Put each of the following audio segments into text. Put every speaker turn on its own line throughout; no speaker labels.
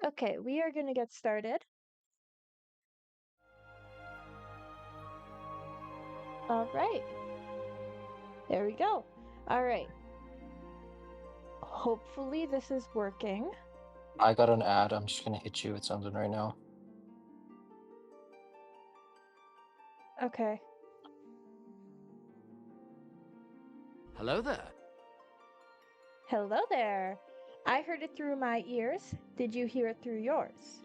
Okay, we are going to get started. All right, there we go. All right, hopefully this is working.
I got an ad. I'm just gonna hit you with something right now.
Okay.
Hello there.
Hello there. I heard it through my ears. Did you hear it through yours?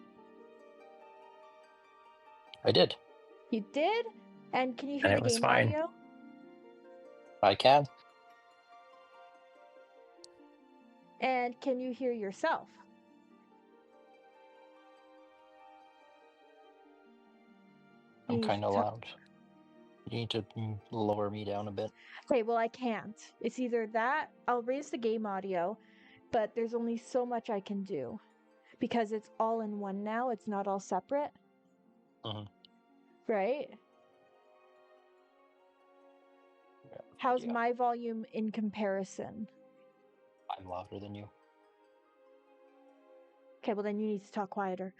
I did,
You did? And can you hear
and
the
it was
game
fine.
audio?
I can.
And can you hear yourself? You
I'm
need
kind of
to talk.
loud. You need to lower me down a bit.
Okay, well, I can't. It's either that, I'll raise the game audio, but there's only so much I can do because it's all in one now. It's not all separate,
Mhm.
right?
Yeah,
How's
yeah,
my volume in comparison?
I'm louder than you.
Okay, well, then you need to talk quieter.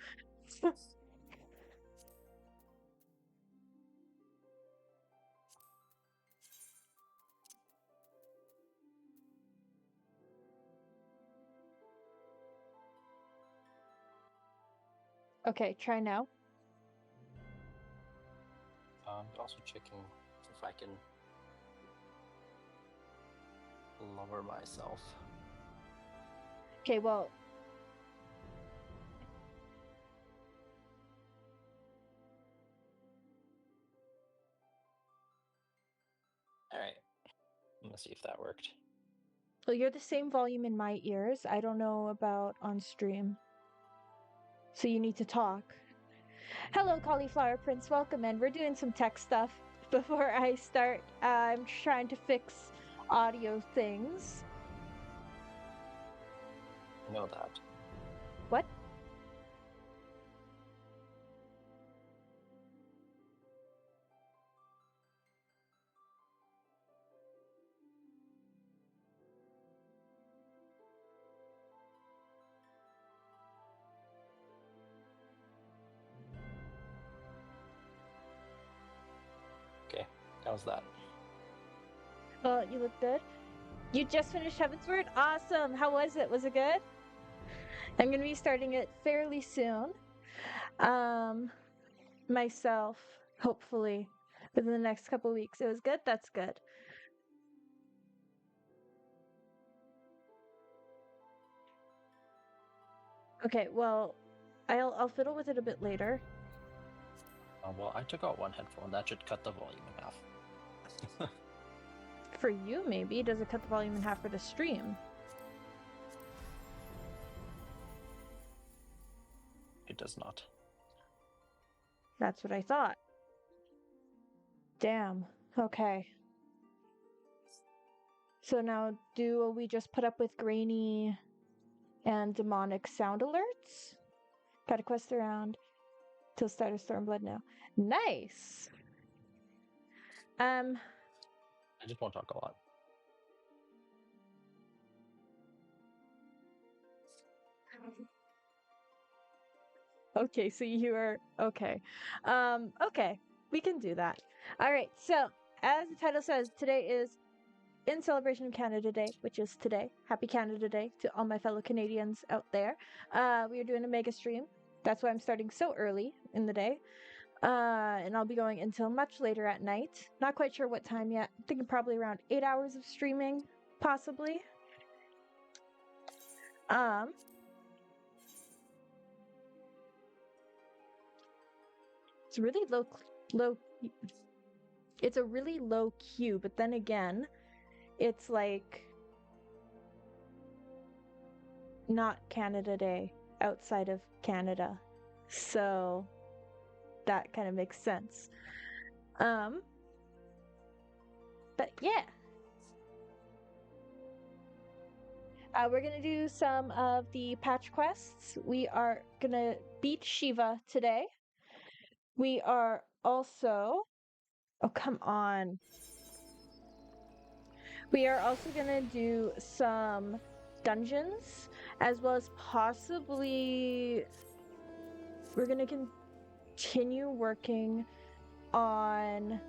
Okay, try now.
Also checking if I can lower myself.
Okay, well,
All right, I'm gonna see if that worked.
you're the same volume in my ears. I don't know about on stream. So you need to talk. Hello, Cauliflower Prince. Welcome in. We're doing some tech stuff before I start. I'm trying to fix audio things.
I know that.
What?
Okay, how's that?
Oh, you look good. You just finished Heaven's Word? Awesome. How was it? Was it good? I'm going to be starting it fairly soon. Um, myself, hopefully, within the next couple weeks. It was good? That's good. Okay, well, I'll fiddle with it a bit later.
Well, I took out one headphone. That should cut the volume in half.
For you, maybe. Does it cut the volume in half for the stream?
It does not.
That's what I thought. Damn. Okay. So now, do we just put up with grainy and demonic sound alerts? Gotta quest around till start of Stormblood now. Nice.
I just won't talk a lot.
Okay, so you are okay. Okay, we can do that. All right. So, as the title says, today is in celebration of Canada Day, which is today. Happy Canada Day to all my fellow Canadians out there. We are doing a mega stream. That's why I'm starting so early in the day. And I'll be going until much later at night. Not quite sure what time yet. I'm thinking probably around 8 hours of streaming, possibly. It's really low. It's a really low queue, but then again, it's like not Canada Day outside of Canada. So that kind of makes sense. But yeah. We're gonna do some of the patch quests. We are gonna beat Shiva today. We are also oh come on. We are also gonna do some dungeons as well as possibly we're going to continue working on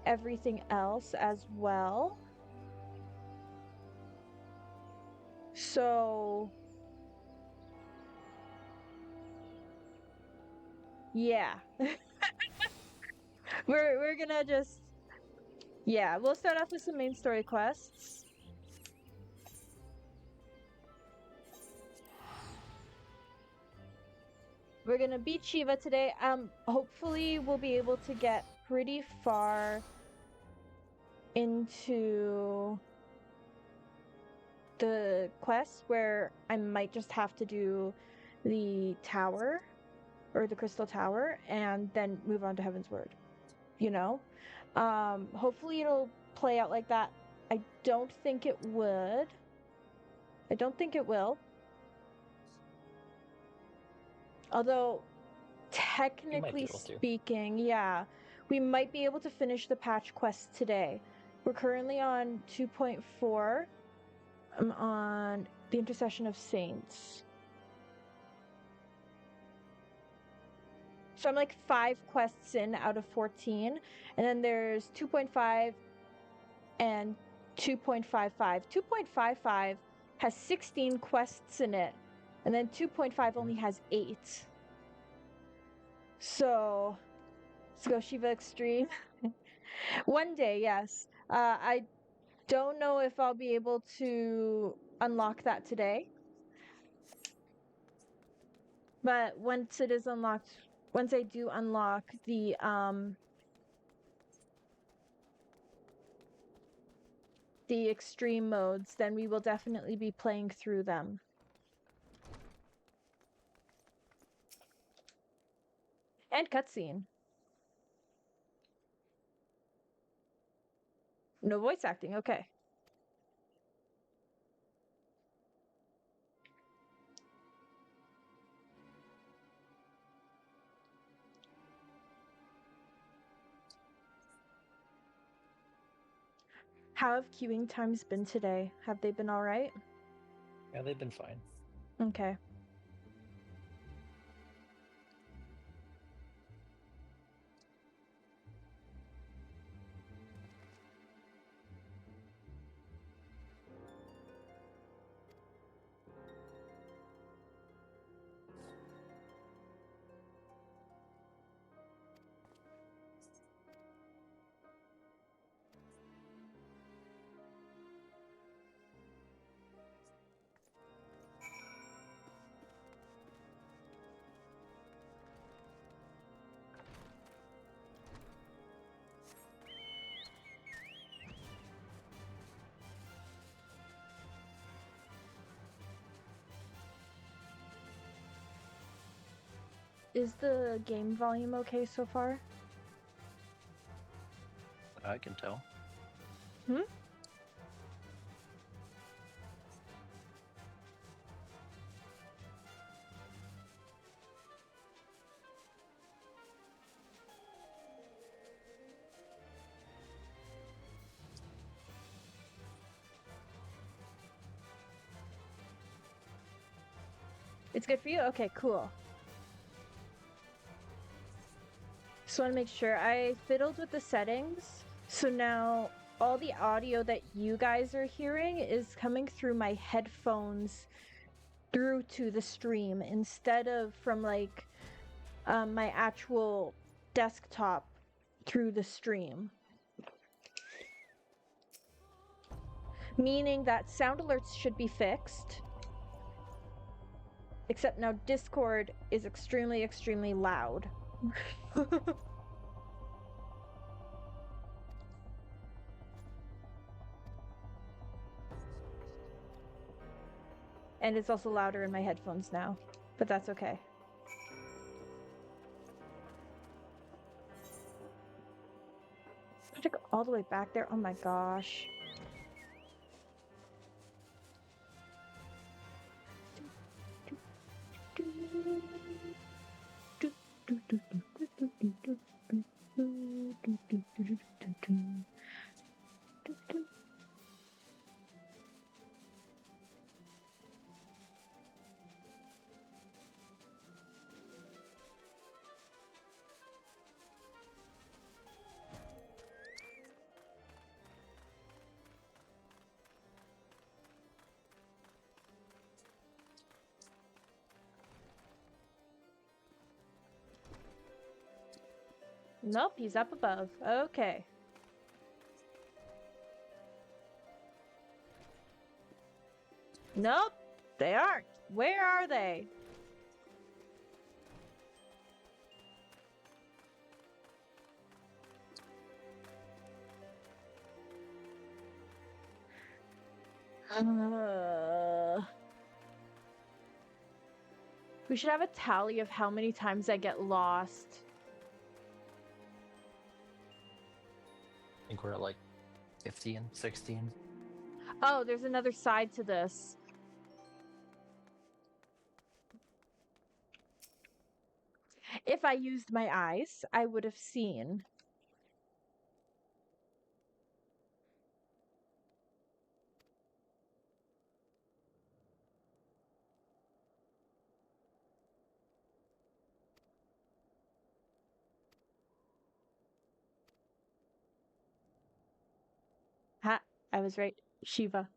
everything else as well. So yeah. we're gonna just, yeah, we'll start off with some main story quests. We're gonna beat Shiva today. Hopefully we'll be able to get pretty far into the quest where I might just have to do the tower or the crystal tower and then move on to Heaven's Word. You know? Hopefully it'll play out like that. I don't think it would. I don't think it will. Although, technically speaking, yeah, we might be able to finish the patch quest today. We're currently on 2.4. I'm on the Intercession of Saints. So I'm like 5 quests in out of 14. And then there's 2.5 and 2.55. 2.55 has 16 quests in it. And then 2.5 only has 8. So, let's go Shiva Extreme. One day, yes. I don't know if I'll be able to unlock that today. But once it is unlocked, once I do unlock the extreme modes, then we will definitely be playing through them. And cutscene. No voice acting, okay. How have queuing times been today? Have they been alright?
Yeah, they've been fine.
Okay. Is the game volume okay so far?
I can tell.
Hmm? It's good for you? Okay, cool. Just want to make sure. I fiddled with the settings, so now all the audio that you guys are hearing is coming through my headphones through to the stream instead of from like my actual desktop through the stream. Meaning that sound alerts should be fixed. Except now Discord is extremely, extremely loud. And it's also louder in my headphones now, but that's okay. I have to go all the way back there. Oh my gosh. Nope, he's up above. Okay. Nope, they aren't. Where are they? We should have a tally of how many times I get lost.
I think we're at like 15, 16.
Oh, there's another side to this. If I used my eyes, I would have seen. Ha, I was right. Shiva.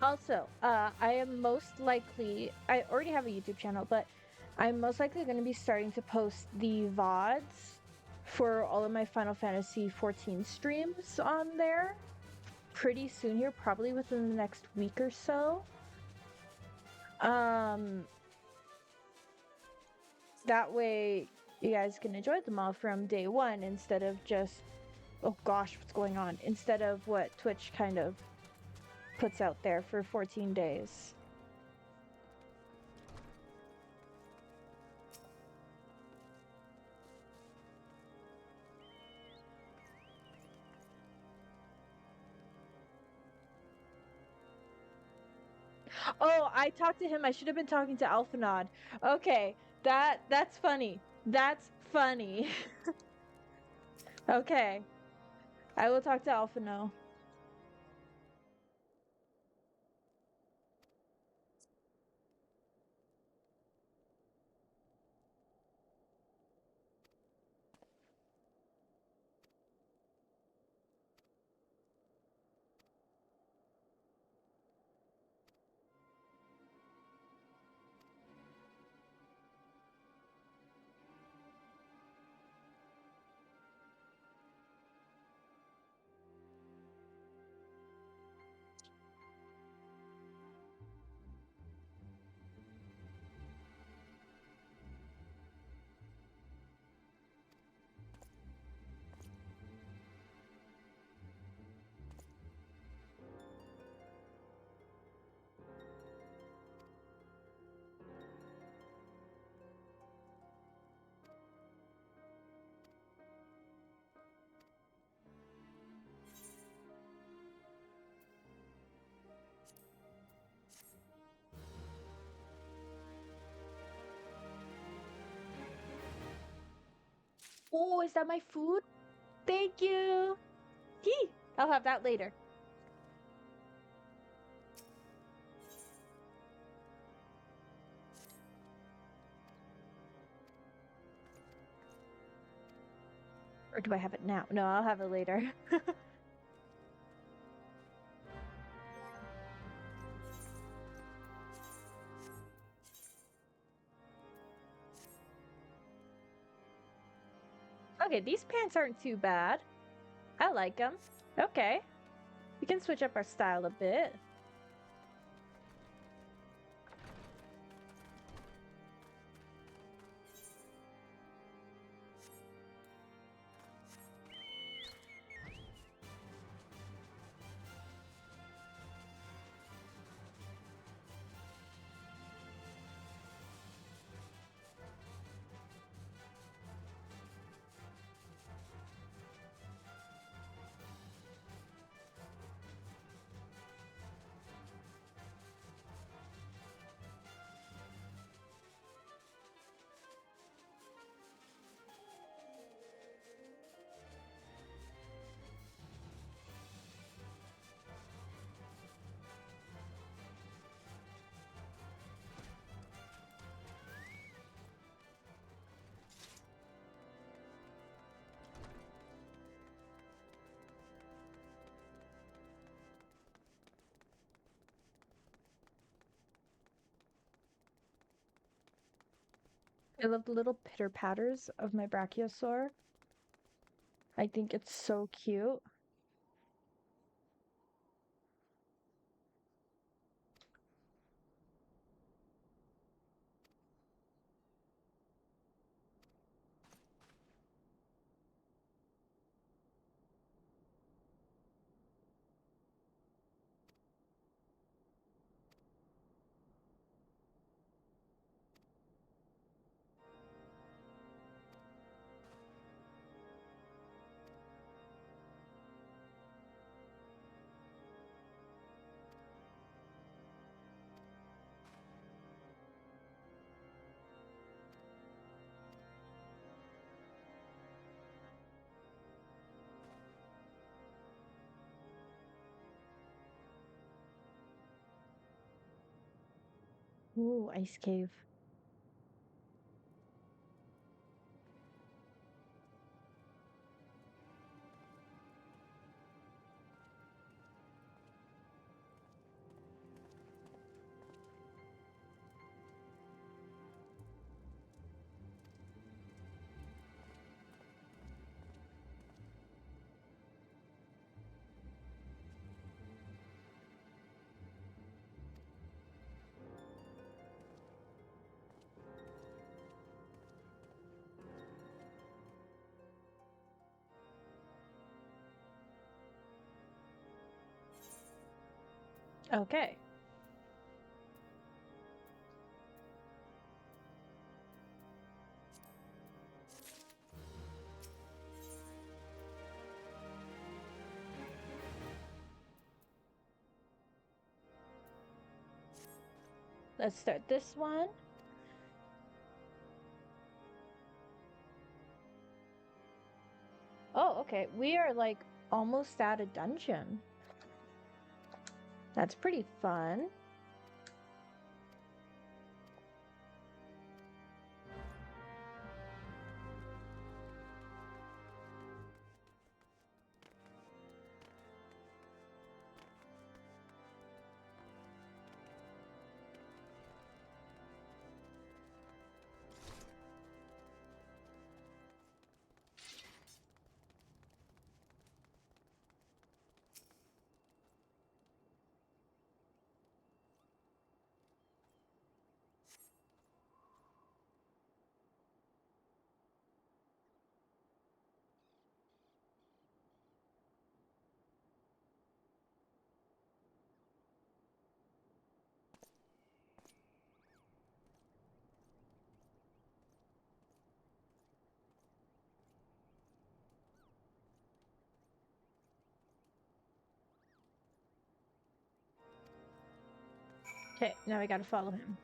Also, I am most likely, I already have a YouTube channel, but I'm most likely going to be starting to post the VODs for all of my Final Fantasy XIV streams on there pretty soon here, probably within the next week or so. That way you guys can enjoy them all from day one instead of just, oh gosh, what's going on? Instead of what Twitch kind of puts out there for 14 days. Oh, I talked to him. I should have been talking to Alphanod. Okay, that's funny. That's funny. Okay. I will talk to Alphano. Oh, is that my food? Thank you. Hee, I'll have that later. Or do I have it now? No, I'll have it later. Okay, these pants aren't too bad. I like them. Okay. We can switch up our style a bit. I love the little pitter patters of my brachiosaur. I think it's so cute. Ooh, ice cave. Okay. Let's start this one. Oh, okay. We are like almost at a dungeon. That's pretty fun. Okay, now we gotta follow him.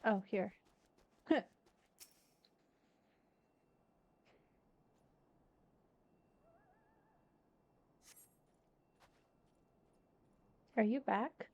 Oh, here. Are you back?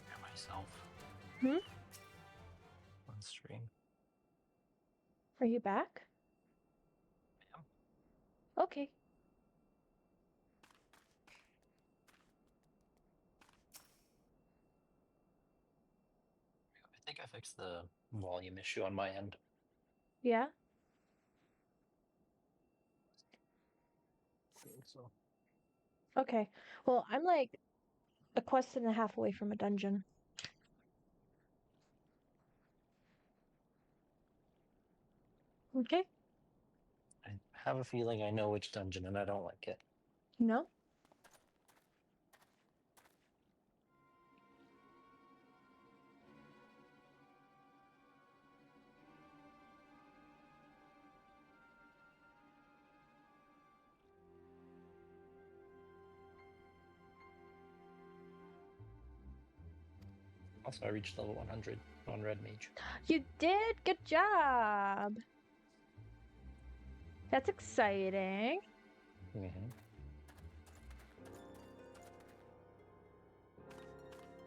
Hear myself
Hmm?
on stream.
Are you back?
Yeah.
Okay.
I think I fixed the volume issue on my end.
Yeah.
I think so.
Okay. Well, I'm like a quest and a half away from a dungeon. Okay.
I have a feeling I know which dungeon, and I don't like it.
No?
Also, I reached level 100 on Red Mage.
You did? Good job! That's exciting.
Mm-hmm.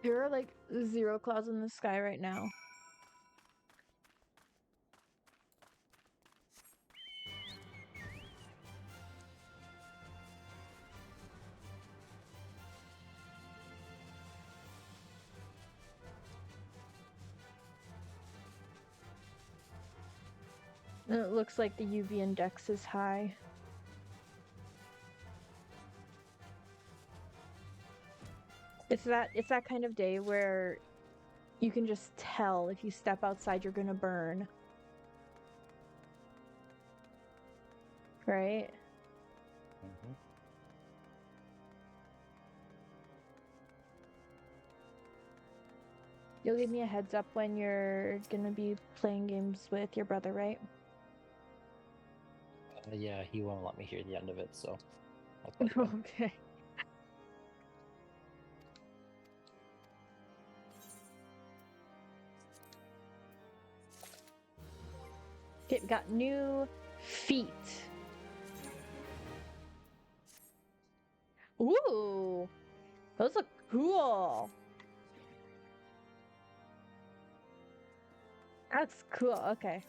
There are like 0 clouds in the sky right now. And it looks like the UV index is high. It's that kind of day where you can just tell if you step outside you're gonna burn. Right?
Mm-hmm.
You'll give me a heads up when you're gonna be playing games with your brother, right?
Yeah, he won't let me hear the end of it, so I'll play when.
Okay. Okay, we got new feet. Ooh, those look cool. That's cool. Okay.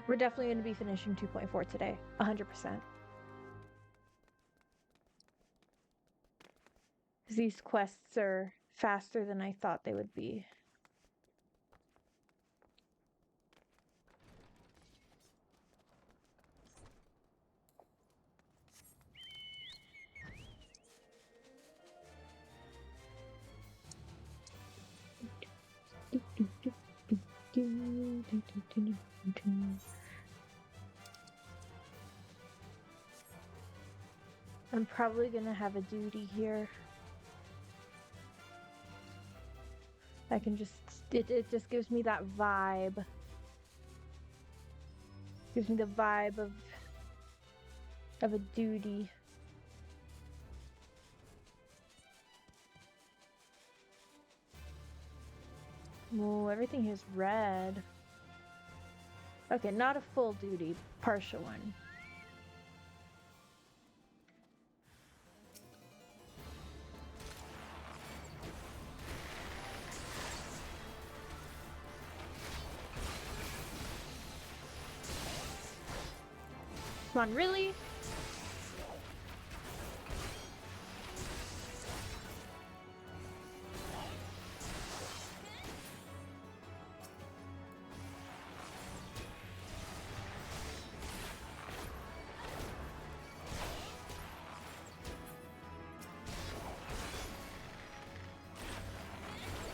We're definitely going to be finishing 2.4 today. 100%. These quests are faster than I thought they would be. I'm probably gonna have a duty here. I can just, it just gives me that vibe. Gives me the vibe of a duty. Oh, everything here is red. Okay, not a full duty, partial one. Come on, really?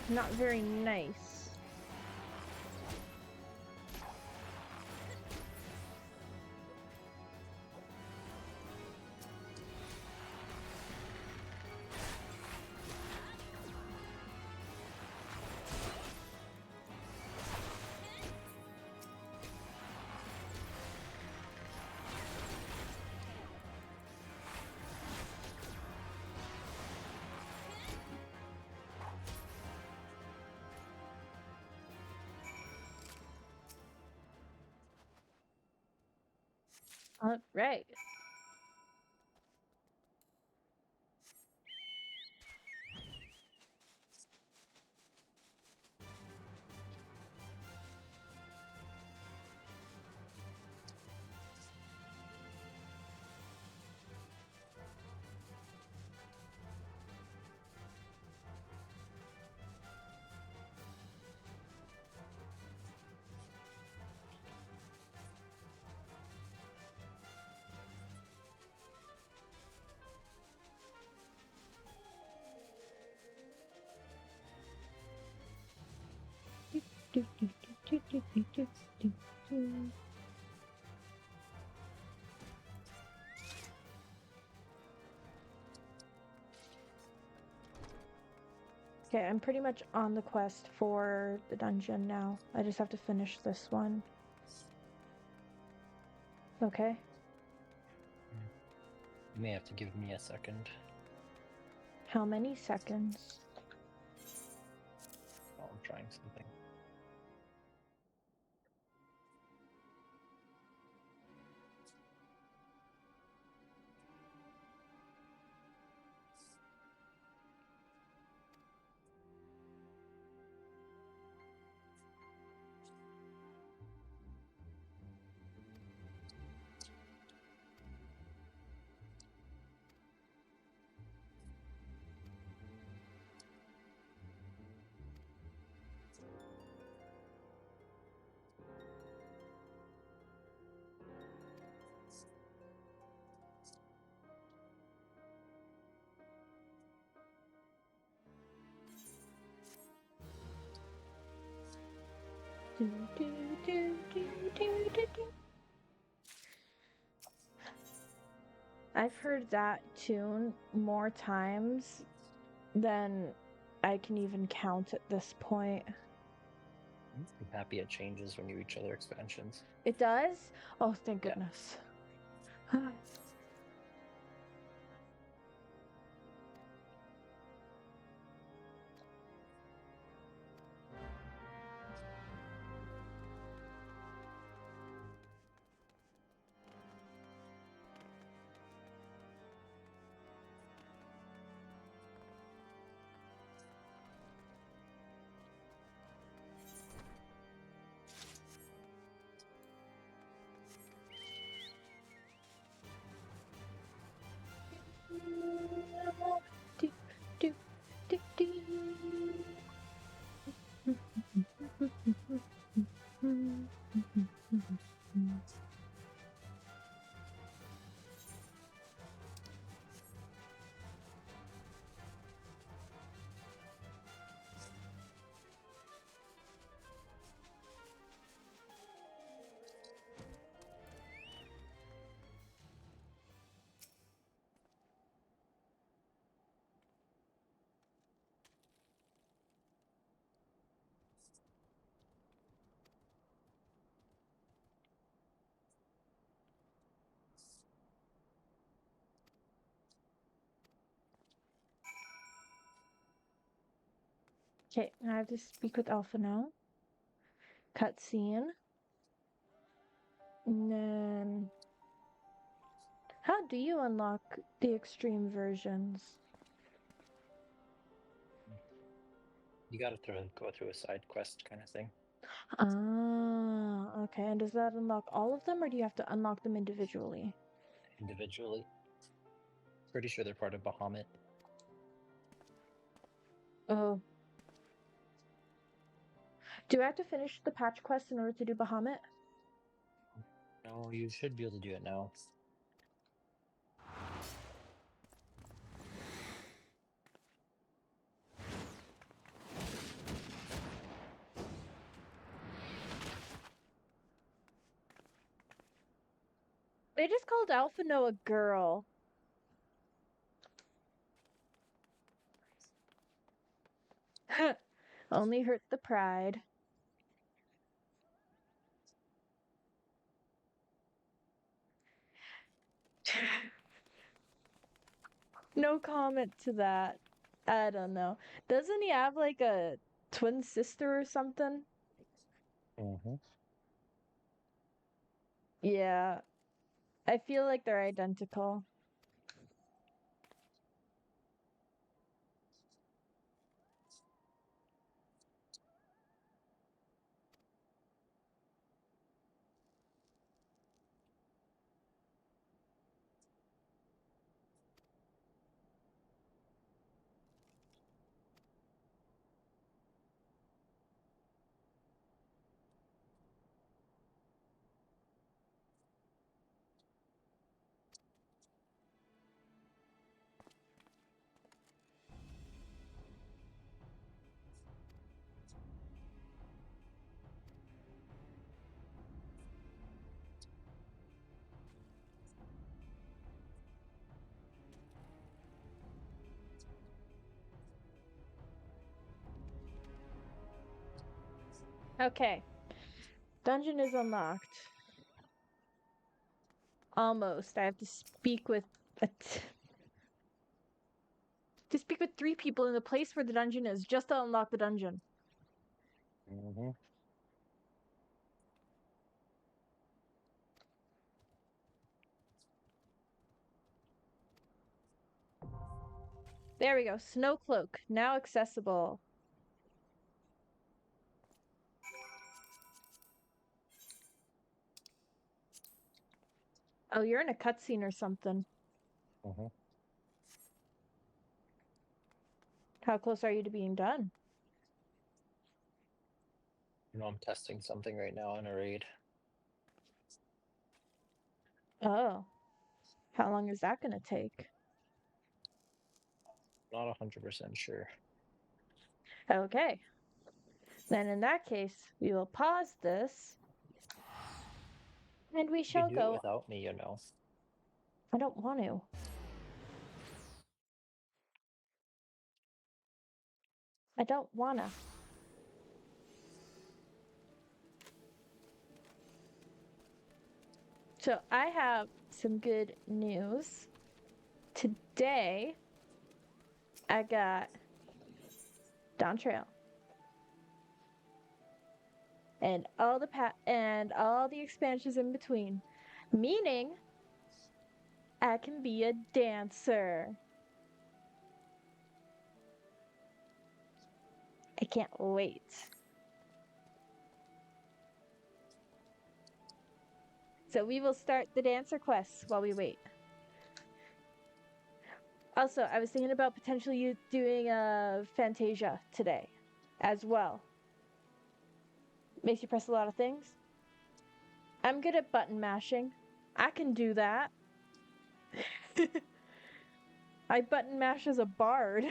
Not very nice. All right. Okay, I'm pretty much on the quest for the dungeon now. I just have to finish this one. Okay.
You may have to give me a second.
How many seconds?
Oh, I'm trying something.
I've heard that tune more times than I can even count at this point.
I'm happy it changes when you reach other expansions.
It does? Oh, thank
Yeah.
goodness. Okay, I have to speak with Alpha now. Cutscene. And then, how do you unlock the extreme versions?
You gotta go through a side quest kind of thing.
Ah, okay. And does that unlock all of them, or do you have to unlock them individually?
Individually. Pretty sure they're part of Bahamut.
Oh. Do I have to finish the patch quest in order to do Bahamut?
No, you should be able to do it now.
They just called Alpha No a girl. Only hurt the pride. No comment to that. I don't know. Doesn't he have like a twin sister or something?
Mm-hmm.
Yeah. I feel like they're identical. Okay. Dungeon is unlocked. Almost. I have to speak with to speak with 3 people in the place where the dungeon is just to unlock the dungeon.
Mm-hmm.
There we go. Snow cloak now accessible. Oh, you're in a cutscene or something.
Mm-hmm.
How close are you to being done?
You know, I'm testing something right now in a raid.
Oh. How long is that going to take?
Not 100% sure.
Okay. Then in that case, we will pause this. And we
You can
shall
do it
go.
without me, you know.
I don't want to. I don't wanna. So I have some good news. Today, I got Dawn Trail and all the expansions in between, meaning I can be a dancer. I can't wait. So we will start the dancer quests while we wait. Also, I was thinking about potentially doing a Fantasia today as well. Makes you press a lot of things. I'm good at button mashing. I can do that. I button mash as a bard.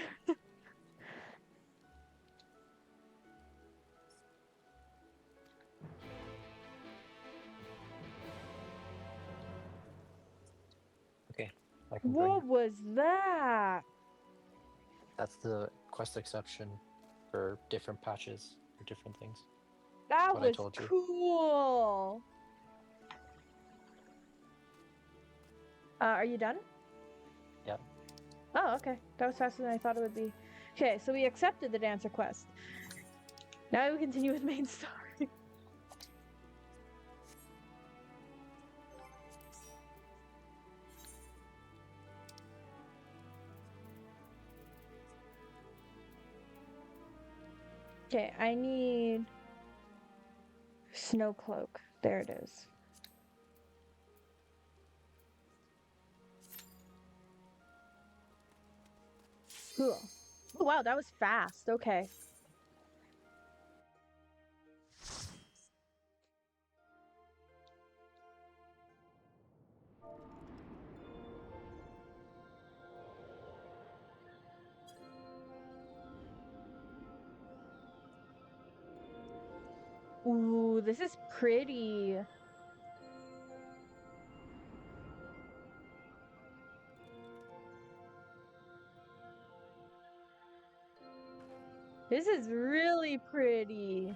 Okay, I can bring.
What was that?
That's the quest exception for different patches or different things.
That
What I
was
told you.
cool. Are you done?
Yeah.
Oh, okay. That was faster than I thought it would be. Okay, so we accepted the dancer quest. Now we continue with main story. Okay, I need snow cloak. There it is. Cool. Oh, wow, that was fast. Okay. Ooh, this is pretty. This is really pretty.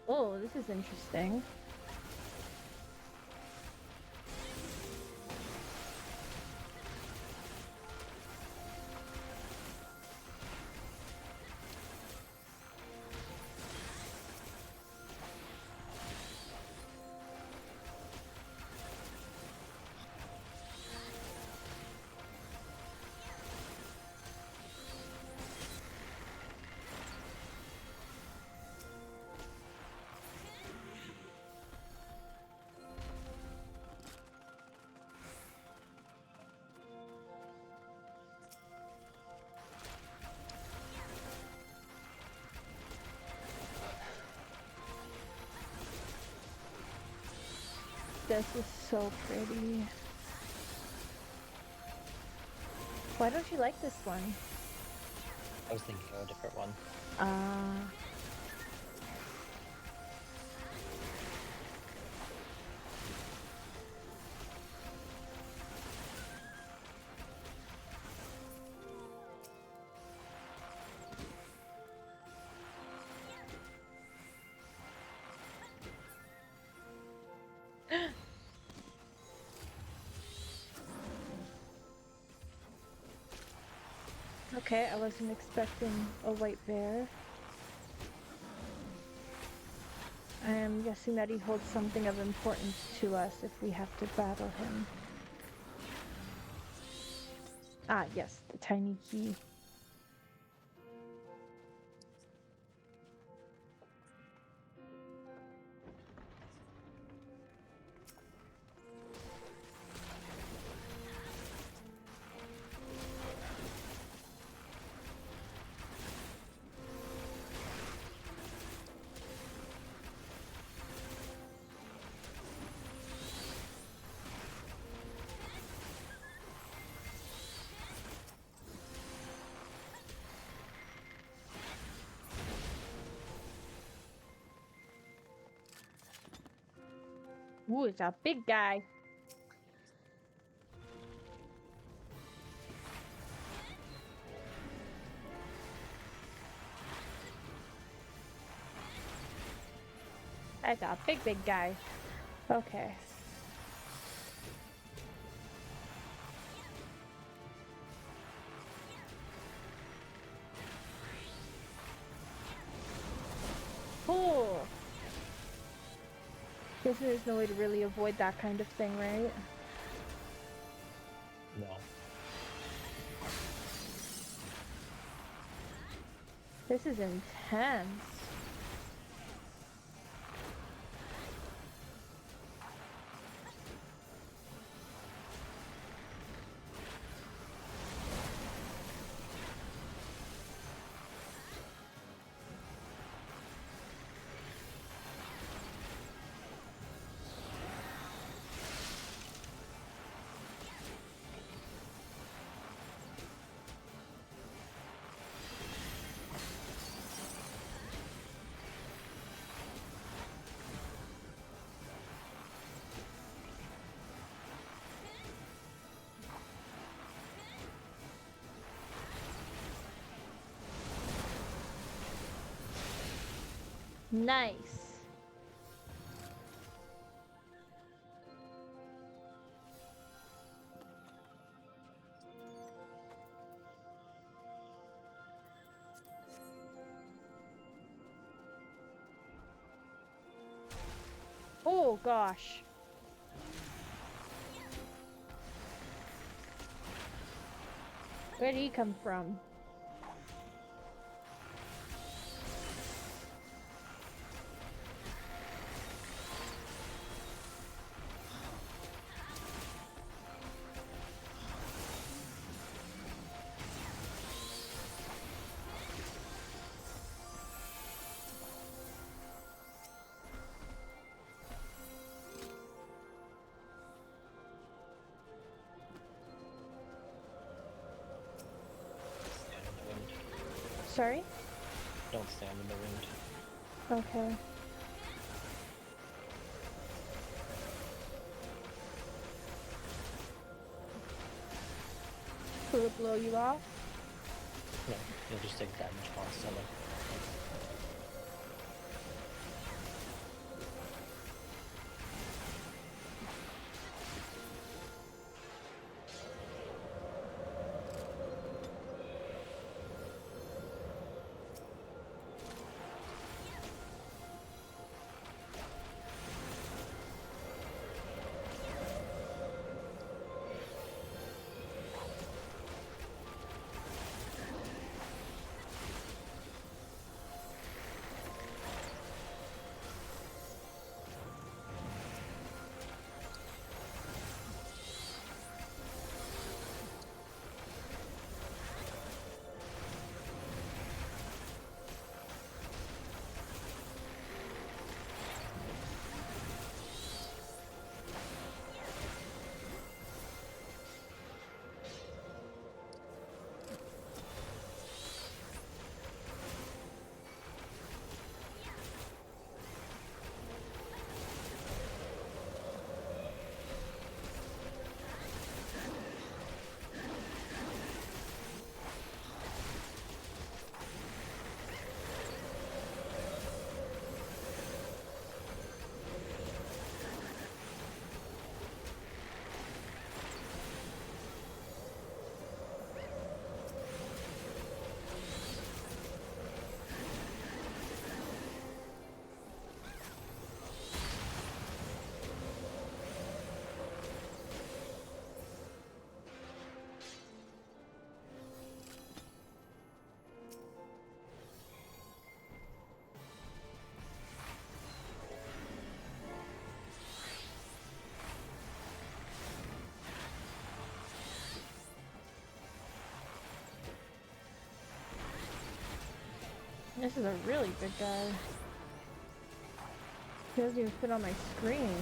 Oh, this is interesting. This is so pretty. Why don't you like this one?
I was thinking of a different one.
Ah. Okay, I wasn't expecting a white bear. I am guessing that he holds something of importance to us if we have to battle him. Ah, yes, the tiny key. Ooh, it's a big guy. That's a big guy. Okay. Cool. Guess there's no way to really avoid that kind of thing, right?
No.
This is intense. Nice. Oh gosh. Where did he come from?
Stand in the wind.
Sorry?
Don't stand in the wind.
Okay. Will it blow you off?
No, you'll just take damage constantly.
This is a really big guy. He doesn't even fit on my screen.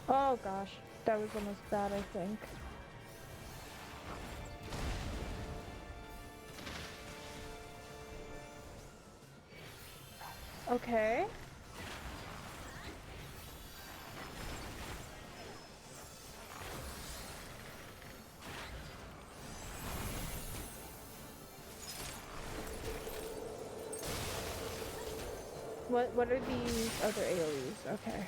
Oh gosh, that was almost bad, I think. Okay. What are these other AoEs? Okay.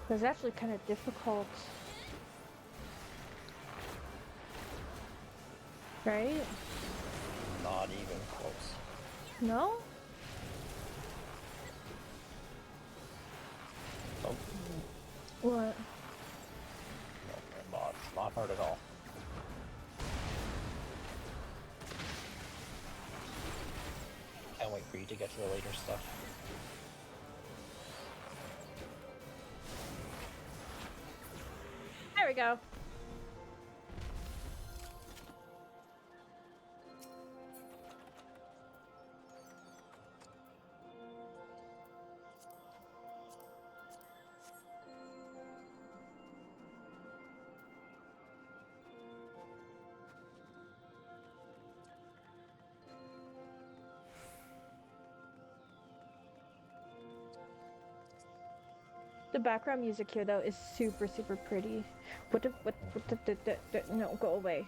It was actually kind of difficult. Right?
Not even close.
No?
Oh,
What?
no, it's not hard at all. Can't wait for you to get to the later stuff.
There we go. The background music here, though, is super, super pretty. No, go away.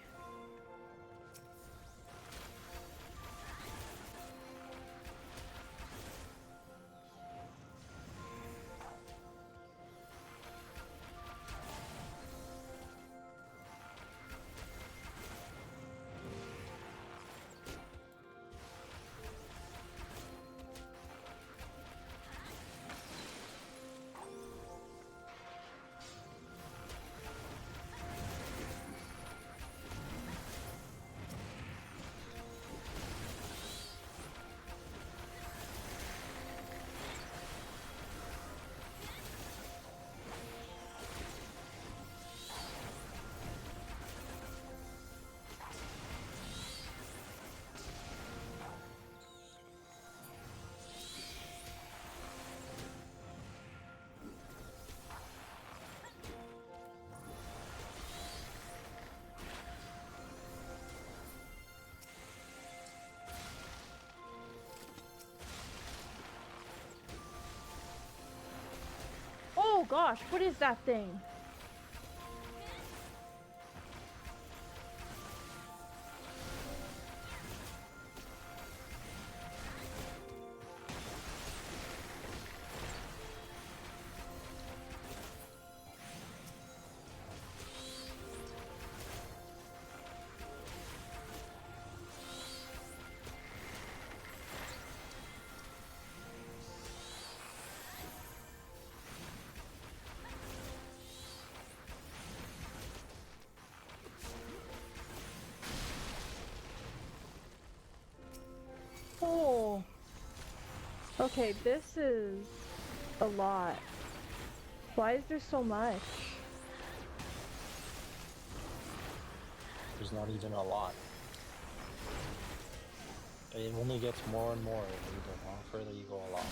Oh gosh, what is that thing? Oh. Okay, this is a lot. Why is there so much?
There's not even a lot. It only gets more and more the further you go along.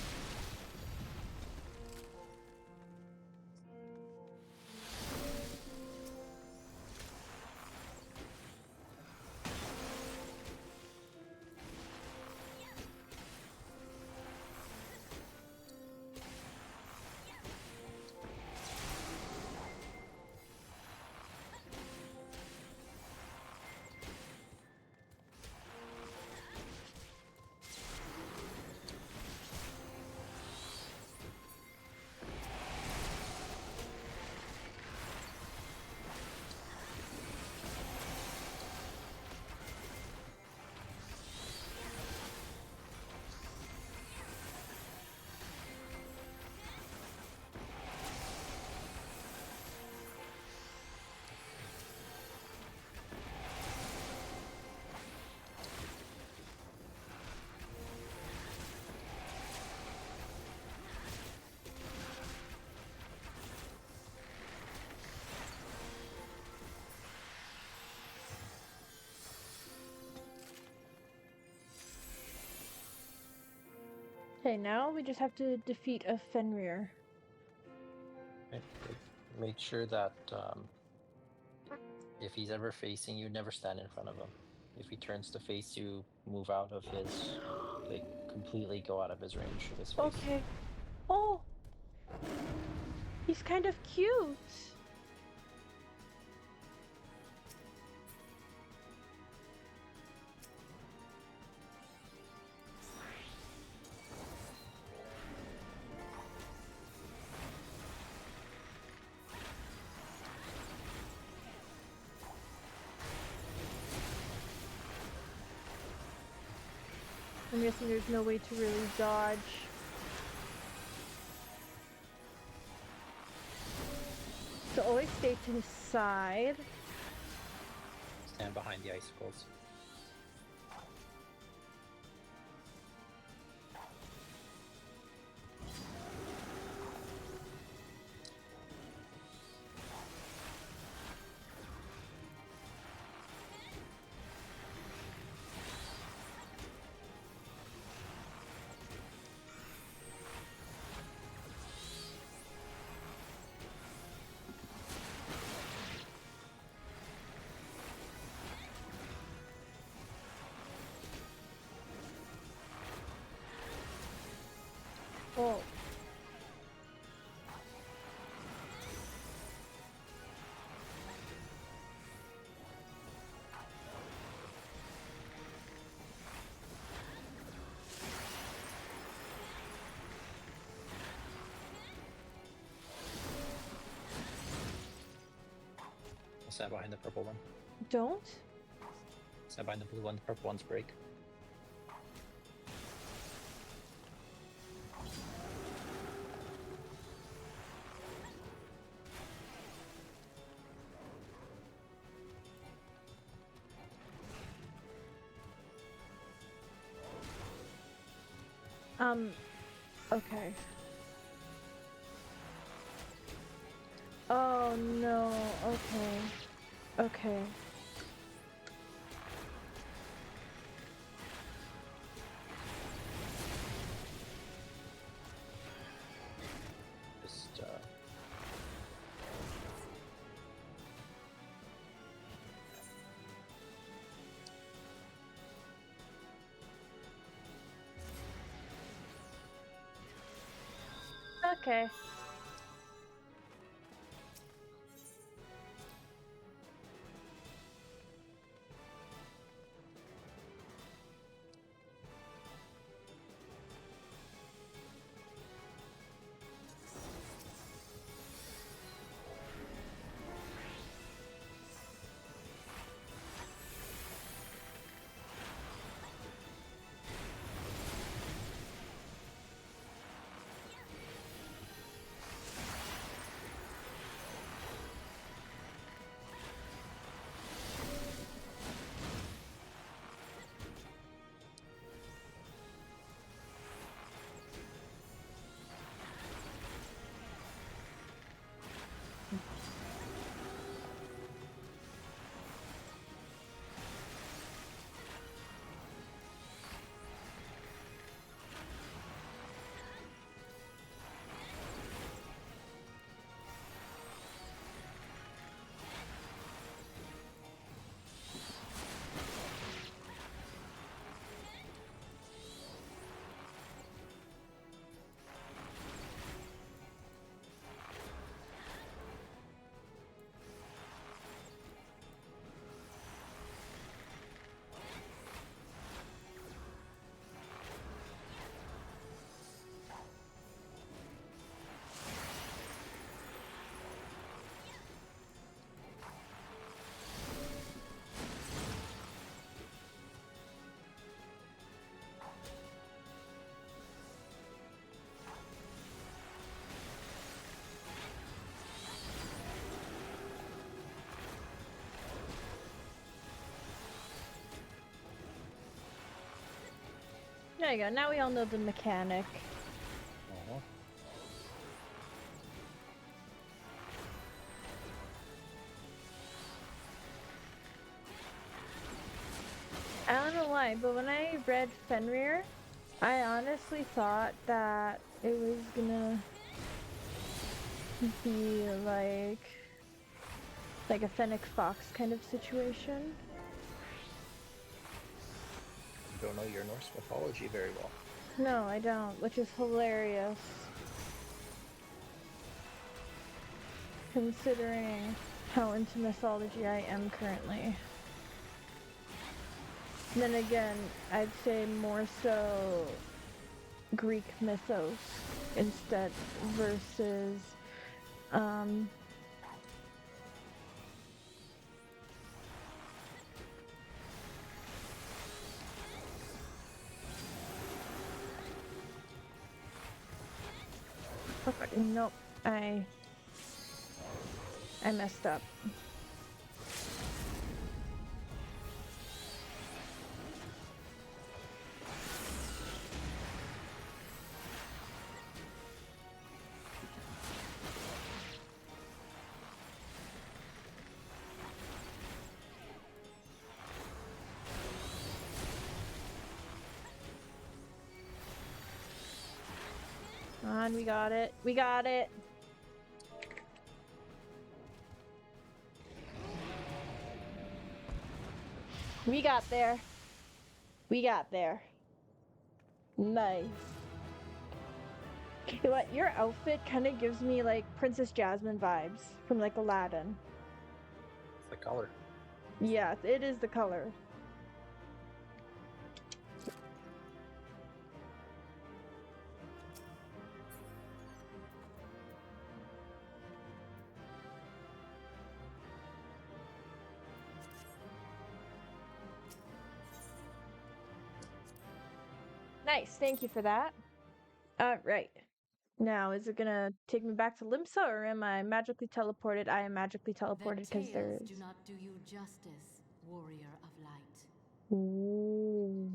Okay, now we just have to defeat a Fenrir.
Right? Make sure that if he's ever facing you, never stand in front of him. If he turns to face you, move out of his, like, completely go out of his range of his face.
Okay. Oh! He's kind of cute! I'm guessing there's no way to really dodge. So always stay to his side.
Stand behind the icicles.
Oh.
Stand behind the purple one.
Don't?
Stand behind the blue one. The purple one's break.
Okay. Oh no, okay. Okay.
Just
Okay. There you go. Now we all know the mechanic. I don't know why, but when I read Fenrir, I honestly thought that it was gonna be like a Fennec Fox kind of situation.
You don't know your Norse mythology very well.
No, I don't, which is hilarious. Considering how into mythology I am currently. Then again, I'd say more so Greek mythos instead versus um nope, I messed up. Come on, we got it. We got it. We got there. We got there. Nice. You know what? Your outfit kind of gives me like Princess Jasmine vibes from like Aladdin.
It's the color.
Yeah, it is the color. Nice, thank you for that. Right. Now, is it gonna take me back to Limsa, or am I magically teleported? I am magically teleported because there
tales
is.
do not do you justice, warrior of light.
Ooh.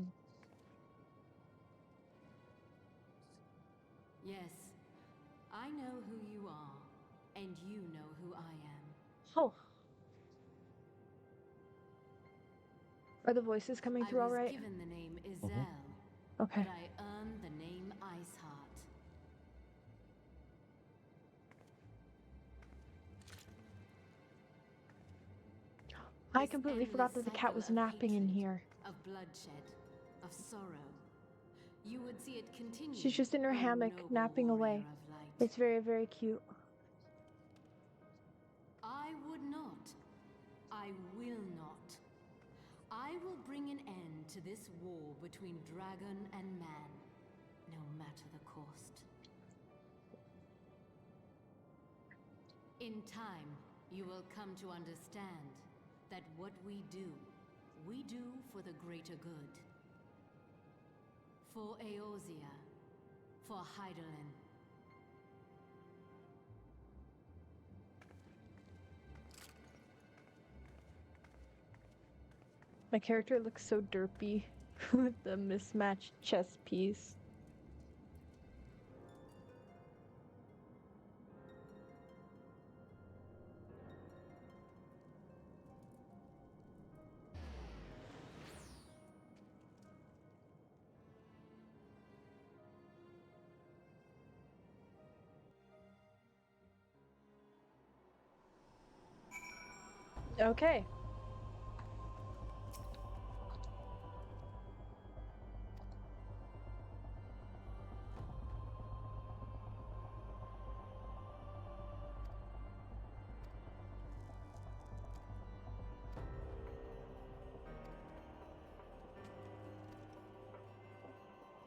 Yes, I know who you are, and you know who I am.
Oh. Are the voices coming through
I
all
was
right?
given the name Izel,
Okay.
but I earned the name Iceheart.
I
This
completely
endless
forgot that the cat
cycle
was
of
napping in
hatred,
here.
of bloodshed, of sorrow. You would see it continue.
She's just in her
O
hammock,
noble
napping
warrior
away.
of light.
It's very, very cute.
I would not. I will not. I will bring an end to this war between dragon and man, no matter the cost. In time, you will come to understand that what we do for the greater good. For Eorzea, for Hydaelyn.
My character looks so derpy with the mismatched chess piece. Okay.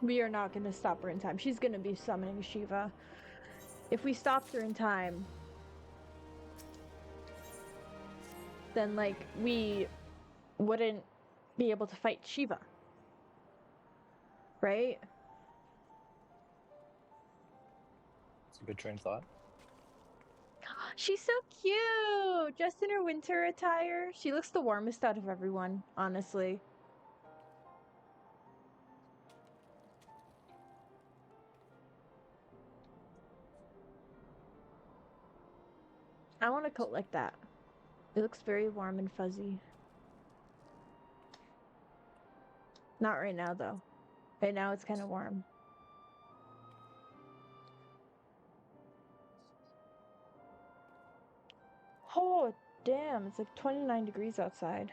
We are not going to stop her in time. She's going to be summoning Shiva. If we stopped her in time, then, like, we wouldn't be able to fight Shiva. Right?
It's a good train of thought.
She's so cute! Just in her winter attire. She looks the warmest out of everyone, honestly. I want a coat like that. It looks very warm and fuzzy. Not right now, though. Right now it's kind of warm. Oh, damn, it's like 29 degrees outside.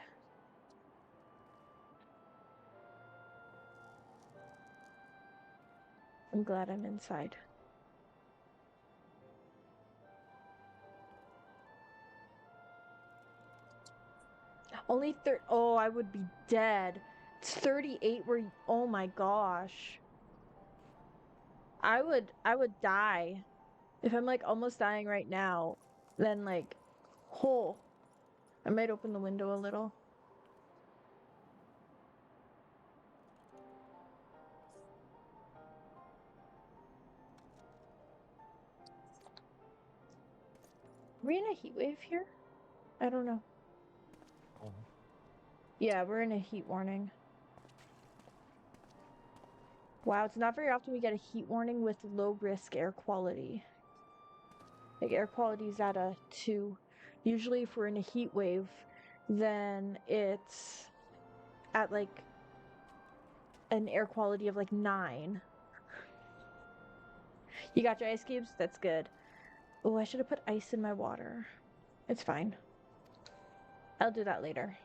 I'm glad I'm inside. Only oh, I would be dead. It's 38 where oh my gosh. I would die. If I'm like almost dying right now, then like oh, I might open the window a little. Are we in a heat wave here? I don't know.
Mhm.
Yeah, we're in a heat warning. Wow, it's not very often we get a heat warning with low risk air quality. Like air quality is at a 2. Usually if we're in a heat wave, then it's at like an air quality of like 9. You got your ice cubes? That's good. Oh, I should have put ice in my water. It's fine. I'll do that later.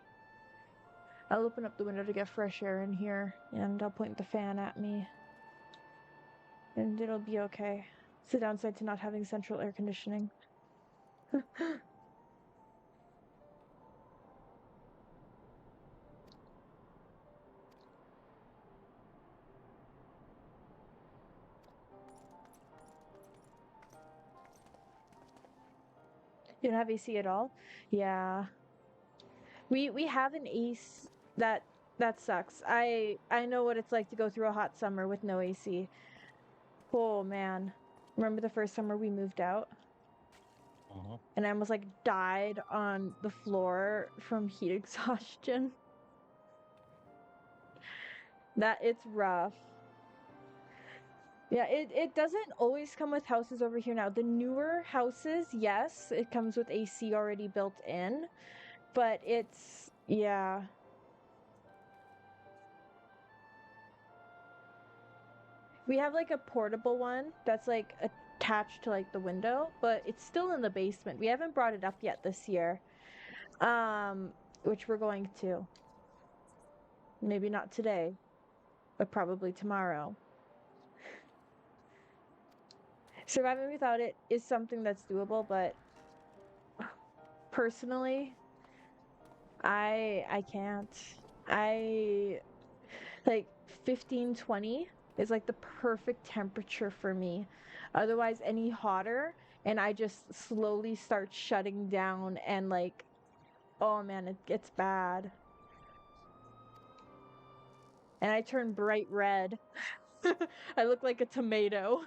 I'll open up the window to get fresh air in here, and I'll point the fan at me. And it'll be okay. It's the downside to not having central air conditioning. You don't have AC at all? Yeah. We have an AC that sucks. I know what it's like to go through a hot summer with no AC. Oh man. Remember the first summer we moved out?
Mhm.
And I almost like died on the floor from heat exhaustion. That it's rough. Yeah, it doesn't always come with houses over here now. The newer houses, yes, it comes with AC already built in, but it's yeah. We have like a portable one that's like attached to like the window, but it's still in the basement. We haven't brought it up yet this year. Which we're going to. Maybe not today, but probably tomorrow. Surviving without it is something that's doable, but personally, I can't. I like 15, 20 is like the perfect temperature for me. Otherwise, any hotter, and I just slowly start shutting down and like, oh man, it gets bad. And I turn bright red. I look like a tomato.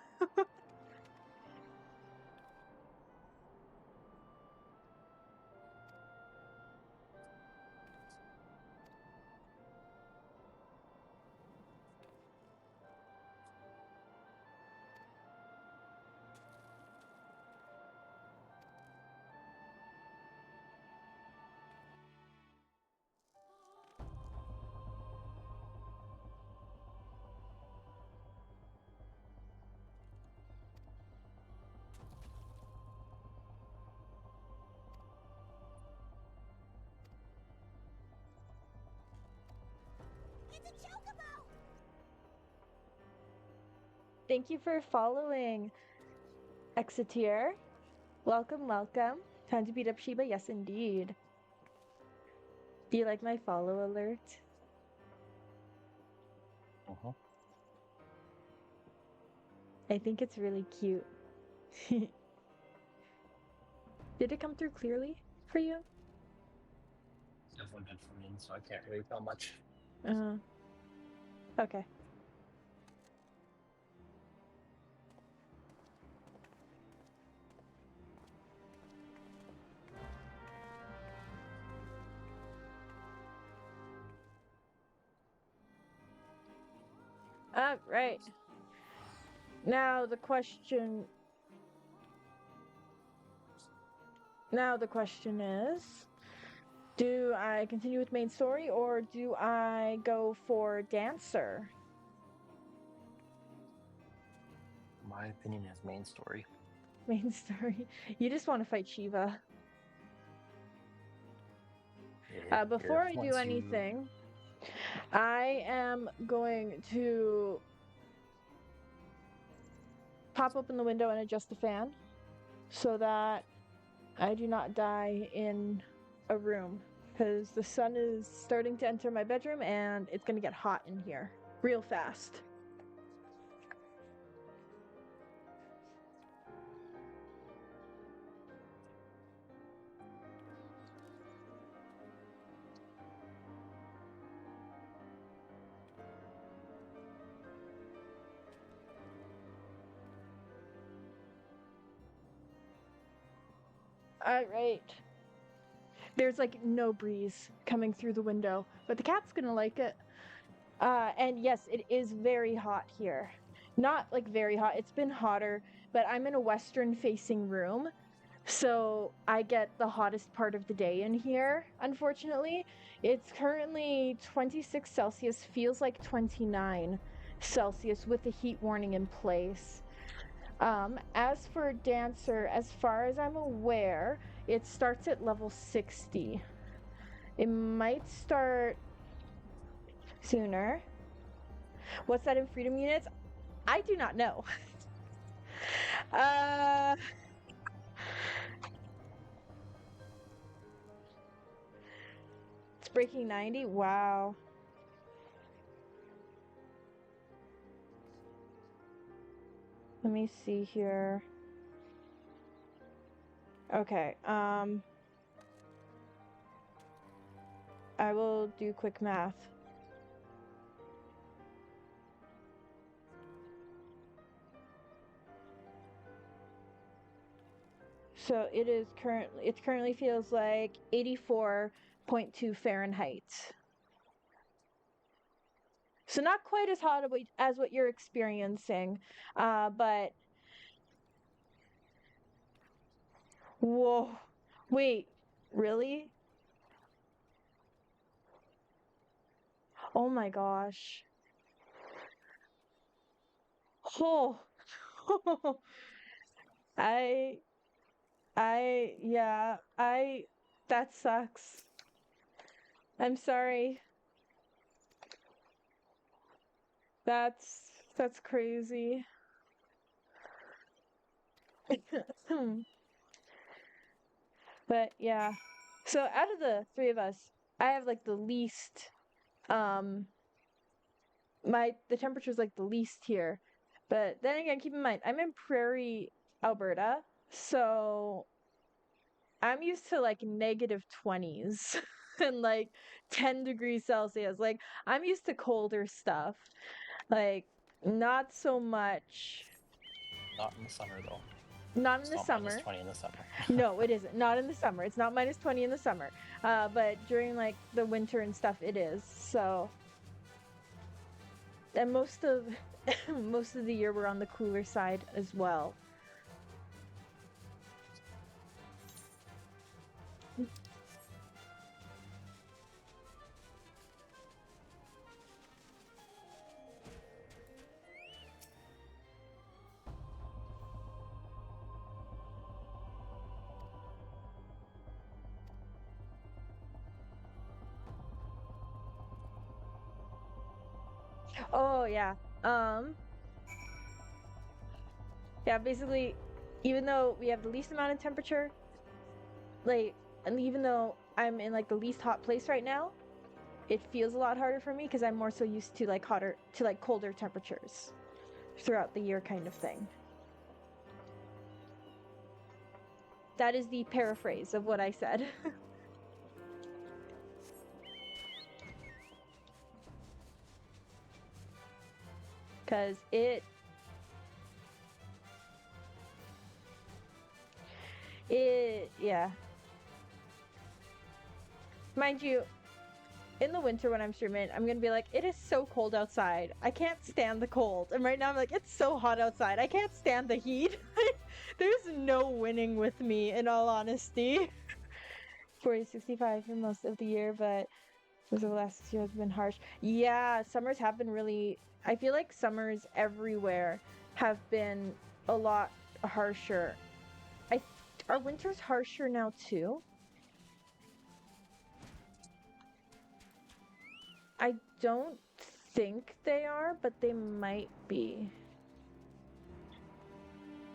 Thank you for following, Exeter. Welcome, welcome. Time to beat up Sheba? Yes, indeed. Do you like my follow alert?
Mhm.
I think it's really cute. Did it come through clearly for you?
Definitely been for me, so I can't really tell much.
Uh, okay. Right. Now the question. Now the question is, do I continue with main story or do I go for dancer?
my opinion, is main story.
Main story. You just want to fight Shiva. Before I do anything, I am going to pop open the window and adjust the fan so that I do not die in a room, because the sun is starting to enter my bedroom and it's going to get hot in here real fast. All right. There's like no breeze coming through the window, but the cat's gonna like it. And yes, it is very hot here. Not like very hot, it's been hotter, but I'm in a western facing room, so I get the hottest part of the day in here, unfortunately. It's currently 26 Celsius, feels like 29 Celsius with the heat warning in place. As for Dancer, as far as I'm aware, it starts at level 60. It might start sooner. What's that in freedom units? I do not know. It's breaking 90? Wow. Let me see here. Okay, I will do quick math. So it currently feels like 84.2 Fahrenheit. So not quite as hot as what you're experiencing, but whoa, wait, really? Oh my gosh. Oh, I, yeah, that sucks. I'm sorry. That's crazy. But yeah. So out of the three of us, I have like the least the temperature's like the least here. But then again, keep in mind, I'm in Prairie, Alberta, so I'm used to like negative 20s and like 10 degrees Celsius. Like I'm used to colder stuff. Like not so much.
Not in the summer though.
Not
It's
in the
not
summer.
minus 20 in the summer.
No, it isn't. Not in the summer. It's not minus 20 in the summer. But during like the winter and stuff, it is. So, and most of most of the year we're on the cooler side as well. Oh yeah. Yeah, basically, even though we have the least amount of temperature, like, and even though I'm in like the least hot place right now, it feels a lot harder for me because I'm more so used to like colder temperatures throughout the year kind of thing. That is the paraphrase of what I said. Because yeah. Mind you, in the winter when I'm streaming, I'm gonna be like, it is so cold outside. I can't stand the cold. And right now I'm like, it's so hot outside. I can't stand the heat. There's no winning with me, in all honesty. 40, 65 for most of the year, but the last 6 years have been harsh. Yeah, summers have been really... I feel like summers everywhere have been a lot harsher. Are winters harsher now too? I don't think they are, but they might be.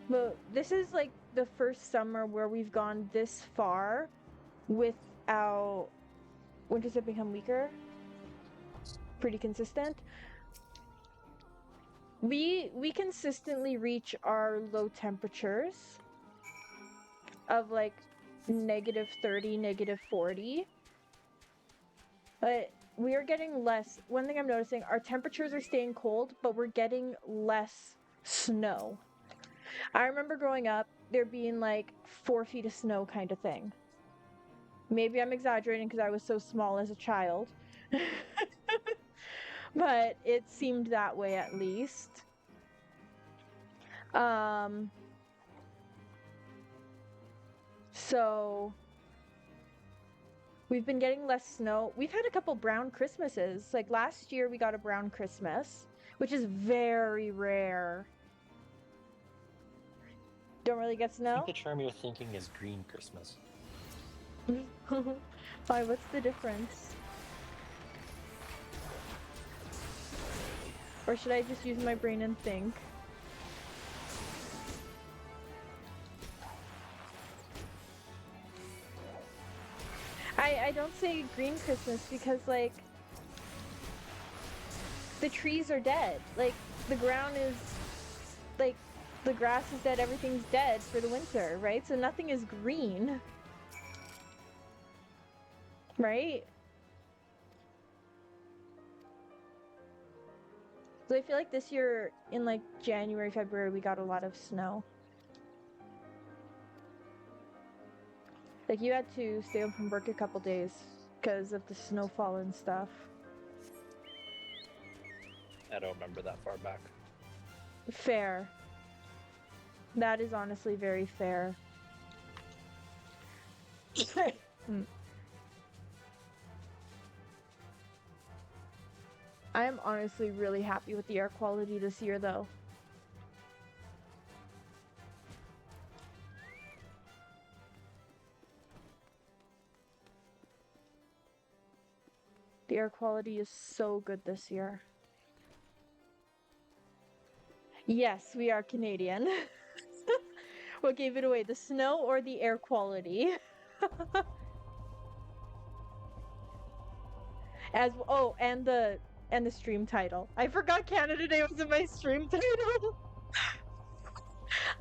But this is like the first summer where we've gone this far without winters have become weaker. Pretty consistent. We consistently reach our low temperatures of like -30, -40. But we are getting less. One thing I'm noticing, our temperatures are staying cold, but we're getting less snow. I remember growing up, there being like 4 feet of snow kind of thing. Maybe I'm exaggerating because I was so small as a child. But it seemed that way at least. So we've been getting less snow. We've had a couple brown Christmases. Like last year we got a brown Christmas, which is very rare. Don't really get
I
snow?
think the term you're thinking is green Christmas.
Why, what's the difference? Or should I just use my brain and think? I don't say green Christmas because, like, the trees are dead. Like, the ground is, like, the grass is dead, everything's dead for the winter, right? So nothing is green. Right? So I feel like this year, in like January, February, we got a lot of snow. Like you had to stay home from work a couple days because of the snowfall and stuff.
I don't remember that far back.
Fair. That is honestly very fair. I am honestly really happy with the air quality this year, though. The air quality is so good this year. Yes, we are Canadian. What gave it away, the snow or the air quality? And the stream title. I forgot Canada Day was in my stream title.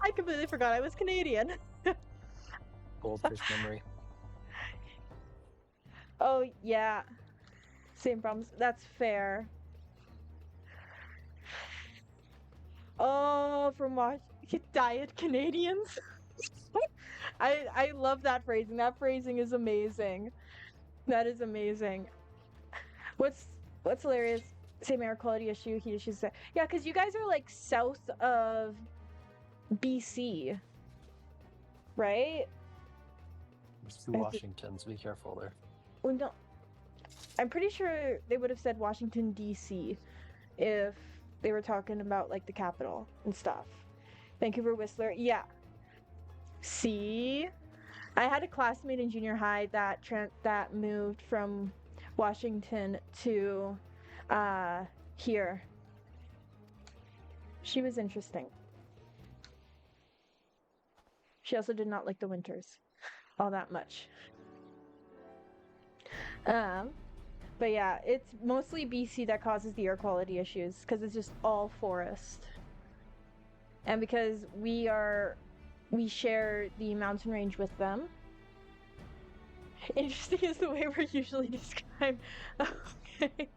I completely forgot I was Canadian.
Goldfish memory.
Oh yeah, same problems. That's fair. Oh, from what? Diet Canadians. I love that phrasing. That phrasing is amazing. That is amazing. What's hilarious? Same air quality issue. Heat issues. Yeah, because you guys are like south of BC, right?
There's two Washingtons. Be careful there.
Well, no, I'm pretty sure they would have said Washington D.C. if they were talking about like the capital and stuff. Vancouver Whistler, yeah. See, I had a classmate in junior high that moved from Washington to here. She was interesting. She also did not like the winters all that much. But yeah, it's mostly BC that causes the air quality issues because it's just all forest. And because we share the mountain range with them. Interesting is the way we're usually described. Okay.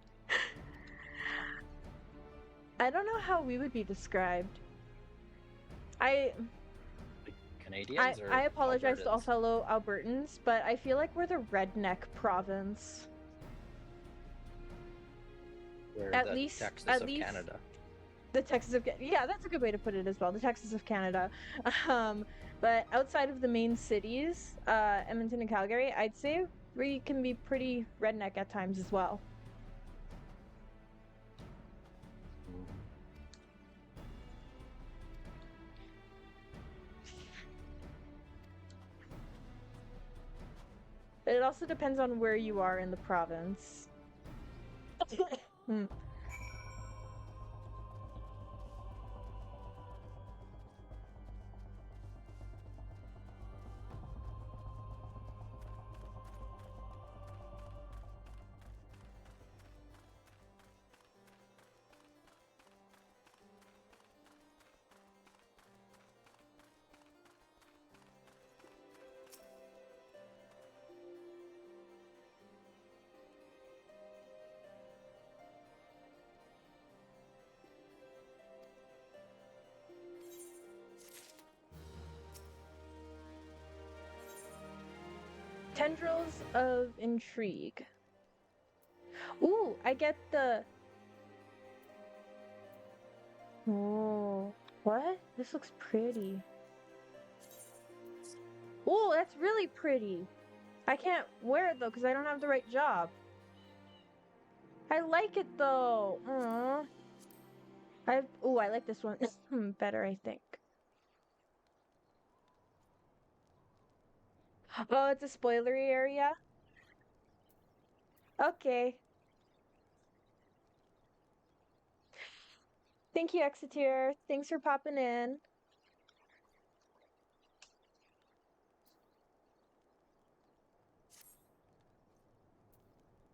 I don't know how we would be described.
Canadians or
I apologize to all
Albertans?
fellow Albertans, but I feel like we're the redneck province.
We're
At
the
least-
Texas
at
of
least-
Canada.
The Texas of yeah, that's a good way to put it as well. The Texas of Canada. But outside of the main cities, Edmonton and Calgary, I'd say we can be pretty redneck at times as well. It also depends on where you are in the province. Hmm. Tendrils of Intrigue. Ooh, I get the... Oh, what? This looks pretty. Oh, that's really pretty. I can't wear it though because I don't have the right job. I like it though. Aww. I like this one better, I think. Oh, it's a spoilery area? Okay. Thank you, Exeter. Thanks for popping in.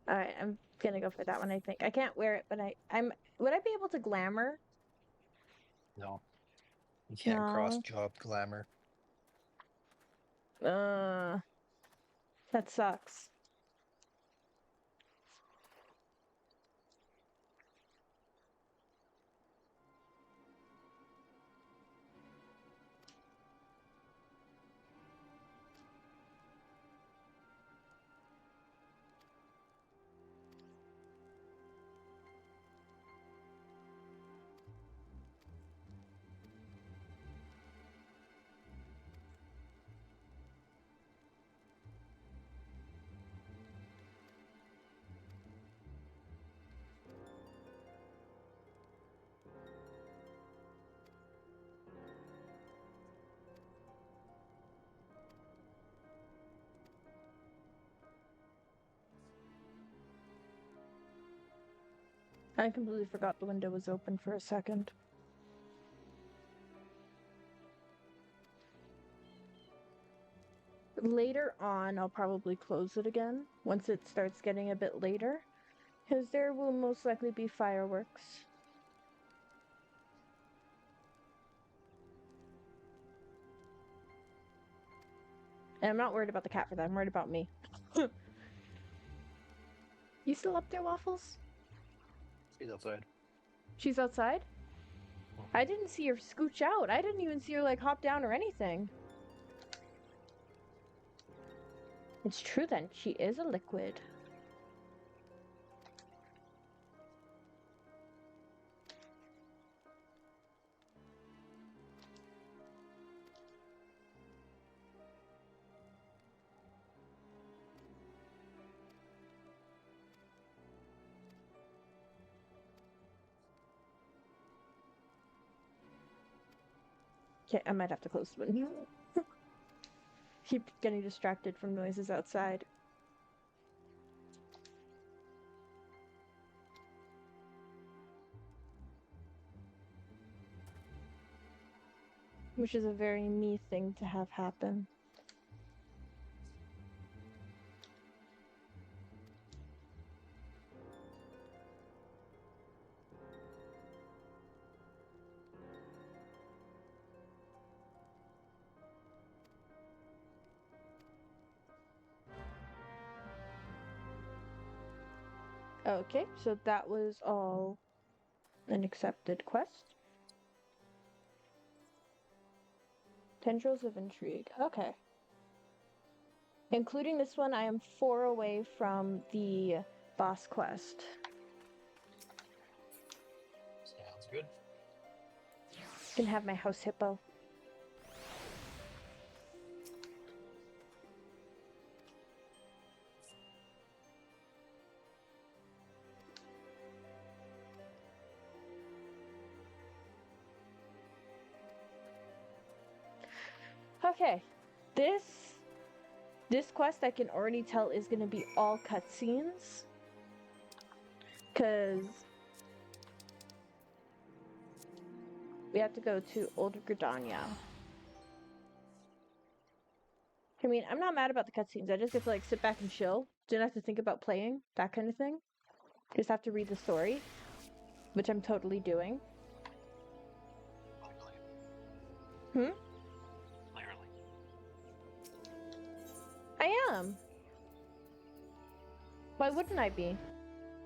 Alright, I'm gonna go for that one, I think. I can't wear it, but I'm would I be able to glamour?
No. You can't cross
No.
job glamour.
Uh that sucks. I completely forgot the window was open for a second. Later on, I'll probably close it again once it starts getting a bit later, because there will most likely be fireworks. And I'm not worried about the cat for that, I'm worried about me. You still up there, Waffles?
She's outside.
She's outside? I didn't see her scooch out. I didn't even see her, like, hop down or anything. It's true then, she is a liquid. Okay, I might have to close the window. Keep getting distracted from noises outside. Which is a very me thing to have happen. Okay, so that was all an accepted quest. Tendrils of Intrigue. Okay. Including this one, I am 4 away from the boss quest.
Sounds good.
Can have my house hippo. Okay, this This quest I can already tell is going to be all cutscenes. Because we have to go to Old Gridania. I mean, I'm not mad about the cutscenes. I just get to like sit back and chill. Didn't have to think about playing, that kind of thing. Just have to read the story, which I'm totally doing. Hmm?
Clearly.
I am. Why wouldn't I be?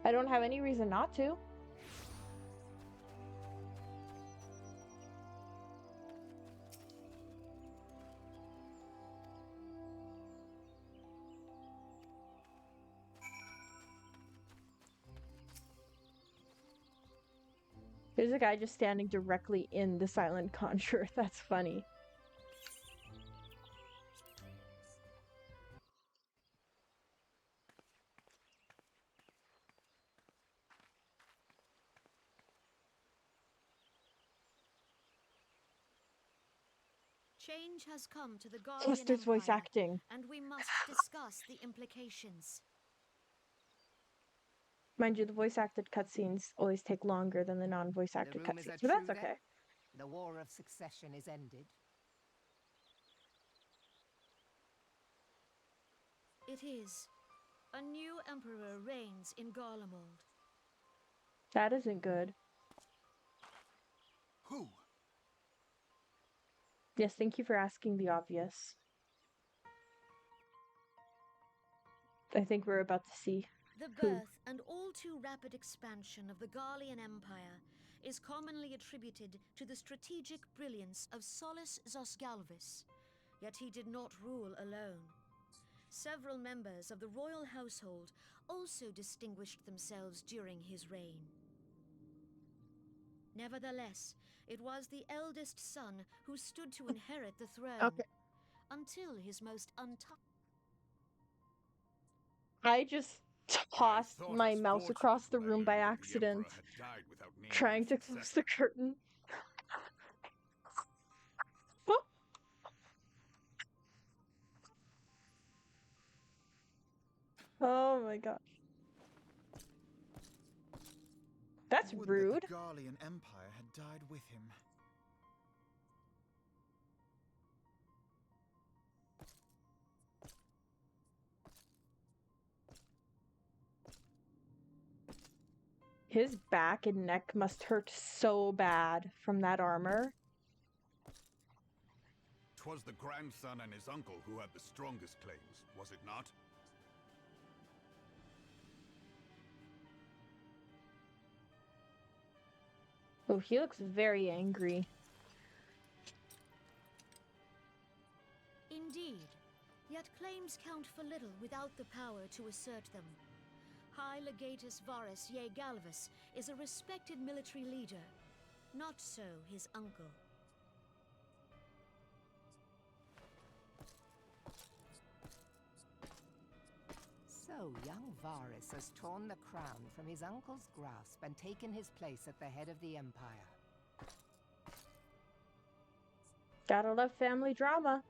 I don't have any reason not to. There's a guy just standing directly in the silent conjurer. That's funny.
Change has come to the Guardian
Sister's voice
Empire,
acting.
and we must discuss the implications.
Mind you, the voice acted cutscenes always take longer than the non-voice
The
acted
rumors
cutscenes,
are
but that's
true,
okay.
then? The War of Succession is ended.
It is. A new emperor reigns in Garlemald.
That isn't good.
Who?
Yes, thank you for asking the obvious. I think we're about to see
The
who.
birth and all too rapid expansion of the Garlean Empire is commonly attributed to the strategic brilliance of Solus Zosgalvis, yet he did not rule alone. Several members of the royal household also distinguished themselves during his reign. Nevertheless, it was the eldest son who stood to inherit the throne,
Okay.
until his most
I just tossed my mouse across the room by accident, trying to close the curtain. Oh my gosh. That's
Would
rude.
that the Garlean Empire had died with him.
His back and neck must hurt so bad from that armor.
'Twas the grandson and his uncle who had the strongest claims, was it not?
Oh, he looks very angry.
Indeed, yet claims count for little without the power to assert them. High Legatus Varus Ye Galvus is a respected military leader, not so his uncle.
So young Varus has torn the crown from his uncle's grasp and taken his place at the head of the Empire.
Gotta love family drama.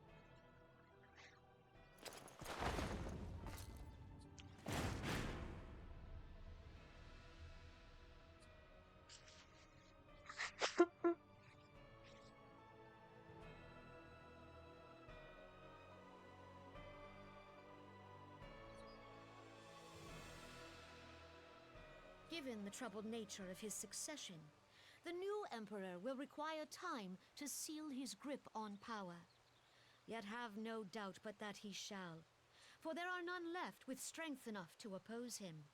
Given the troubled nature of his succession, the new emperor will require time to seal his grip on power. Yet have no doubt but that he shall, for there are none left with strength enough to oppose him.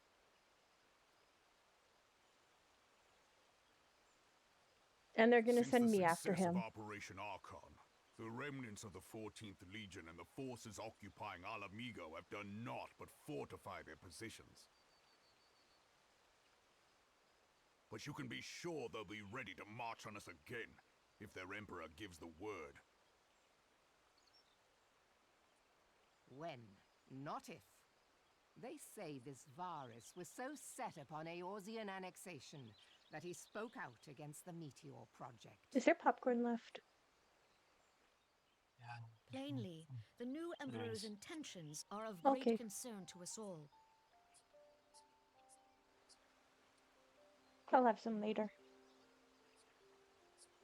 And they're gonna
Since
send
the
me after
success
him.
of Operation Archon, the remnants of the 14th Legion and the forces occupying Alamigo have done naught but fortify their positions. But you can be sure they'll be ready to march on us again, if their emperor gives the word.
When, not if. They say this Varus was so set upon Eorzean annexation that he spoke out against the Meteor Project.
Is there popcorn left?
Yeah.
Plainly, the new Emperor's
Nice.
intentions are of
Okay.
great concern to us all.
I'll have some later.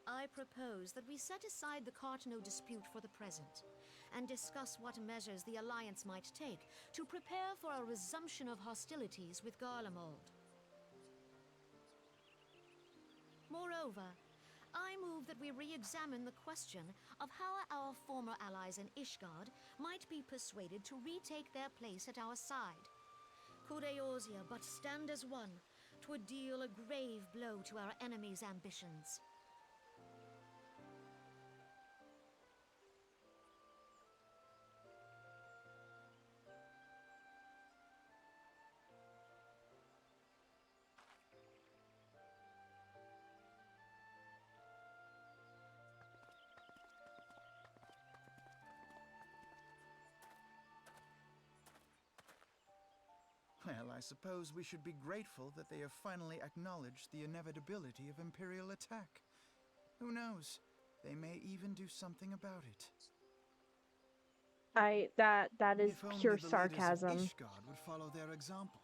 I propose that we set aside the Cartano dispute for the present, and discuss what measures the Alliance might take to prepare for a resumption of hostilities with Garlemald. Moreover, I move that we re-examine the question of how our former allies in Ishgard might be persuaded to retake their place at our side. Could Eorzea but stand as one, 'twould deal a grave blow to our enemies' ambitions.
Well, I suppose we should be grateful that they have finally acknowledged the inevitability of Imperial attack. Who knows? They may even do something about it.
That is
If only
pure
the leaders of
sarcasm.
Ishgard would follow their example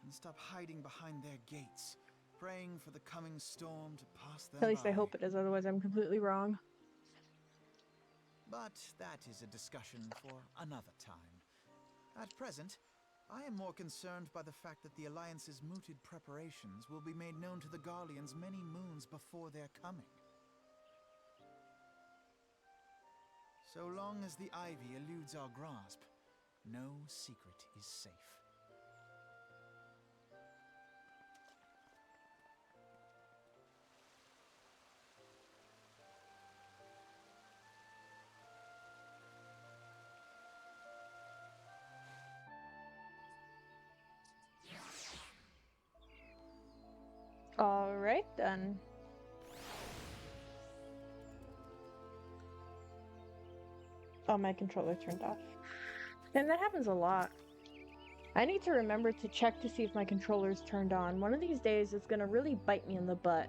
and stop hiding behind their gates, praying for the coming storm to pass them
At least I
by.
hope it is, otherwise I'm completely wrong.
But that is a discussion for another time. At present, I am more concerned by the fact that the Alliance's mooted preparations will be made known to the Garleans many moons before their coming. So long as the ivy eludes our grasp, no secret is safe.
Alright then. Oh, my controller turned off. And that happens a lot. I need to remember to check to see if my controller's turned on. One of these days it's gonna really bite me in the butt.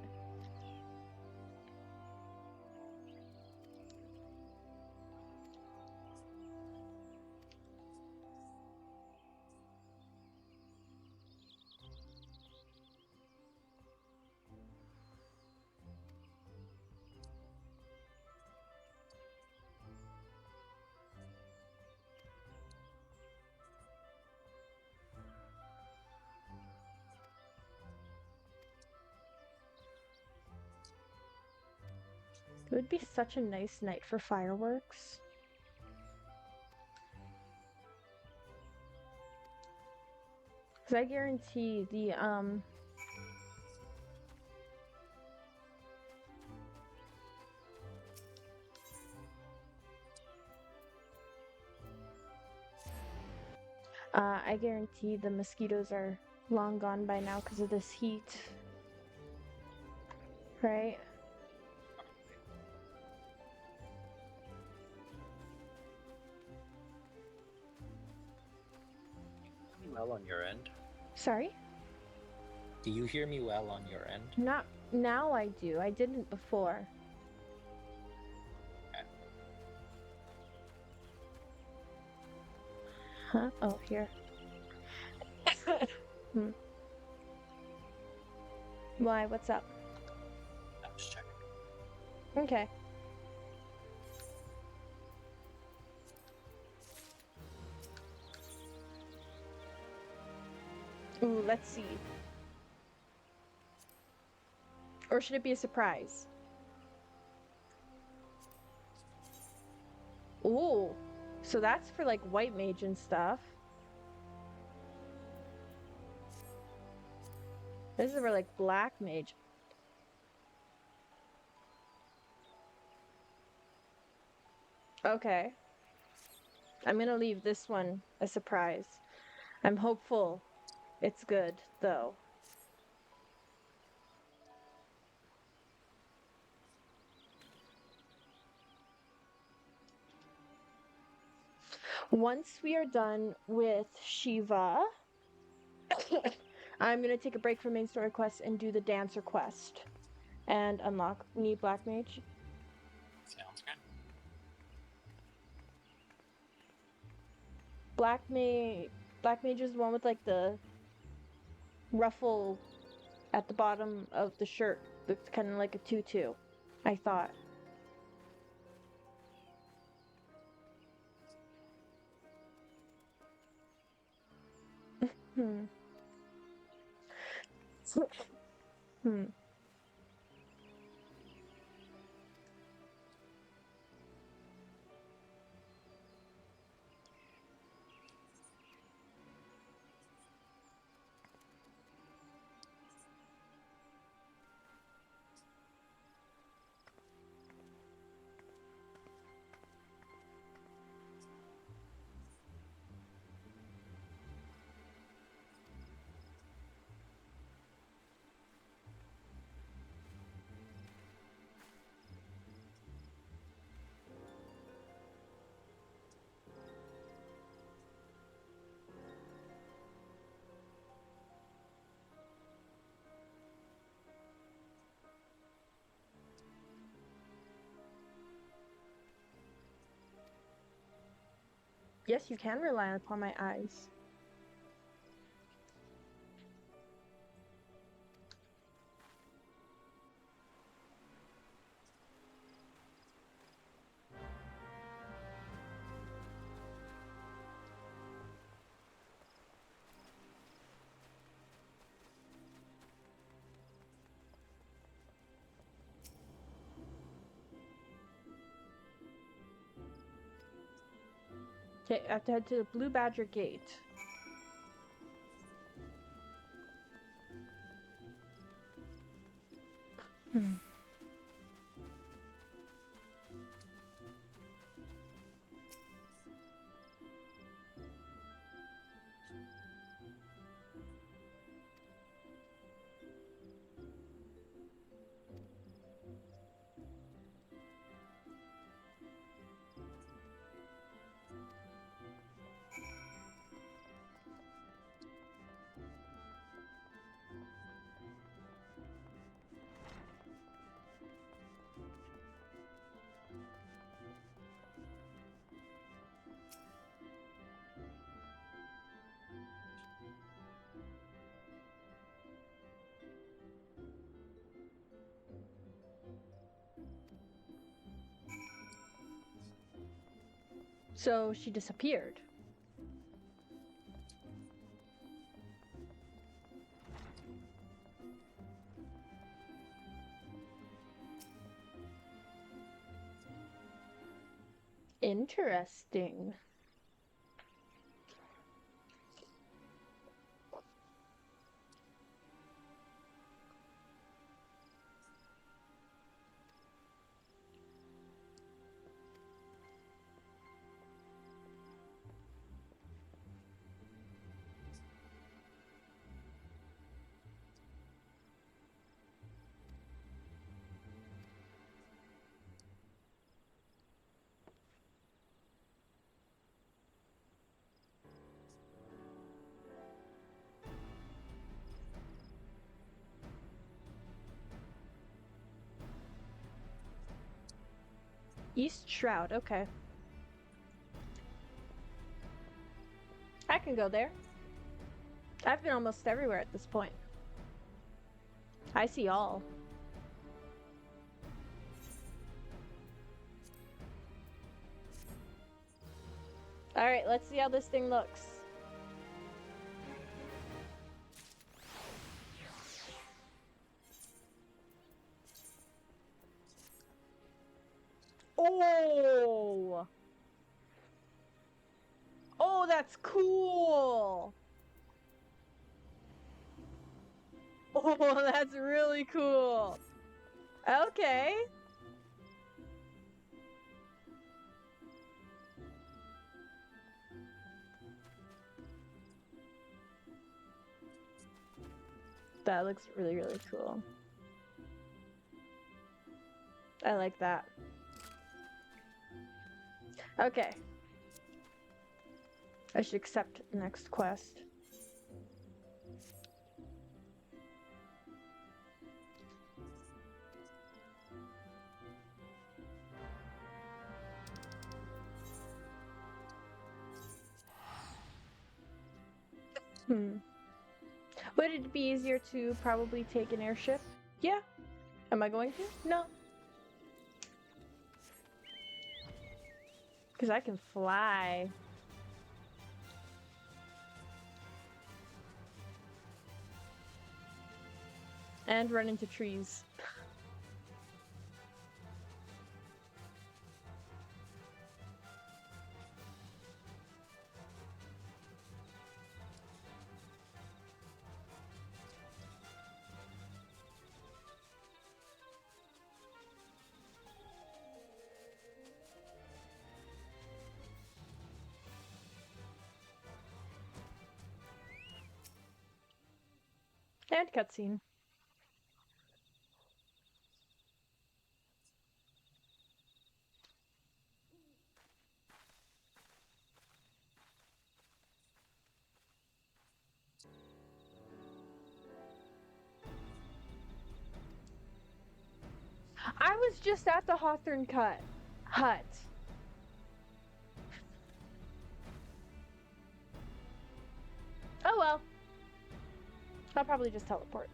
It would be such a nice night for fireworks. Because I guarantee the, I guarantee the mosquitoes are long gone by now because of this heat. Right?
Well, on your end.
Sorry?
Do you hear me well on your end?
Not now I do. I didn't before.
Okay.
Huh? Oh, here. Why? What's up?
I'm just checking.
Okay. Ooh, let's see. Or should it be a surprise? Ooh. So that's for like white mage and stuff. This is for like black mage. Okay. I'm gonna leave this one a surprise. I'm hopeful it's good, though. Once we are done with Shiva, I'm gonna take a break from main story quests and do the dancer quest. And unlock me Black Mage.
Sounds good.
Black mage is the one with like the ruffle at the bottom of the shirt. Looks kind of like a tutu, I thought. Hmm. Hmm. Yes, you can rely upon my eyes. Okay, I have to head to the Blue Badger Gate. Hmm. So she disappeared. Interesting. East Shroud, okay. I can go there. I've been almost everywhere at this point. I see all. Alright, let's see how this thing looks. Oh! Oh, that's cool! Oh, that's really cool. Okay. That looks really, really cool. I like that. Okay. I should accept the next quest. Hmm. Would it be easier to probably take an airship? Yeah. Am I going to? No. Because I can fly. And run into trees. And cutscene. I was just at the Hawthorne hut. Oh well. I'll probably just teleport.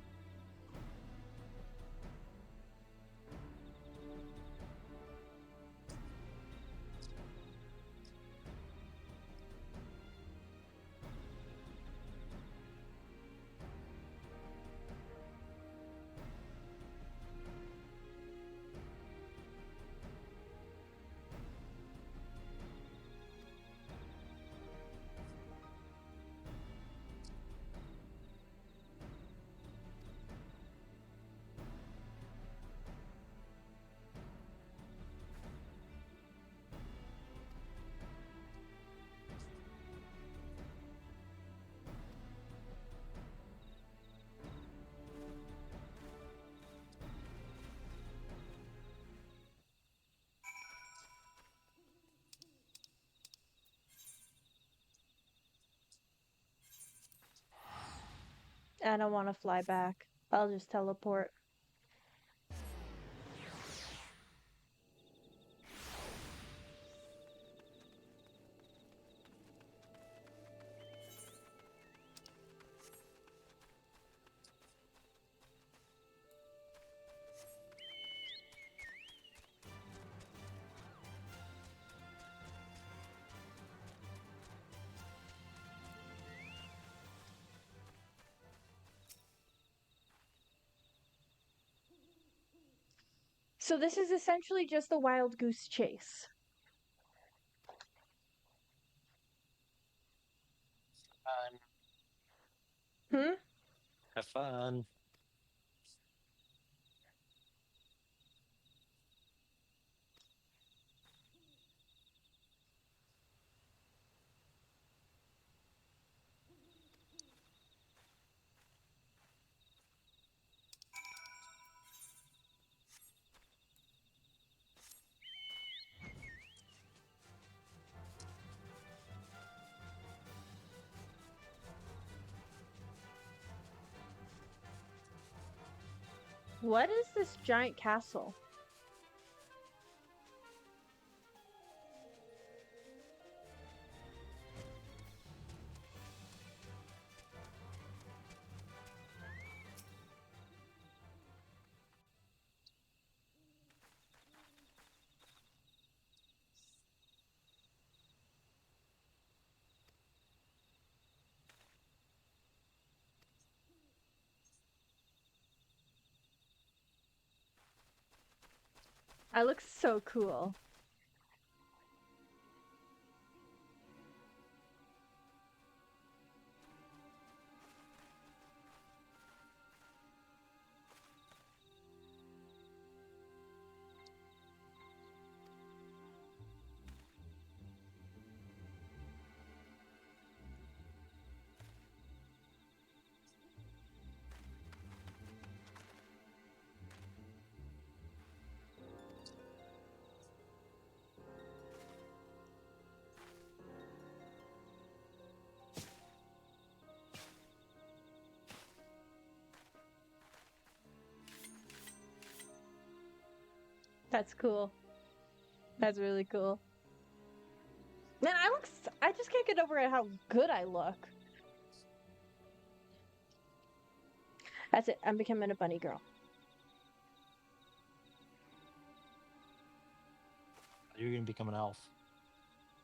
I don't want to fly back. I'll just teleport. So this is essentially just a wild goose chase.
Fun.
Hmm?
Have fun.
What is this giant castle? I look so cool. That's cool. That's really cool. Man, I just can't get over how good I look. That's it. I'm becoming a bunny girl.
You're gonna become an elf.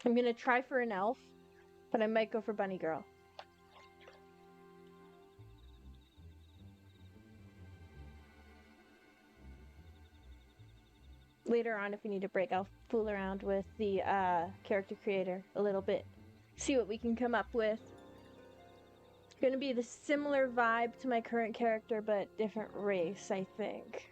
I'm gonna try for an elf, but I might go for bunny girl. Later on, if we need a break, I'll fool around with the character creator a little bit. See what we can come up with. It's gonna be the similar vibe to my current character, but different race, I think.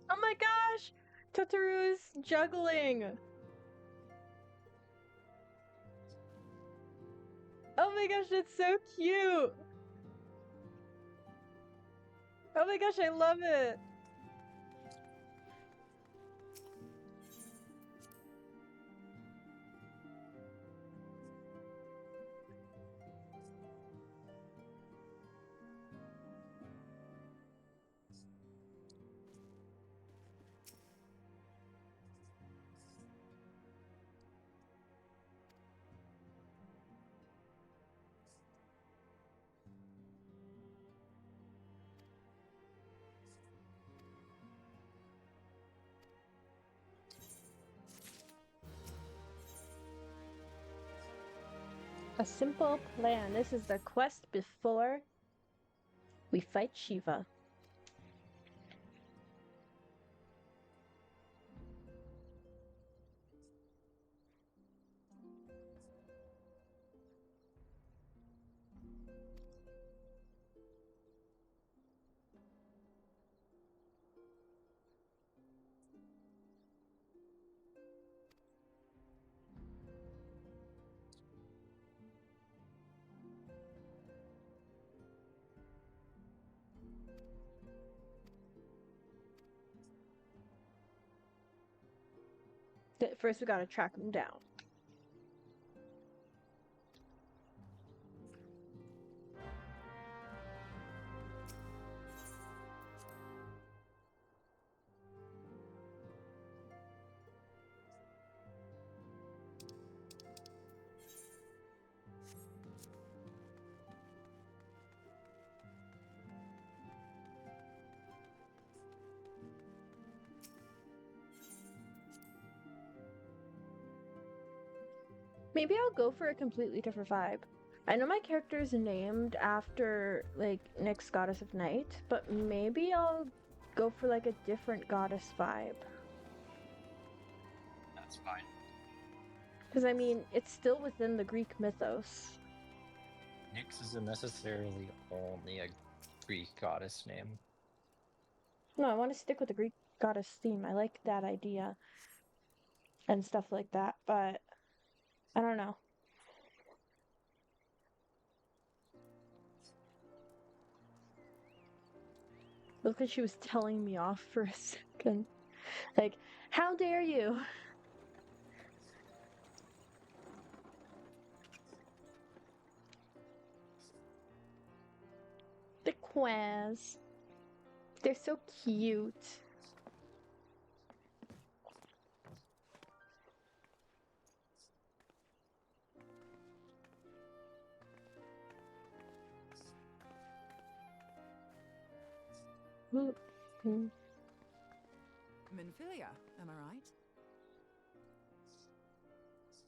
Oh my gosh! Totoro's juggling! Oh my gosh, that's so cute! Oh my gosh, I love it! A simple plan. This is the quest before we fight Shiva. First, we gotta track him down. Maybe I'll go for a completely different vibe. I know my character is named after, like, Nyx, goddess of night, but maybe I'll go for, like, a different goddess vibe.
That's fine.
Because, I mean, it's still within the Greek mythos.
Nyx isn't necessarily only a Greek goddess name.
No, I want to stick with the Greek goddess theme. I like that idea and stuff like that, but I don't know. Looked like she was telling me off for a second. Like, how dare you? The quaz. They're so cute. Mm-hmm.
Minfilia, am I right?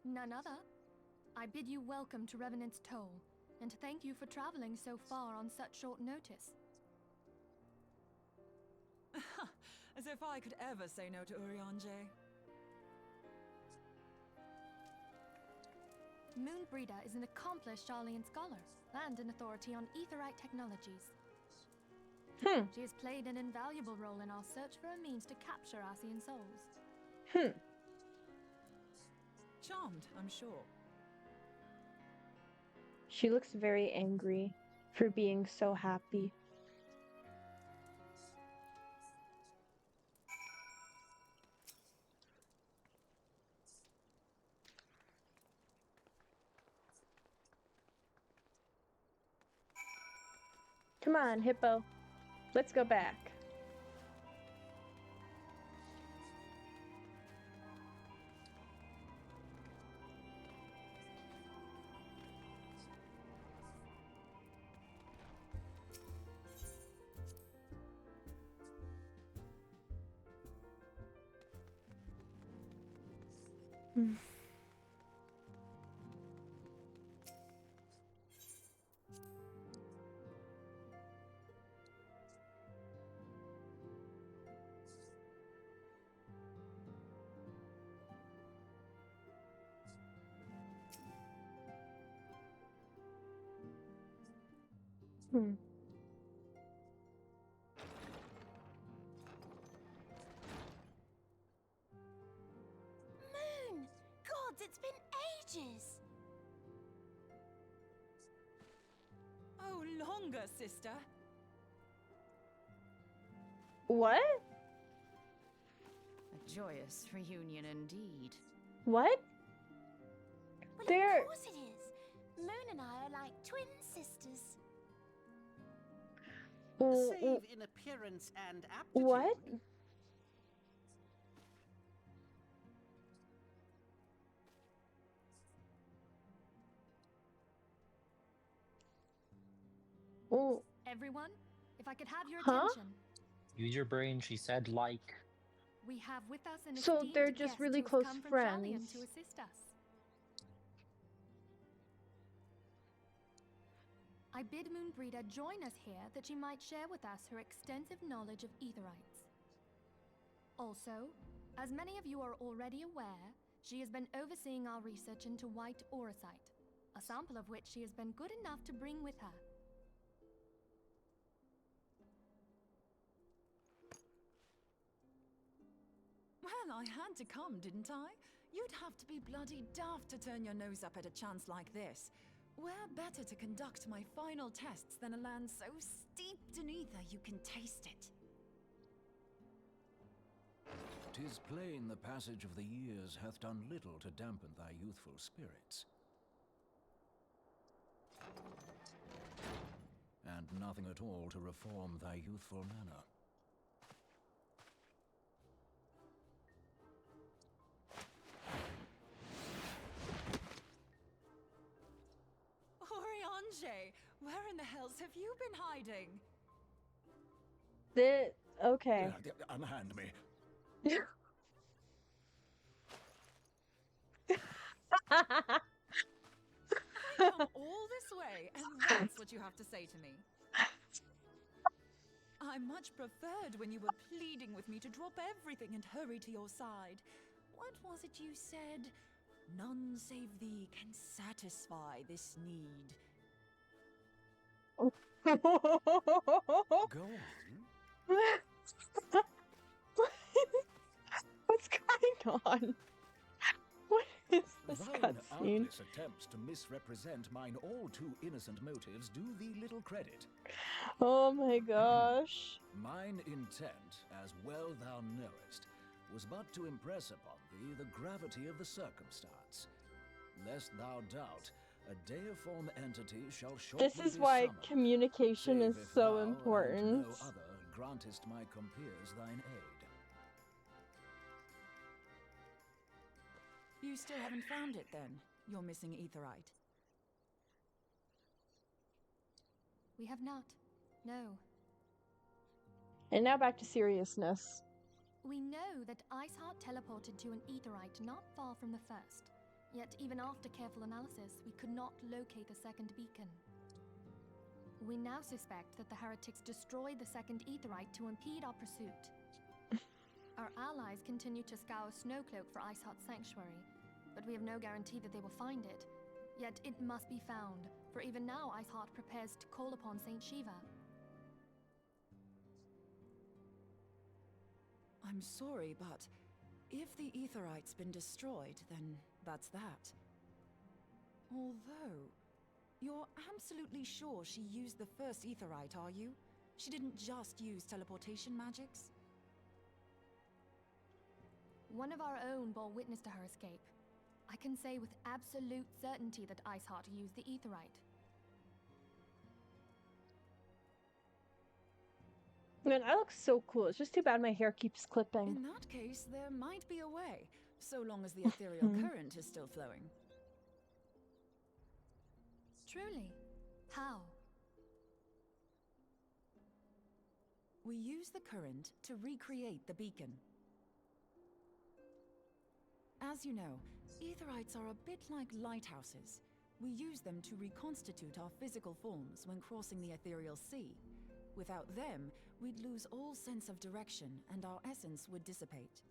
None other. I bid you welcome to Revenant's Toll, and thank you for traveling so far on such short notice.
As if I could ever say no to Urianger.
Moonbreeder is an accomplished Sharlayan scholar and an authority on aetherite technologies. She has played an invaluable role in our search for a means to capture Ascian souls.
Charmed, I'm sure.
She looks very angry for being so happy. Come on, Hippo. Let's go back. Moon!
Gods, it's been ages!
Oh, longer, sister.
What?
A joyous reunion indeed.
What?
Well,
They're...
of course it is. Moon and I are like twin sisters.
Save in appearance and aptitude.
What? Oh.
Everyone, if I could have your
Huh?
attention.
Use your brain, she said, like.
We have with us an
So
esteemed
they're just
guest
really
who has
close
come from
friends.
Sharlayan to assist us. I bid Moonbreeder join us here that she might share with us her extensive knowledge of aetherites. Also, as many of you are already aware, she has been overseeing our research into white auracite, a sample of which she has been good enough to bring with her.
Well, I had to come, didn't I? You'd have to be bloody daft to turn your nose up at a chance like this. Where better to conduct my final tests than a land so steeped in ether you can taste it?
'Tis plain the passage of the years hath done little to dampen thy youthful spirits. And nothing at all to reform thy youthful manner.
Urianger, where in the hells have you been hiding?
Okay.
Unhand me.
I come all this way, and that's what you have to say to me. I much preferred when you were pleading with me to drop everything and hurry to your side. What was it you said? None save thee can satisfy this need.
Go on.
What's going on? What is this
Thine
cutscene? proceed.
Countless attempts to misrepresent mine all too innocent motives do thee little credit.
Oh my gosh.
Mine intent, as well thou knowest, was but to impress upon thee the gravity of the circumstance. Lest thou doubt, a deiform entity shall shortly
This is
be
why
summoned,
communication
save
is
if
so
thou
important.
And no other grantest my compeers thine aid.
You still haven't found it then, your missing aetherite?
We have not. No.
And now back to seriousness.
We know that Iceheart teleported to an aetherite not far from the first. Yet even after careful analysis, we could not locate the second beacon. We now suspect that the heretics destroyed the second aetherite to impede our pursuit. Our allies continue to scour Snowcloak for Iceheart's sanctuary, but we have no guarantee that they will find it. Yet it must be found, for even now Iceheart prepares to call upon Saint Shiva.
I'm sorry, but if the aetherite's been destroyed, then that's that. Although, you're absolutely sure she used the first aetherite, are you? She didn't just use teleportation magics?
One of our own bore witness to her escape. I can say with absolute certainty that Iceheart used the aetherite.
Man, I look so cool. It's just too bad my hair keeps clipping.
In that case, there might be a way, so long as the ethereal current is still flowing.
Truly? How?
We use the current to recreate the beacon. As you know, aetherites are a bit like lighthouses. We use them to reconstitute our physical forms when crossing the ethereal sea. Without them, we'd lose all sense of direction and our essence would dissipate.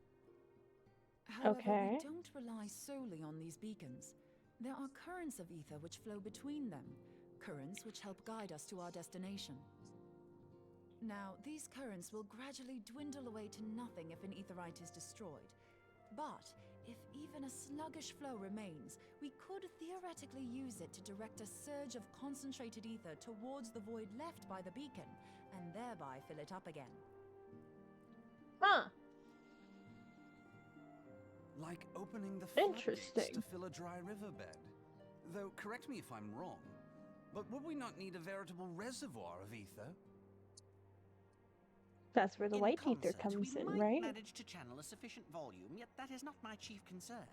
However, we don't rely solely on these beacons. There are currents of ether which flow between them, currents which help guide us to our destination. Now, these currents will gradually dwindle away to nothing if an aetherite is destroyed. But if even a sluggish flow remains, we could theoretically use it to direct a surge of concentrated ether towards the void left by the beacon, and thereby fill it up again.
Huh.
Like opening the floodgates
Interesting.
to fill a dry riverbed. Though, correct me if I'm wrong, but would we not need a veritable reservoir of ether?
That's where the
In
white ether
concert,
comes
we
in,
might
right?
manage to channel a sufficient volume, yet that is not my chief concern.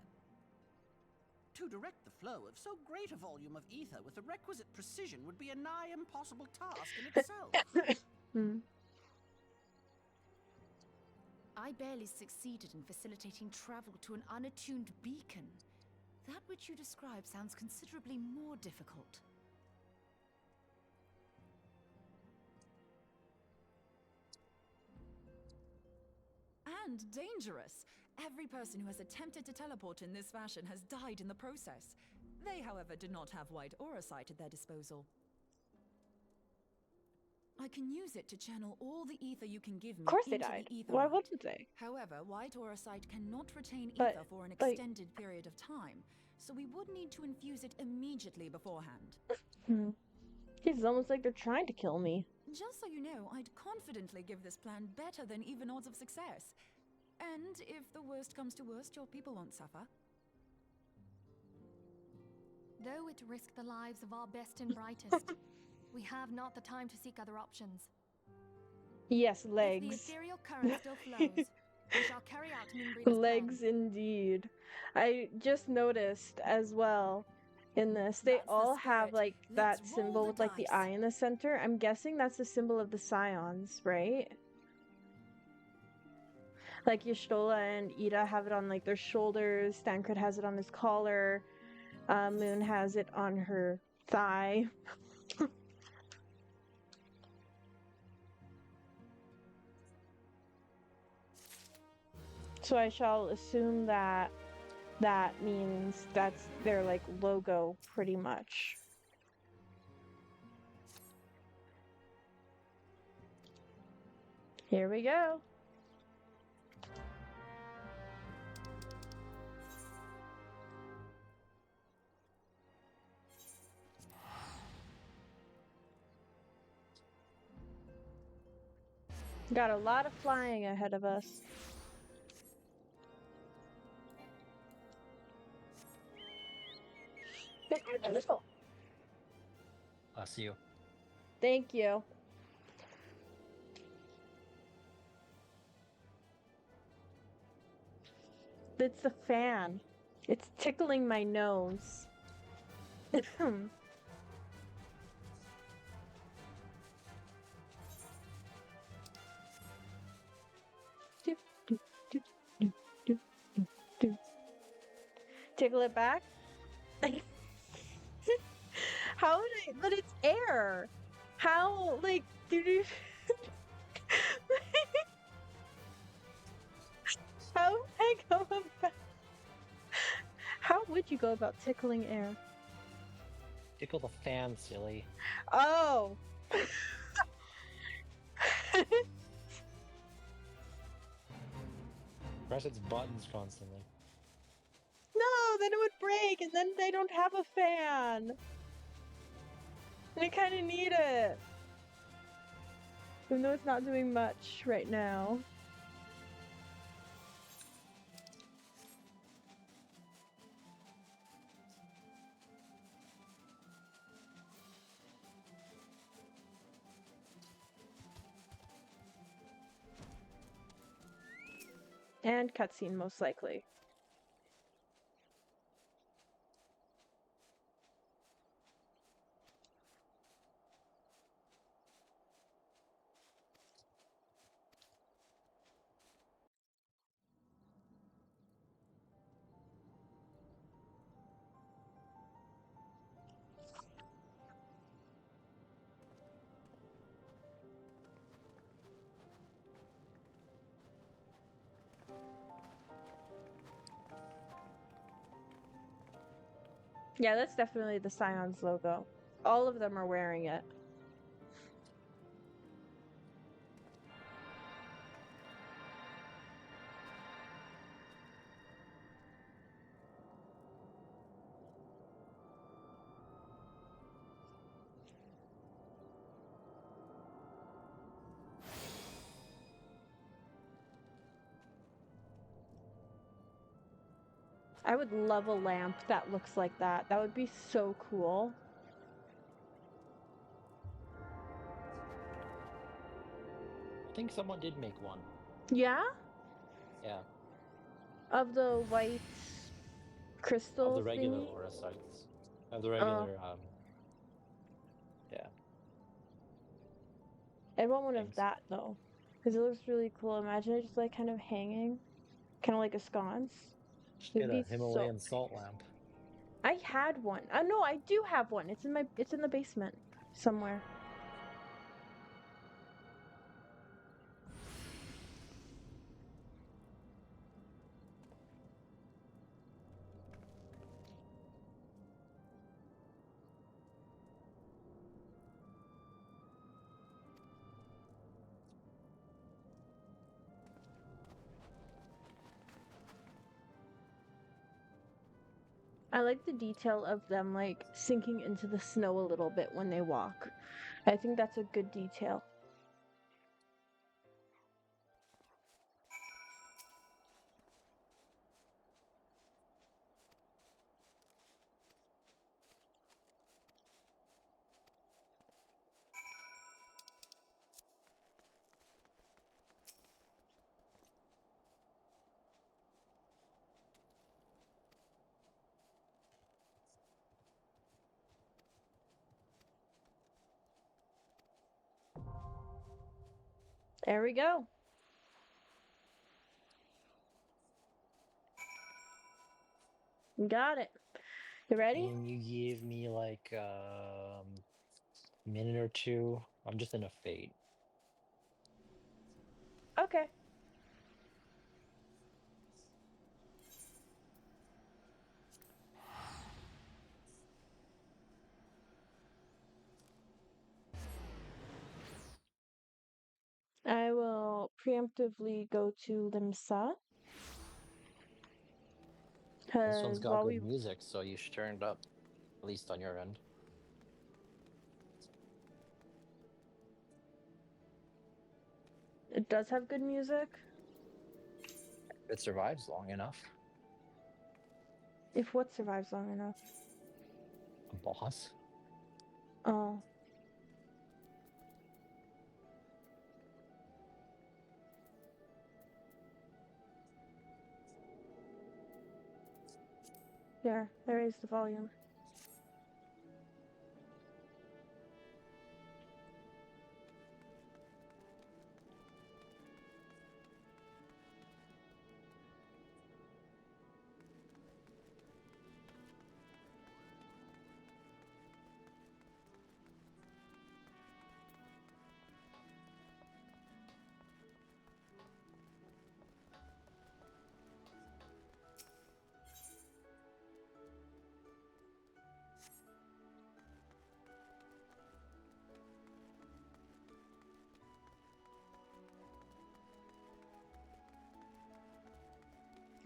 To direct the flow of so great a volume of ether with the requisite precision would be a nigh impossible task in itself.
I barely succeeded in facilitating travel to an unattuned beacon. That which you describe sounds considerably more difficult.
And dangerous. Every person who has attempted to teleport in this fashion has died in the process. They, however, did not have white auracite at their disposal. I can use it to channel all the ether you can give me
Of course they
into
died.
the
Why
aetherite.
wouldn't they?
However, white auracite cannot retain
But,
ether for an
like-
extended period of time, so we would need to infuse it immediately beforehand.
It's almost like they're trying to kill me.
Just so you know, I'd confidently give this plan better than even odds of success. And if the worst comes to worst, your people won't suffer.
Though it risked the lives of our best and brightest, we have not the time to seek other options.
Yes,
If the
legs.
ethereal current still flows, we shall carry out Moonbreeder's
Legs indeed. I just noticed as well in this, they
That's the
all have
spirit.
like
Let's
that
roll
symbol
the
with like the
dice.
eye in the center. I'm guessing that's the symbol of the Scions, right? Like Y'shtola and Ida have it on like their shoulders, Stancred has it on his collar, Moon has it on her thigh. So I shall assume that that means that's their like logo pretty much. Here we go. Got a lot of flying ahead of us.
See you.
Thank you. It's the fan. It's tickling my nose. Tickle it back? How would I? But it's air. How, like, how would I go about? How would you go about tickling air?
Tickle the fan, silly.
Oh.
Press its buttons constantly.
No, then it would break, and then they don't have a fan. And I kind of need it. Even though it's not doing much right now. And cutscene, most likely. Yeah, that's definitely the Scion's logo. All of them are wearing it. I would love a lamp that looks like that. That would be so cool.
I think someone did make one.
Yeah?
Yeah.
Of the white crystal
Of the regular
thingy?
aura sites. Of the regular, yeah.
I want one of that, though. Because it looks really cool. Imagine it just, like, kind of hanging. Kind of like a sconce.
Just get a Himalayan salt lamp.
I had one. No, I do have one. It's in the basement somewhere. I like the detail of them, like, sinking into the snow a little bit when they walk. I think that's a good detail. There we go. Got it. You ready?
Can you give me like a minute or two? I'm just in a fade.
Okay. I will preemptively go to Limsa.
This one's got
While
good music, so you should turn it up, at least on your end.
It does have good music.
It survives long enough.
If what survives long enough?
A boss.
Oh. There is the volume.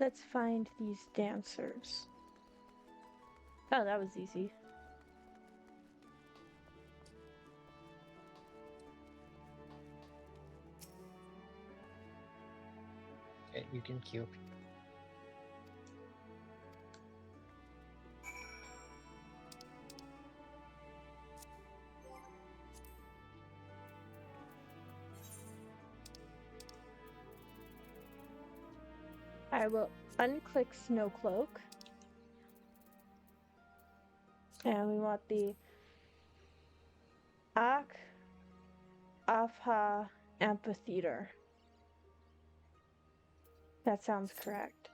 Let's find these dancers. Oh, that was easy.
Okay, you can queue.
I will unclick Snow Cloak. And we want the Afha Amphitheater. That sounds correct.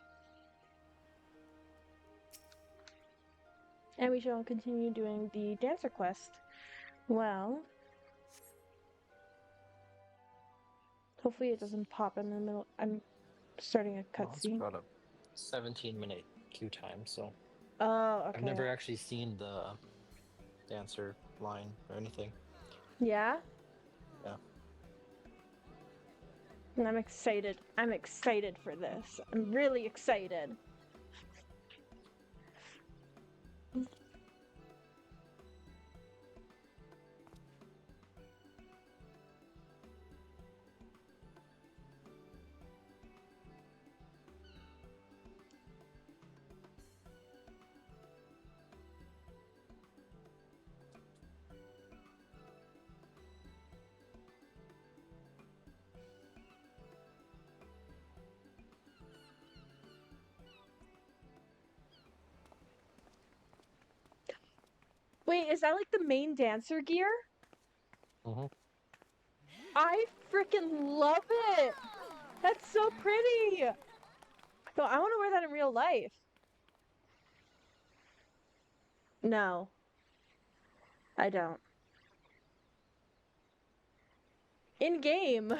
And we shall continue doing the dancer quest. Well, hopefully it doesn't pop in the middle. I'm starting a
Well, it's
cutscene.
about a 17-minute queue time, so.
Oh, okay.
I've never actually seen the dancer line or anything.
Yeah?
Yeah.
And I'm excited. I'm excited for this. I'm really excited. Wait, is that like the main dancer gear?
Mm-hmm.
I freaking love it! That's so pretty! So I want to wear that in real life. No. I don't. In game.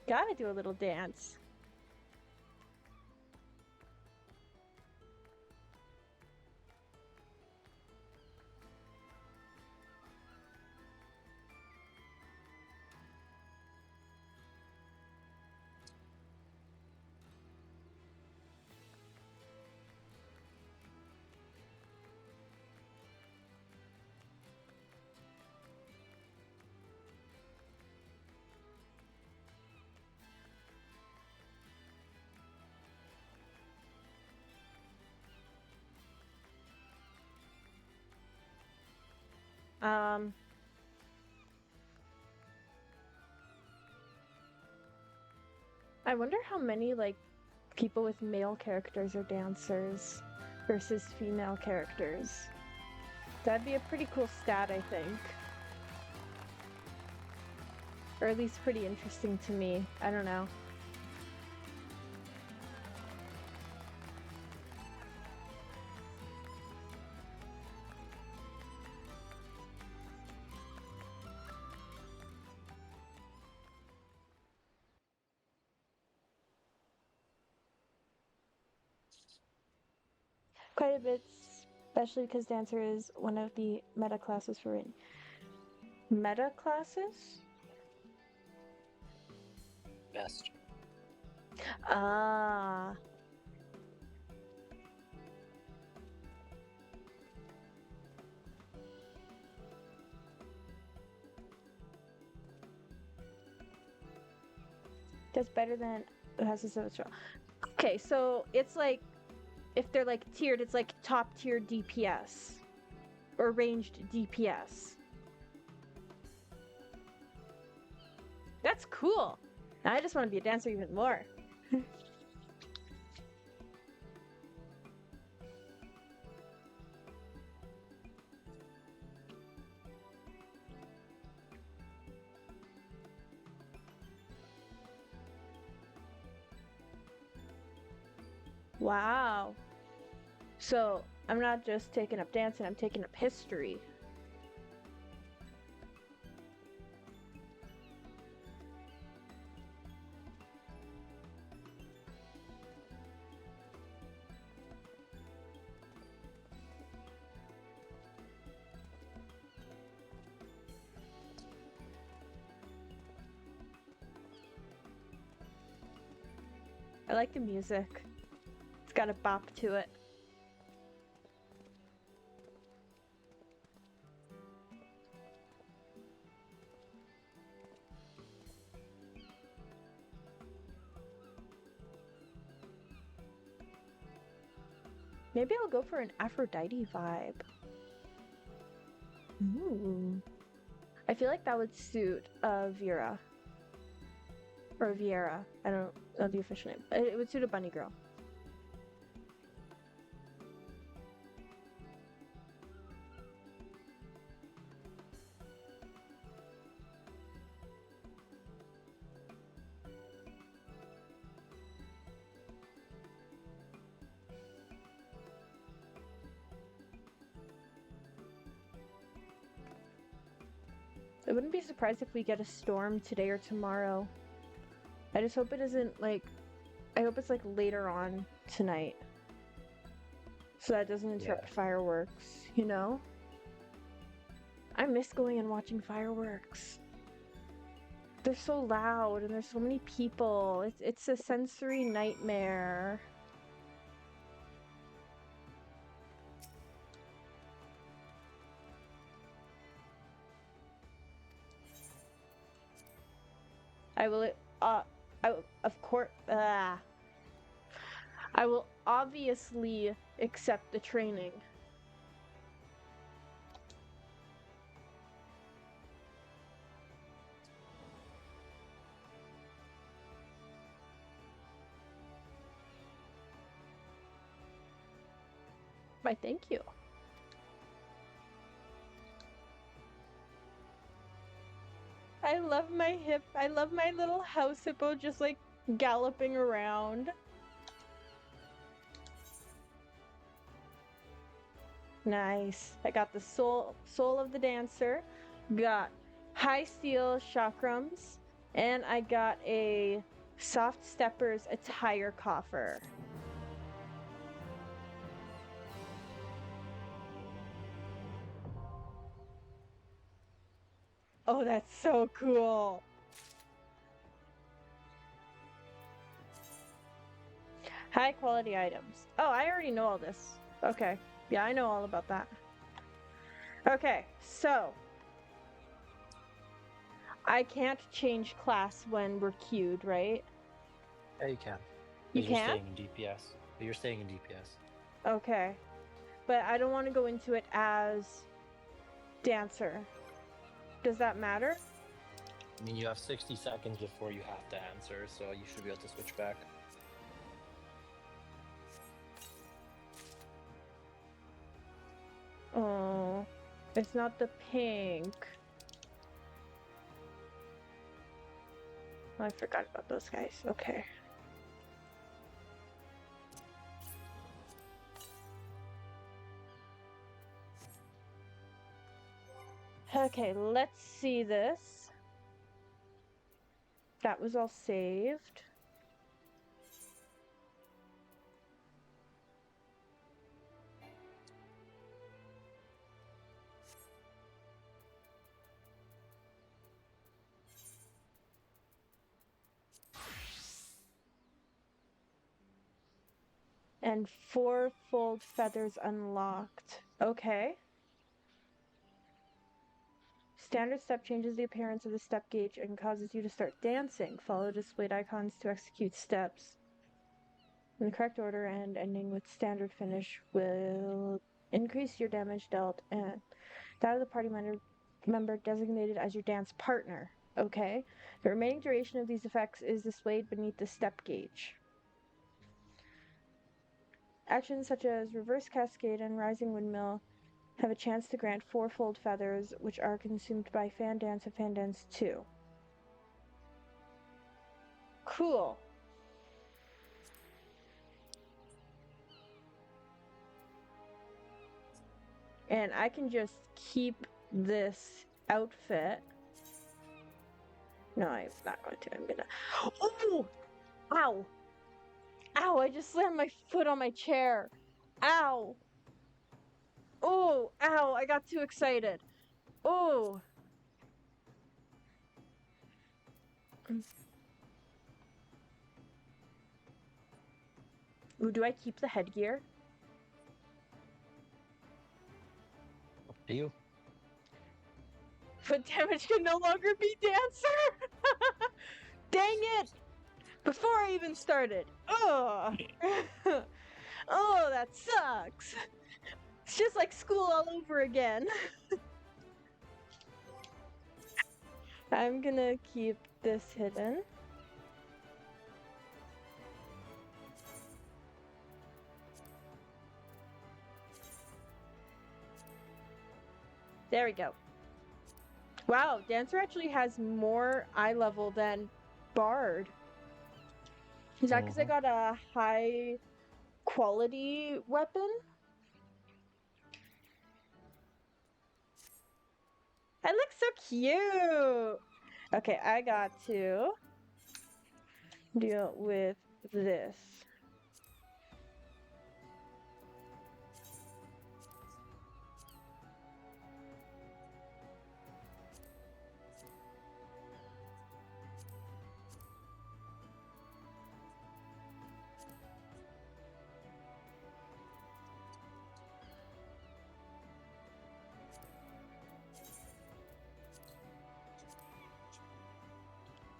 Gotta do a little dance. I wonder how many, like, people with male characters are dancers versus female characters. That'd be a pretty cool stat, I think. Or at least pretty interesting to me. I don't know. quite a bit, especially because Dancer is one of the meta classes for it. Meta classes?
Best.
Ah. That's better than it has a 7 star. Okay, so it's like if they're like tiered, it's like top tier DPS or ranged DPS. That's cool. Now I just want to be a dancer even more. Wow. So I'm not just taking up dancing, I'm taking up history. I like the music. It's got a bop to it. Maybe I'll go for an Aphrodite vibe. Ooh. I feel like that would suit Vera. Or Viera. I don't know the official name. It would suit a bunny girl. I wouldn't be surprised if we get a storm today or tomorrow. I just hope it isn't like, I hope it's like later on tonight. So that doesn't interrupt fireworks, you know? I miss going and watching fireworks. They're so loud and there's so many people. It's a sensory nightmare. I will, of course, I will obviously accept the training. Why, thank you. I love my I love my little house hippo just like galloping around. Nice. I got the soul of the dancer, got high steel chakrams, and I got a soft steppers attire coffer. Oh, that's so cool. High quality items. Oh, I already know all this. Okay. Yeah, I know all about that. Okay, so I can't change class when we're queued, right?
Yeah, you can.
You
You're
can?
staying in DPS. But you're staying in DPS.
Okay. But I don't want to go into it as dancer. Does that matter?
I mean, you have 60 seconds before you have to answer, so you should be able to switch back.
Oh, it's not the pink. Oh, I forgot about those guys. Okay. Okay, let's see this. That was all saved. And 4-fold feathers unlocked. Okay. Standard step changes the appearance of the step gauge and causes you to start dancing. Follow displayed icons to execute steps in the correct order, and ending with standard finish will increase your damage dealt and that of the party member designated as your dance partner. Okay. The remaining duration of these effects is displayed beneath the step gauge. Actions such as Reverse Cascade and Rising Windmill have a chance to grant 4-fold feathers, which are consumed by Fan Dance and Fan Dance 2. Cool. And I can just keep this outfit. No, I'm not going to. I'm gonna. Oh! Ow! Ow! I just slammed my foot on my chair. Ow! Oh! Ow! I got too excited. Oh! Ooh, do I keep the headgear?
Up to you.
But damage can no longer be dancer! Dang it! Before I even started. Oh! Oh, that sucks! It's just like school all over again. I'm gonna keep this hidden. There we go. Wow, Dancer actually has more eye level than Bard. Is that because I got a high quality weapon? I look so cute! Okay, I got to deal with this.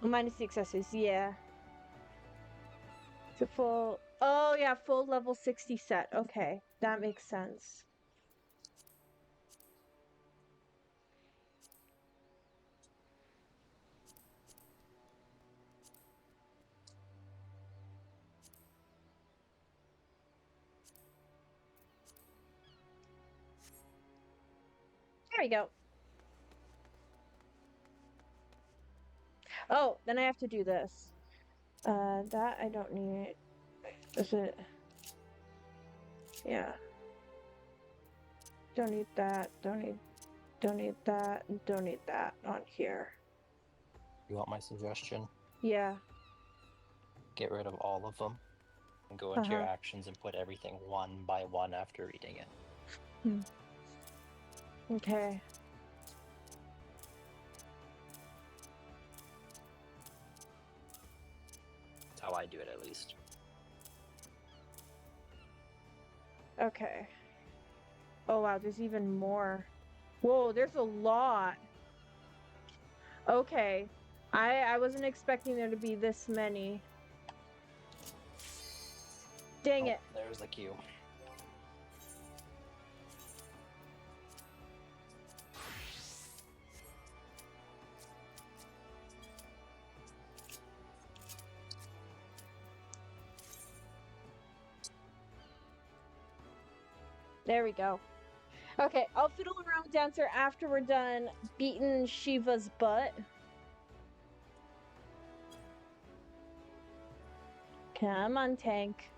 Minus the accessories, yeah. It's a full. Oh, yeah, full level 60 set. Okay, that makes sense. There we go. Oh, then I have to do this. That I don't need. Is it? Yeah. Don't need that. Don't need that. Don't need that on here.
You want my suggestion?
Yeah.
Get rid of all of them and go into your actions and put everything one by one after reading it.
Okay.
That's how I do it, at least.
Okay. Oh wow, there's even more. Whoa, there's a lot. Okay. I wasn't expecting there to be this many. Dang it.
There's the queue.
There we go. Okay, I'll fiddle around with Dancer after we're done beating Shiva's butt. Come on, tank.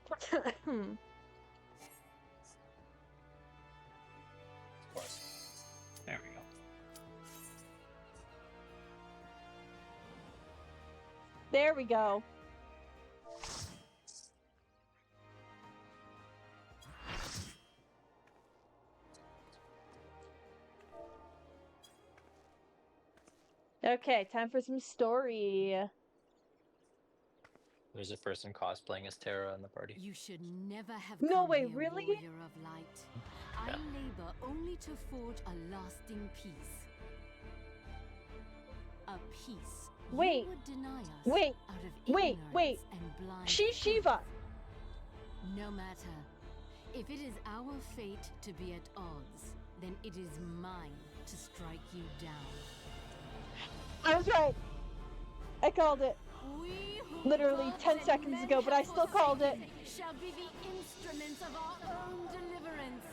Of course. There we go.
There we go. Okay, time for some story.
There's a person cosplaying as Terra in the party.
You should never have
No
come
way,
here,
really?
warrior of light. I
Yeah.
labor only to forge a lasting peace. A peace
Wait,
you would deny us
wait,
out of
wait,
ignorance
wait.
and blind
She's
fear.
Shiva.
No matter. If it is our fate to be at odds, then it is mine to strike you down.
I was right. I called it.
We who
Literally
gods
10
and
seconds
men
ago, but I
have
still called it.
forsaken shall be the instruments of our own deliverance.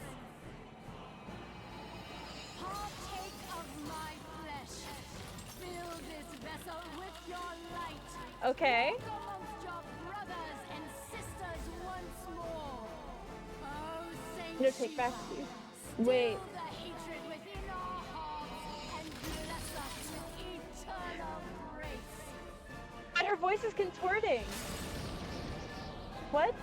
Partake of my flesh. Fill this vessel with your light.
Okay.
Walk amongst your brothers and sisters once more. Oh, Saint
No, take back.
Shiva,
Wait.
still the hatred within our hearts and bless us with eternal grace.
But her voice is contorting. What?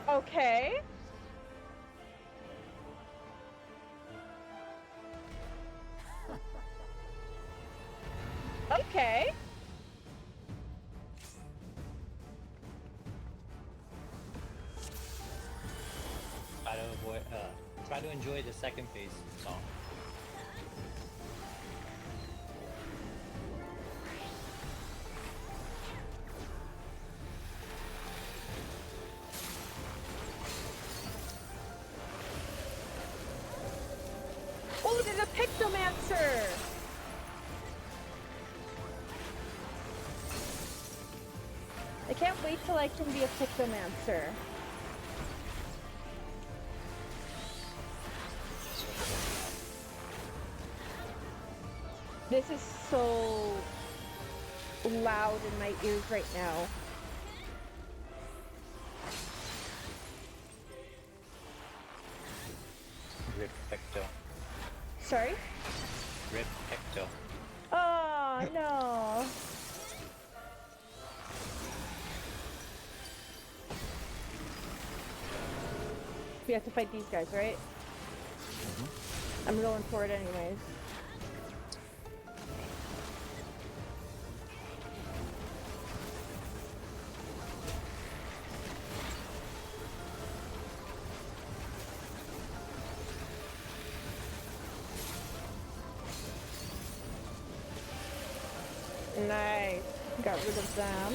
Okay. Okay.
Try to enjoy the second phase song.
Oh, there's a Pictomancer! I can't wait till I can be a Pictomancer. This is so loud in my ears right now.
Rip Pecto.
Sorry?
Rip Pecto.
Oh, no. We have to fight these guys, right? I'm going for it anyways. Nice. Got rid of them.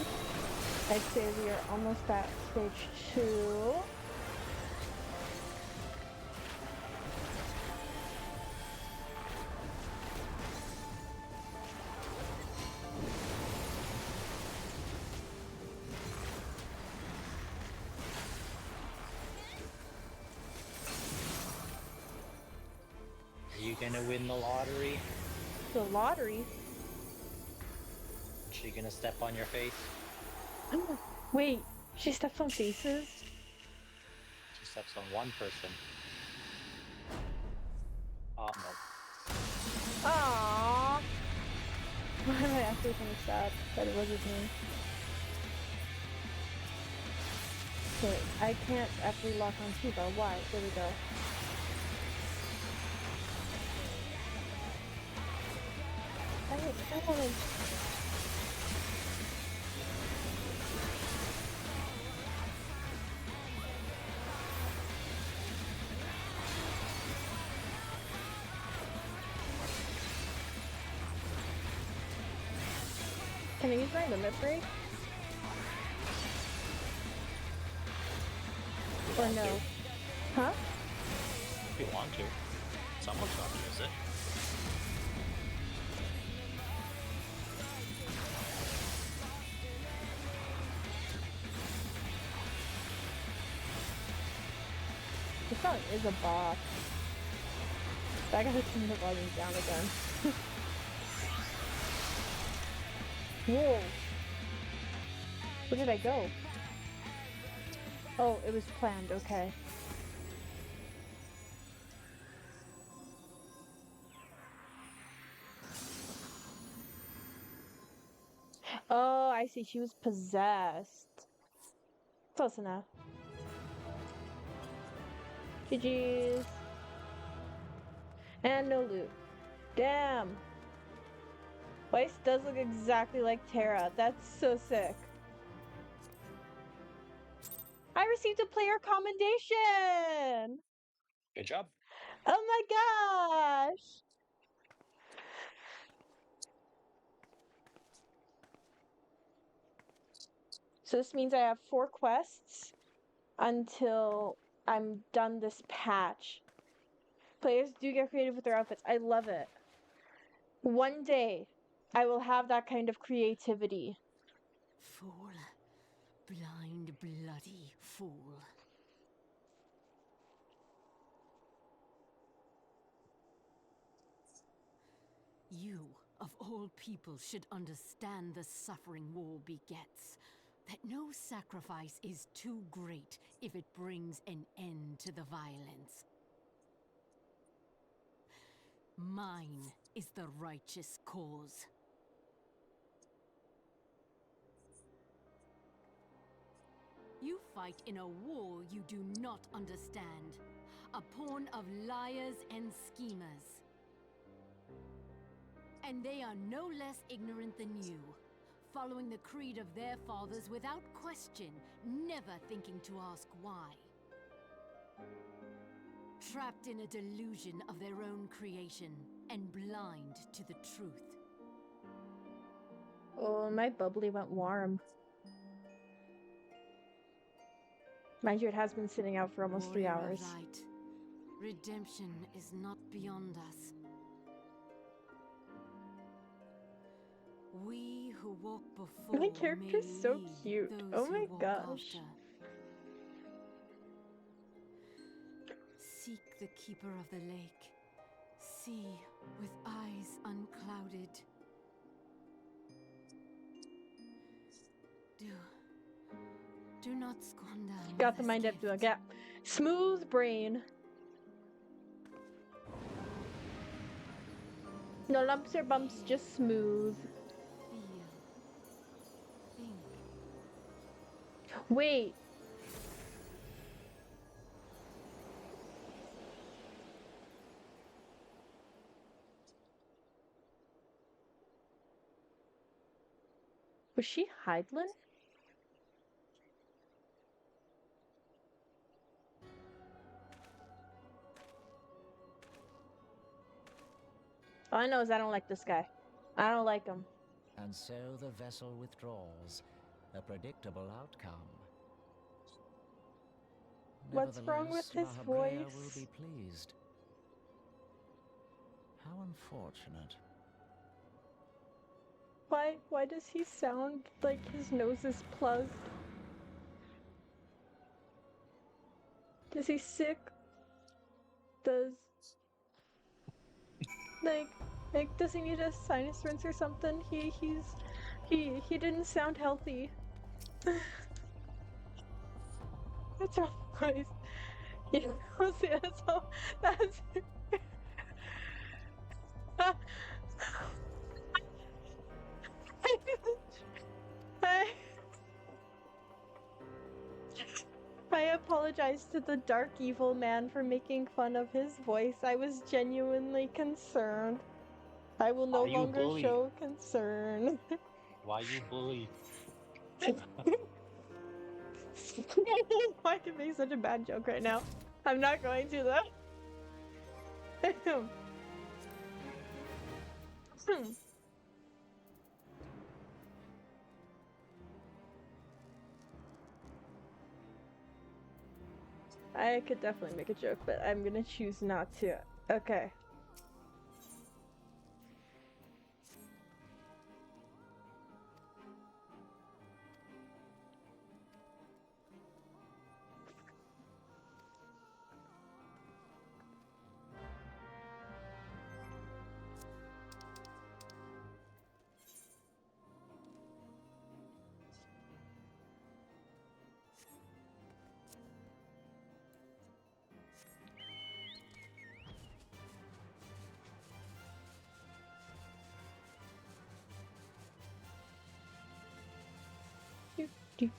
I'd say we are almost at stage 2.
Are you gonna win the lottery?
The lottery?
Is she gonna step on your face?
Wait, she steps on faces?
She steps on one person. Oh no.
Aww. Why am I actually kind of sad that it wasn't me? Okay, I can't actually lock on Shiva. Why? There we go. I don't know. Can I use my limit break? Or no? Huh?
If you want to. Someone's gonna use it.
This song is a boss. I gotta turn the volume down again. Whoa! Where did I go? Oh, it was planned, okay. Oh, I see. She was possessed. Close enough. GG's. And no loot. Damn. Weiss does look exactly like Terra. That's so sick. I received a player commendation!
Good job.
Oh my gosh! So this means I have 4 quests until I'm done this patch. Players do get creative with their outfits. I love it. One day, I will have that kind of creativity.
Fool. Blind, bloody fool. You, of all people, should understand the suffering war begets. That no sacrifice is too great if it brings an end to the violence. Mine is the righteous cause. You fight in a war you do not understand. A pawn of liars and schemers. And they are no less ignorant than you, following the creed of their fathers without question, never thinking to ask why. Trapped in a delusion of their own creation, and blind to the truth.
Oh, my bubbly went warm. Mind you, it has been sitting out for almost 3
Warrior
hours.
of light, redemption is not beyond us. We who walk before
My character's
may
so
lead
cute.
those
Oh
who
my
walk
gosh.
after. Seek the keeper of the lake. See with eyes unclouded. Do not squander
Got the
mother's
mind up
gift.
to a gap. Smooth brain. No lumps or bumps, just smooth.
Feel. Think.
Wait. Was she Heidlin? All I know is I don't like this guy. I don't like him.
And so the vessel withdraws, a predictable outcome.
What's wrong with
Nevertheless,
his
La Habrea
voice?
will be pleased. How unfortunate.
Why does he sound like his nose is plugged? Is he sick? Does does he need a sinus rinse or something? He didn't sound healthy. What's wrong, guys? Yeah, that's I apologize to the dark evil man for making fun of his voice. I was genuinely concerned. I will no
Why you
longer
bully?
show concern.
Why you bully?
Why to make such a bad joke right now? I'm not going to though. I could definitely make a joke, but I'm gonna choose not to. Okay. Would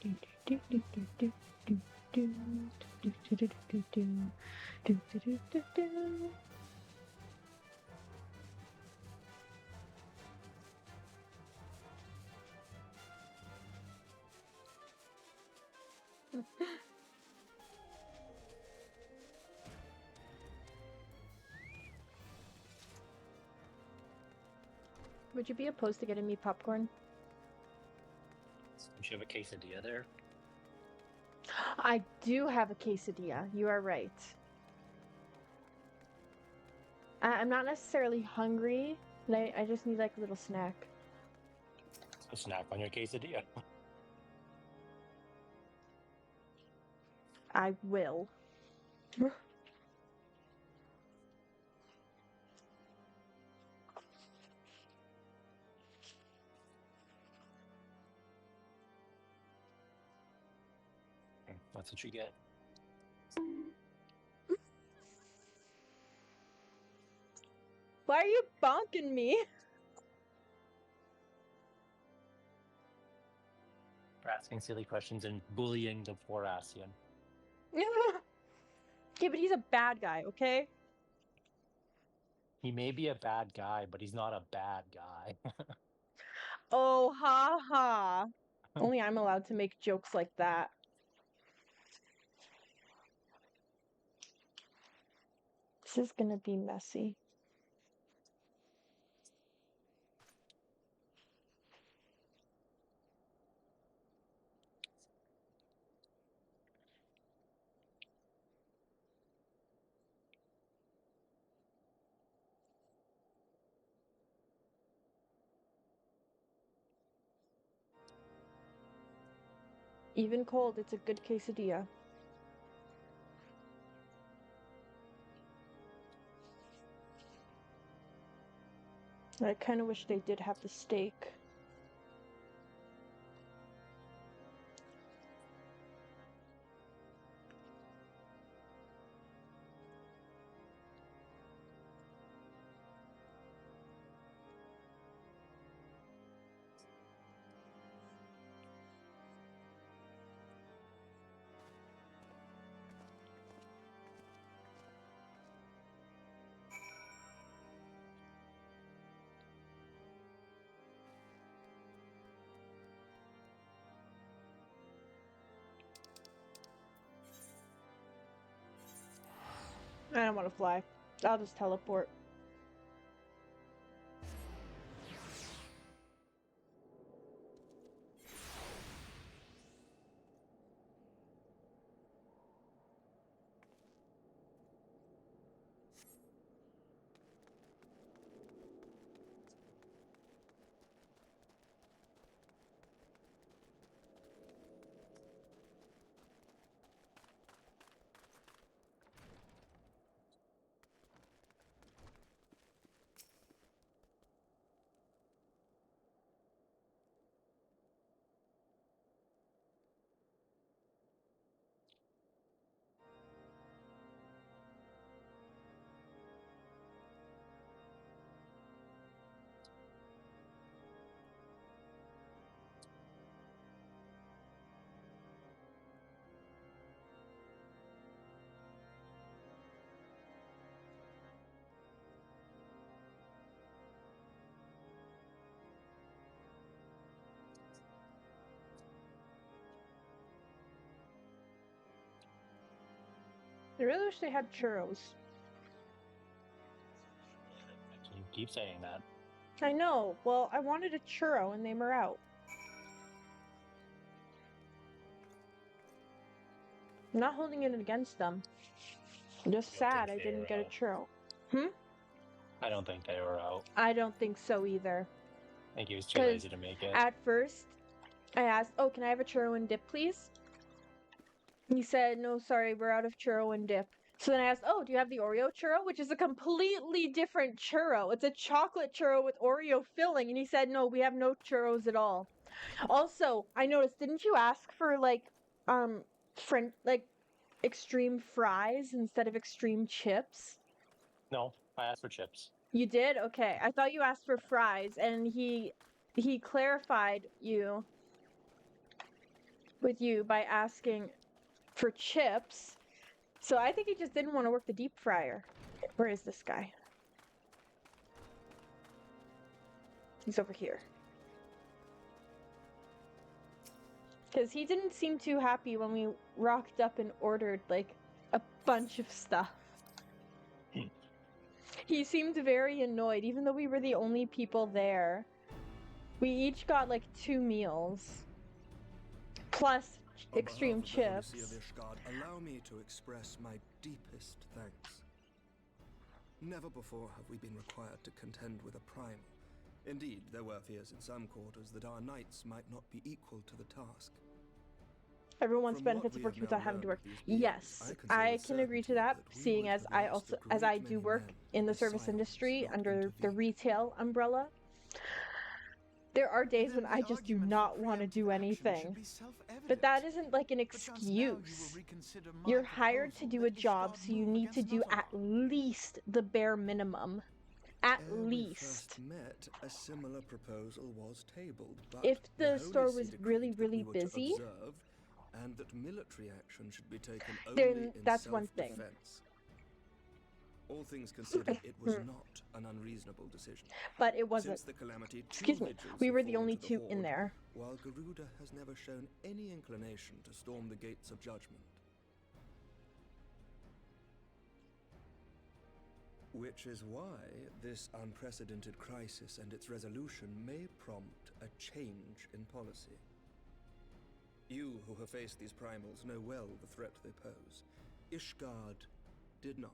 you be opposed to getting me popcorn?
Don't you have a quesadilla there?
I do have a quesadilla. You are right. I'm not necessarily hungry. I just need like a little snack.
A snack on your quesadilla.
I will.
That's what you get.
Why are you bonking me?
For asking silly questions and bullying the poor Asian.
Yeah, but he's a bad guy, okay?
He may be a bad guy, but he's not a bad guy.
Oh, ha ha. Only I'm allowed to make jokes like that. This is gonna be messy. Even cold, it's a good quesadilla. I kind of wish they did have the steak. I don't want to fly. I'll just teleport. I really wish they had churros.
You keep saying that.
I know. Well, I wanted a churro and they were out. I'm not holding it against them. I'm just sad I didn't get a churro.
I don't think they were out.
I don't think so either.
I think he was too lazy to make it.
At first, I asked, "Oh, can I have a churro and dip, please?" He said, "No, sorry, we're out of churro and dip." So then I asked, "Oh, do you have the Oreo churro?" Which is a completely different churro. It's a chocolate churro with Oreo filling. And he said, "No, we have no churros at all." Also, I noticed, didn't you ask for like extreme fries instead of extreme chips?
No, I asked for chips.
You did? Okay. I thought you asked for fries and he clarified you. with you by asking for chips. So I think he just didn't want to work the deep fryer. Where is this guy? He's over here. Because he didn't seem too happy when we rocked up and ordered, like, a bunch of stuff. He seemed very annoyed, even though we were the only people there. We each got, like, 2 meals. Plus extreme chips.
On behalf of the Holy See of Ishgard, allow me to express my deepest thanks. Never before have we been required to contend with a primal. Indeed, there were fears in some quarters that our knights might not be equal to the task.
Everyone wants benefits of working without having to work. Yes, I can agree to that, seeing as I do work in the service industry under the retail umbrella. There are days when I just do not want to do anything. But that isn't like an excuse. You're hired to do a job, so you need to do at least the bare minimum. At least.
Met, a similar proposal was tabled, but
if the store was really, really busy,
and that military action should be taken
then
only in
that's one thing.
All things considered, it was not an unreasonable decision.
But it wasn't.
Since the calamity,
Excuse me, we were the only 2 in there.
While Garuda has never shown any inclination to storm the gates of judgment. Which is why this unprecedented crisis and its resolution may prompt a change in policy. You who have faced these primals know well the threat they pose. Ishgard did not.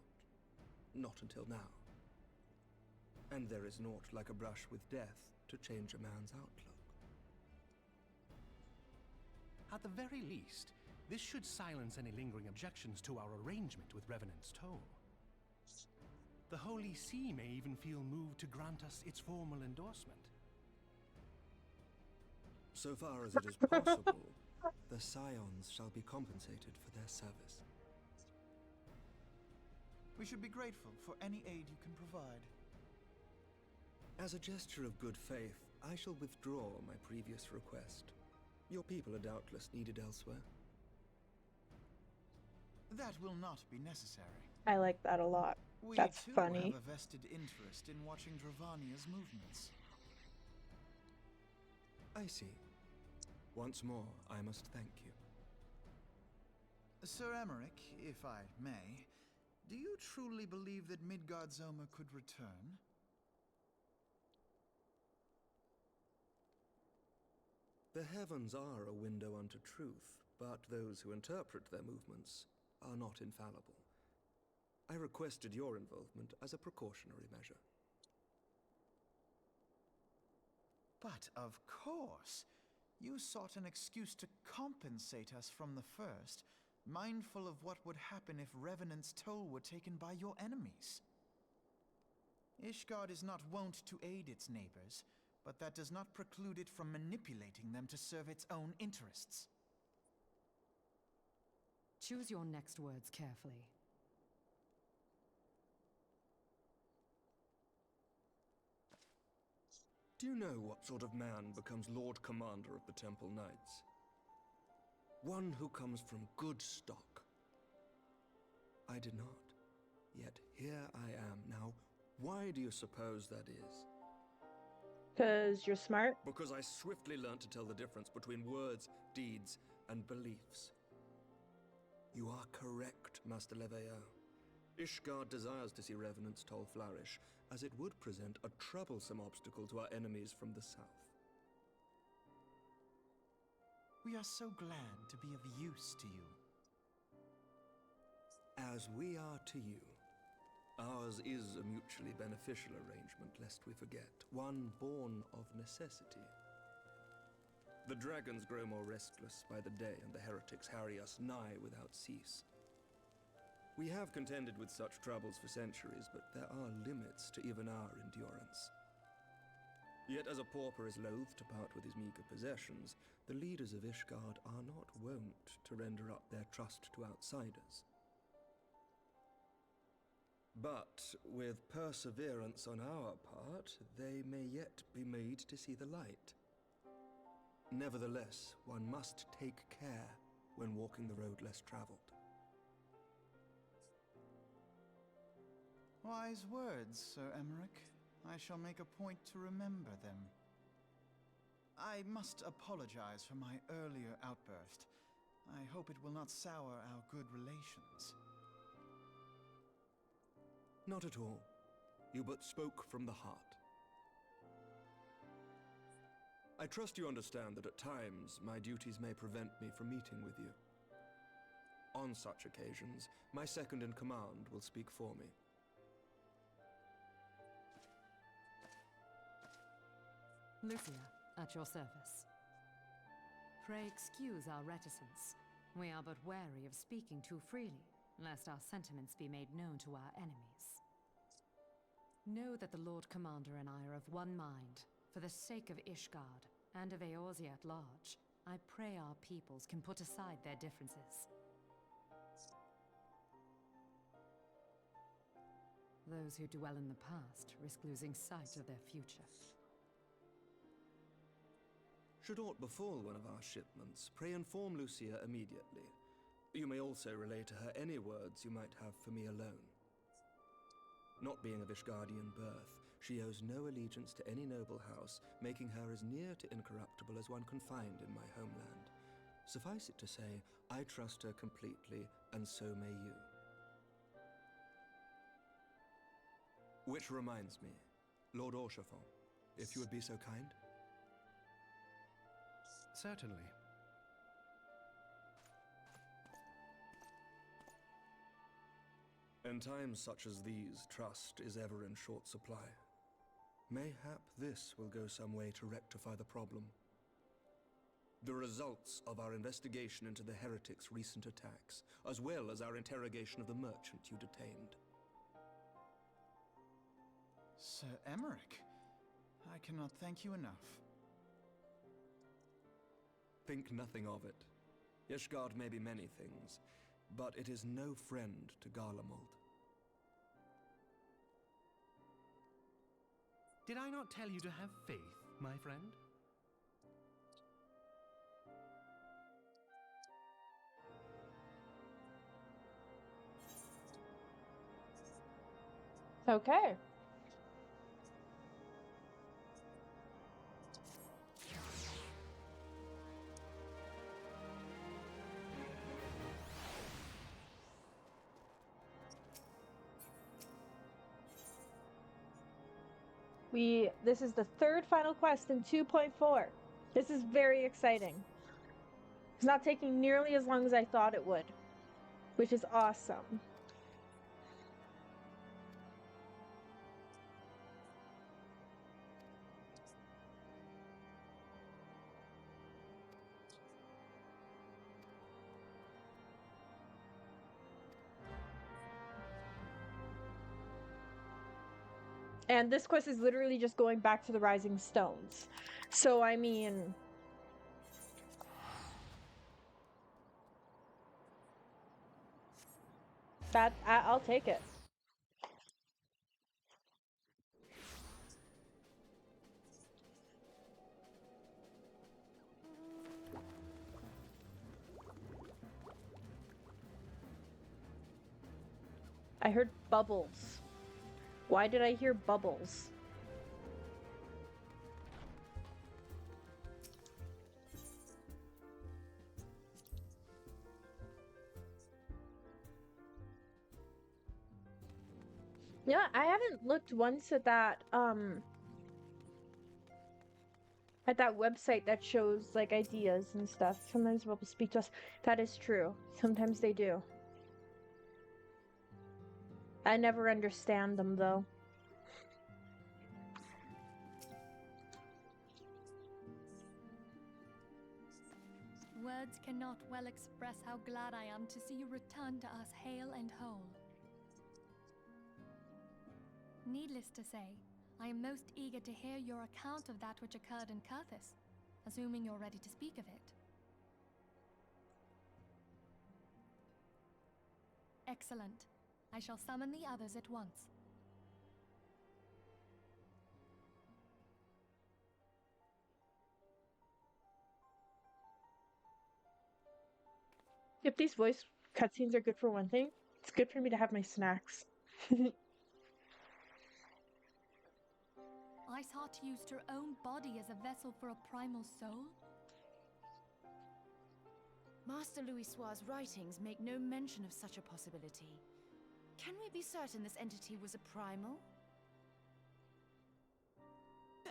Not until now. And there is naught like a brush with death to change a man's outlook.
At the very least, this should silence any lingering objections to our arrangement with Revenant's Toll. The Holy See may even feel moved to grant us its formal endorsement.
So far as it is possible, the Scions shall be compensated for their service.
We should be grateful for any aid you can provide.
As a gesture of good faith, I shall withdraw my previous request. Your people are doubtless needed elsewhere.
That will not be necessary.
I like that a lot. That's
we too
funny.
have a vested interest in watching Dravania's movements.
I see. Once more, I must thank you.
Sir Emmerich, if I may, do you truly believe that Midgardsormr could return?
The heavens are a window unto truth, but those who interpret their movements are not infallible. I requested your involvement as a precautionary measure.
But of course, you sought an excuse to compensate us from the first, mindful of what would happen if Revenant's Toll were taken by your enemies. Ishgard is not wont to aid its neighbors, but that does not preclude it from manipulating them to serve its own interests.
Choose your next words carefully.
Do you know what sort of man becomes Lord Commander of the Temple Knights? One who comes from good stock. I did not. Yet here I am. Now, why do you suppose that is?
'Cause you're smart?
Because I swiftly learned to tell the difference between words, deeds, and beliefs. You are correct, Master Leveilleur. Ishgard desires to see Revenant's Toll flourish, as it would present a troublesome obstacle to our enemies from the south.
We are so glad to be of use to you.
As we are to you. Ours is a mutually beneficial arrangement, lest we forget, one born of necessity. The dragons grow more restless by the day, and the heretics harry us nigh without cease. We have contended with such troubles for centuries, but there are limits to even our endurance. Yet as a pauper is loath to part with his meager possessions, the leaders of Ishgard are not wont to render up their trust to outsiders. But with perseverance on our part, they may yet be made to see the light. Nevertheless, one must take care when walking the road less traveled.
Wise words, Sir Emmerich. I shall make a point to remember them. I must apologize for my earlier outburst. I hope it will not sour our good relations.
Not at all. You but spoke from the heart. I trust you understand that at times my duties may prevent me from meeting with you. On such occasions, my second-in-command will speak for me.
Lucia, at your service. Pray excuse our reticence. We are but wary of speaking too freely, lest our sentiments be made known to our enemies. Know that the Lord Commander and I are of one mind. For the sake of Ishgard, and of Eorzea at large, I pray our peoples can put aside their differences. Those who dwell in the past risk losing sight of their future.
Should aught befall one of our shipments, pray inform Lucia immediately. You may also relay to her any words you might have for me alone. Not being of Ishgardian birth, she owes no allegiance to any noble house, making her as near to incorruptible as one can find in my homeland. Suffice it to say, I trust her completely, and so may you. Which reminds me, Lord Orchefort, if you would be so kind?
Certainly.
In times such as these, trust is ever in short supply. Mayhap this will go some way to rectify the problem. The results of our investigation into the heretics' recent attacks, as well as our interrogation of the merchant you detained.
Sir Emmerich, I cannot thank you enough.
Think nothing of it. Ishgard may be many things, but it is no friend to Garlemald.
Did I not tell you to have faith, my friend?
Okay. This is the third final quest in 2.4. This is very exciting. It's not taking nearly as long as I thought it would, which is awesome. And this quest is literally just going back to the Rising Stones. So, I mean... I'll take it. I heard bubbles. Why did I hear bubbles? Yeah, I haven't looked once at that website that shows like ideas and stuff. Sometimes bubbles speak to us. That is true. Sometimes they do. I never understand them though.
Words cannot well express how glad I am to see you return to us hale and whole. Needless to say, I am most eager to hear your account of that which occurred in Kurthis, assuming you're ready to speak of it. Excellent. I shall summon the others at once.
If these voice cutscenes are good for one thing, it's good for me to have my snacks.
Iceheart used her own body as a vessel for a primal soul?
Master Louisoir's writings make no mention of such a possibility. Can we be certain this entity was a primal?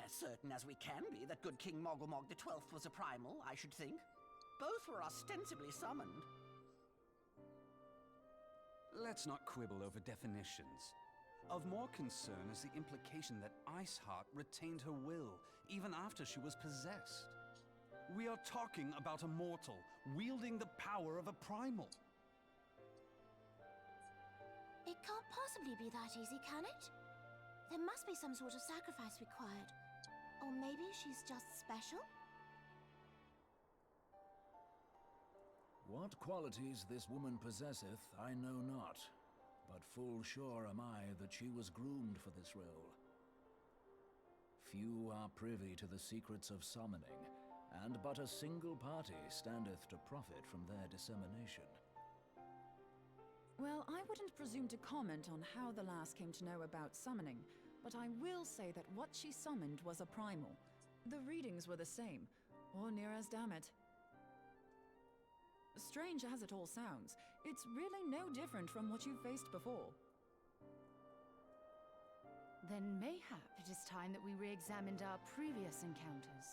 As certain as we can be that good King Mogglmog XII was a primal, I should think. Both were ostensibly summoned.
Let's not quibble over definitions. Of more concern is the implication that Iceheart retained her will, even after she was possessed. We are talking about a mortal, wielding the power of a primal.
It can't possibly be that easy, can it? There must be some sort of sacrifice required. Or maybe she's just special?
What qualities this woman possesseth, I know not. But full sure am I that she was groomed for this role. Few are privy to the secrets of summoning, and but a single party standeth to profit from their dissemination.
Well, I wouldn't presume to comment on how the lass came to know about summoning, but I will say that what she summoned was a primal. The readings were the same, or near as damn it. Strange as it all sounds, it's really no different from what you've faced before.
Then mayhap it is time that we re-examined our previous encounters.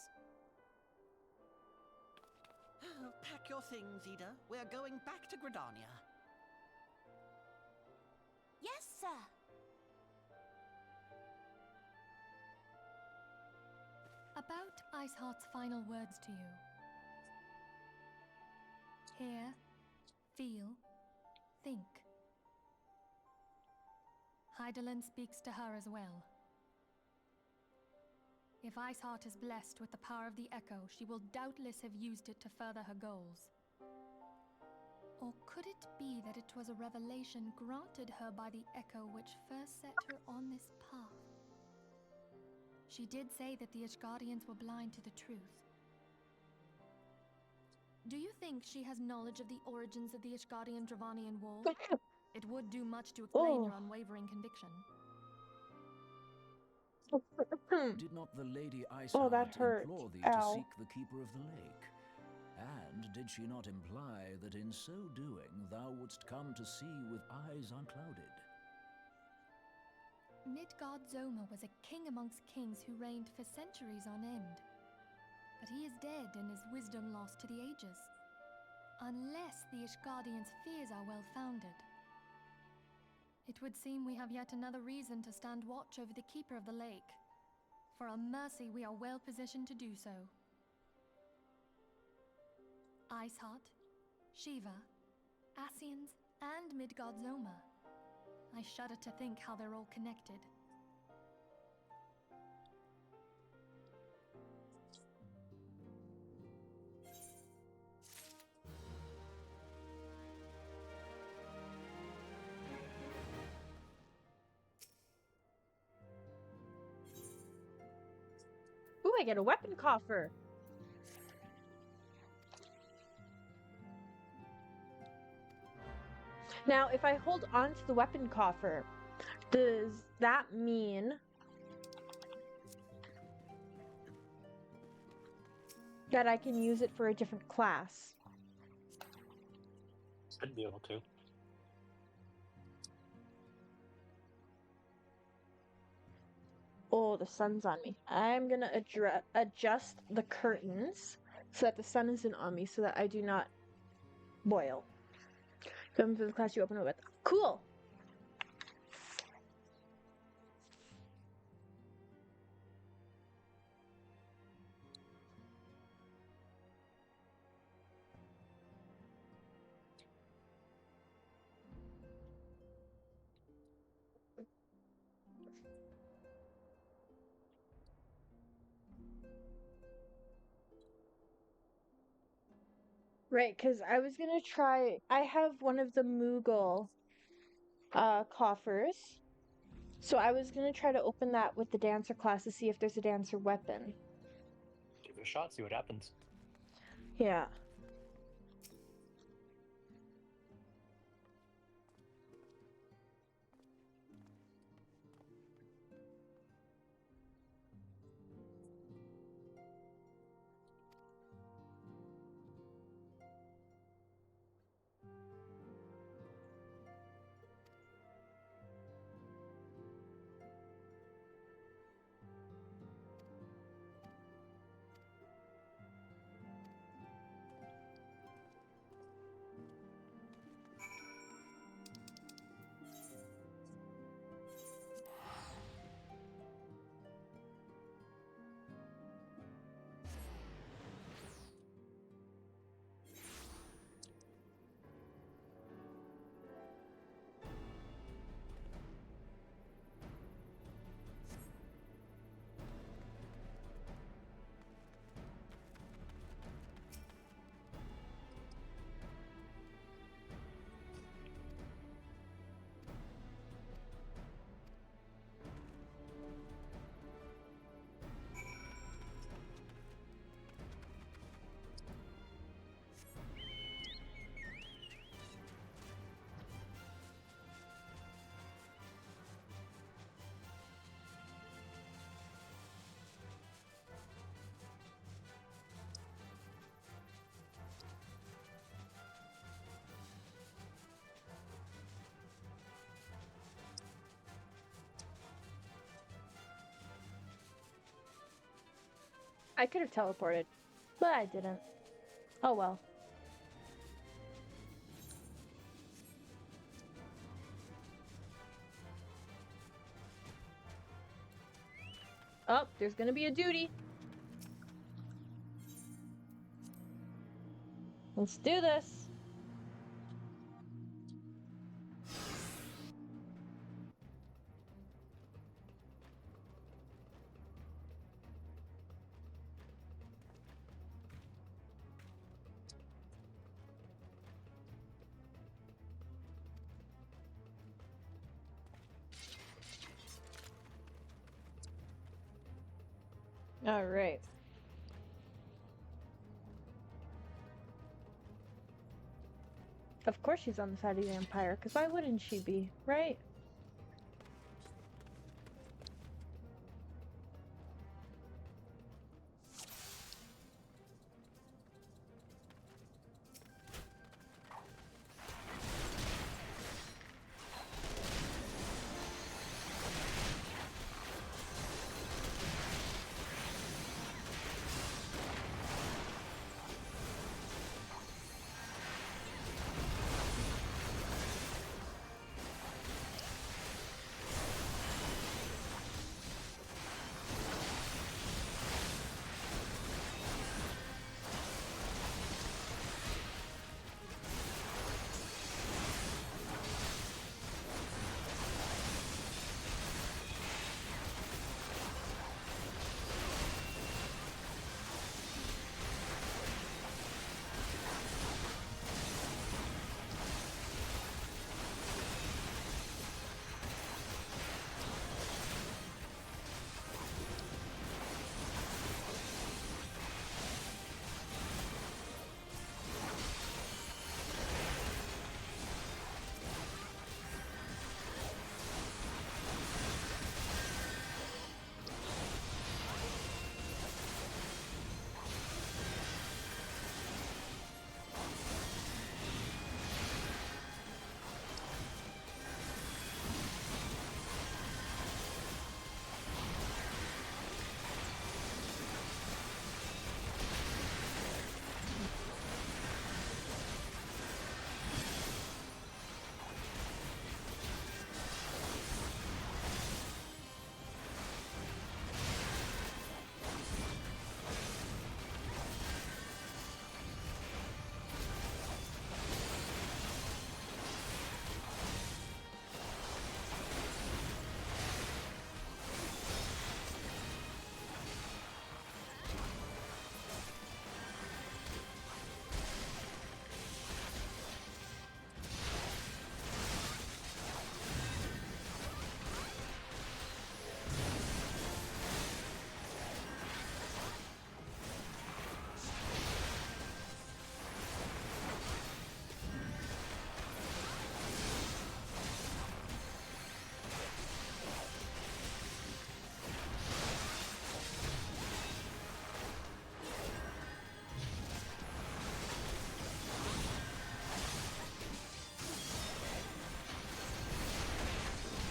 Pack your things, Ida. We're going back to Gridania.
Yes, sir.
About Iceheart's final words to you. Hear, feel, think. Hydaelyn speaks to her as well. If Iceheart is blessed with the power of the Echo, she will doubtless have used it to further her goals. Or could it be that it was a revelation granted her by the Echo which first set her on this path? She did say that the Ishgardians were blind to the truth. Do you think she has knowledge of the origins of the Ishgardian-Dravanian War? It would do much to explain her unwavering conviction.
Did not the Lady
Oh,
Iceheart
that hurt.
implore thee
Ow.
to seek the Keeper of the Lake? And did she not imply that in so doing thou wouldst come to see with eyes unclouded?
Midgard Zoma was a king amongst kings who reigned for centuries on end. But he is dead and his wisdom lost to the ages. Unless the Ishgardians' fears are well founded. It would seem we have yet another reason to stand watch over the Keeper of the Lake. For a mercy, we are well positioned to do so. Iceheart, Shiva, Ascians, and Midgard Zoma. I shudder to think how they're all connected.
Ooh, I get a weapon coffer. Now, if I hold on to the weapon coffer, does that mean that I can use it for a different class?
Should be able to.
Oh, the sun's on me. I'm gonna adjust the curtains so that the sun isn't on me so that I do not boil. Come to the class you open it with. Cool! Right, because I was gonna try. I have one of the Moogle coffers. So I was gonna try to open that with the dancer class to see if there's a dancer weapon.
Give it a shot, see what happens.
Yeah. I could have teleported, but I didn't. Oh well. Oh, there's gonna be a duty. Let's do this. All right. Of course she's on the side of the Empire, because why wouldn't she be, right?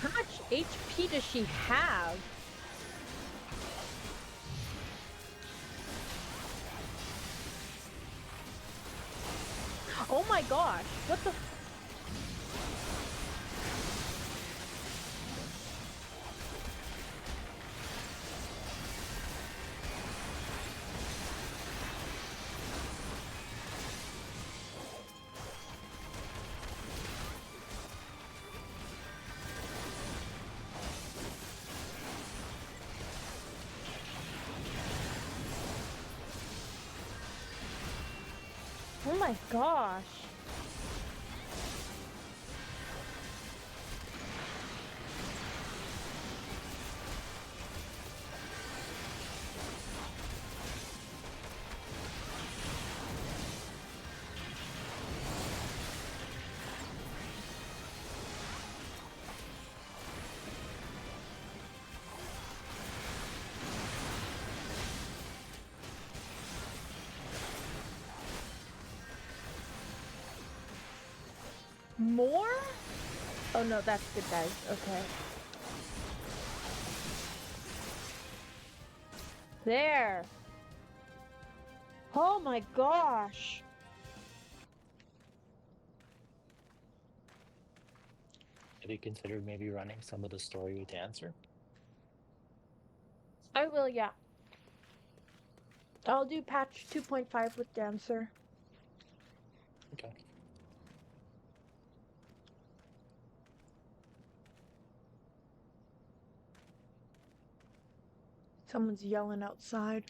How much HP does she have? Oh my gosh, what the Oh my gosh. More? Oh no, that's good guys. Okay. There. Oh my gosh.
Have you considered maybe running some of the story with Dancer?
I will, yeah. I'll do patch 2.5 with Dancer.
Okay.
Someone's yelling outside.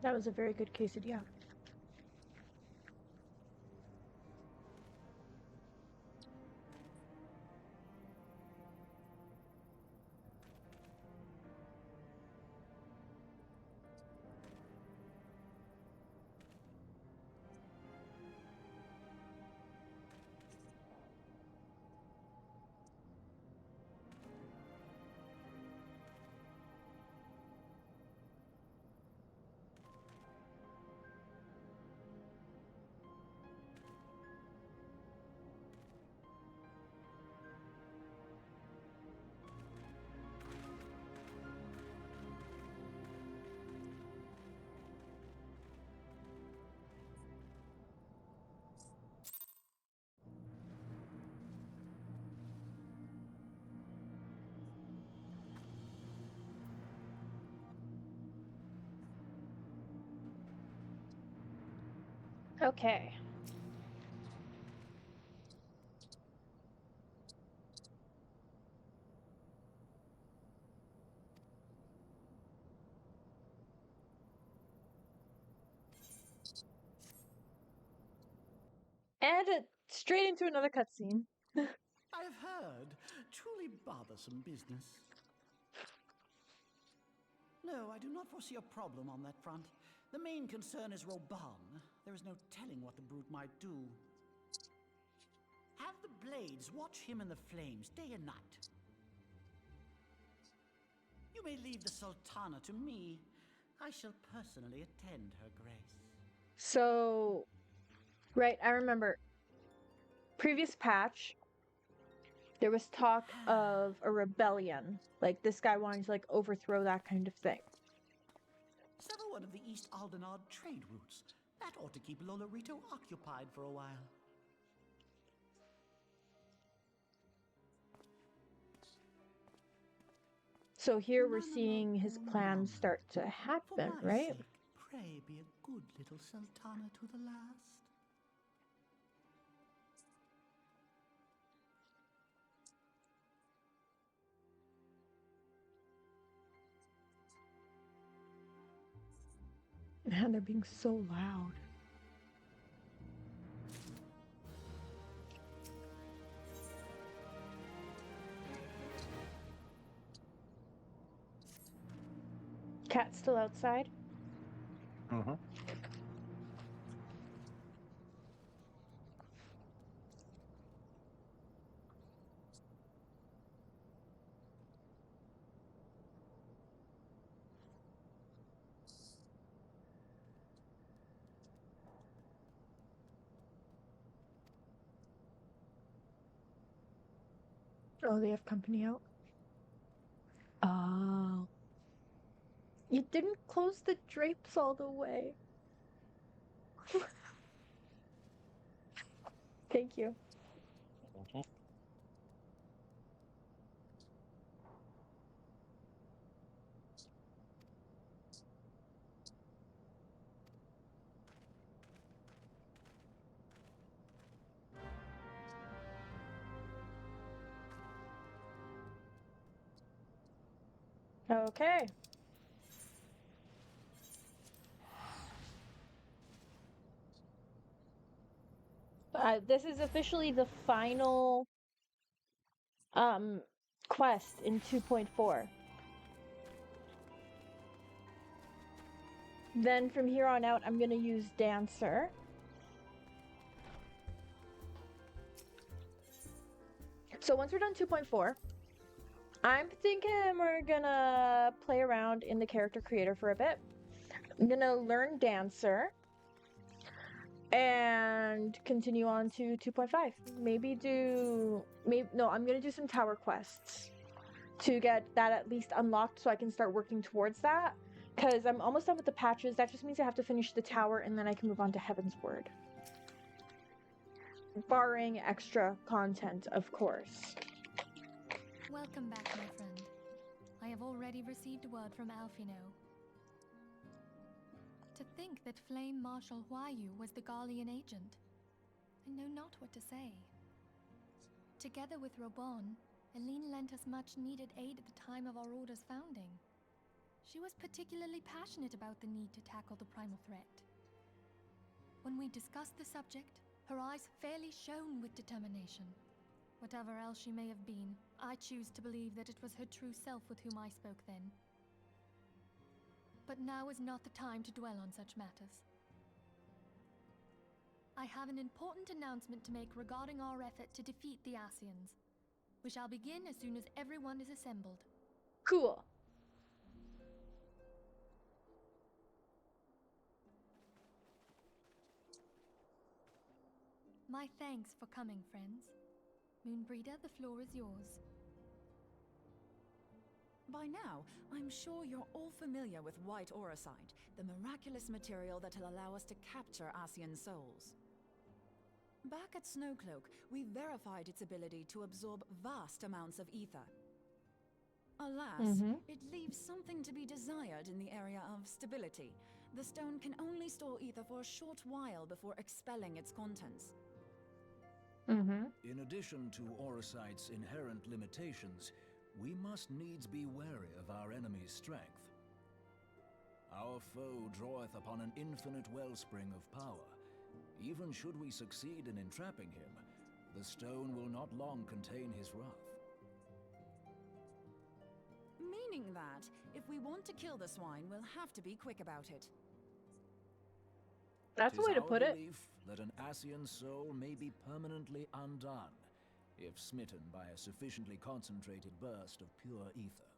That was a very good quesadilla. Okay. And straight into another cutscene.
I have heard. Truly bothersome business. No, I do not foresee a problem on that front. The main concern is Reborn. There is no telling what the brute might do. Have the blades watch him in the flames day and night. You may leave the Sultana to me. I shall personally attend her grace.
So, right, I remember. Previous patch, there was talk of a rebellion. Like, this guy wanting to, like, overthrow that kind of thing.
Sever one of the East Aldenard trade routes. That ought to keep Lolorito occupied for a while.
So here we're seeing his plans start to happen,
For my
right?
sake, pray be a good little Sultana to the last.
Man, they're being so loud. Cat's still outside?
Mm-hmm.
Oh, they have company out? Oh. You didn't close the drapes all the way. Thank you.
Mm-hmm.
Okay. This is officially the final quest in 2.4. Then from here on out, I'm gonna use Dancer. So once we're done 2.4, I'm thinking we're gonna play around in the character creator for a bit. I'm gonna learn Dancer and continue on to 2.5. No, I'm gonna do some tower quests to get that at least unlocked so I can start working towards that. Because I'm almost done with the patches. That just means I have to finish the tower and then I can move on to Heaven's Word. Barring extra content, of course.
Welcome back, my friend. I have already received word from Alfino. To think that Flame Marshal Huayu was the Garlean agent. I know not what to say. Together with Reborn, Eileen lent us much-needed aid at the time of our Order's founding. She was particularly passionate about the need to tackle the primal threat. When we discussed the subject, her eyes fairly shone with determination. Whatever else she may have been, I choose to believe that it was her true self with whom I spoke then. But now is not the time to dwell on such matters. I have an important announcement to make regarding our effort to defeat the Ascians. We shall begin as soon as everyone is assembled.
Cool.
My thanks for coming, friends. Moonbreeder, the floor is yours.
By now, I'm sure you're all familiar with white auracite, the miraculous material that'll allow us to capture Ascian souls. Back at Snowcloak, we verified its ability to absorb vast amounts of ether. Alas, it leaves something to be desired in the area of stability. The stone can only store ether for a short while before expelling its contents.
In addition to auracite's inherent limitations, we must needs be wary of our enemy's strength. Our foe draweth upon an infinite wellspring of power. Even should we succeed in entrapping him, the stone will not long contain his wrath.
Meaning that, if we want to kill the swine, we'll have to be quick about it.
That's a way to put it.
'Tis our belief that an Ascian soul may be permanently undone, if smitten by a sufficiently concentrated burst of pure ether.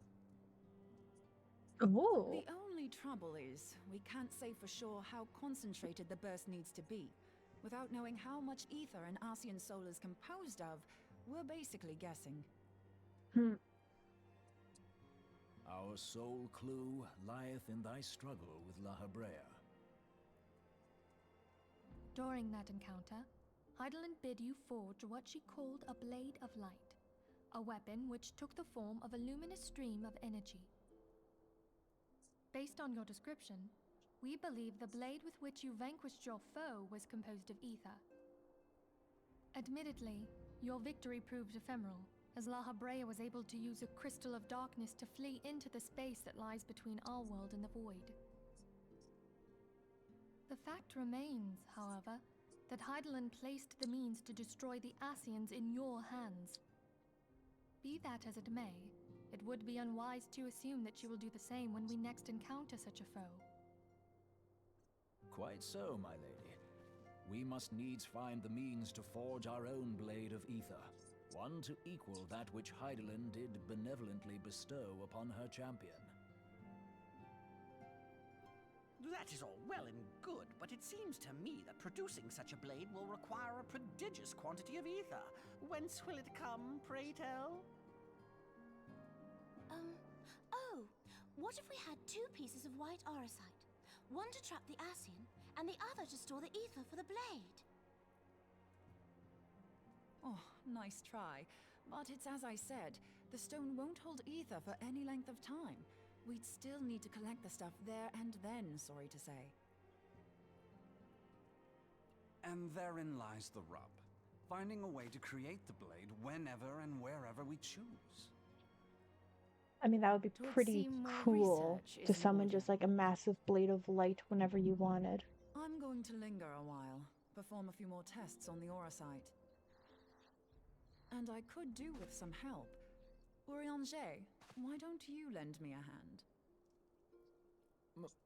Ooh.
The only trouble is, we can't say for sure how concentrated the burst needs to be. Without knowing how much ether an Ascian soul is composed of, we're basically guessing.
Our sole clue lieth in thy struggle with La Habrea.
During that encounter, Heidelin bid you forge what she called a Blade of Light, a weapon which took the form of a luminous stream of energy. Based on your description, we believe the blade with which you vanquished your foe was composed of ether. Admittedly, your victory proved ephemeral, as La Habrea was able to use a crystal of darkness to flee into the space that lies between our world and the void. The fact remains, however, that Heidelin placed the means to destroy the Ascians in your hands. Be that as it may, it would be unwise to assume that she will do the same when we next encounter such a foe.
Quite so, my lady. We must needs find the means to forge our own blade of ether, one to equal that which Heidelin did benevolently bestow upon her champion.
That is all well and good, but it seems to me that producing such a blade will require a prodigious quantity of ether. Whence will it come, pray tell?
Oh, what if we had two pieces of white auracite? One to trap the Ascian, and the other to store the ether for the blade.
Oh, nice try. But it's as I said, the stone won't hold ether for any length of time. We'd still need to collect the stuff there and then, sorry to say.
And therein lies the rub. Finding a way to create the blade whenever and wherever we choose.
I mean, that would be
Twould
pretty
seem more
cool
research
to
is in
summon
order.
just like a massive blade of light whenever you wanted.
I'm going to linger a while, perform a few more tests on the aura site. And I could do with some help. Urianger, why don't you lend me a hand?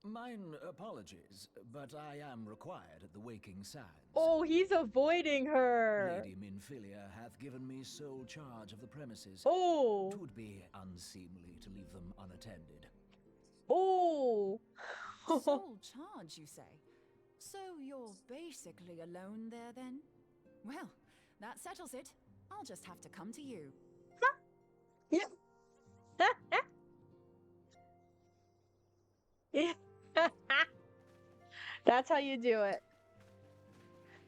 Mine apologies, but I am required at the Waking Sands.
Oh, he's avoiding her.
Lady Minfilia hath given me sole charge of the premises.
Oh.
'Twould be unseemly to leave them unattended.
Oh.
Sole charge, you say? So you're basically alone there then? Well, that settles it. I'll just have to come to you.
Yeah. Yeah. That's how you do it.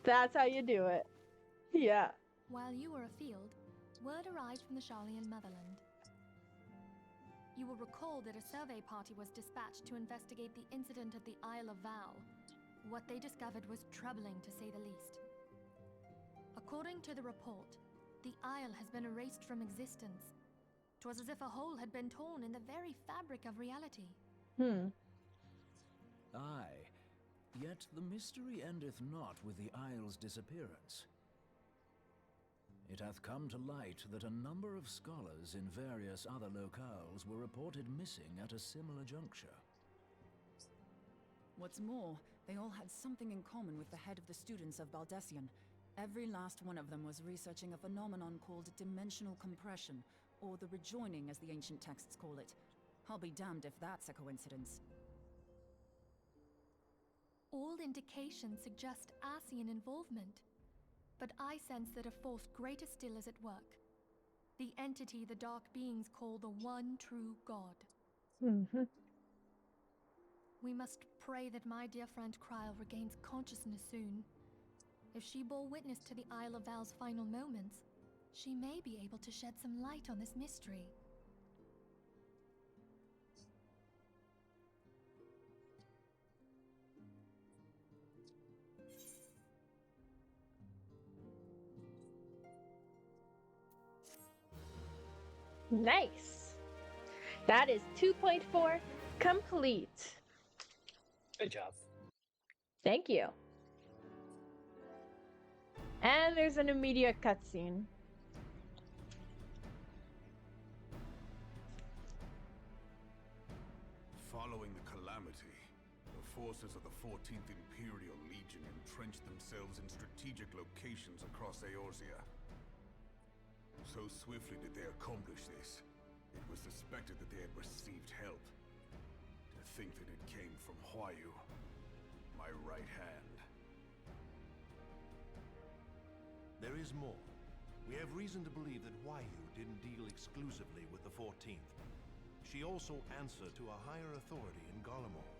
That's how you do it. Yeah.
While you were afield, word arrived from the Sharlayan motherland. You will recall that a survey party was dispatched to investigate the incident at the Isle of Val. What they discovered was troubling, to say the least. According to the report, the Isle has been erased from existence. 'Twas as if a hole had been torn in the very fabric of reality.
Aye, yet the mystery endeth not with the Isle's disappearance. It hath come to light that a number of scholars in various other locales were reported missing at a similar juncture.
What's more, they all had something in common with the head of the students of Baldessian. Every last one of them was researching a phenomenon called dimensional compression, or the rejoining as the ancient texts call it. I'll be damned if that's a coincidence.
All indications suggest Asian involvement, but I sense that a force greater still is at work. The entity the Dark Beings call the One True God. We must pray that my dear friend Kryl regains consciousness soon. If she bore witness to the Isle of Val's final moments, she may be able to shed some light on this mystery.
Nice. That is 2.4 complete.
Good job.
Thank you. And there's an immediate cutscene.
Following the calamity, the forces of the 14th Imperial Legion entrenched themselves in strategic locations across Eorzea. So swiftly did they accomplish this, it was suspected that they had received help. To think that it came from Huayu, my right hand.
There is more. We have reason to believe that Huayu didn't deal exclusively with the 14th. She also answered to a higher authority in Garlemald.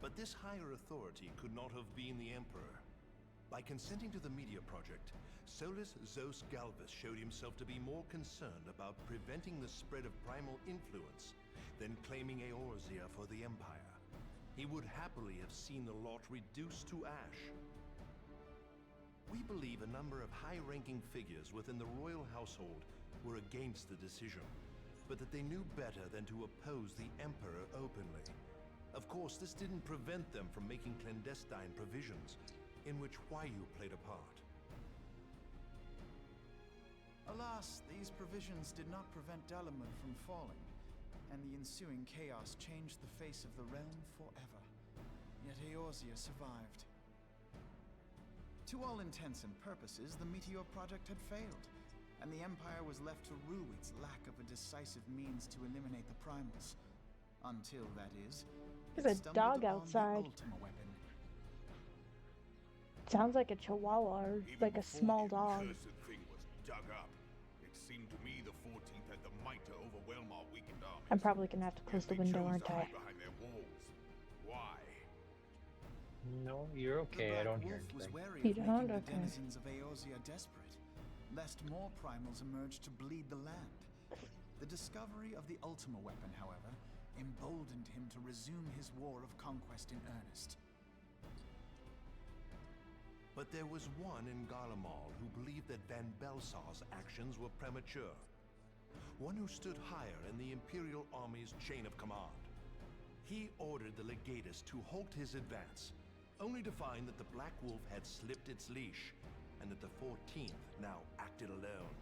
But this higher authority could not have been the Emperor. By consenting to the media project, Solus Zos Galvus showed himself to be more concerned about preventing the spread of primal influence than claiming Eorzea for the Empire. He would happily have seen the lot reduced to ash. We believe a number of high-ranking figures within the royal household were against the decision, but that they knew better than to oppose the Emperor openly. Of course, this didn't prevent them from making clandestine provisions, in which Huayu played a part.
Alas, these provisions did not prevent Dalamud from falling, and the ensuing chaos changed the face of the realm forever. Yet Eorzea survived. To all intents and purposes, the Meteor Project had failed, and the Empire was left to rue its lack of a decisive means to eliminate the primals. Until, that is,
There's a dog outside.
Ultima weapon.
Sounds like a chihuahua or like a small dog.
Cursed thing was dug up. It seemed to me the 14th had the might to overwhelm our weakened armies.
I'm probably gonna have to close the window, aren't I?
Behind their walls. Why?
No, you're okay. I don't hear
Was
anything.
wary
You
of
don't?
making the
Okay.
denizens of Eorzea desperate, lest more primals emerge to bleed the land. The discovery of the Ultima weapon, however, emboldened him to resume his war of conquest in earnest.
But there was one in Garlemald who believed that Van Belsar's actions were premature. one who stood higher in the Imperial Army's chain of command. He ordered the legatus to halt his advance, only to find that the Black Wolf had slipped its leash, and that the 14th now acted alone.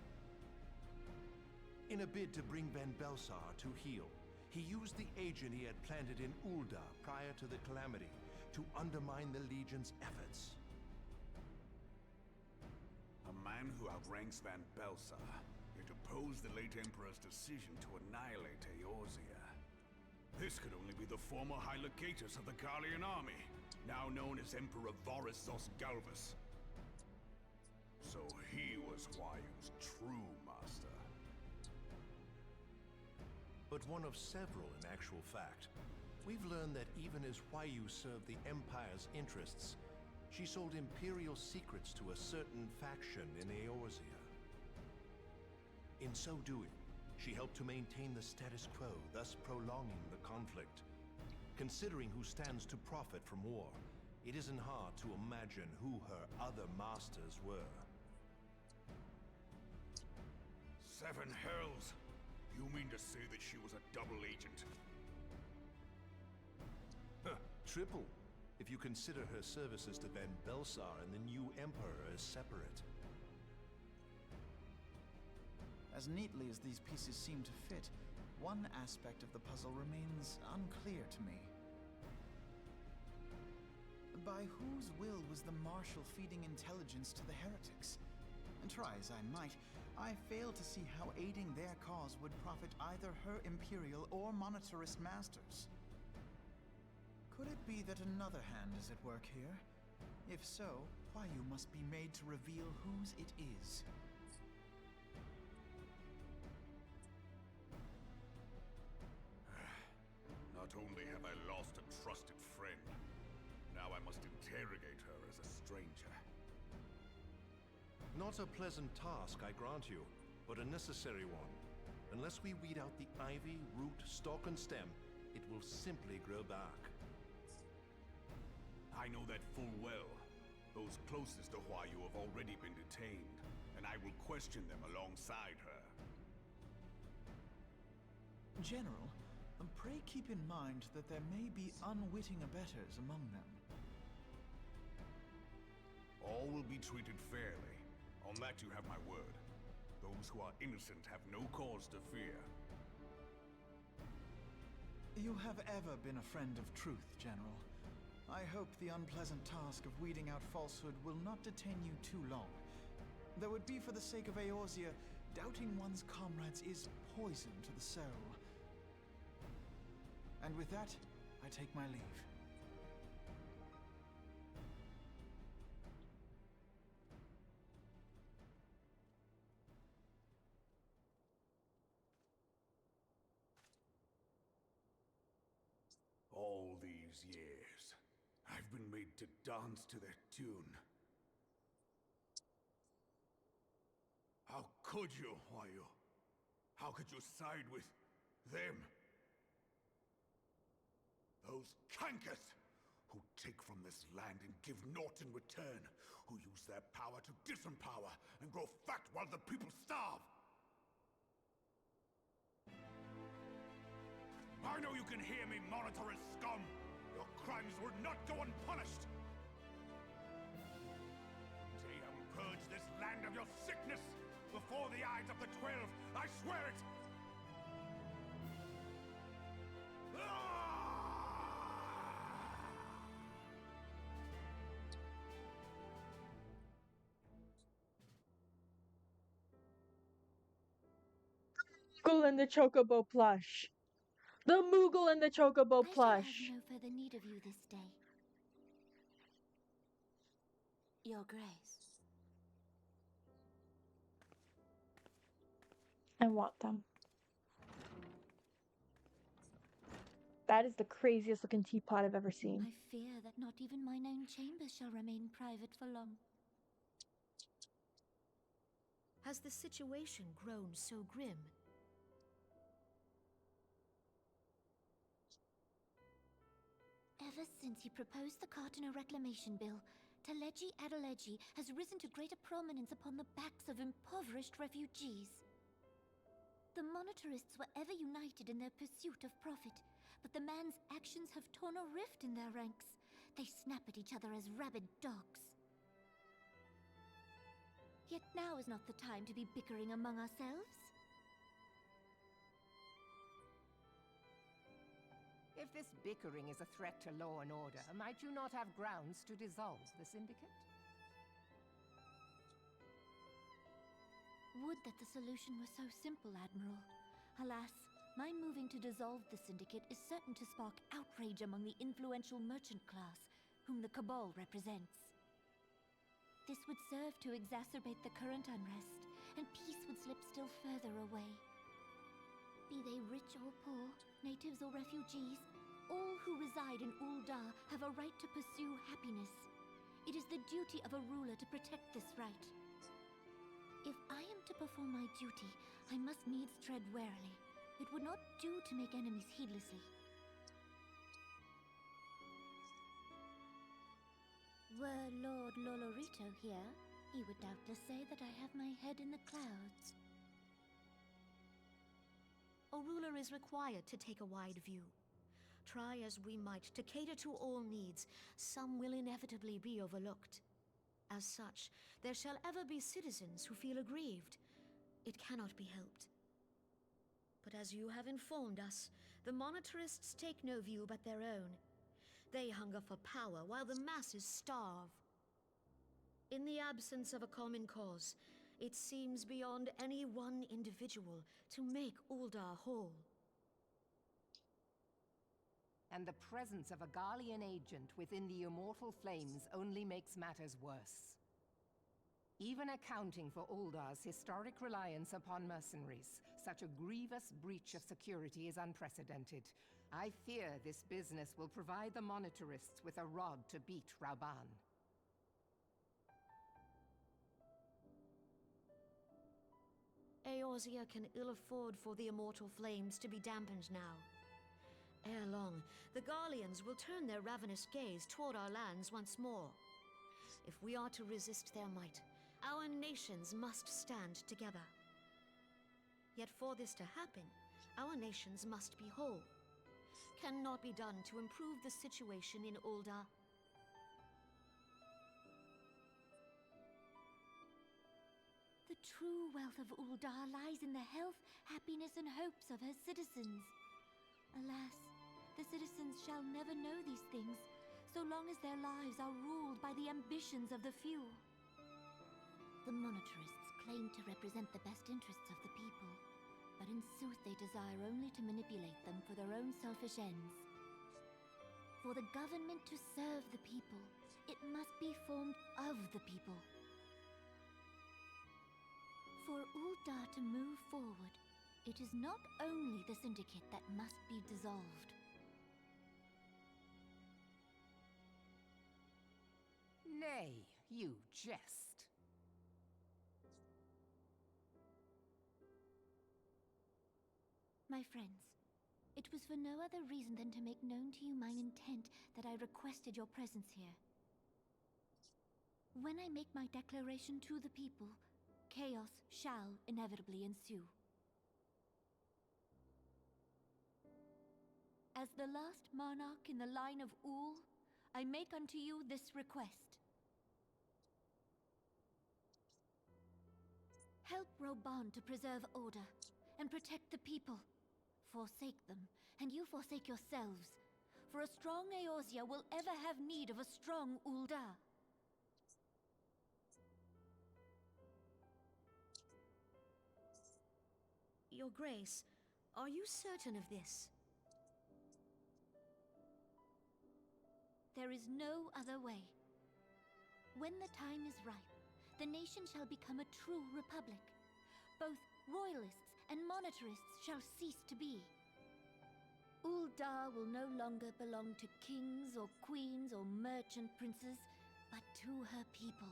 In a bid to bring Van Belsar to heel, he used the agent he had planted in Ul'dah prior to the Calamity to undermine the Legion's efforts.
A man who outranks Van Belsar, yet opposed the late Emperor's decision to annihilate Eorzea. This could only be the former High Legatus of the Garlean army, now known as Emperor Varus Zosgalvus. So he was Huayu's true master.
But one of several in actual fact. We've learned that even as Huayu served the Empire's interests, she sold Imperial secrets to a certain faction in Eorzea. In so doing, she helped to maintain the status quo, thus prolonging the conflict. Considering who stands to profit from war, it isn't hard to imagine who her other masters were.
Seven hells! You mean to say that she was a double agent?
Huh, triple, if you consider her services to Van Belsar and the new Emperor as separate.
As neatly as these pieces seem to fit, one aspect of the puzzle remains unclear to me. By whose will was the Marshal feeding intelligence to the heretics? And try as I might, I fail to see how aiding their cause would profit either her Imperial or monetarist masters. Could it be that another hand is at work here? If so, Huayu must be made to reveal whose it is.
Not only have I lost a trusted friend, now I must interrogate her as a stranger.
Not a pleasant task, I grant you, but a necessary one. Unless we weed out the ivy, root, stalk, and stem, it will simply grow back.
I know that full well. Those closest to Huayu have already been detained, and I will question them alongside her.
General, pray keep in mind that there may be unwitting abettors among them.
All will be treated fairly. On that you have my word. Those who are innocent have no cause to fear.
You have ever been a friend of truth, General. I hope the unpleasant task of weeding out falsehood will not detain you too long. Though it be for the sake of Eorzea, doubting one's comrades is poison to the soul. And with that, I take my leave.
All these years, I've been made to dance to their tune. How could you, Huayu? How could you side with them? Those cankers who take from this land and give naught in return, who use their power to disempower and grow fat while the people starve. I know you can hear me, monetarist scum! Your crimes will not go unpunished! Today I will purge this land of your sickness before the eyes of the 12, I swear it!
Moogle and the Chocobo plush. The Moogle and the Chocobo plush.
I shall have no further need of you this day. Your Grace.
I want them. That is the craziest looking teapot I've ever seen.
I fear that not even mine own chambers shall remain private for long.
Has the situation grown so grim?
Ever since he proposed the Cartiner Reclamation Bill, Teleji Adeleji has risen to greater prominence upon the backs of impoverished refugees. The monetarists were ever united in their pursuit of profit, but the man's actions have torn a rift in their ranks. They snap at each other as rabid dogs. Yet now is not the time to be bickering among ourselves.
If this bickering is a threat to law and order, might you not have grounds to dissolve the Syndicate?
Would that the solution were so simple, Admiral. Alas, my moving to dissolve the Syndicate is certain to spark outrage among the influential merchant class, whom the Cabal represents. This would serve to exacerbate the current unrest, and peace would slip still further away. Be they rich or poor, natives or refugees, all who reside in Ul'dah have a right to pursue happiness. It is the duty of a ruler to protect this right. If I am to perform my duty, I must needs tread warily. It would not do to make enemies heedlessly. Were Lord Lolorito here, he would doubtless say that I have my head in the clouds.
A ruler is required to take a wide view. Try as we might to cater to all needs, some will inevitably be overlooked. As such, there shall ever be citizens who feel aggrieved. It cannot be helped. But as you have informed us, the monetarists take no view but their own. They hunger for power while the masses starve. In the absence of a common cause, it seems beyond any one individual to make Ul'dah whole.
And the presence of a Garlean agent within the Immortal Flames only makes matters worse. Even accounting for Uldah's historic reliance upon mercenaries, such a grievous breach of security is unprecedented. I fear this business will provide the monetarists with a rod to beat Rauban.
Eorzea can ill afford for the Immortal Flames to be dampened now. Ere long, the Garleans will turn their ravenous gaze toward our lands once more. If we are to resist their might, our nations must stand together. Yet for this to happen, our nations must be whole. Cannot be done to improve the situation in Ul'dah.
The true wealth of Ul'dah lies in the health, happiness, and hopes of her citizens. Alas, the citizens shall never know these things, so long as their lives are ruled by the ambitions of the few. The monetarists claim to represent the best interests of the people, but in sooth they desire only to manipulate them for their own selfish ends. For the government to serve the people, it must be formed of the people. For Ul'dah to move forward, it is not only the Syndicate that must be dissolved.
Nay, you jest.
My friends, it was for no other reason than to make known to you mine intent that I requested your presence here. When I make my declaration to the people, chaos shall inevitably ensue. As the last monarch in the line of Ul, I make unto you this request. Help Reborn to preserve order and protect the people. Forsake them, and you forsake yourselves. For a strong Eorzea will ever have need of a strong Ul'dah.
Your Grace, are you certain of this?
There is no other way. When the time is ripe, the nation shall become a true republic. Both royalists and monetarists shall cease to be. Ul'dah will no longer belong to kings or queens or merchant princes, but to her people.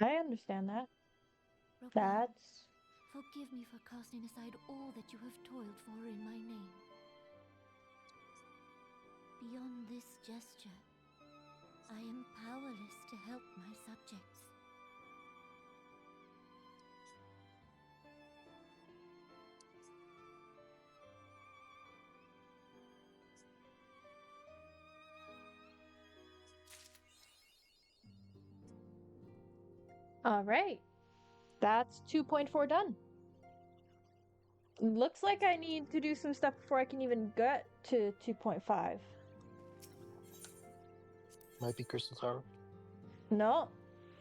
I understand that.
Reborn,
That's...
forgive me for casting aside all that you have toiled for in my name. Beyond this gesture, I am powerless to help my subjects.
All right. That's 2.4 done. Looks like I need to do some stuff before I can even get to 2.5.
Might be Crystal Tower.
No.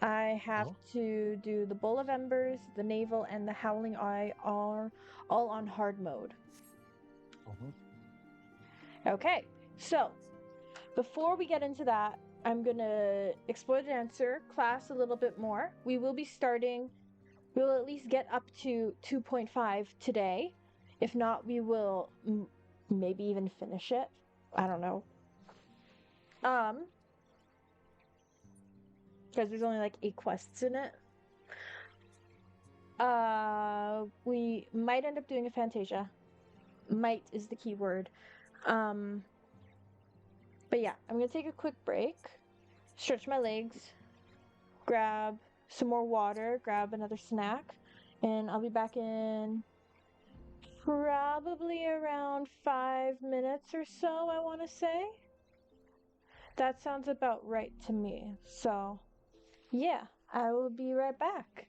I have to do the Bowl of Embers, the Navel, and the Howling Eye are all on hard mode. Okay, so before we get into that, I'm gonna explore the dancer class a little bit more. We will be starting, we'll at least get up to 2.5 today. If not, we will maybe even finish it. I don't know. Because there's only like 8 quests in it. We might end up doing a Fantasia. Might is the key word. But yeah, I'm gonna take a quick break, stretch my legs, grab some more water, grab another snack, and I'll be back in probably around 5 minutes or so, I want to say. That sounds about right to me. So, yeah, I will be right back.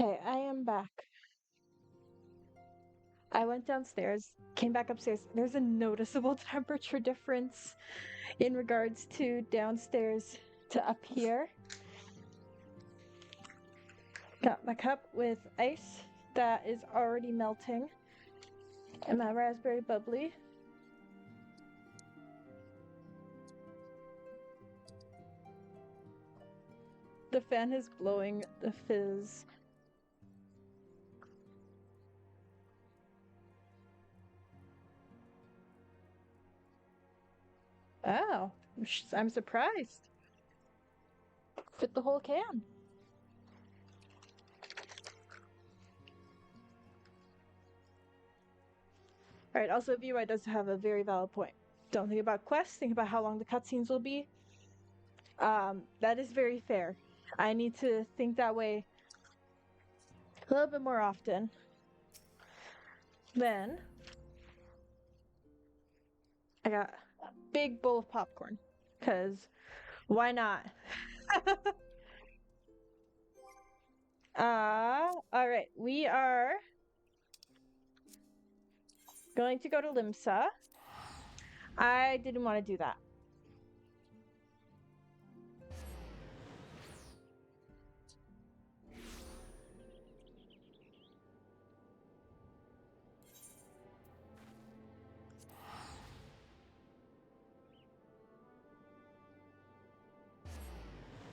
Okay, I am back. I went downstairs, came back upstairs. There's a noticeable temperature difference in regards to downstairs to up here. Got my cup with ice that is already melting and my raspberry bubbly. The fan is blowing the fizz. Oh, I'm surprised. Fit the whole can. Alright, also VY does have a very valid point. Don't think about quests, think about how long the cutscenes will be. That is very fair. I need to think that way a little bit more often. Then, I got a big bowl of popcorn, because why not? Alright, we are going to go to Limsa. I didn't want to do that.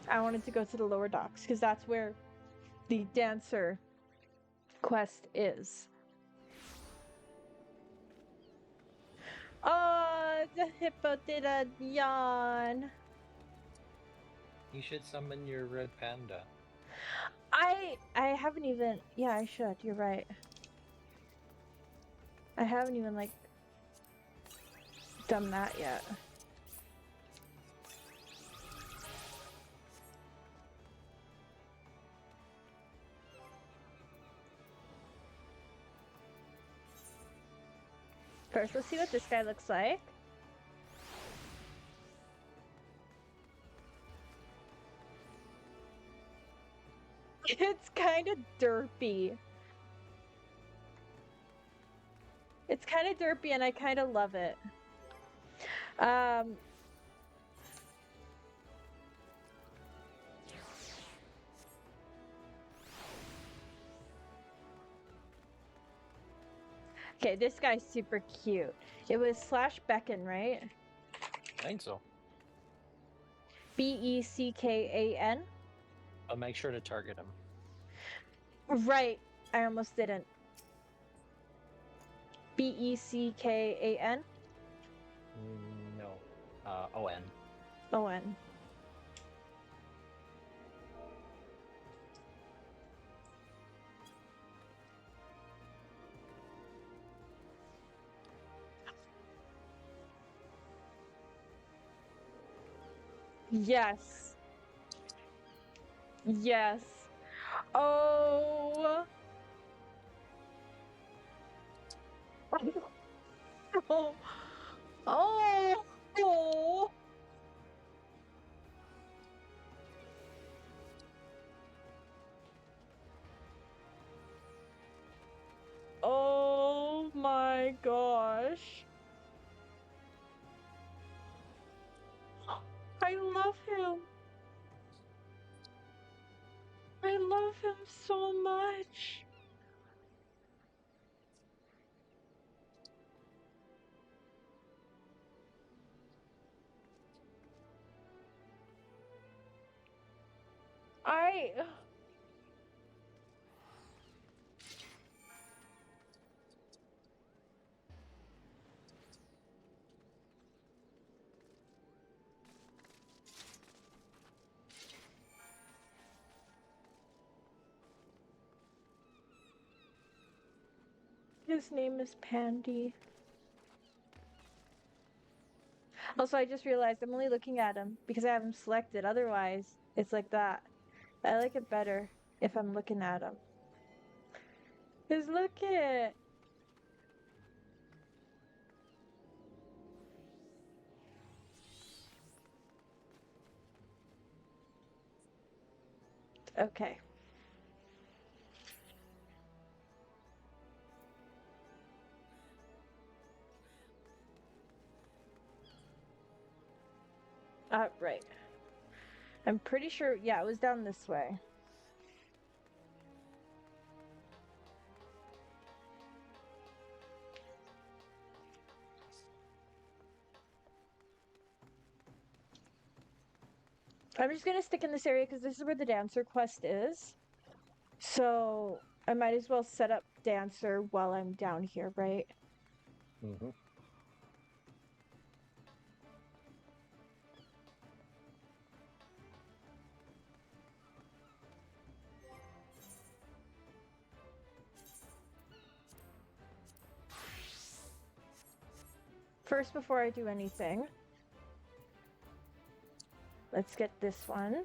I wanted to go to the lower docks, because that's where the dancer quest is. Oh, the hippo did a yawn.
You should summon your red panda.
I haven't even... Yeah, I should. You're right. I haven't even, like, done that yet. First, let's see what this guy looks like. It's kind of derpy. It's kind of derpy and I kind of love it. Okay, this guy's super cute. It was /Beckon, right?
I think so.
Beckan?
I'll make sure to target him.
Right. I almost didn't. Beckan?
No. ON.
ON. Yes. Yes. Oh. Oh. Oh. Oh. Oh my gosh. I love him. I love him so much. His name is Pandy. Also, I just realized I'm only looking at him because I have him selected. Otherwise, it's like that. I like it better if I'm looking at him. Just look it. Okay. Right. I'm pretty sure, yeah, it was down this way. I'm just gonna stick in this area because this is where the dancer quest is. So I might as well set up dancer while I'm down here, right?
Mm-hmm.
First, before I do anything, let's get this one.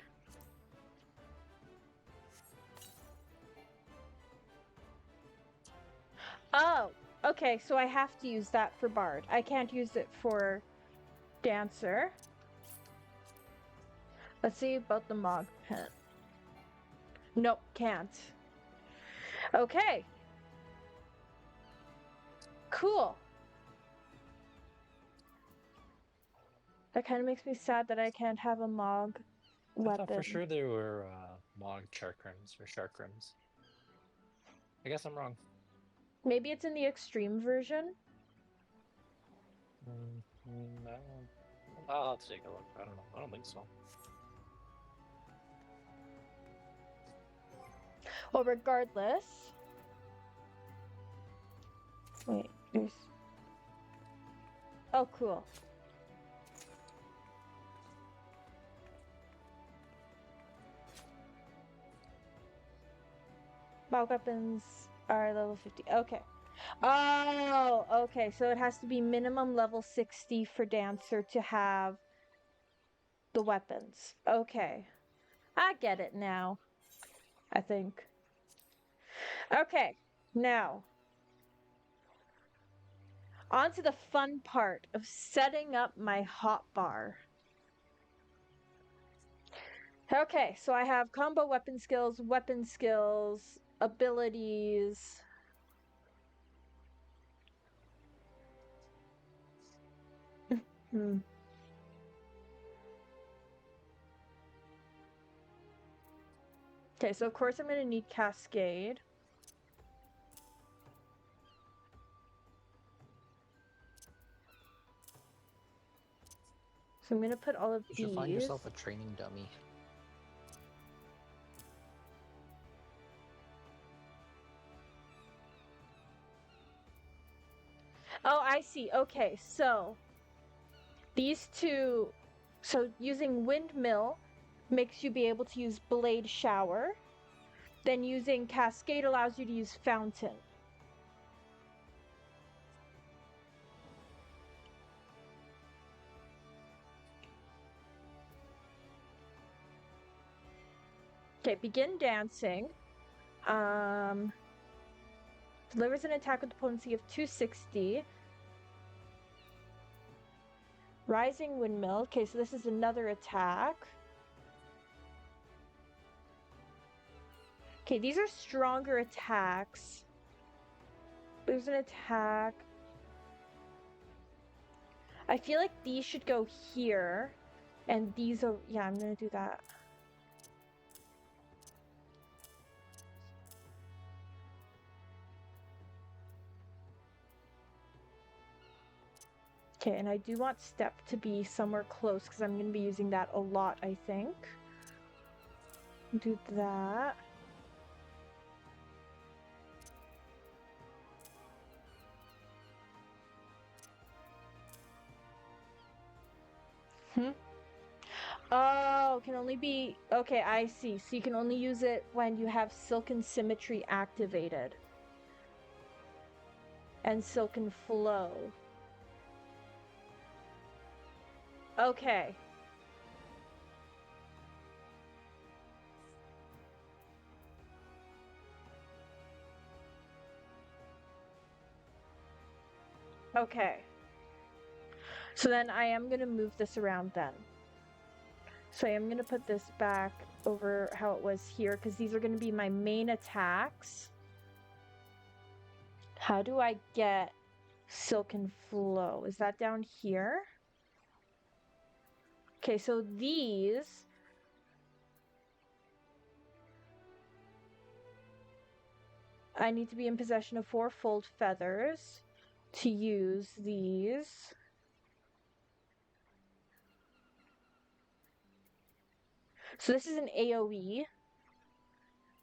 Oh, okay, so I have to use that for Bard. I can't use it for Dancer. Let's see about the Mog Pen. Nope, can't. Okay. Cool. That kind of makes me sad that I can't have a Mog weapon.
I thought for sure there were Mog Charkrams or Sharkrams. I guess I'm wrong.
Maybe it's in the extreme version?
No. I'll have to take a look. I don't know. I don't think so.
Well, regardless. Wait, there's. Oh, cool. Mog weapons are level 50. Okay. Oh, okay. So it has to be minimum level 60 for Dancer to have the weapons. Okay. I get it now. I think. Okay. Now. On to the fun part of setting up my hotbar. Okay, so I have combo weapon skills, abilities. Okay, so of course I'm going to need Cascade. So I'm going to put all of these.
You should find yourself a training dummy.
Oh, I see. Okay, so these two, so using Windmill makes you be able to use Blade Shower. Then using Cascade allows you to use Fountain. Okay, begin dancing. Delivers an attack with a potency of 260. Rising Windmill. Okay, so this is another attack. Okay, these are stronger attacks. There's an attack. I feel like these should go here. And these are... Yeah, I'm gonna do that. Okay, and I do want Step to be somewhere close because I'm going to be using that a lot, I think. Do that. Oh, can only be... Okay, I see. So you can only use it when you have Silken Symmetry activated. And Silken Flow. Okay. Okay. So then I am going to move this around then. So I am going to put this back over how it was here because these are going to be my main attacks. How do I get Silken Flow? Is that down here? Okay, so these... I need to be in possession of 4 fold feathers to use these. So this is an AoE.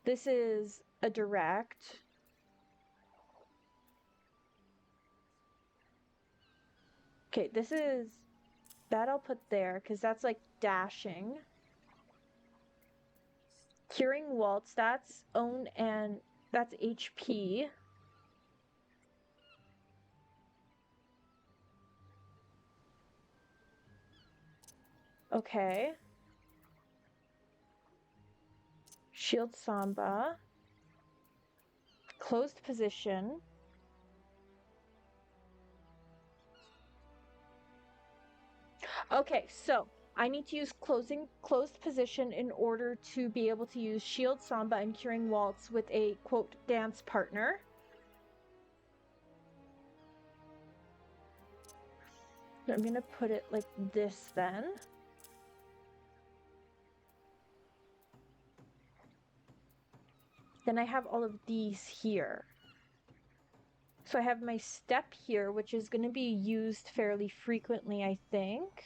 This is a direct. Okay, this is... That I'll put there, because that's like dashing. Curing Waltz, that's own and that's HP. Okay. Shield Samba. Closed position. Okay, so I need to use closed position in order to be able to use Shield Samba and Curing Waltz with a, quote, dance partner. I'm gonna put it like this then. Then I have all of these here. So I have my step here, which is going to be used fairly frequently, I think.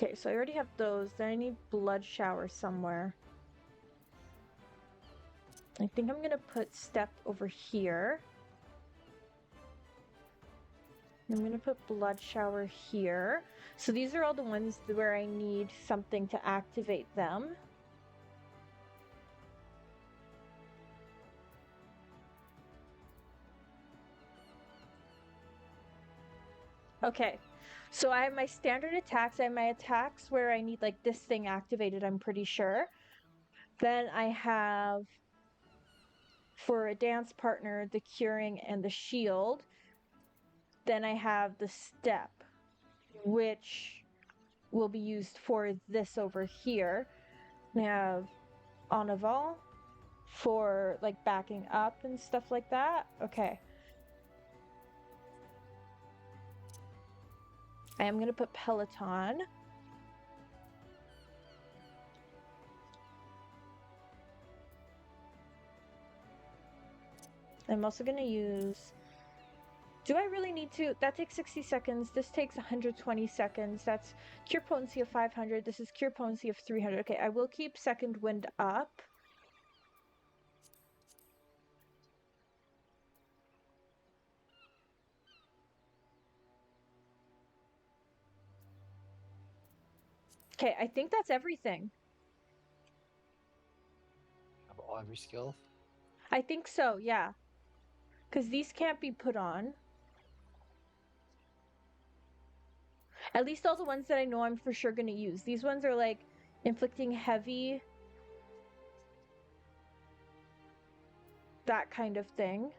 Okay, so I already have those. Then I need Blood Shower somewhere. I think I'm going to put step over here. I'm going to put Blood Shower here. So these are all the ones where I need something to activate them. Okay, so I have my standard attacks. I have my attacks where I need like this thing activated, I'm pretty sure. Then I have, for a dance partner, the curing and the shield. Then I have the step, which will be used for this over here. I have Anaval for like backing up and stuff like that. Okay. I am going to put Peloton. I'm also going to use... Do I really need to? That takes 60 seconds. This takes 120 seconds. That's Cure Potency of 500. This is Cure Potency of 300. Okay, I will keep Second Wind up. Okay, I think that's everything.
Every skill?
I think so, yeah. Because these can't be put on. At least all the ones that I know I'm for sure going to use. These ones are like inflicting heavy. That kind of thing.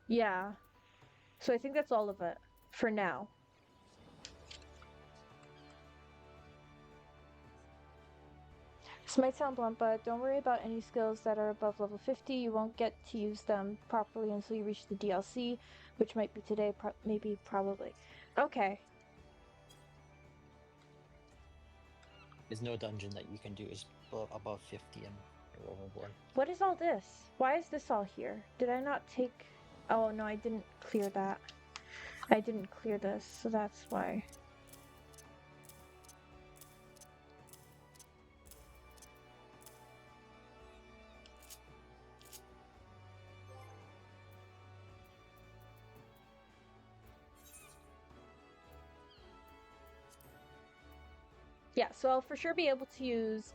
Yeah. So I think that's all of it for now. This might sound blunt, but don't worry about any skills that are above level 50. You won't get to use them properly until you reach the DLC, which might be today, maybe, probably. Okay.
There's no dungeon that you can do is above 50 and overboard.
What is all this? Why is this all here? Did I not take... Oh, no, I didn't clear that. I didn't clear this, so that's why. Yeah, so I'll for sure be able to use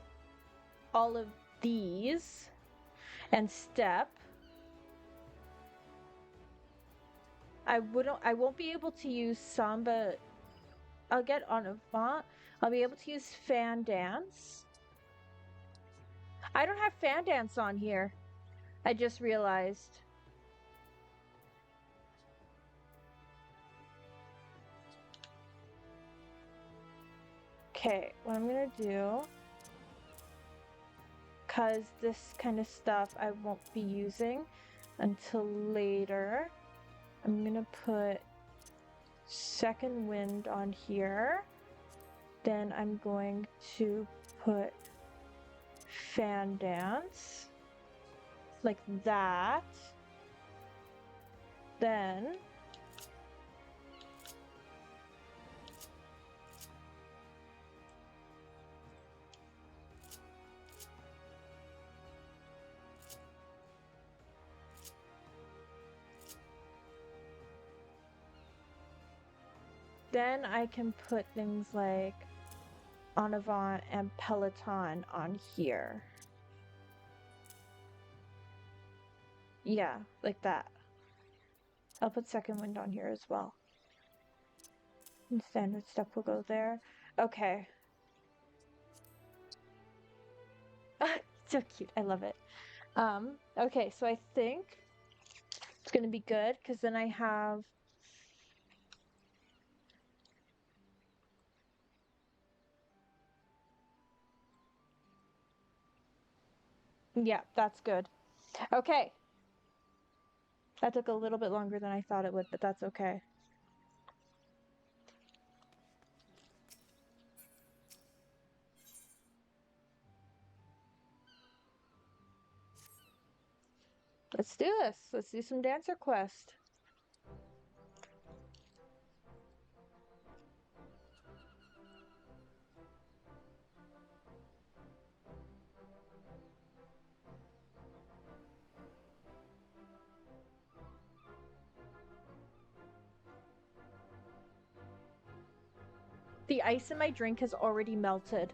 all of these and step. I won't be able to use Samba. I'll get on Avant. I'll be able to use Fan Dance. I don't have Fan Dance on here. I just realized. Okay, what I'm gonna do, because this kind of stuff I won't be using until later, I'm gonna put second wind on here. Then I'm going to put fan dance like that. Then I can put things like Onavant and Peloton on here. Yeah, like that. I'll put second wind on here as well. And standard step will go there. Okay. So cute. I love it. Okay, so I think it's gonna be good because then I have yeah, that's good. Okay. That took a little bit longer than I thought it would, but that's okay. Let's do this. Let's do some Dancer Quest. The ice in my drink has already melted.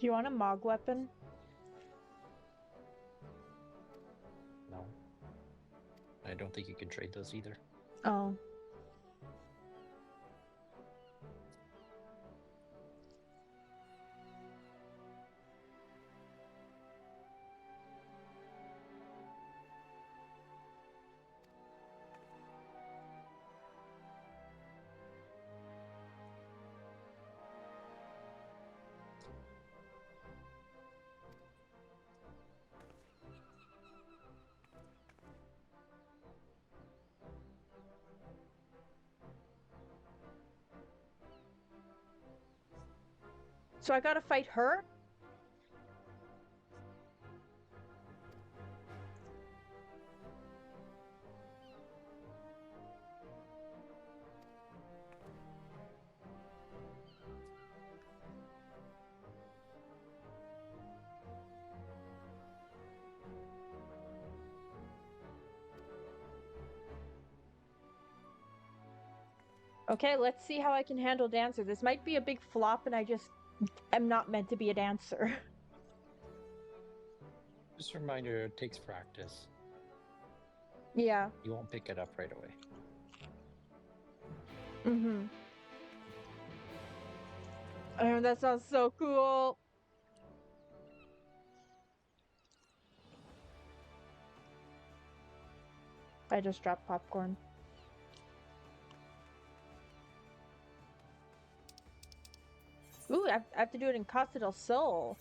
Do you want a Mog weapon?
No. I don't think you can trade those either.
Oh. So I gotta fight her? Okay, let's see how I can handle Dancer. This might be a big flop and I just am not meant to be a dancer.
Just a reminder, it takes practice.
Yeah.
You won't pick it up right away.
Mm-hmm. Oh, that sounds so cool. I just dropped popcorn. Ooh, I have to do it in Costa del Sol.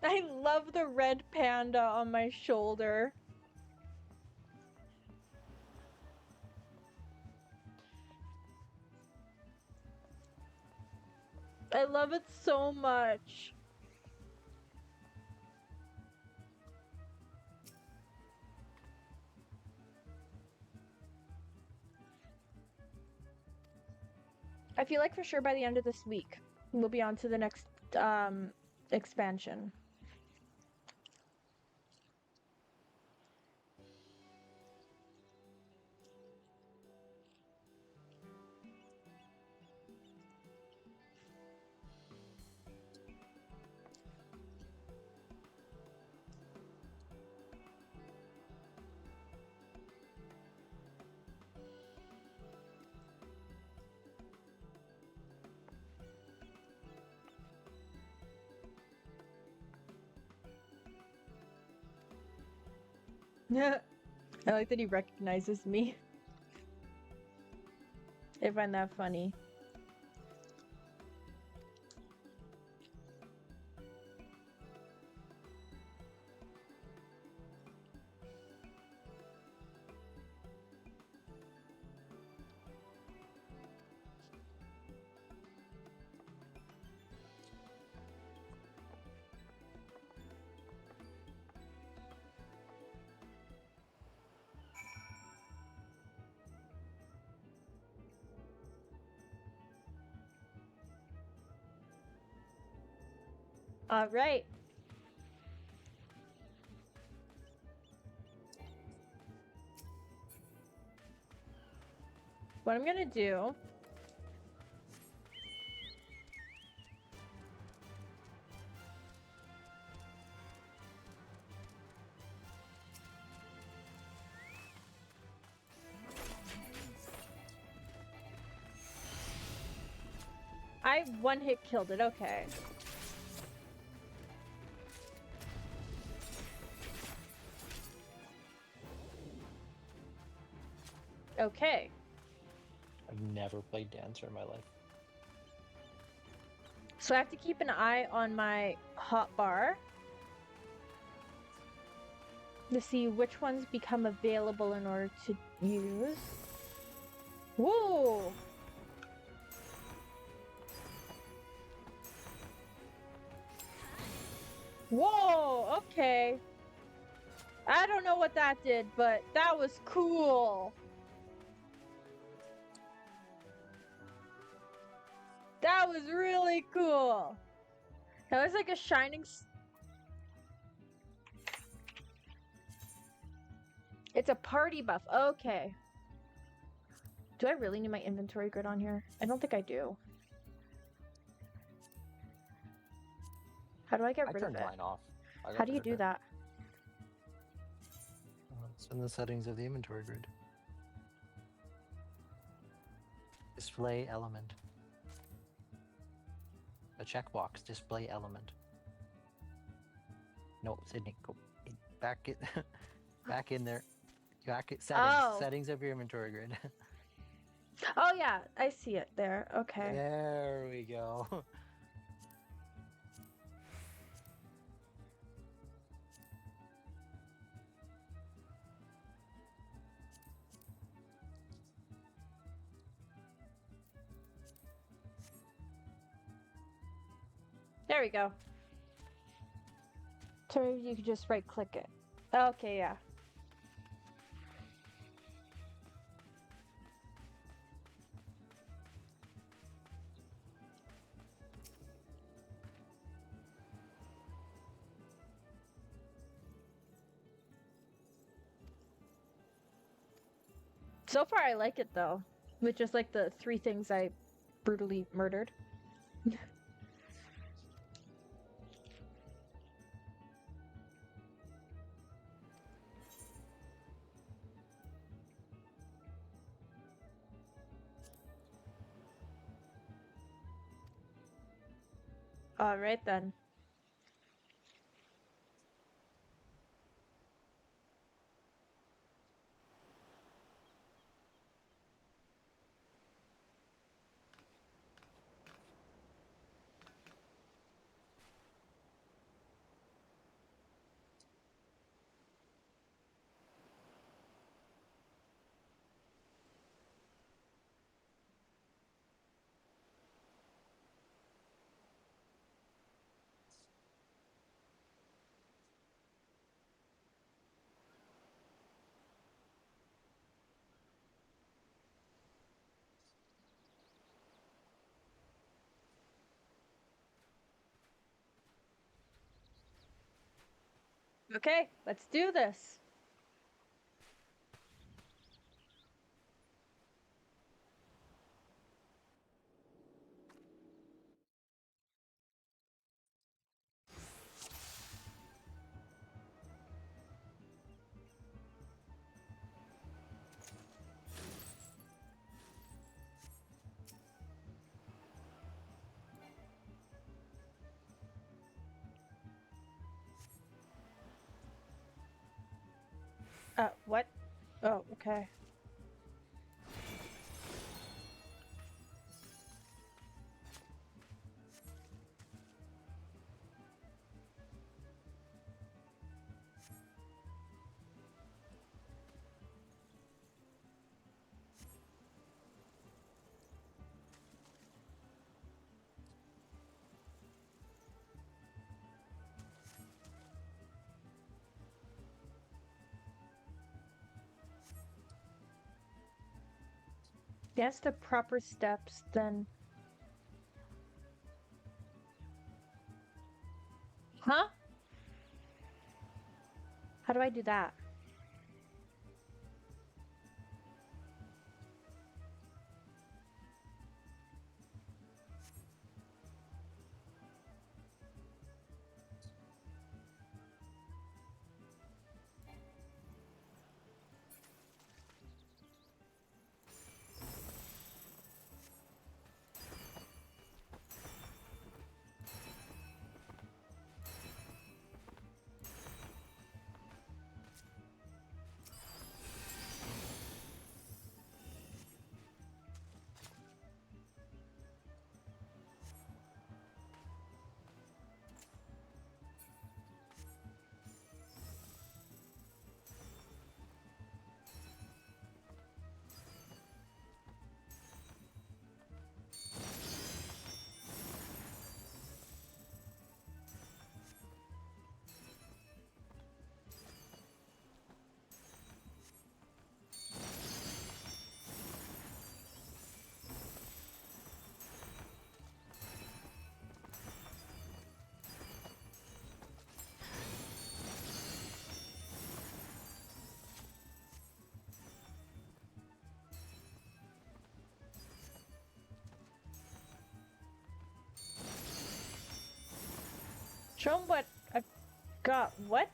I love the red panda on my shoulder. I love it so much. I feel like for sure by the end of this week, we'll be on to the next expansion. I like that he recognizes me. I find that funny. All right. What I'm gonna do I one hit killed it, okay. Okay.
I've never played dancer in my life.
So I have to keep an eye on my hotbar to see which ones become available in order to use. Whoa! Whoa, okay. I don't know what that did, but that was cool. That was really cool. That was like a shining... It's a party buff. Okay. Do I really need my inventory grid on here? I don't think I do. How do I get rid of
turned
it?
mine off.
How do you do that?
It's in the settings of the inventory grid. Display element. A checkbox. Display element. No, Sydney, go back it, back in there. Back it. Settings.
Oh.
Settings of your inventory grid.
Oh yeah, I see it there. Okay.
There we go.
There we go. So you could just right click it. Okay, yeah. So far, I like it though, with just like the 3 things I brutally murdered. All right then. Okay, let's do this. What? Oh, okay. That's the proper steps, then. Huh? How do I do that? Show 'em what I've got. What?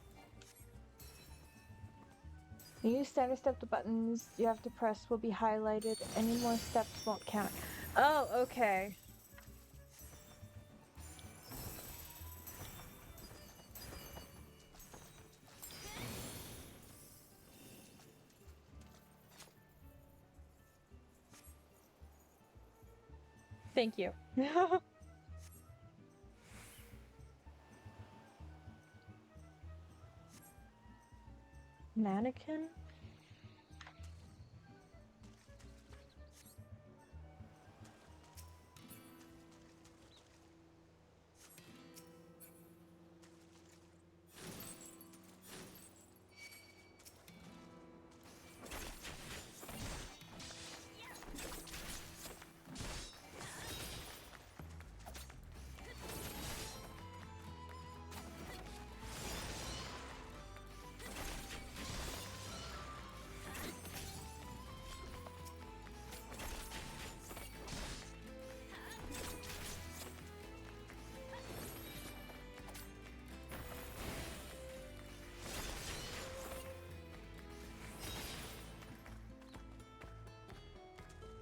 When you standard step, the buttons you have to press will be highlighted. Any more steps won't count. Oh, okay. Thank you. Mannequin?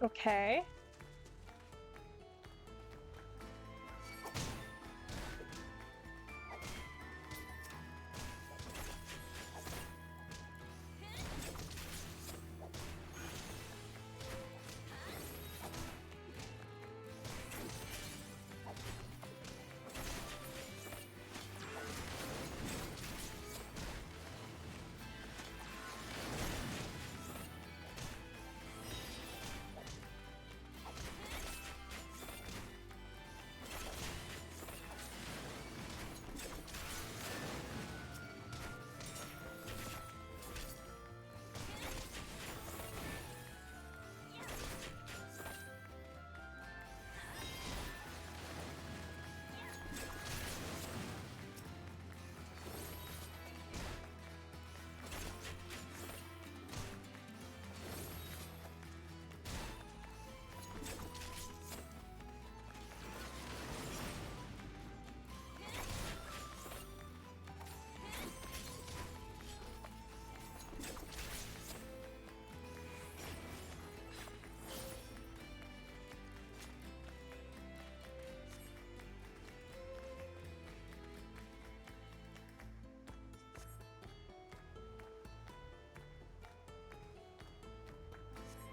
Okay.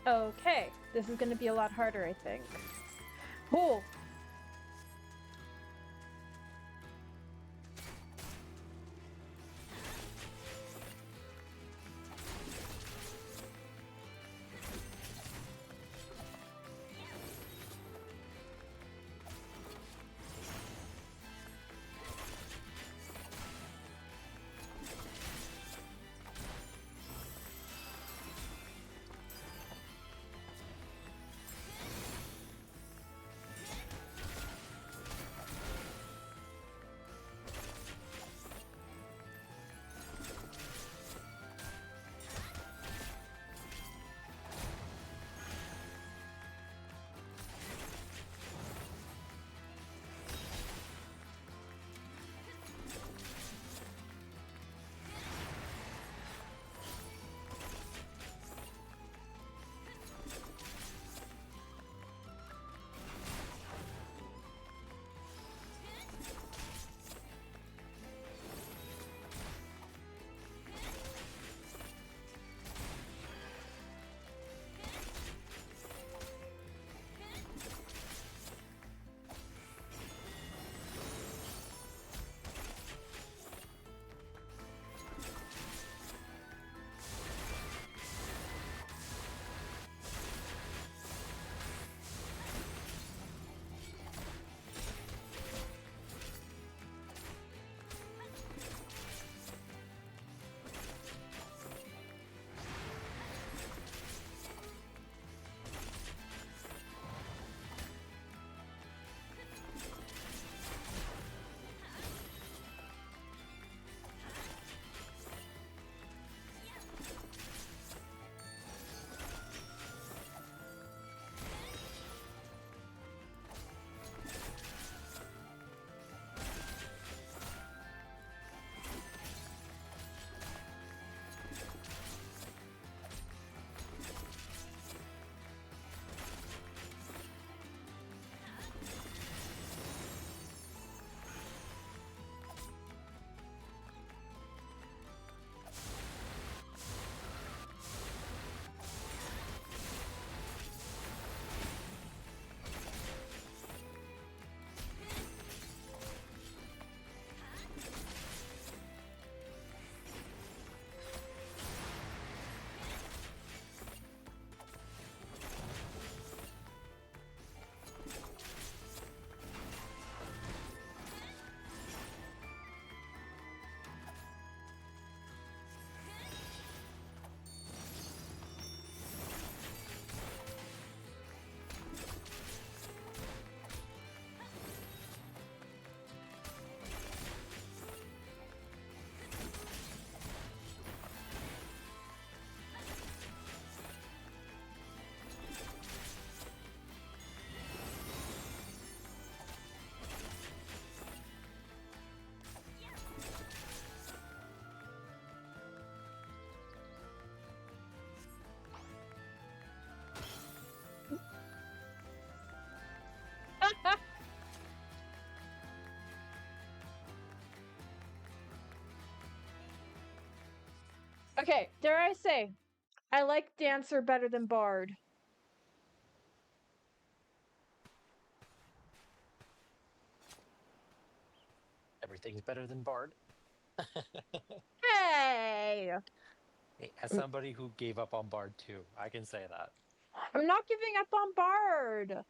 Okay, this is gonna be a lot harder, I think. Oh! Okay, dare I say, I like Dancer better than Bard.
Everything's better than Bard.
Hey!
Hey, as somebody who gave up on Bard too, I can say that.
I'm not giving up on Bard.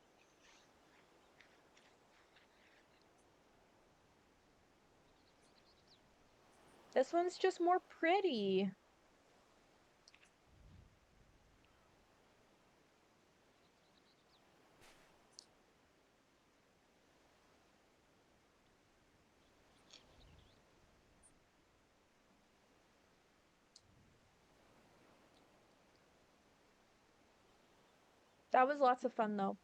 This one's just more pretty. That was lots of fun though.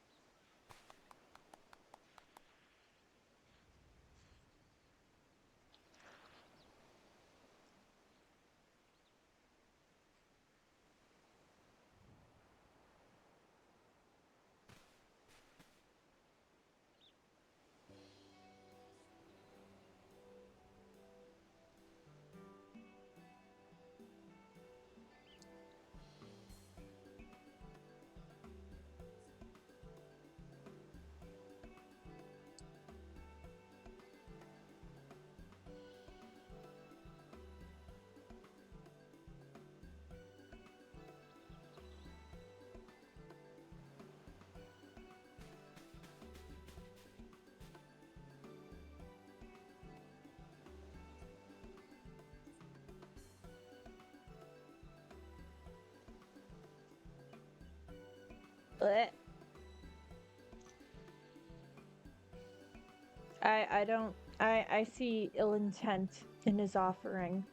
Blech. I see ill intent in his offering.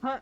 Huh.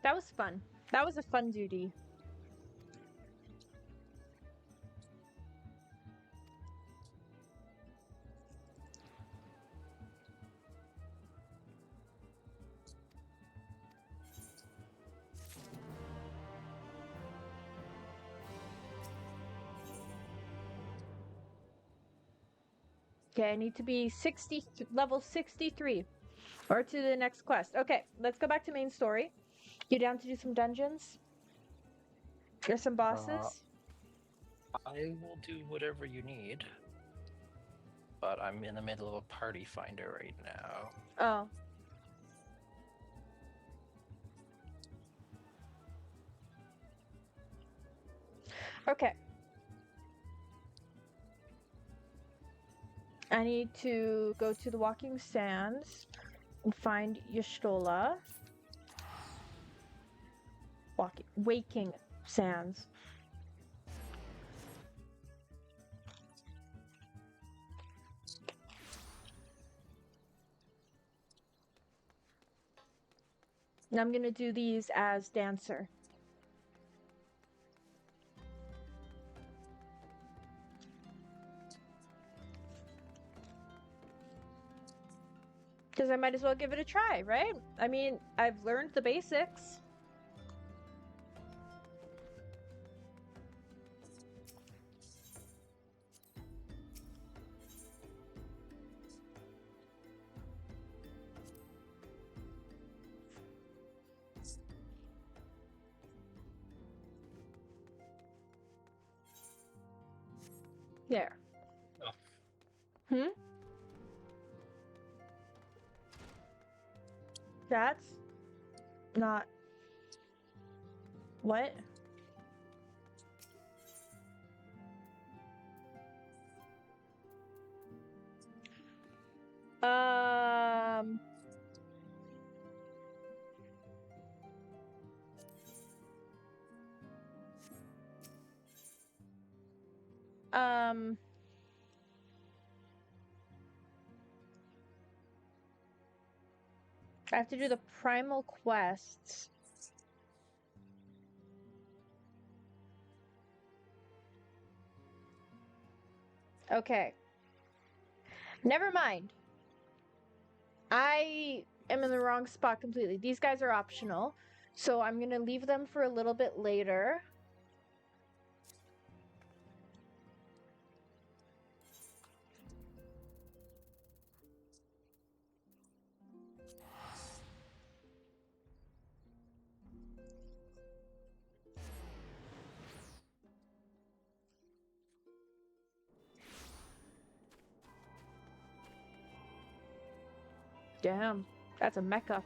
That was fun. That was a fun duty. Okay, I need to be level 63 or to the next quest. Okay, let's go back to main story. You down to do some dungeons? There's some bosses?
I will do whatever you need. But I'm in the middle of a party finder right now.
Oh. Okay. I need to go to the Walking Sands and find Y'shtola. Waking Sands. And I'm gonna do these as dancer. Because I might as well give it a try, right? I mean, I've learned the basics. There.
Oh.
Hmm? That's not... What? Um... Um... I have to do the primal quests. Okay. Never mind. I am in the wrong spot completely. These guys are optional, so I'm gonna leave them for a little bit later. Damn, that's a mecha.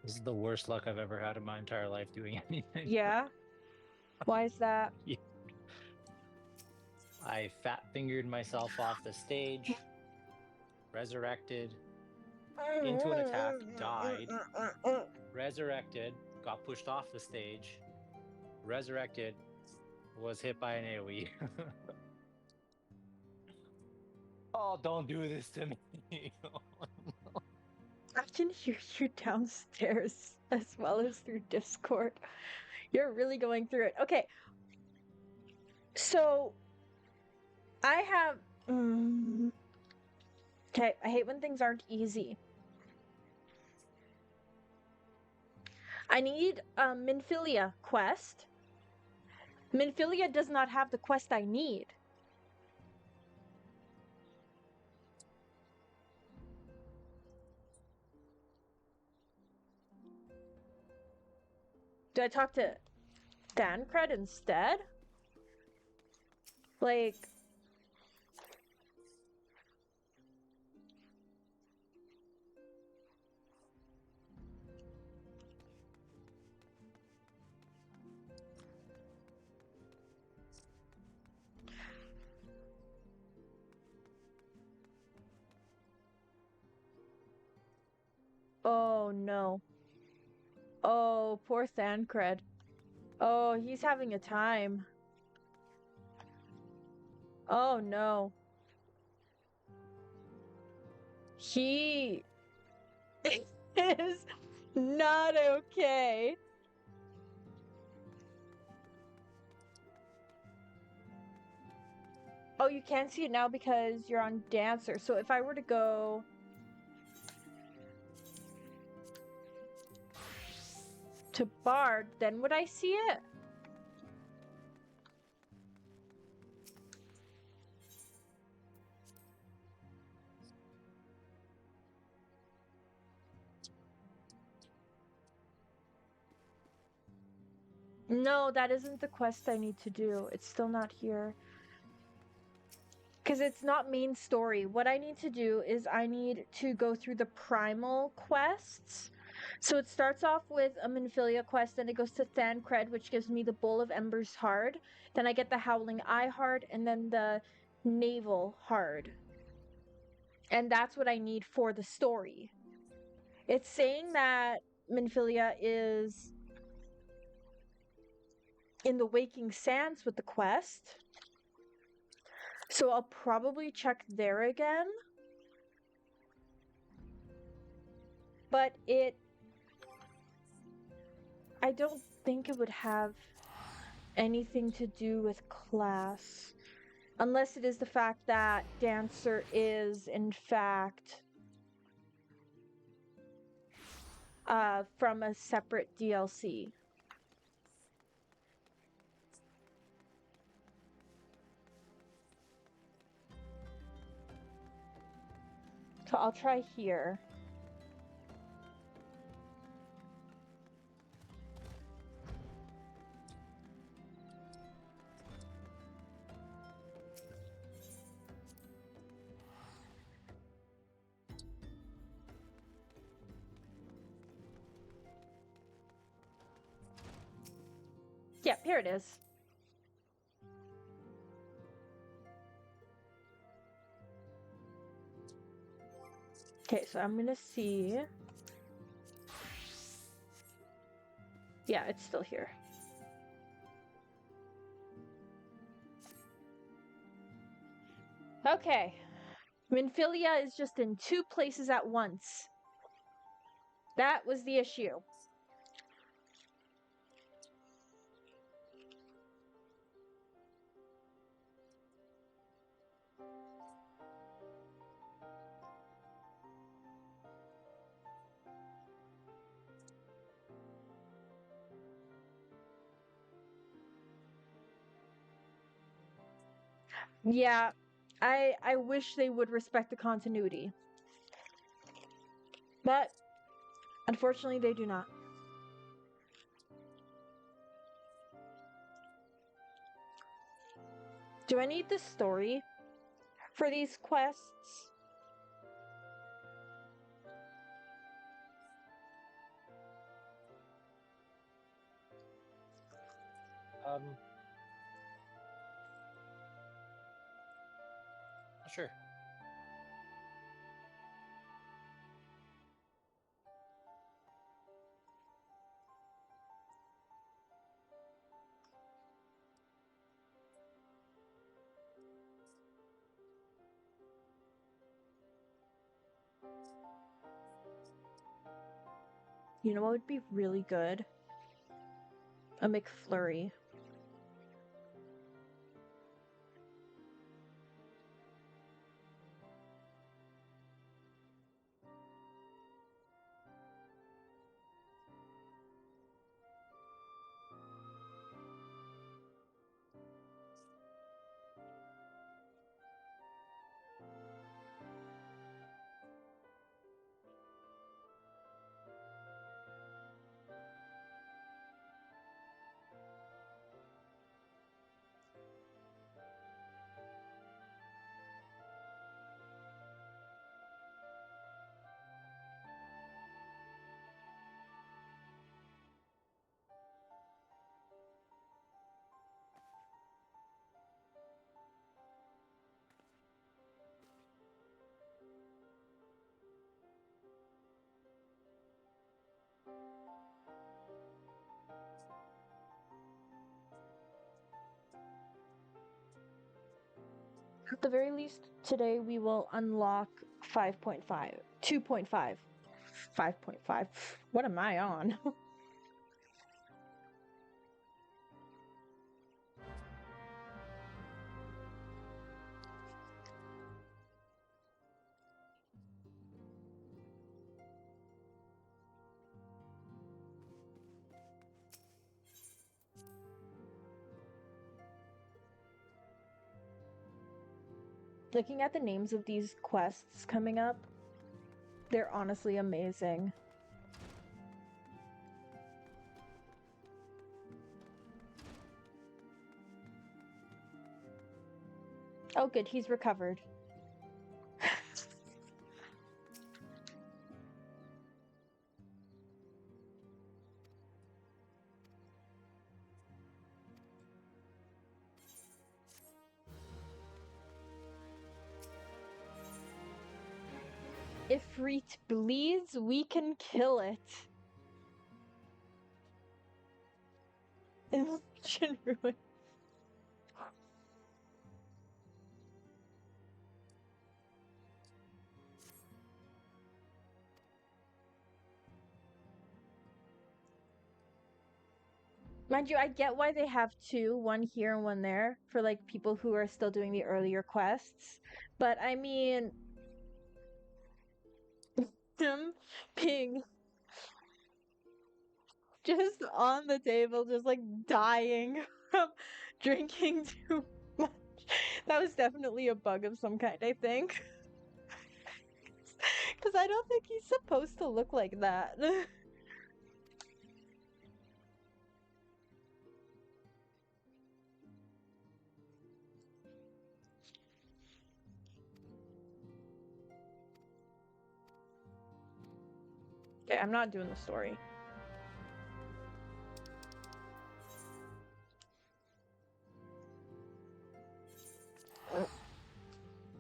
This is the worst luck I've ever had in my entire life doing anything.
Yeah? Why is that?
Yeah. I fat-fingered myself off the stage, resurrected, into an attack, died, resurrected, got pushed off the stage, resurrected, was hit by an AoE. Oh, don't do this to me.
I can hear you downstairs as well as through Discord. You're really going through it. Okay. So, I have... Okay, I hate when things aren't easy. I need a Minfilia quest. Minfilia does not have the quest I need. Do I talk to Thancred instead? Like... Oh no. Oh, poor Thancred. Oh, he's having a time. Oh no. He is not okay. Oh, you can't see it now because you're on Dancer. So if I were to go to Bard, then would I see it? No, that isn't the quest I need to do. It's still not here. Because it's not main story. What I need to do is I need to go through the primal quests. So it starts off with a Minfilia quest, then it goes to Thancred, which gives me the Bowl of Embers Heart. Then I get the Howling Eye Heart, and then the Navel Heart. And that's what I need for the story. It's saying that Minfilia is in the Waking Sands with the quest. So I'll probably check there again. But I don't think it would have anything to do with class. Unless it is the fact that Dancer is, in fact, from a separate DLC. So I'll try here. Yep, here it is. Okay, so I'm gonna see. Yeah, it's still here. Okay. Minfilia is just in 2 places at once. That was the issue. Yeah, I wish they would respect the continuity. But unfortunately they do not. Do I need the story for these quests?
Sure.
You know what would be really good? A McFlurry. At the very least, today we will unlock 5.5, 2.5, 5.5. What am I on? Looking at the names of these quests coming up, they're honestly amazing. Oh good, he's recovered. If Reet bleeds, we can kill it. Emotion ruin. Mind you, I get why they have two, one here and one there, for like people who are still doing the earlier quests. But I mean, him being just on the table, just like dying from drinking too much. That was definitely a bug of some kind, I think. Because I don't think he's supposed to look like that. Okay, I'm not doing the story.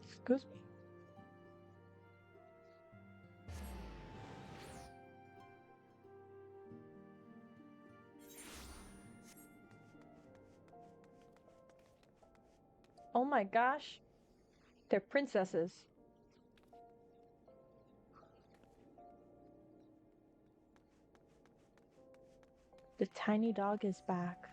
Excuse me. Oh my gosh. They're princesses. The tiny dog is back.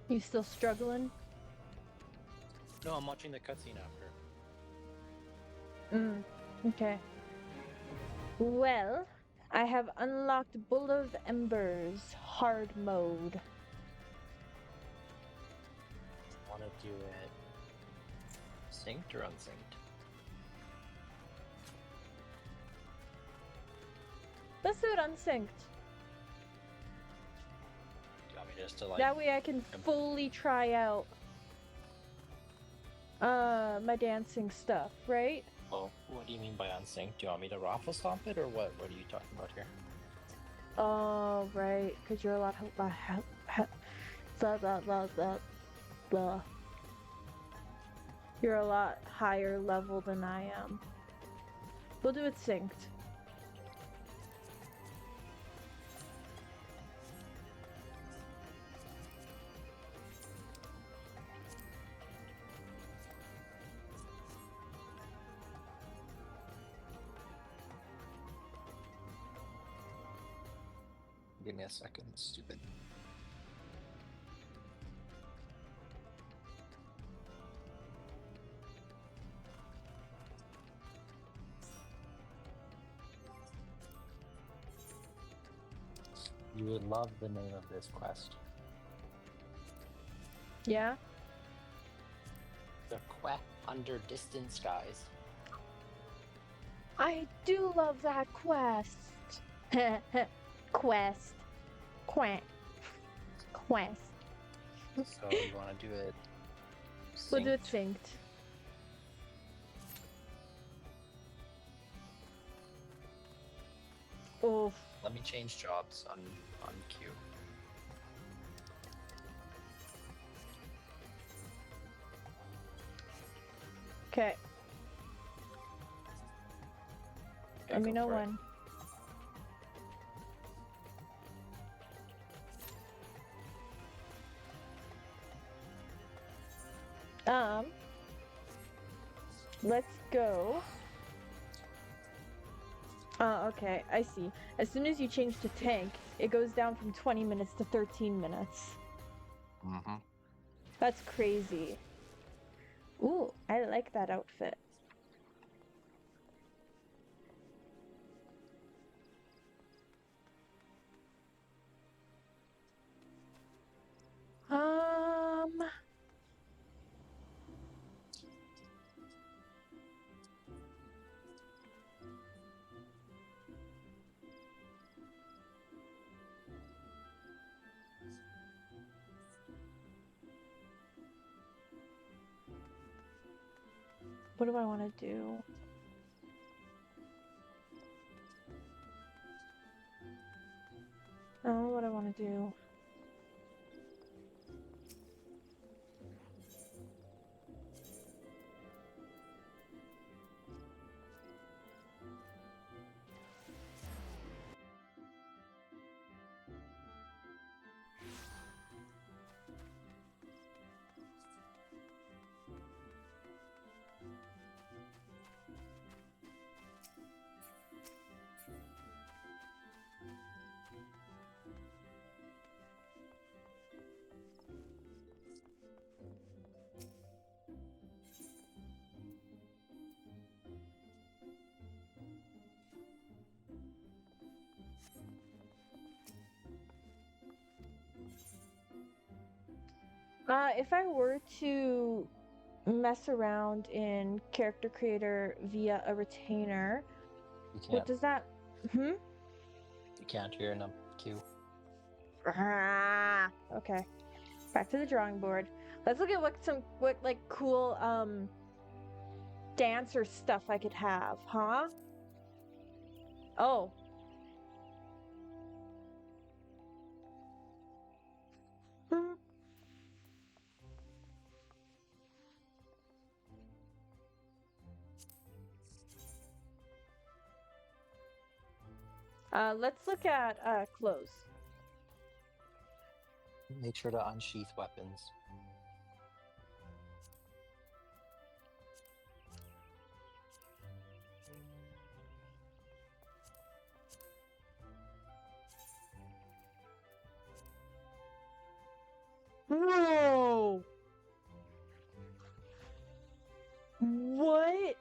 You still struggling?
No, I'm watching the cutscene after.
Okay. Well, I have unlocked Bull of Embers hard mode.
Want to do it synced or unsynced?
Let's do it unsynced.
Do you want me just to like...
That way I can fully try out my dancing stuff, right?
Oh, what do you mean by unsynced? Do you want me to raffle stomp it or what? What are you talking about here?
Oh, right, because you're a lot You're a lot higher level than I am. We'll do it synced.
Give me a second, stupid. You would love the name of this quest.
Yeah?
The Quest Under Distant Skies.
I do love that quest. Quest. Quest. Quest.
So you want to do it
We'll do it
synced?
synced. Oof.
Let me change jobs on Q.
Okay. Let me know when. Let's go. Okay, I see. As soon as you change to tank, it goes down from 20 minutes to 13 minutes.
Mm-hmm.
That's crazy. Ooh, I like that outfit. What do I want to do? I don't know what I want to do. If I were to mess around in Character Creator via a retainer,
You can't.
what does that...
You can't. You're in a queue.
Okay. Back to the drawing board. Let's look at what like cool dancer stuff I could have, huh? Oh. Let's look at clothes.
Make sure to unsheath weapons.
Whoa! What?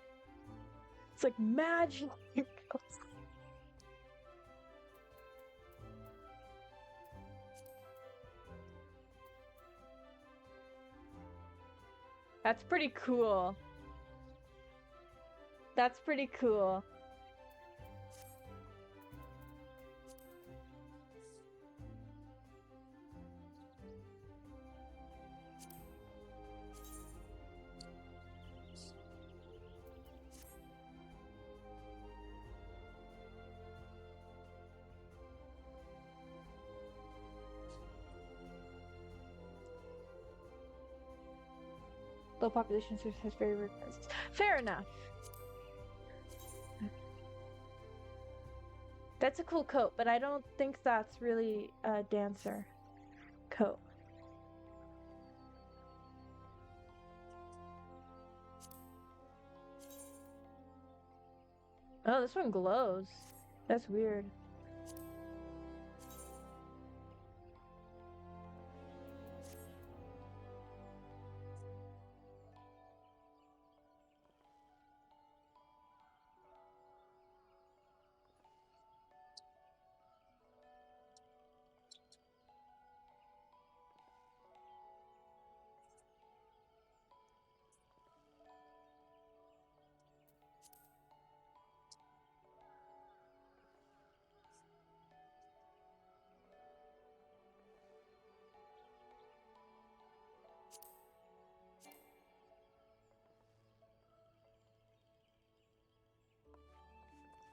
It's like magic. That's pretty cool. That's pretty cool. Low population source has very rare presence. Fair enough. That's a cool coat, but I don't think that's really a dancer coat. Oh, this one glows. That's weird.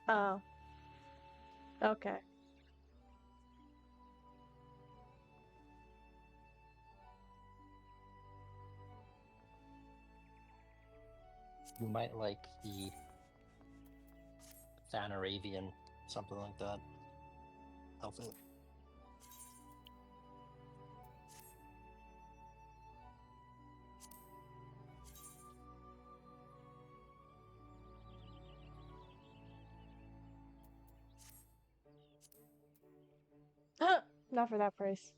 Oh. Okay.
You might like the Thanaravian, something like that outfit.
Not for that price.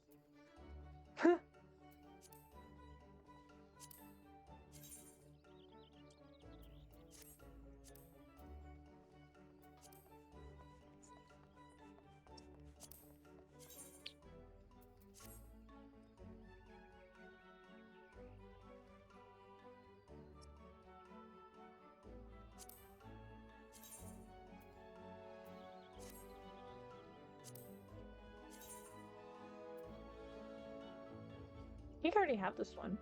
You already have this one.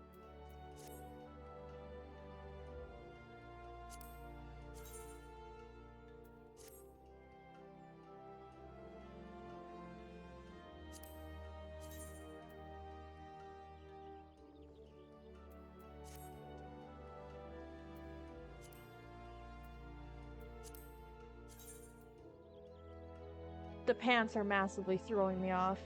The pants are massively throwing me off.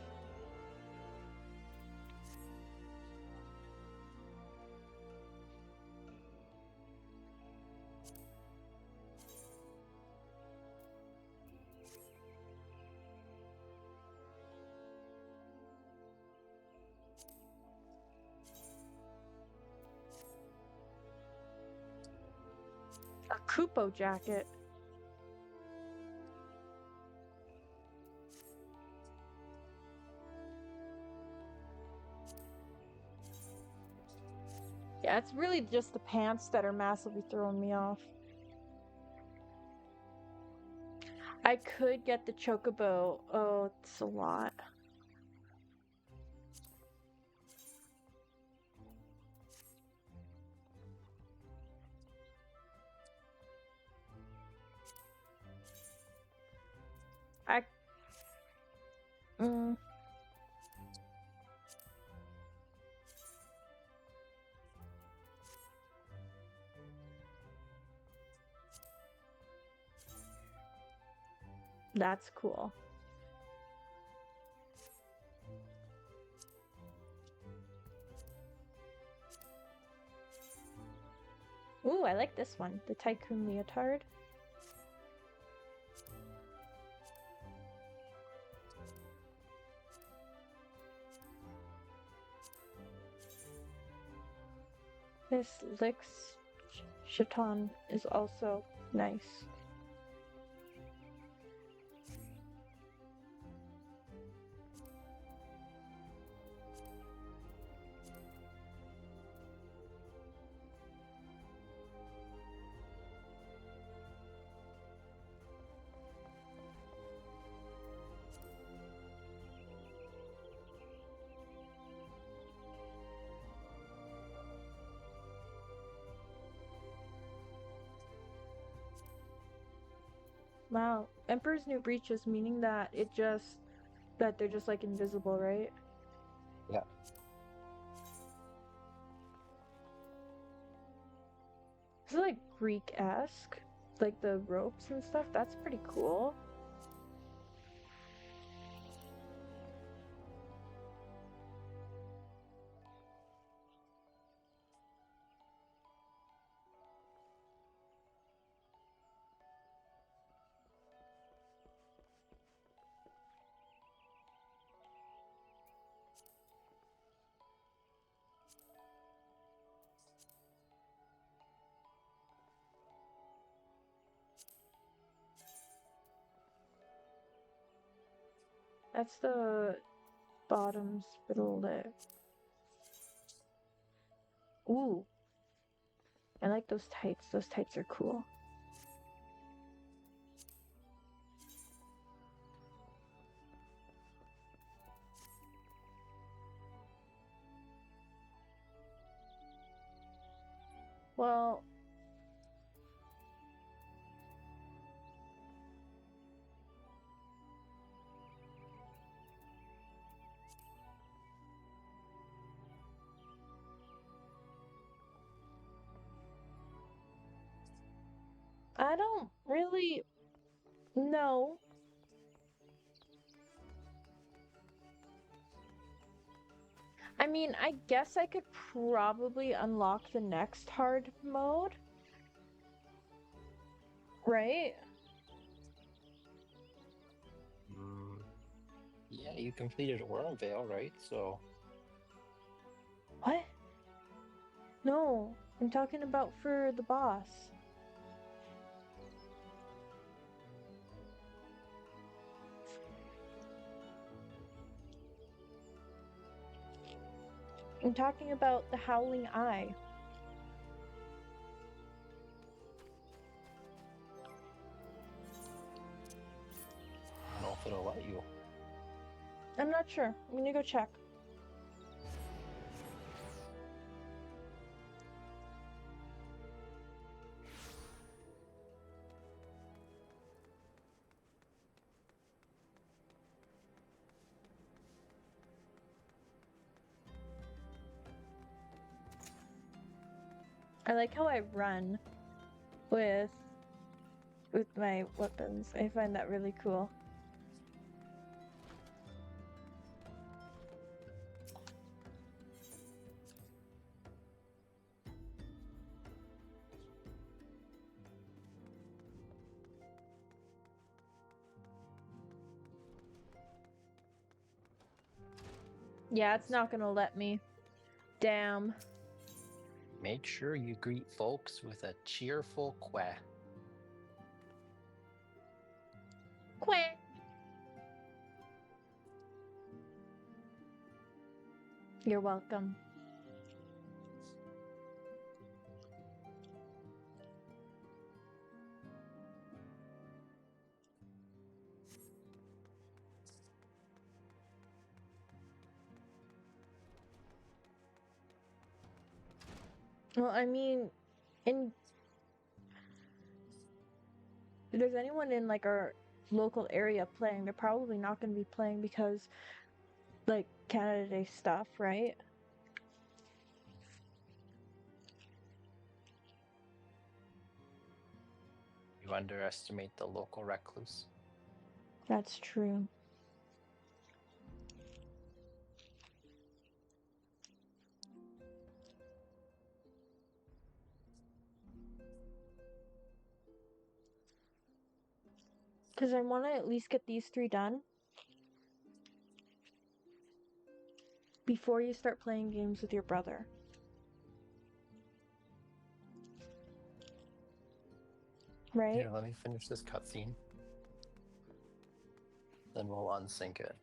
A Kupo jacket. Yeah, it's really just the pants that are massively throwing me off. I could get the chocobo. Oh, it's a lot. Mm. That's cool. Ooh, I like this one. The Tycoon Leotard. This Lix Chaton is also nice. Wow. Emperor's New Breeches, meaning that that they're just like invisible, right?
Yeah.
This is like Greek-esque. Like the ropes and stuff. That's pretty cool. That's the bottom spittle lip. Ooh. I like those tights. Those tights are cool. Well, I don't really know. I mean, I guess I could probably unlock the next hard mode, right?
Yeah, you completed Wormvale, right? So
What? No, I'm talking about for the boss. I'm talking about the Howling Eye.
I don't know if it'll let you.
I'm not sure. I'm gonna go check. I like how I run with my weapons. I find that really cool. Yeah, it's not gonna let me. Damn.
Make sure you greet folks with a cheerful quack.
Quack. You're welcome. Well, I mean, if there's anyone in like our local area playing, they're probably not going to be playing because like Canada Day stuff, right?
You underestimate the local recluse.
That's true. Because I want to at least get these 3 done before you start playing games with your brother. Right?
Here, let me finish this cutscene. Then we'll unsync it.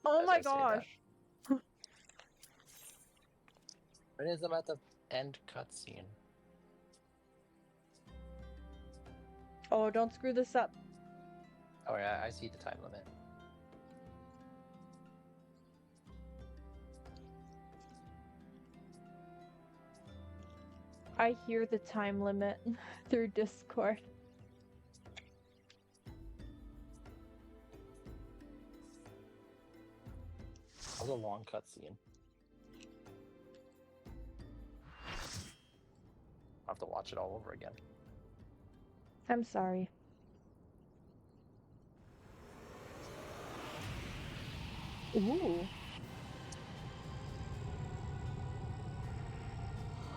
Oh
As
my
I say that.
gosh.
When is I'm at the end cutscene?
Oh, don't screw this up.
Oh yeah, I see the time limit.
I hear the time limit through Discord.
That was a long cutscene. I'll have to watch it all over again.
I'm sorry. Ooh.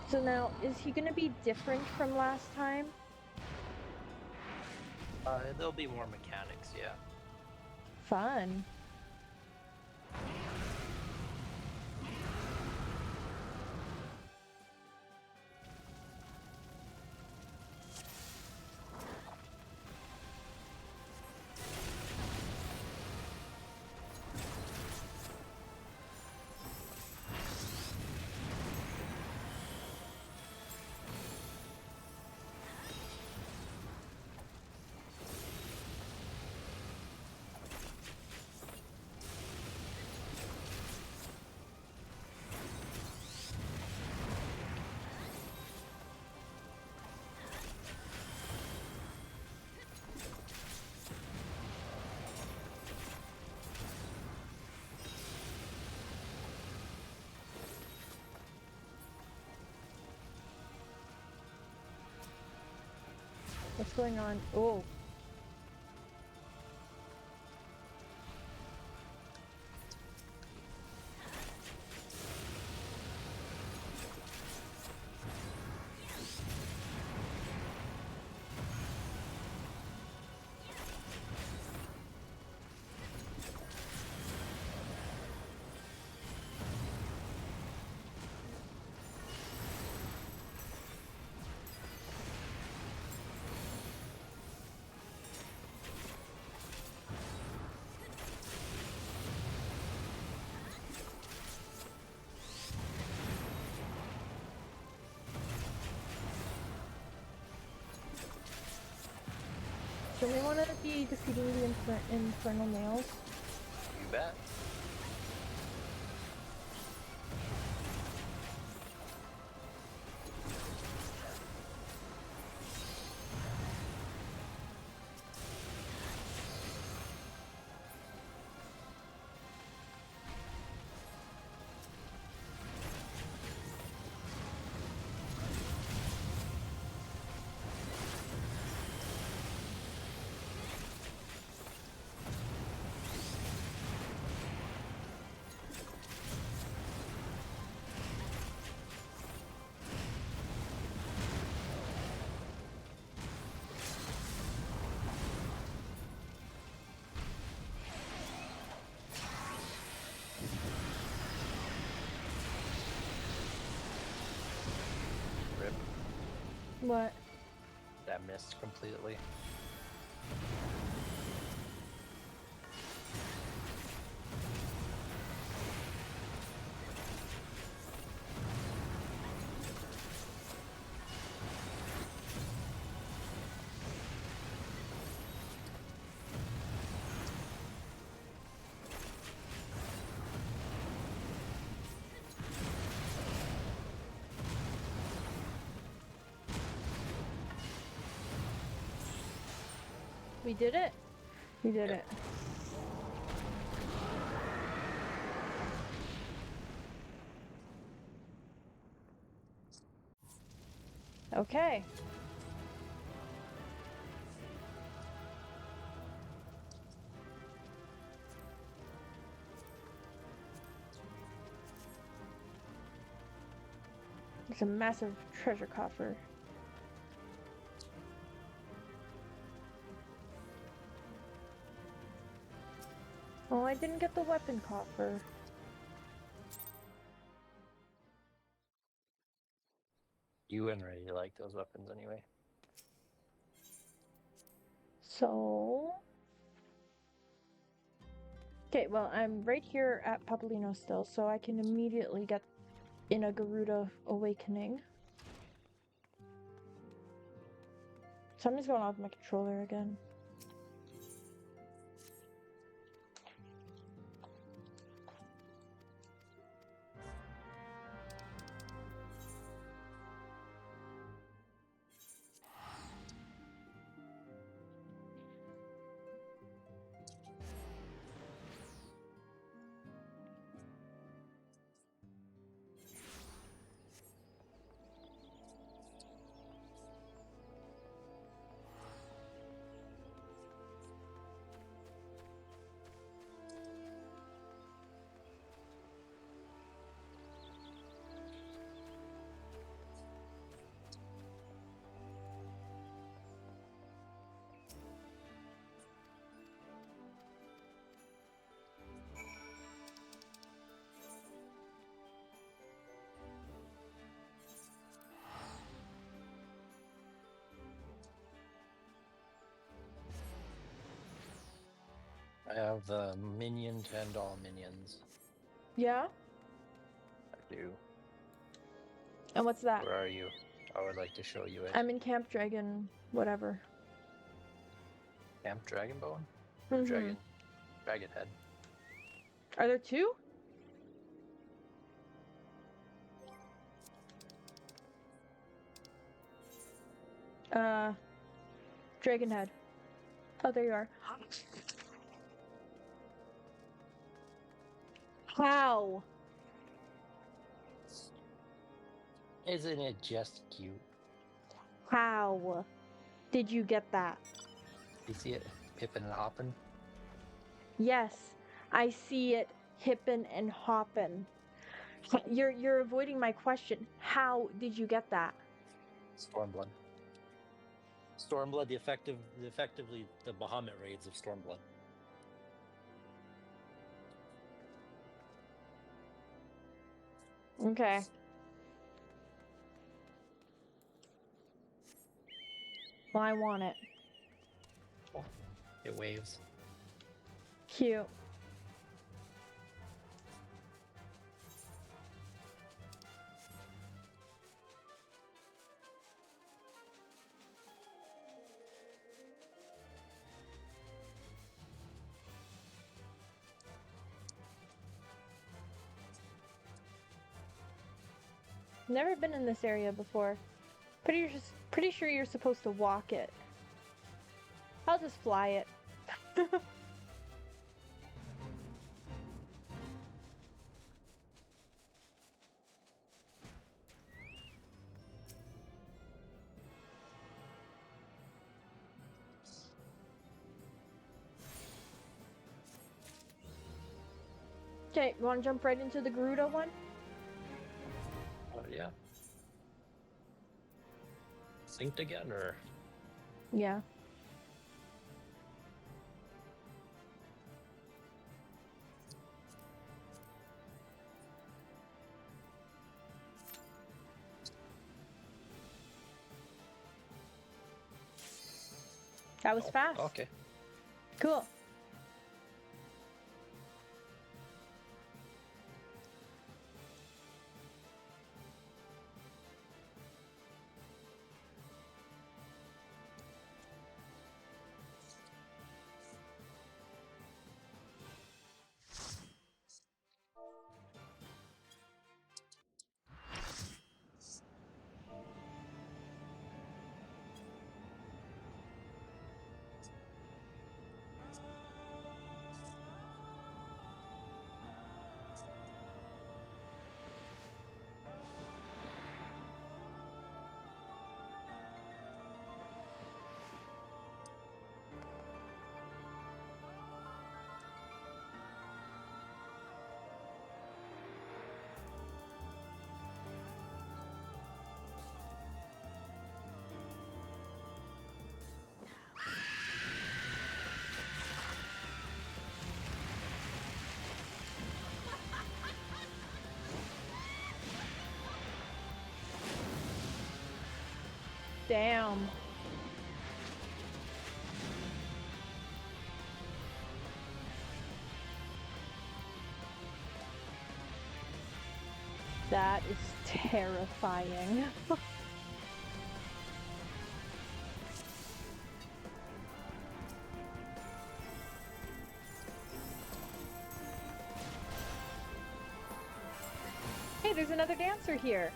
So now, is he gonna be different from last time?
There'll be more mechanics, yeah.
Fun. What's going on? Oh. Do we want to be defeating the infernal males?
You bet. Rip.
What?
That missed completely.
We did it. We did it. Okay. It's a massive treasure coffer. Oh, I didn't get the weapon coffer.
You wouldn't really like those weapons anyway.
So... Okay, well, I'm right here at Papolino still, so I can immediately get in a Garuda Awakening. Something's going on with my controller again.
I have the minion to end all minions.
Yeah?
I do.
And what's that?
Where are you? I would like to show you it.
I'm in Camp Dragon, whatever.
Camp Dragonbone?
Mm-hmm.
Dragon Head.
Are there two? Dragon Head. Oh, there you are. How?
Isn't it just cute?
How? did you get that?
You see it pippin' and hoppin'?
Yes, I see it hippin' and hoppin'. You're avoiding my question. How did you get that?
Stormblood. Stormblood, effectively the Bahamut raids of Stormblood.
Okay. Well, I want it.
Oh, it waves.
Cute. Never been in this area before. Pretty sure you're supposed to walk it. I'll just fly it. Okay, you want to jump right into the Garuda one?
Yeah. Synced again, or?
Yeah. That was fast.
Okay.
Cool. Damn. That is terrifying. Hey, there's another dancer here.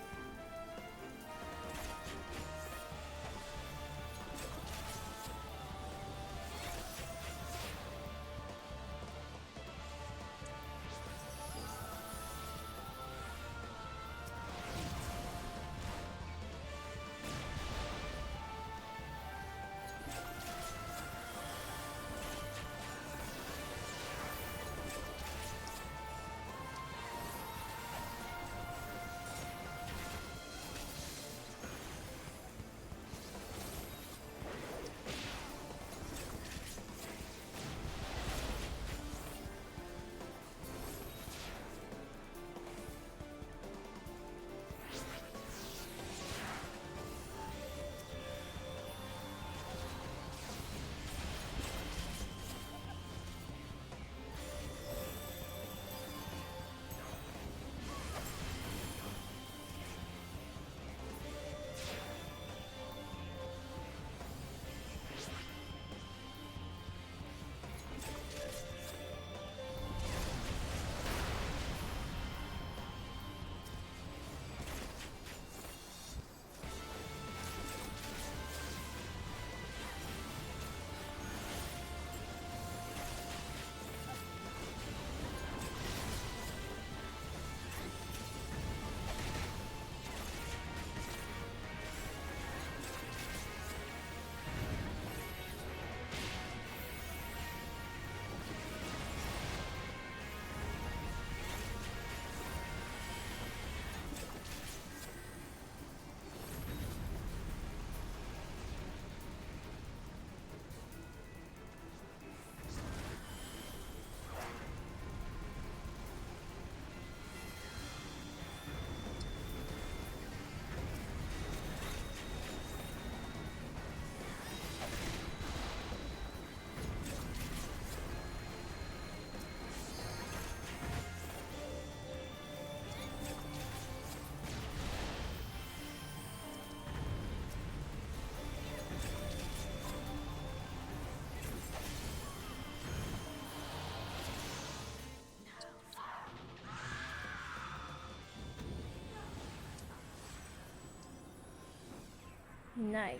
Nice.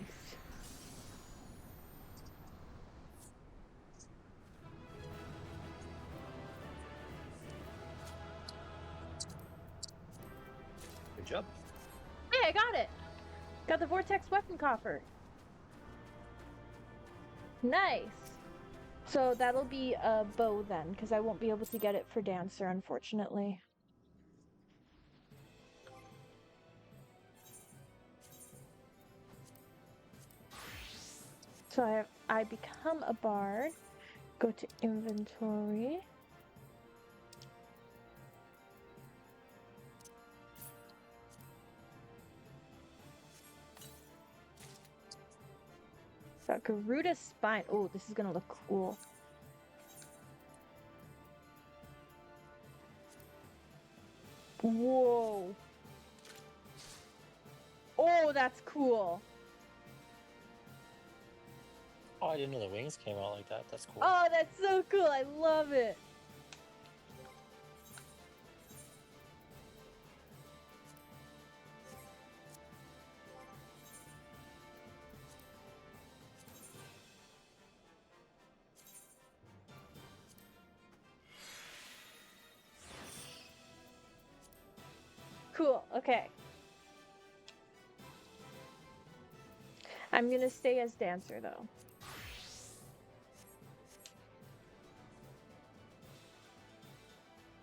Good job.
Hey, I got it! Got the Vortex weapon coffer. Nice. So that'll be a bow then, because I won't be able to get it for Dancer, unfortunately. So I become a bard. Go to inventory. Got Garuda's spine. Oh, this is gonna look cool. Whoa. Oh, that's cool.
Oh, I didn't know the wings came out like that. That's cool.
Oh, that's so cool. I love it. Cool. Okay. I'm gonna stay as Dancer though.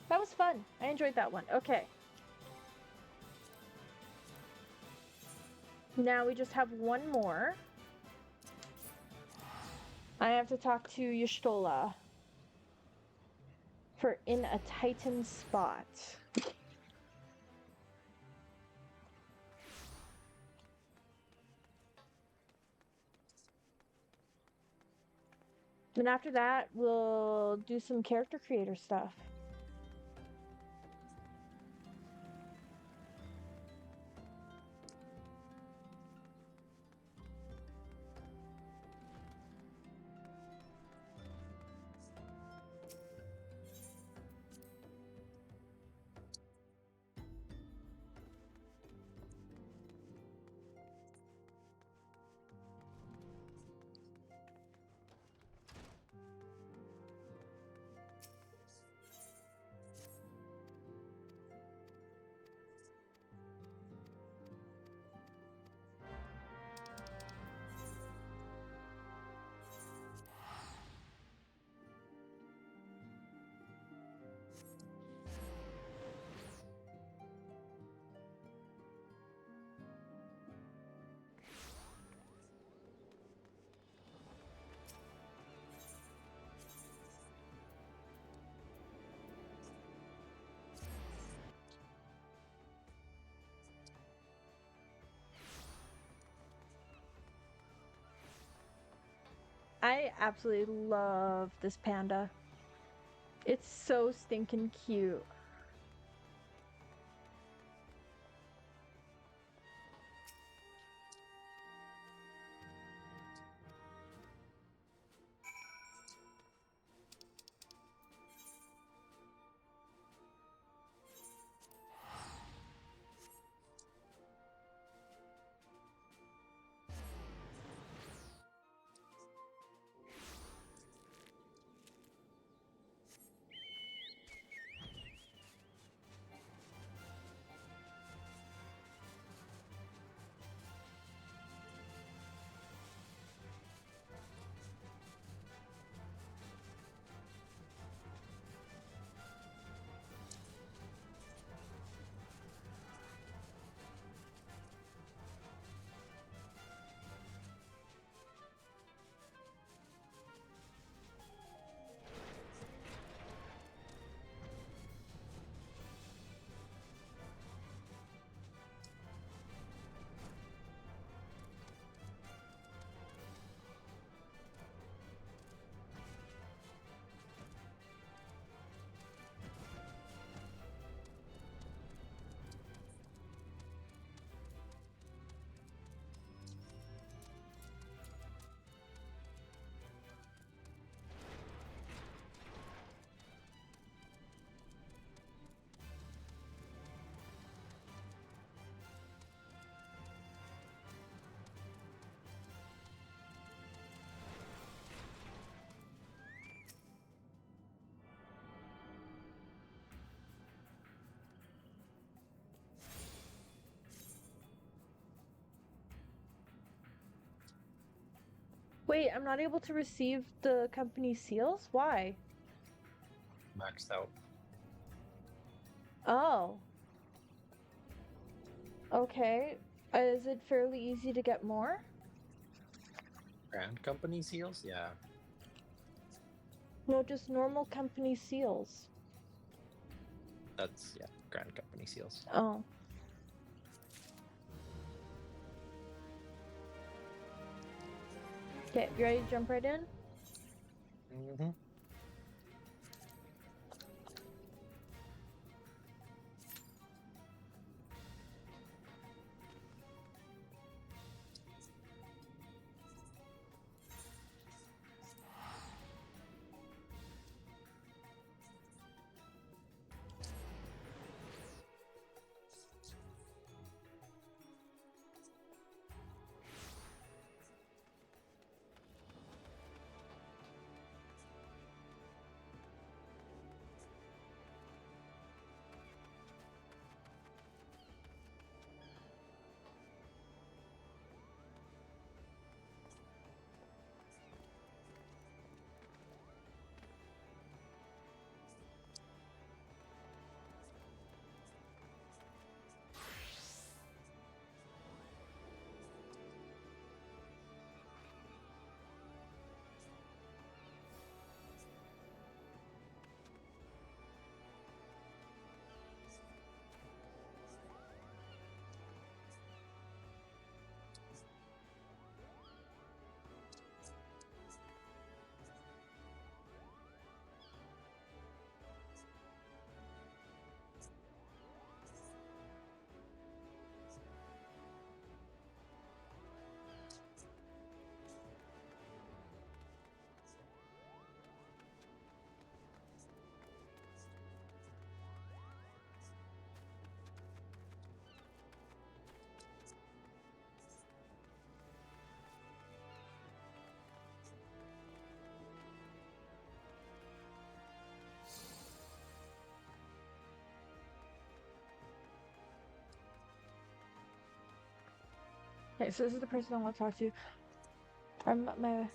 That was fun. I enjoyed that one. Okay. Now we just have one more. I have to talk to Y'shtola for in a Titan spot. Then after that, we'll do some character creator stuff. I absolutely love this panda. It's so stinking cute. Wait, I'm not able to receive the company seals? Why?
Maxed out.
Oh. Okay. Is it fairly easy to get more?
Grand company seals? Yeah.
No, just normal company seals.
That's, yeah, grand company seals.
Oh. Okay, you ready to jump right in?
Mm-hmm.
Okay, so this is the person I want to talk to. My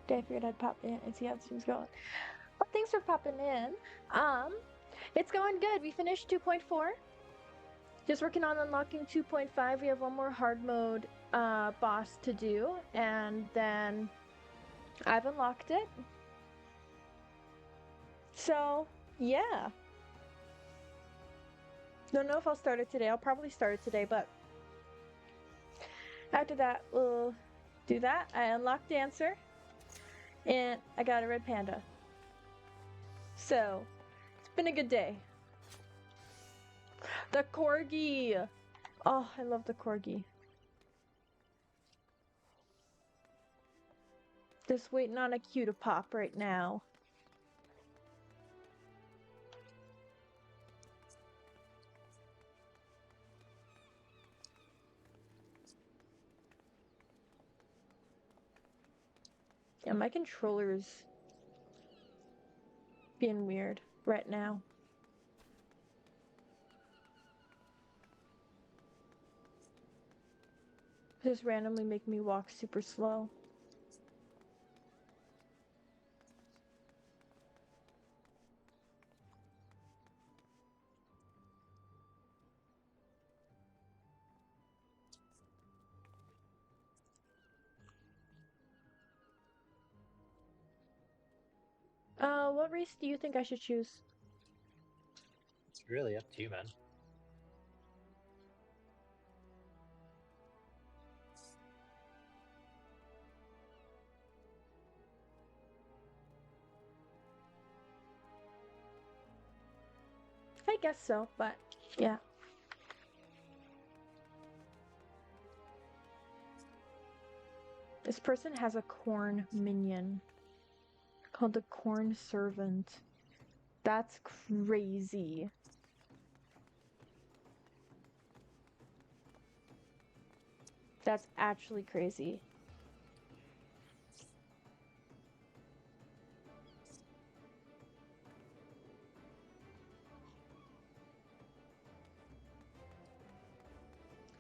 day, I figured I'd pop in and see how this thing's going. Well, thanks for popping in. It's going good. We finished 2.4. Just working on unlocking 2.5. We have one more hard mode boss to do, and then I've unlocked it. So, yeah. Don't know if I'll start it today. I'll probably start it today, but after that, we'll do that. I unlocked Dancer, and I got a red panda. So, it's been a good day. The corgi! Oh, I love the corgi. Just waiting on a cue to pop right now. Yeah, my controller's being weird right now. Just randomly make me walk super slow. What race do you think I should choose?
It's really up to you, man.
I guess so, but yeah. This person has a corn minion called the Corn Servant. That's crazy. That's actually crazy.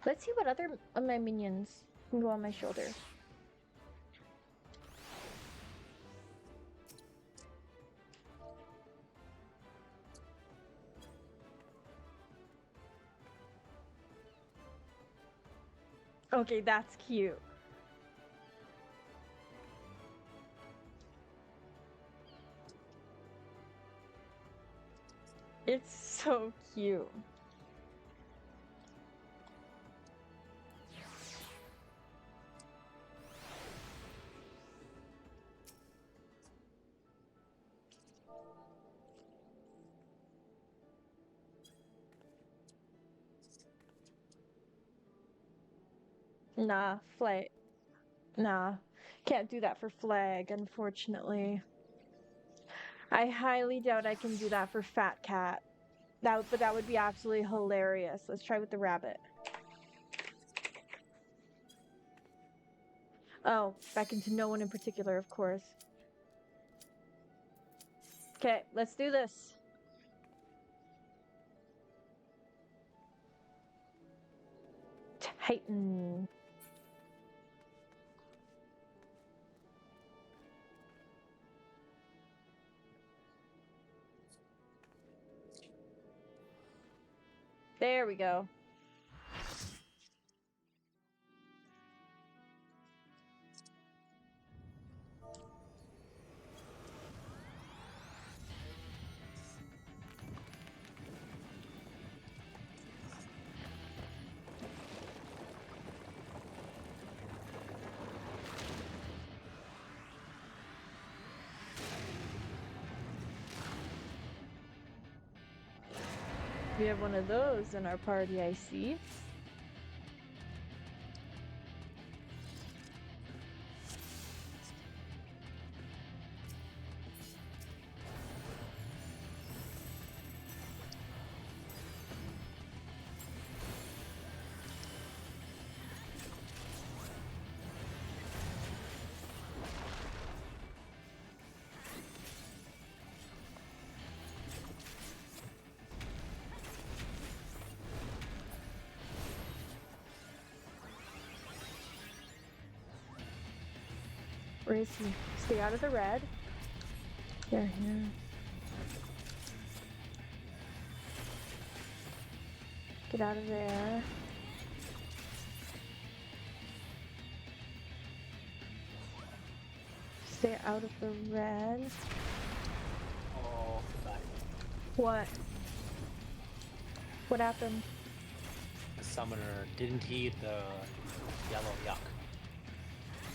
Let's see what other of my minions can go on my shoulder. Okay, that's cute. It's so cute. Nah, flag. Nah, can't do that for flag, unfortunately. I highly doubt I can do that for fat cat. But that would be absolutely hilarious. Let's try with the rabbit. Oh, back into no one in particular, of course. Okay, let's do this. Titan. There we go. We have one of those in our party, I see. Where is he? Stay out of the red. Here. Get out of there. Stay out of the red.
Oh, back.
What? What happened?
The summoner didn't heed the yellow yuck.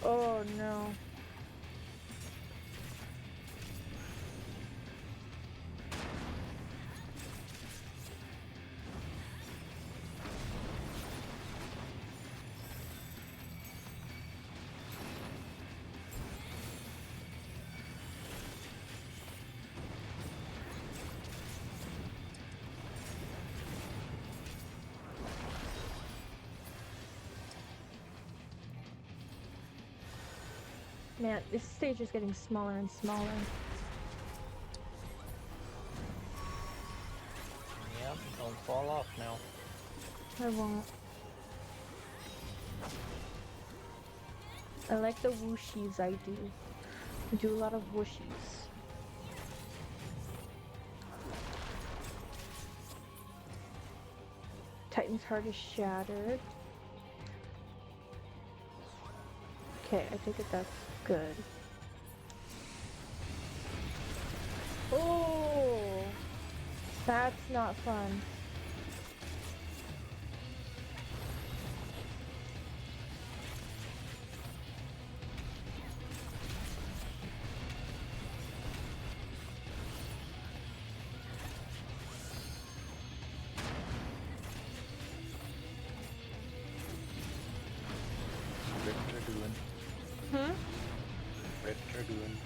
Oh no. Man, this stage is getting smaller and smaller.
Yep, don't fall off now.
I won't. I like the whooshies I do. I do a lot of whooshies. Titan's heart is shattered. Okay, I think that's good. Oh, that's not fun.
Red Dragoon.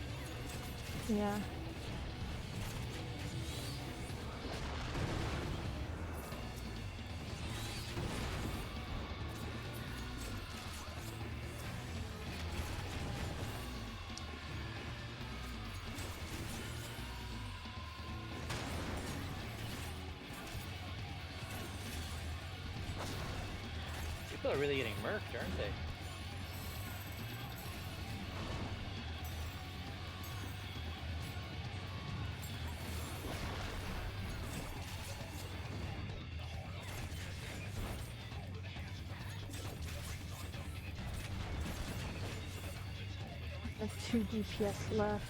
Yeah.
People are really getting murked, aren't they?
have 2 DPS left.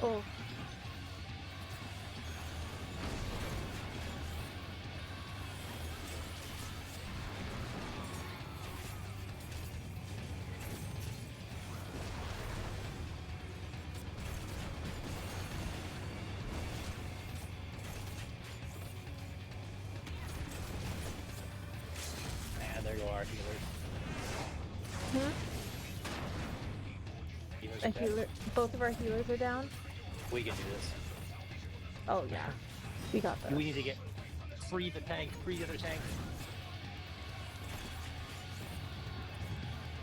Oh.
And there go our healers.
Hmm?
Healers
A
are dead.
healer. Both of our healers are down.
We can do this.
Oh yeah, we got this.
We need to get free the tank, free the other tank.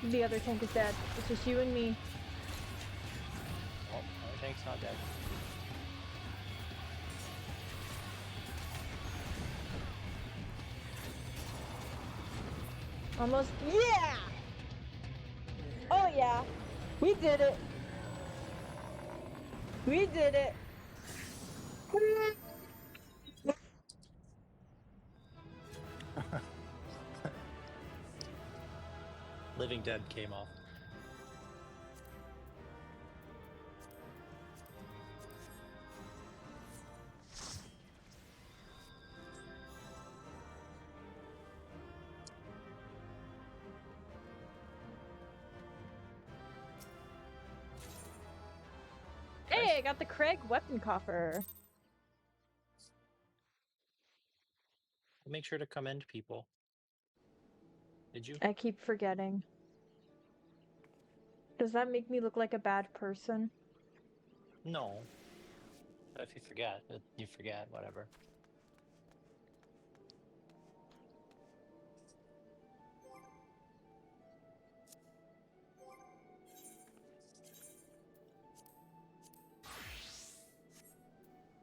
The other tank is dead. It's just you and me.
Oh, other tank's not dead.
Almost. Yeah! Oh yeah! We did it! We did it!
Living Dead came off.
Hey, I got the Craig weapon coffer.
Make sure to commend people. Did you?
I keep forgetting. Does that make me look like a bad person?
No. But if you forget, you forget, whatever.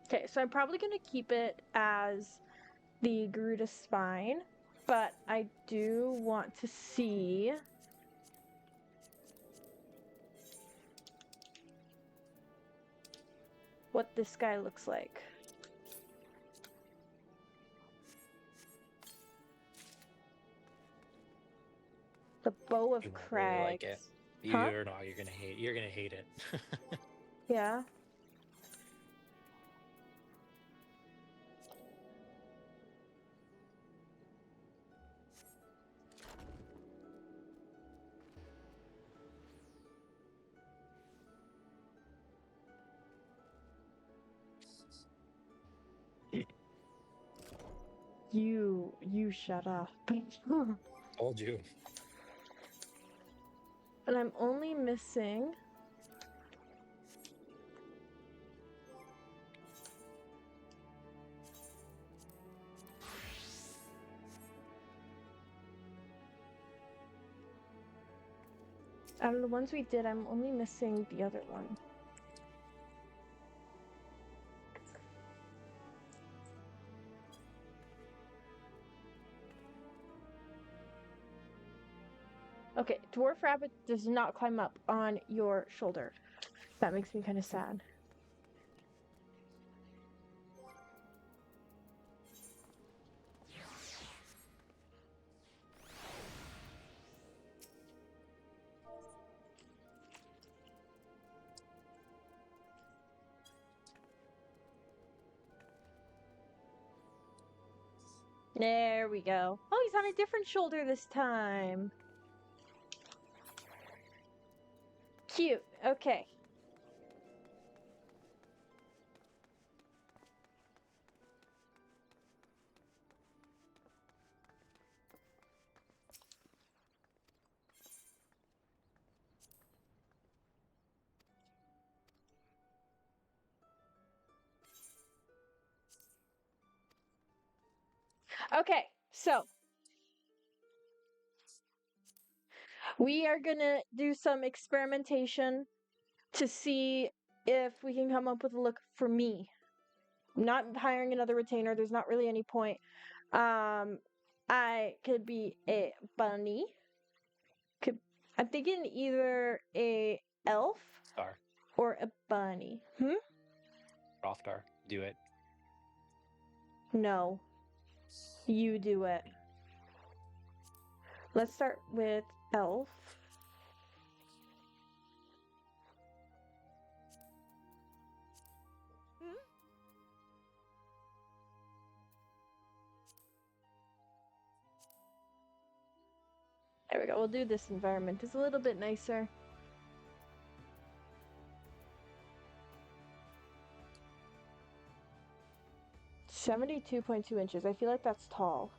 Okay, so I'm probably going to keep it as the Garuda spine, but I do want to see what this guy looks like. The Bow of
You won't
Crags.
really like it.
Huh?
You're not. You're gonna hate it.
Yeah. You shut up.
Told you.
And I'm only missing out of the ones we did, I'm only missing the other one. Okay, Dwarf Rabbit does not climb up on your shoulder. That makes me kind of sad. There we go. Oh, he's on a different shoulder this time. Cute. Okay. Okay, so we are gonna do some experimentation to see if we can come up with a look for me. I'm not hiring another retainer. There's not really any point. I could be a bunny. I'm thinking either a elf
Star.
or a bunny.
Roftar. Do it.
No. You do it. Let's start with Elf. There we go. We'll do this environment. It's a little bit nicer. "72.2 inches." I feel like that's tall.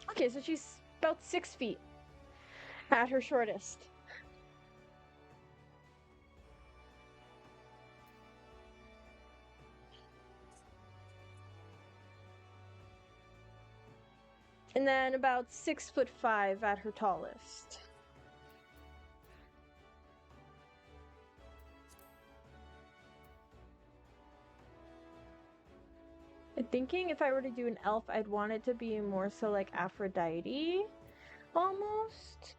Okay, so she's about 6 feet at her shortest. And then about 6'5" at her tallest. I'm thinking if I were to do an elf, I'd want it to be more so like Aphrodite, almost.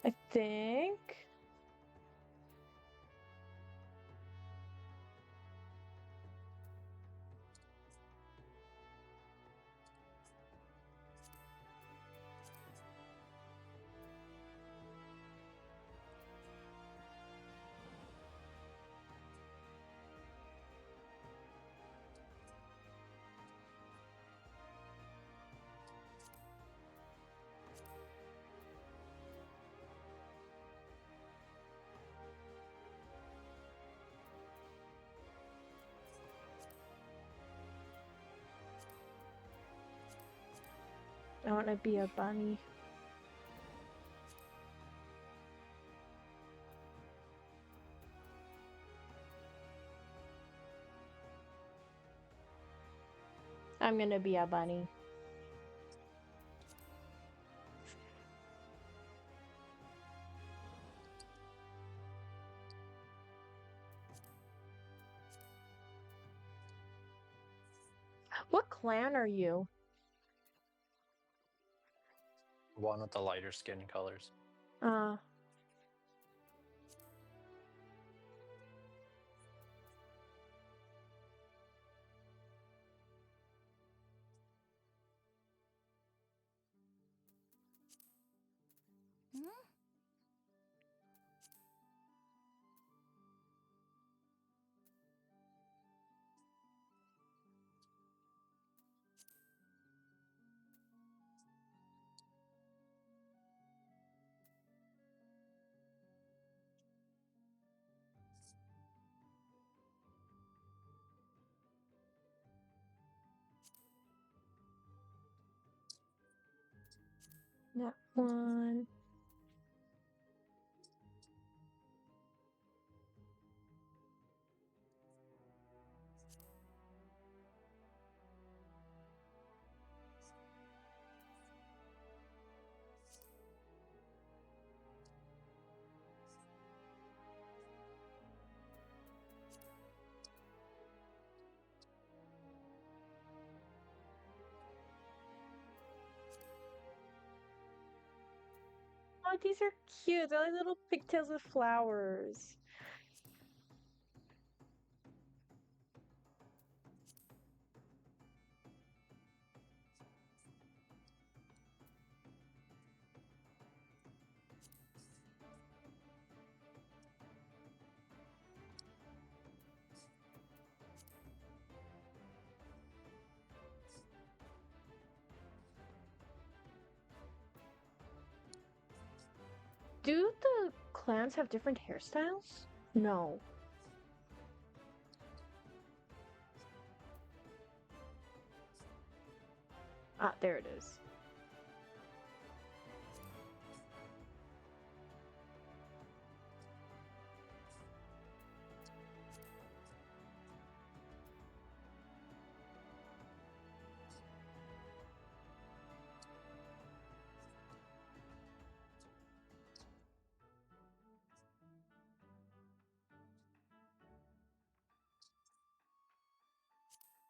I think. I want to be a bunny. I'm gonna be a bunny. What clan are you?
One with the lighter skin colors.
That one. Oh, these are cute. They're like little pigtails with flowers. Do the clans have different hairstyles? No. Ah, there it is.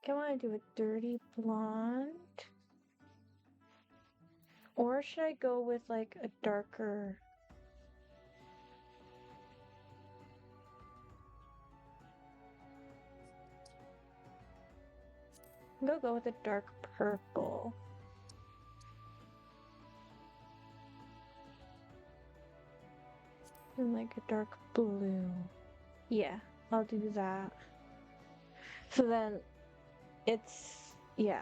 I want to do a dirty blonde. Or should I go with like a darker... I'm gonna go with a dark purple. And like a dark blue. Yeah, I'll do that. So then it's, yeah.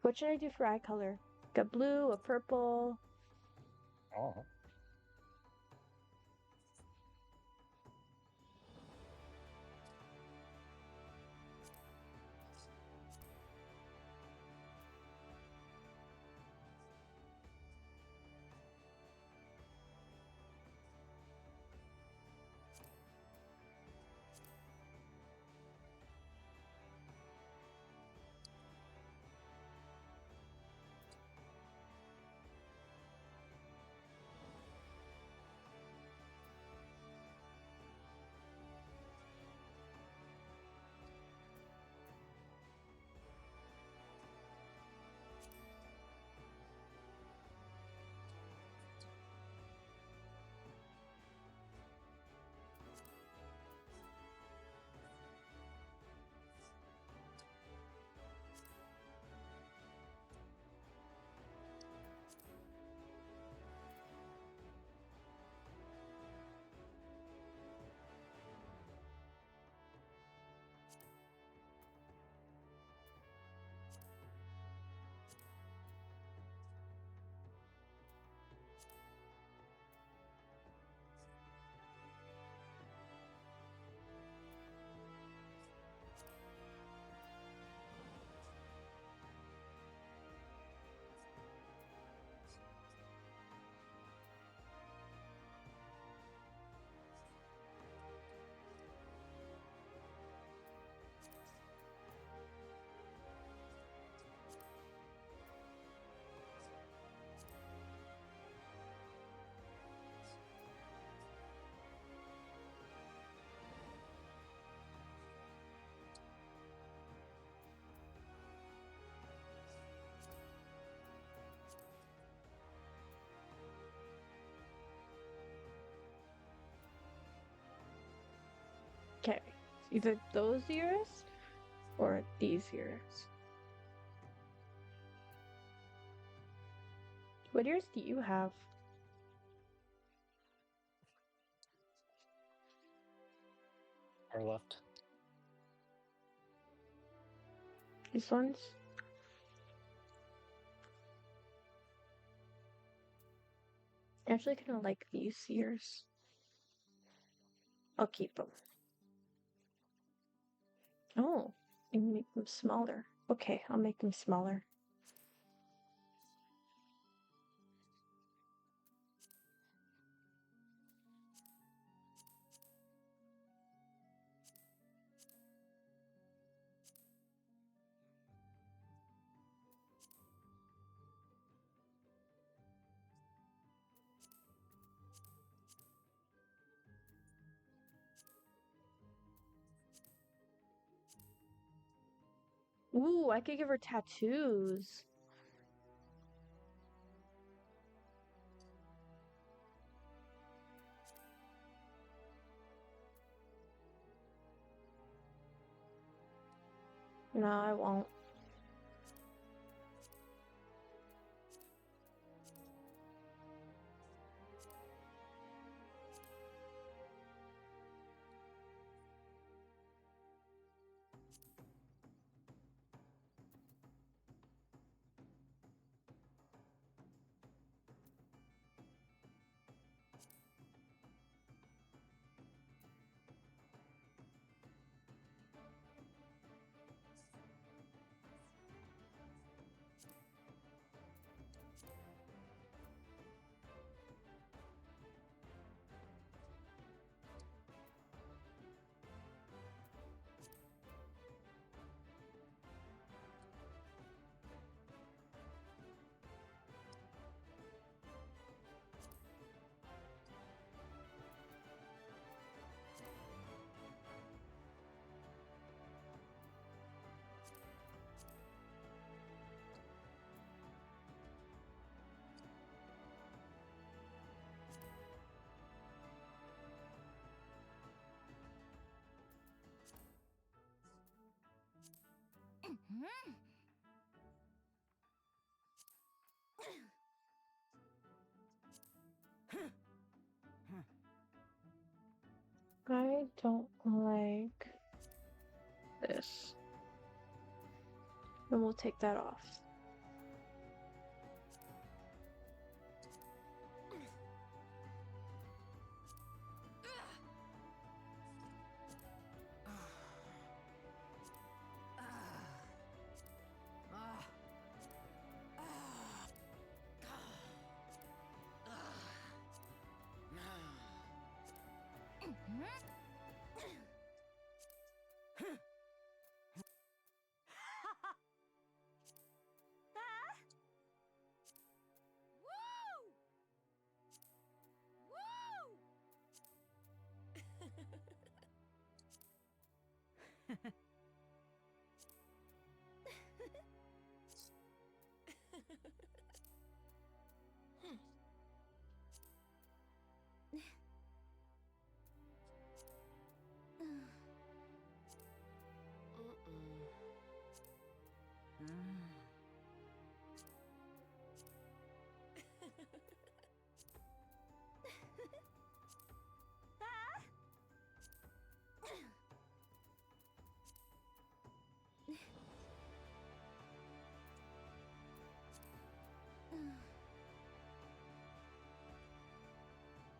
What should I do for eye color? Like a blue, a purple?
Oh.
Okay, either those ears or these ears. What ears do you have?
Or left.
These ones? I actually kind of like these ears. I'll keep them. Oh, you can make them smaller. Okay, I'll make them smaller. Ooh, I could give her tattoos. No, I won't. I don't like this. And we'll take that off.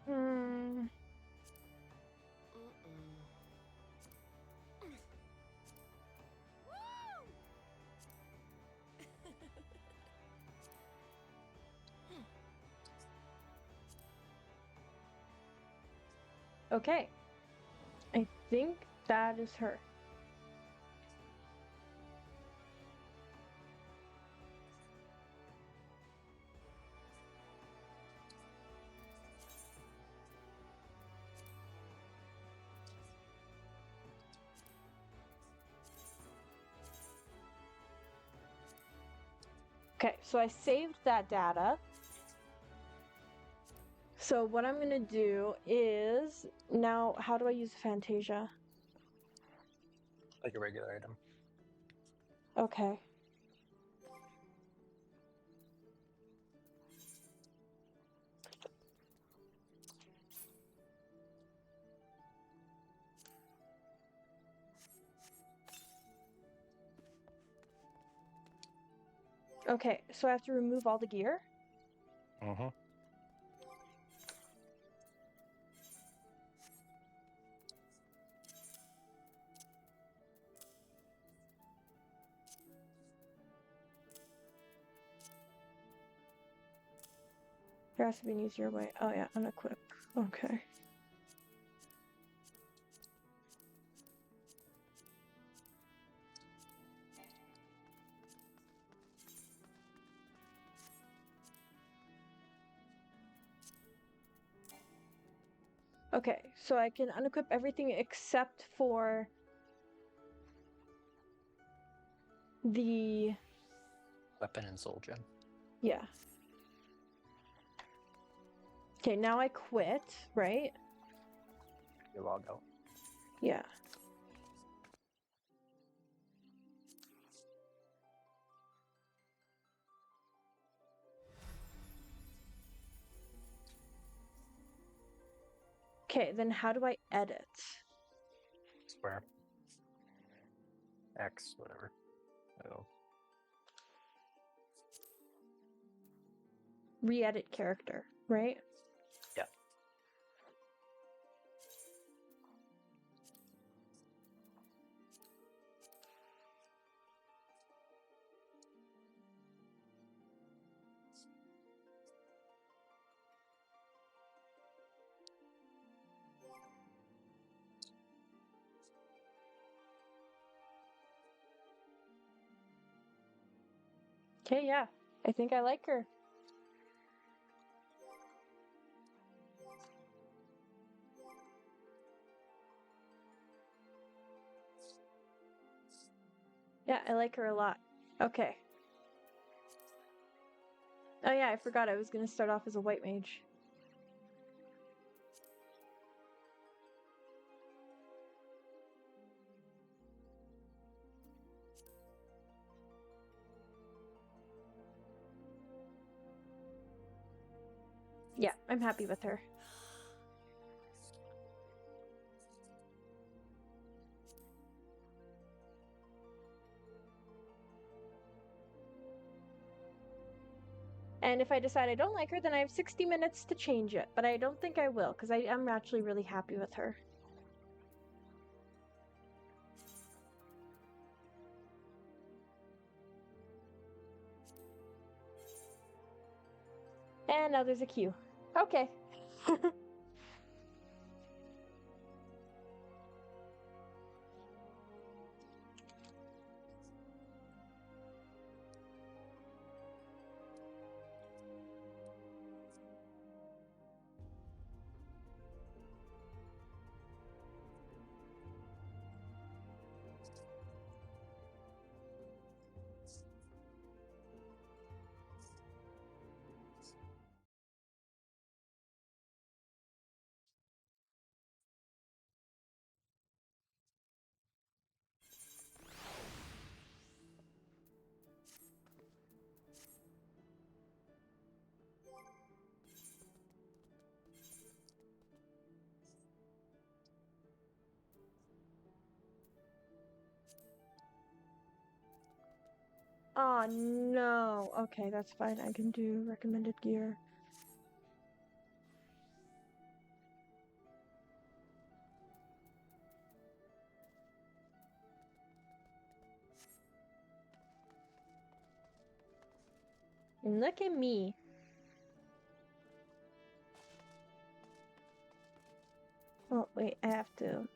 Hmm. Okay. I think that is her. Okay, so I saved that data. So what I'm gonna do is now, how do I use Fantasia?
Like a regular item.
Okay. Okay, so I have to remove all the gear?
Mm-hmm.
There has to be an easier way. Oh yeah, unequip. Okay. Okay, so I can unequip everything except for the
Weapon and soul gem.
yeah. Okay, now I quit, right?
You log out.
Yeah. Okay, then how do I edit?
Square. X, whatever. Oh.
Re-edit character, right?
Yeah.
Okay, yeah. I think I like her. Yeah, I like her a lot. Okay. Oh yeah, I forgot I was gonna start off as a white mage. Yeah, I'm happy with her. And if I decide I don't like her, then I have 60 minutes to change it. But I don't think I will, because I am actually really happy with her. And now there's a queue. Okay. Oh no. Okay, that's fine. I can do recommended gear. Look at me. Oh, wait, I have to.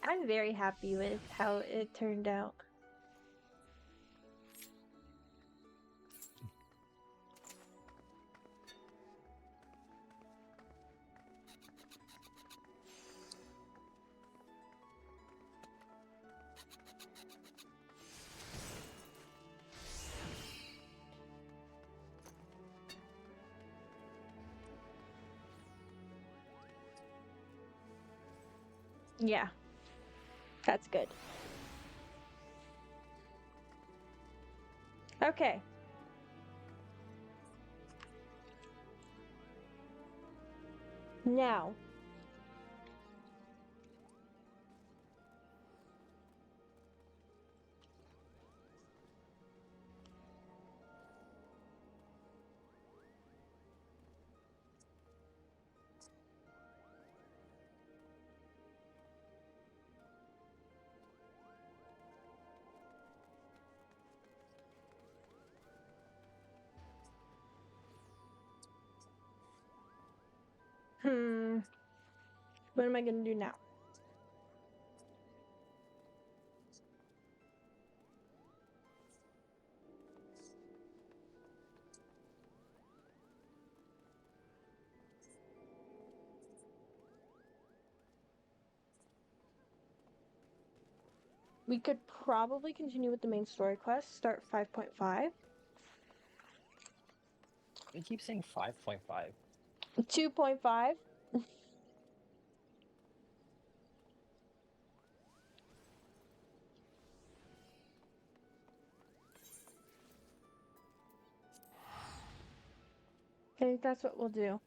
I'm very happy with how it turned out. Yeah, that's good. Okay. Now. What am I gonna do now? We could probably continue with the main story quest, start 5.5.
You keep saying 5.5.
2.5. I think that's what we'll do.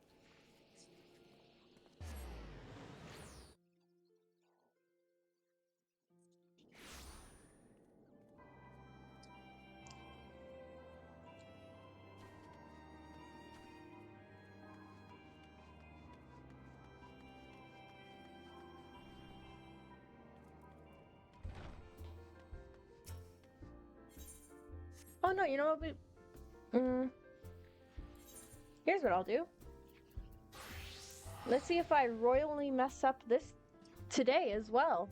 Oh no, you know what here's what I'll do. Let's see if I royally mess up this today as well.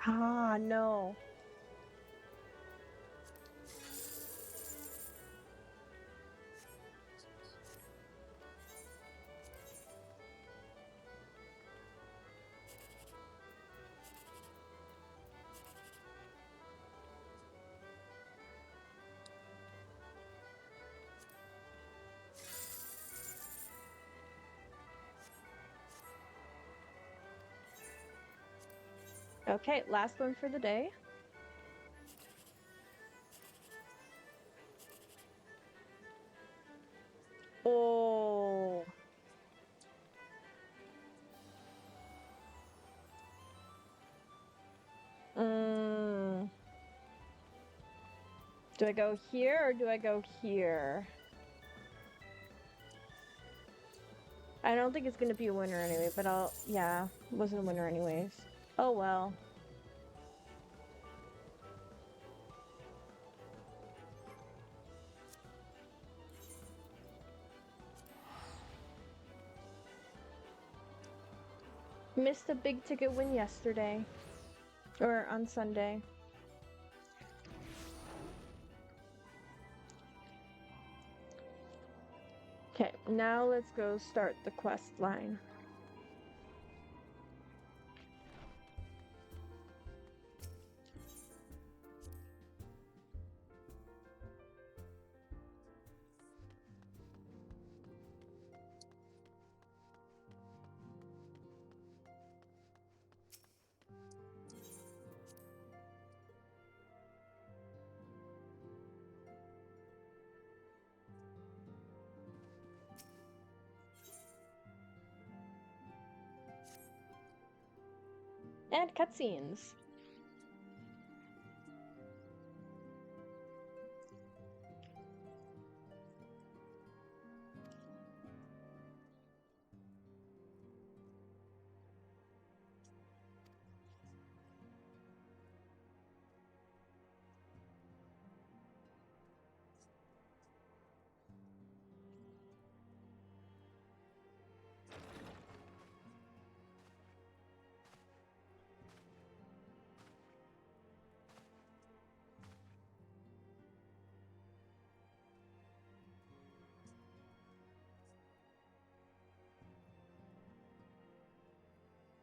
Ah, no. Okay, last one for the day. Oh. Mm. Do I go here or do I go here? I don't think it's gonna be a winner anyway, but yeah, wasn't a winner anyways. Oh well. Missed a big ticket win yesterday. Or on Sunday. Okay, now let's go start the quest line. And cutscenes.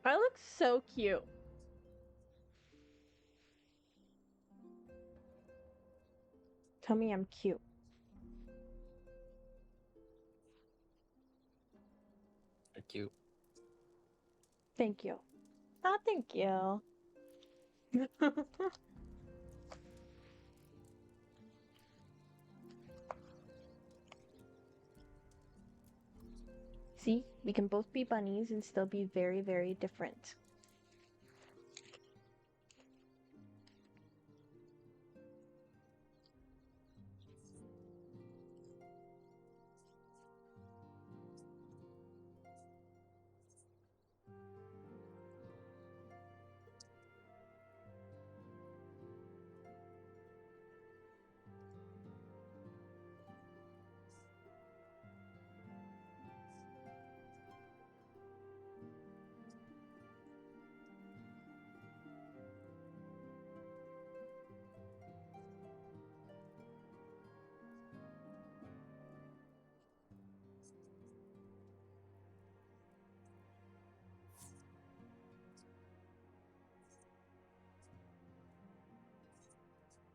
I look so cute. Tell me I'm cute.
Cute.
Thank you. Oh, thank you. See, we can both be bunnies and still be very, very different.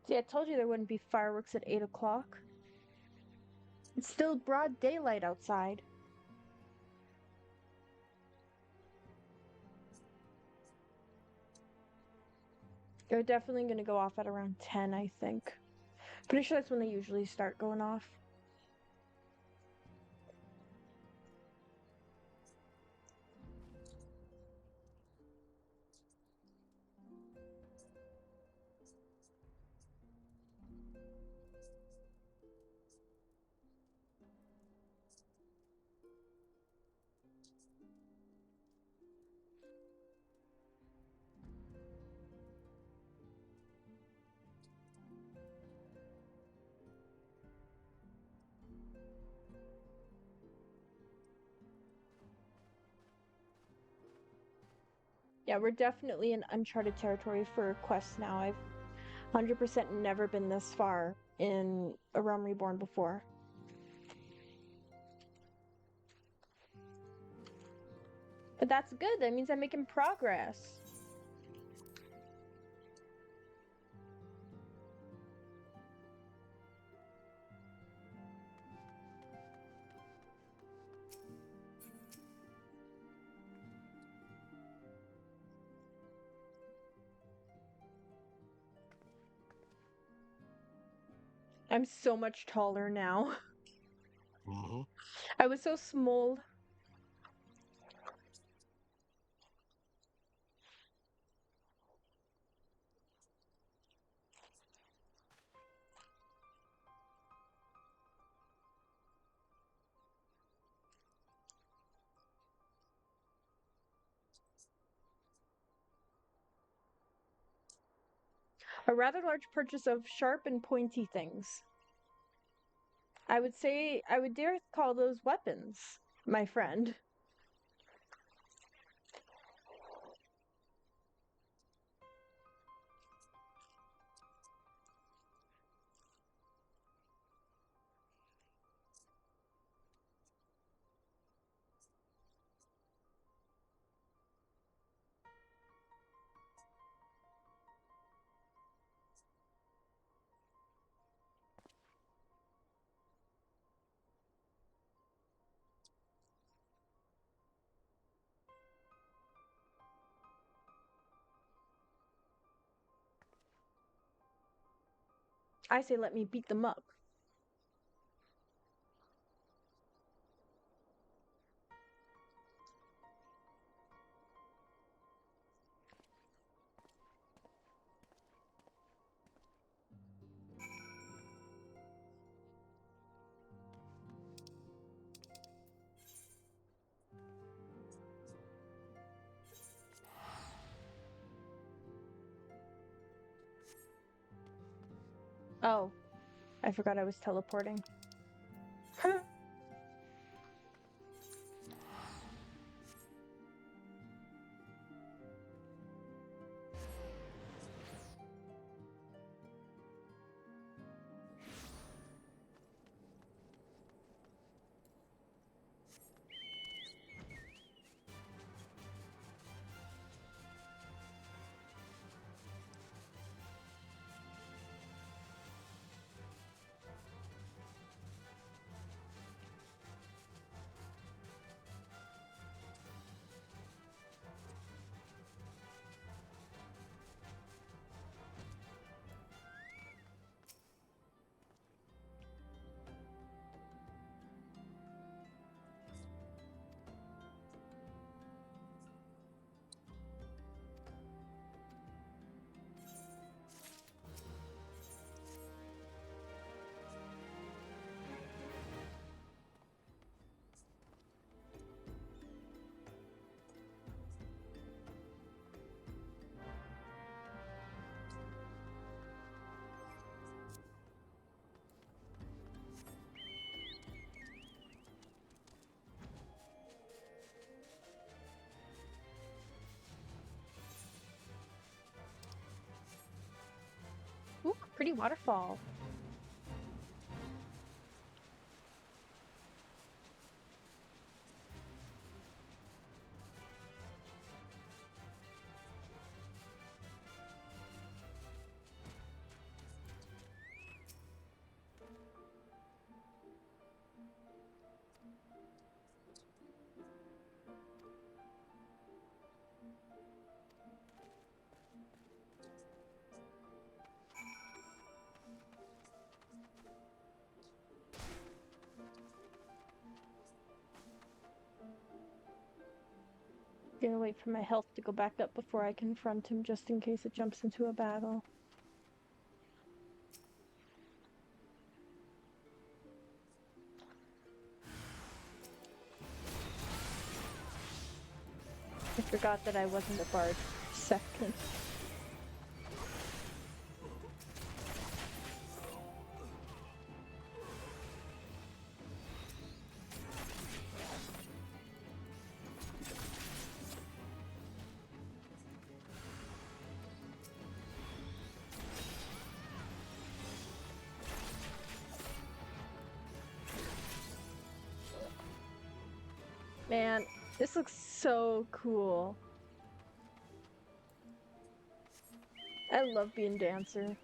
See, I told you there wouldn't be fireworks at 8 o'clock. It's still broad daylight outside. They're definitely going to go off at around 10, I think. Pretty sure that's when they usually start going off. Yeah, we're definitely in uncharted territory for quests now. I've 100% never been this far in A Realm Reborn before. But that's good. That means I'm making progress. I'm so much taller now. I was so small. A rather large purchase of sharp and pointy things. I would say, I would dare call those weapons, my friend. I say let me beat them up. Oh, I forgot I was teleporting. Ooh, pretty waterfall. Gonna wait for my health to go back up before I confront him, just in case it jumps into a battle. I forgot that I wasn't a bard for a second. Man, this looks so cool. I love being dancer.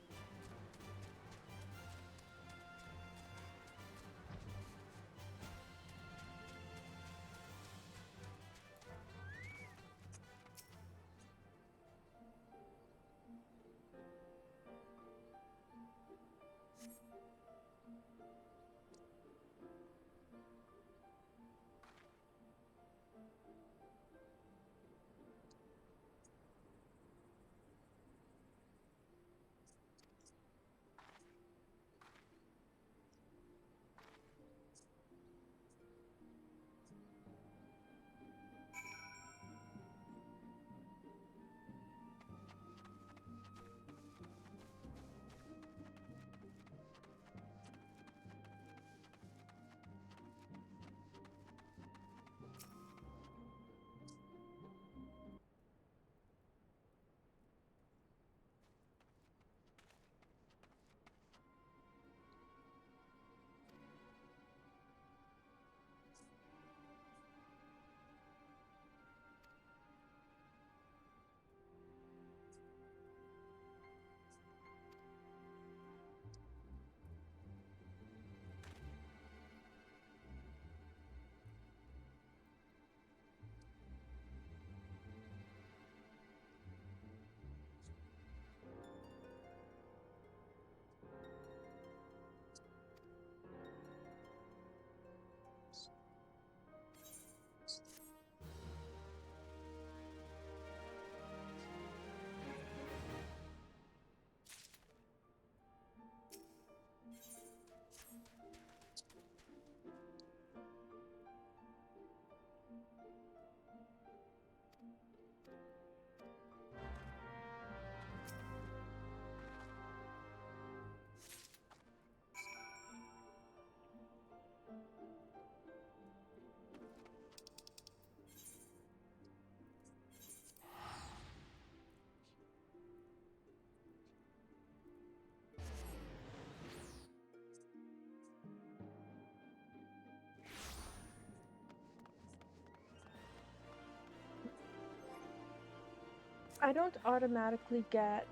I don't automatically get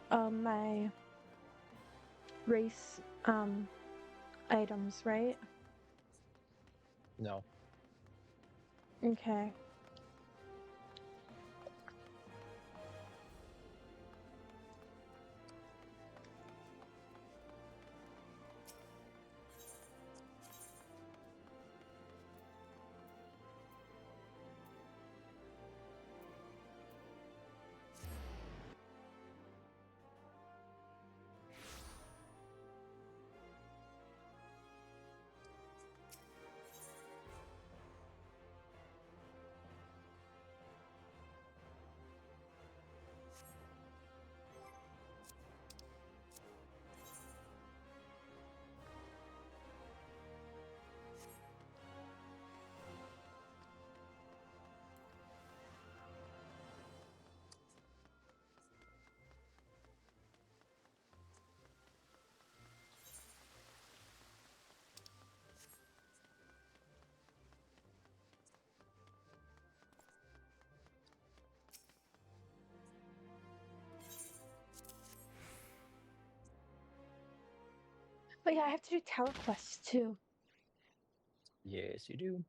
my race items, right?
No.
Okay. But yeah, I have to do tower quests too.
Yes, you do.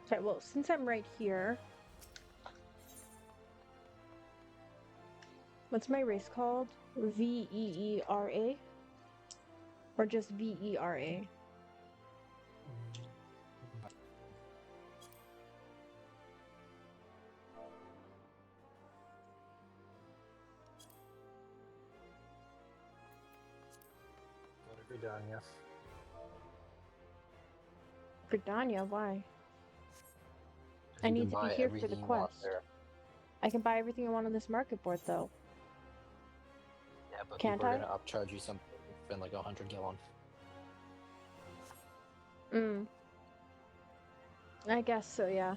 Okay, well, since I'm right here, what's my race called? VEERA? Or just VERA?
Go to Gridania.
Gridania, why? I
You
need
can
to be
buy
here for the
everything you want
quest.
there.
I can buy everything I want on this market board, though.
Yeah, but
Can't
people are
I?
gonna upcharge you something. Spend like 100 gallon.
I guess so, yeah.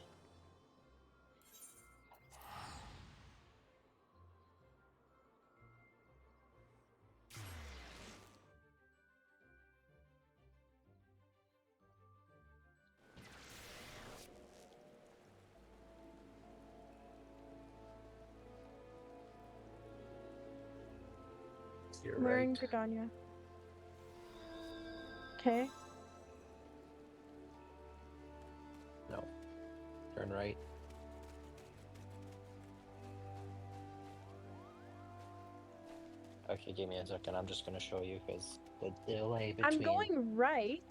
You're
We're
right.
in Gridania. Okay.
No. Turn right. Okay, give me a second. I'm just gonna show you because the delay between.
I'm going right.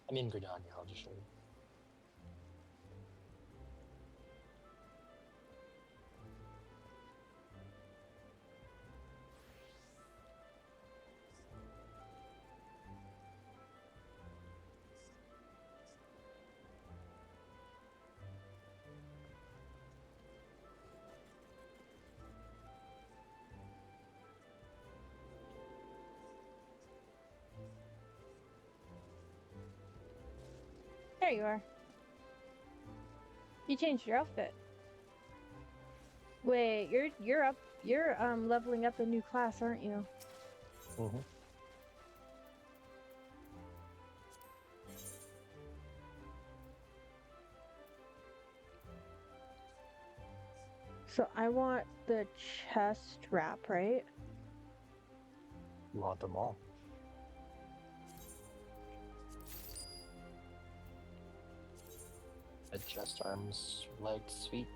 I'm in Gridania. I'll just show you.
There you are. You changed your outfit. Wait, you're up. You're leveling up a new class, aren't you?
Mm-hmm.
So I want the chest wrap, right?
You want them all. Head, chest, arms, legs, feet.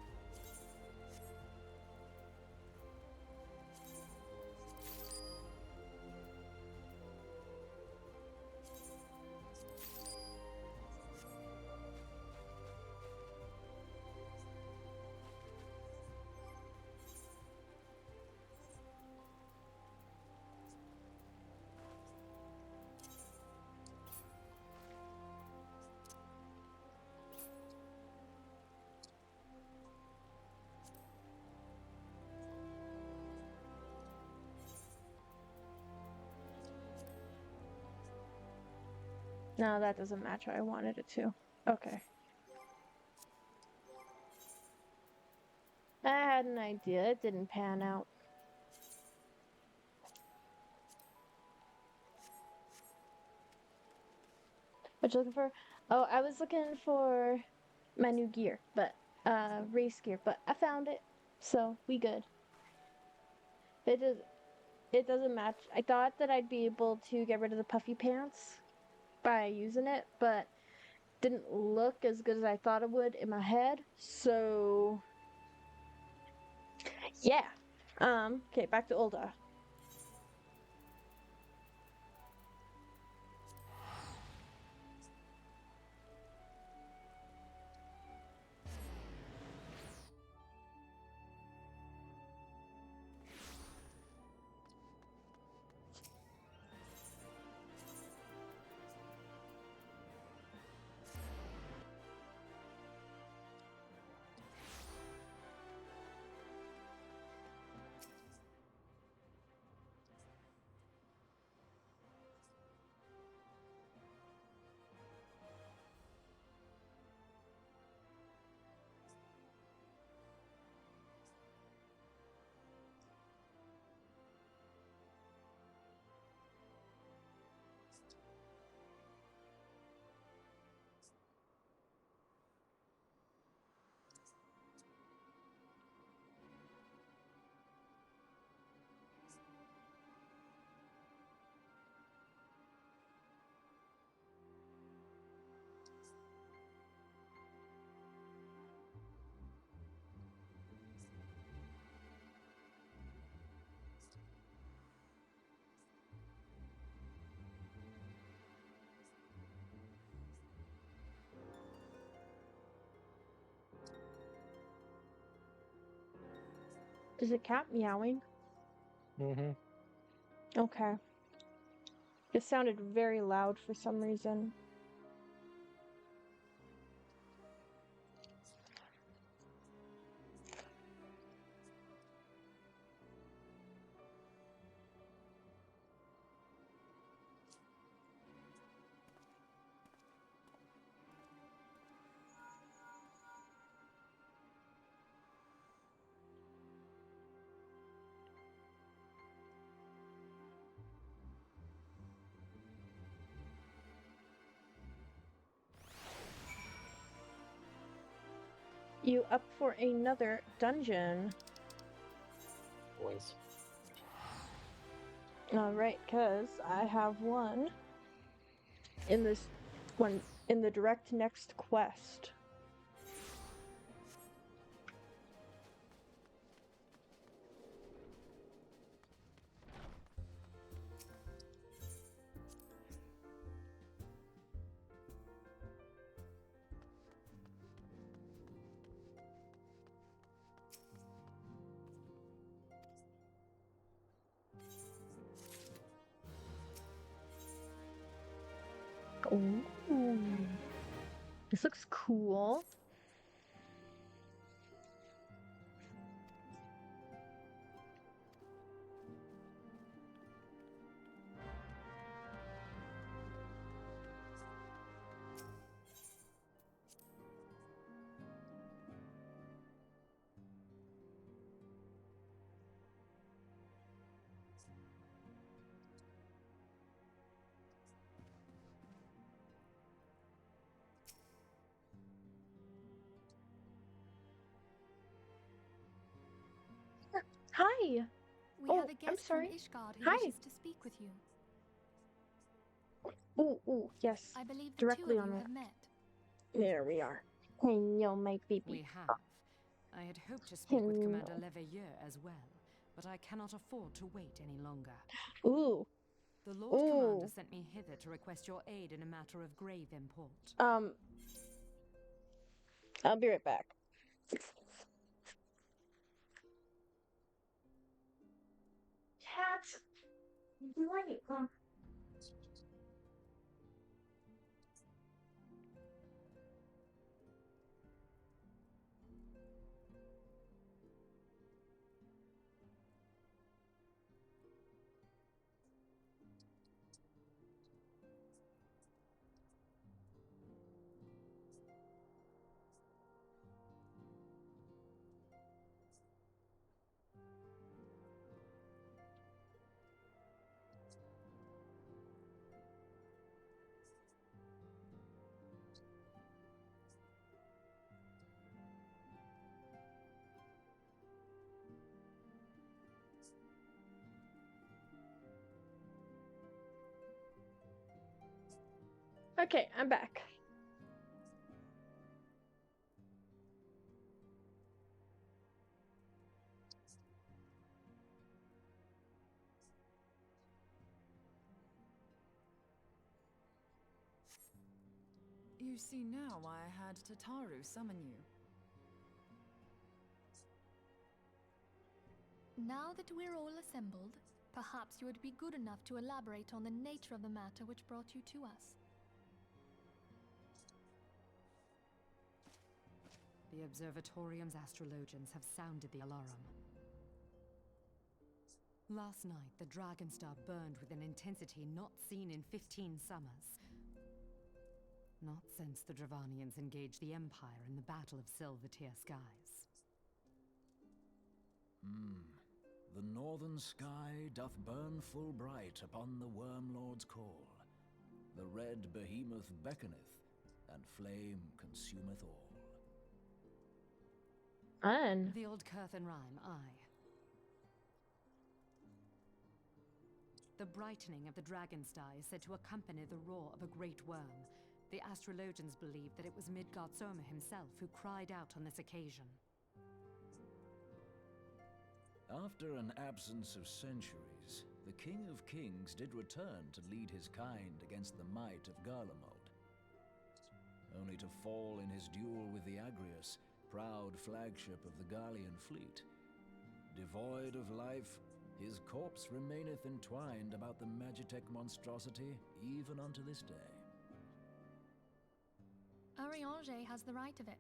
No, that doesn't match how I wanted it to. Okay. I had an idea. It didn't pan out. What you looking for? Oh, I was looking for my new gear, but race gear, but I found it. So, we good. It doesn't match. I thought that I'd be able to get rid of the puffy pants by using it, but didn't look as good as I thought it would in my head. So, yeah. Okay, back to Ulda. Is the cat meowing?
Mm-hmm.
Okay. It sounded very loud for some reason. You up for another dungeon?
Boys.
Alright, cause I have one in this one in the direct next quest. Ooh. This looks cool. Hi.
We have a
I'm
guest
sorry.
from Ishgard who
Hi.
wishes to speak with you.
Ooh, yes.
I believe the
Directly
two of
on
you
it.
have met.
There we are. Hello, my baby.
We have. I had hoped to speak with Commander Leveilleur as well, but I cannot afford to wait any longer.
Ooh.
The Lord Commander sent me hither to request your aid in a matter of grave import.
I'll be right back. Cat. Great. Okay, I'm back.
You see now why I had Tataru summon you.
Now that we're all assembled, perhaps you would be good enough to elaborate on the nature of the matter which brought you to us.
The Observatorium's astrologians have sounded the alarm. Last night, the Dragonstar burned with an intensity not seen in 15 summers. Not since the Dravanians engaged the Empire in the Battle of Silvertear Skies.
The northern sky doth burn full bright upon the Wormlord's call. The red behemoth beckoneth, and flame consumeth all.
The old Curthan rhyme, aye. The brightening of the Dragonstar is said to accompany the roar of a great worm. The astrologians believe that it was Midgard Soma himself who cried out on this occasion.
After an absence of centuries, the King of Kings did return to lead his kind against the might of Garlemald, only to fall in his duel with the Agrius, proud flagship of the Garlean fleet. Devoid of life, his corpse remaineth entwined about the Magitech monstrosity even unto this day.
Ariange has the right of it.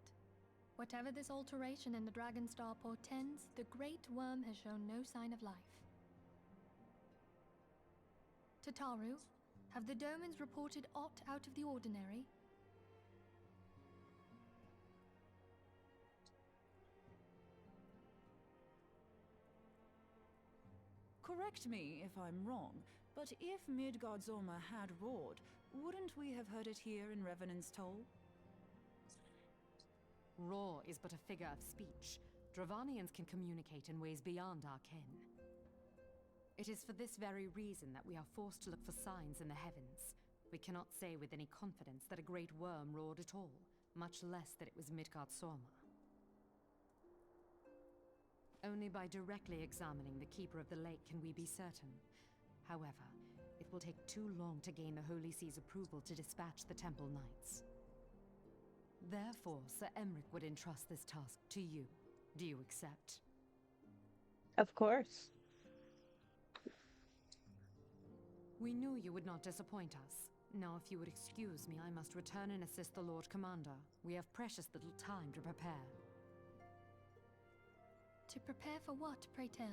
Whatever this alteration in the Dragon Star portends, the Great Worm has shown no sign of life. Tataru, have the Domans reported aught out of the ordinary?
Correct me if I'm wrong, but if Midgardsormr had roared, wouldn't we have heard it here in Revenant's Toll?
Roar is but a figure of speech. Dravanians can communicate in ways beyond our ken. It is for this very reason that we are forced to look for signs in the heavens. We cannot say with any confidence that a great worm roared at all, much less that it was Midgardsormr. Only by directly examining the Keeper of the Lake can we be certain. However, it will take too long to gain the Holy See's approval to dispatch the Temple Knights. Therefore, Sir Emric would entrust this task to you. Do you accept?
Of course.
We knew you would not disappoint us. Now, if you would excuse me, I must return and assist the Lord Commander. We have precious little time to prepare.
To prepare for what, pray tell?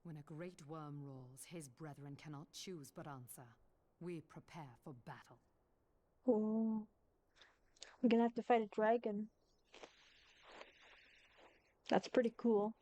When a great worm roars, his brethren cannot choose but answer. We prepare for battle.
Oh. We're gonna have to fight a dragon. That's pretty cool.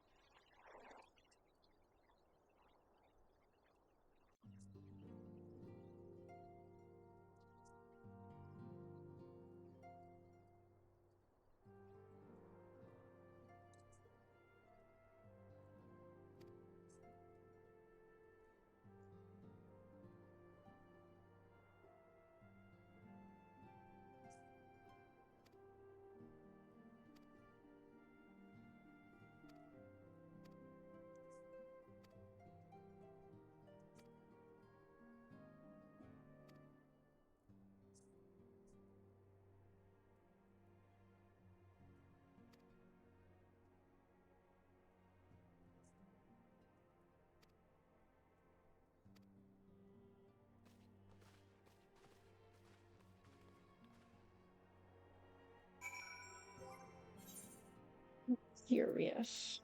Curious.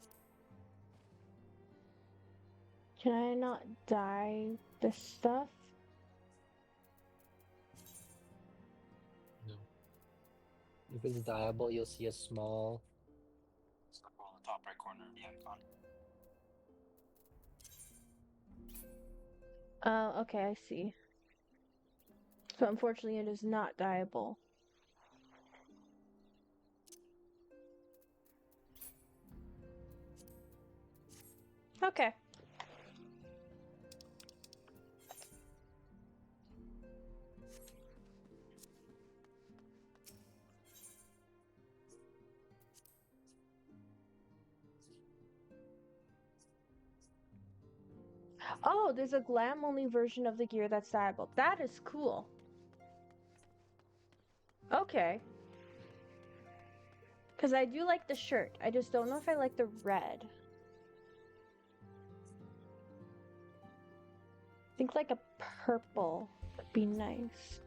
Can I not dye this stuff?
No. If it's dyeable, you'll see a small circle on the top right corner of the icon.
Okay, I see. So unfortunately it is not dyeable. Okay. Oh, there's a glam-only version of the gear that's dyeable. That is cool. Okay. Because I do like the shirt. I just don't know if I like the red. I think like a purple would be nice.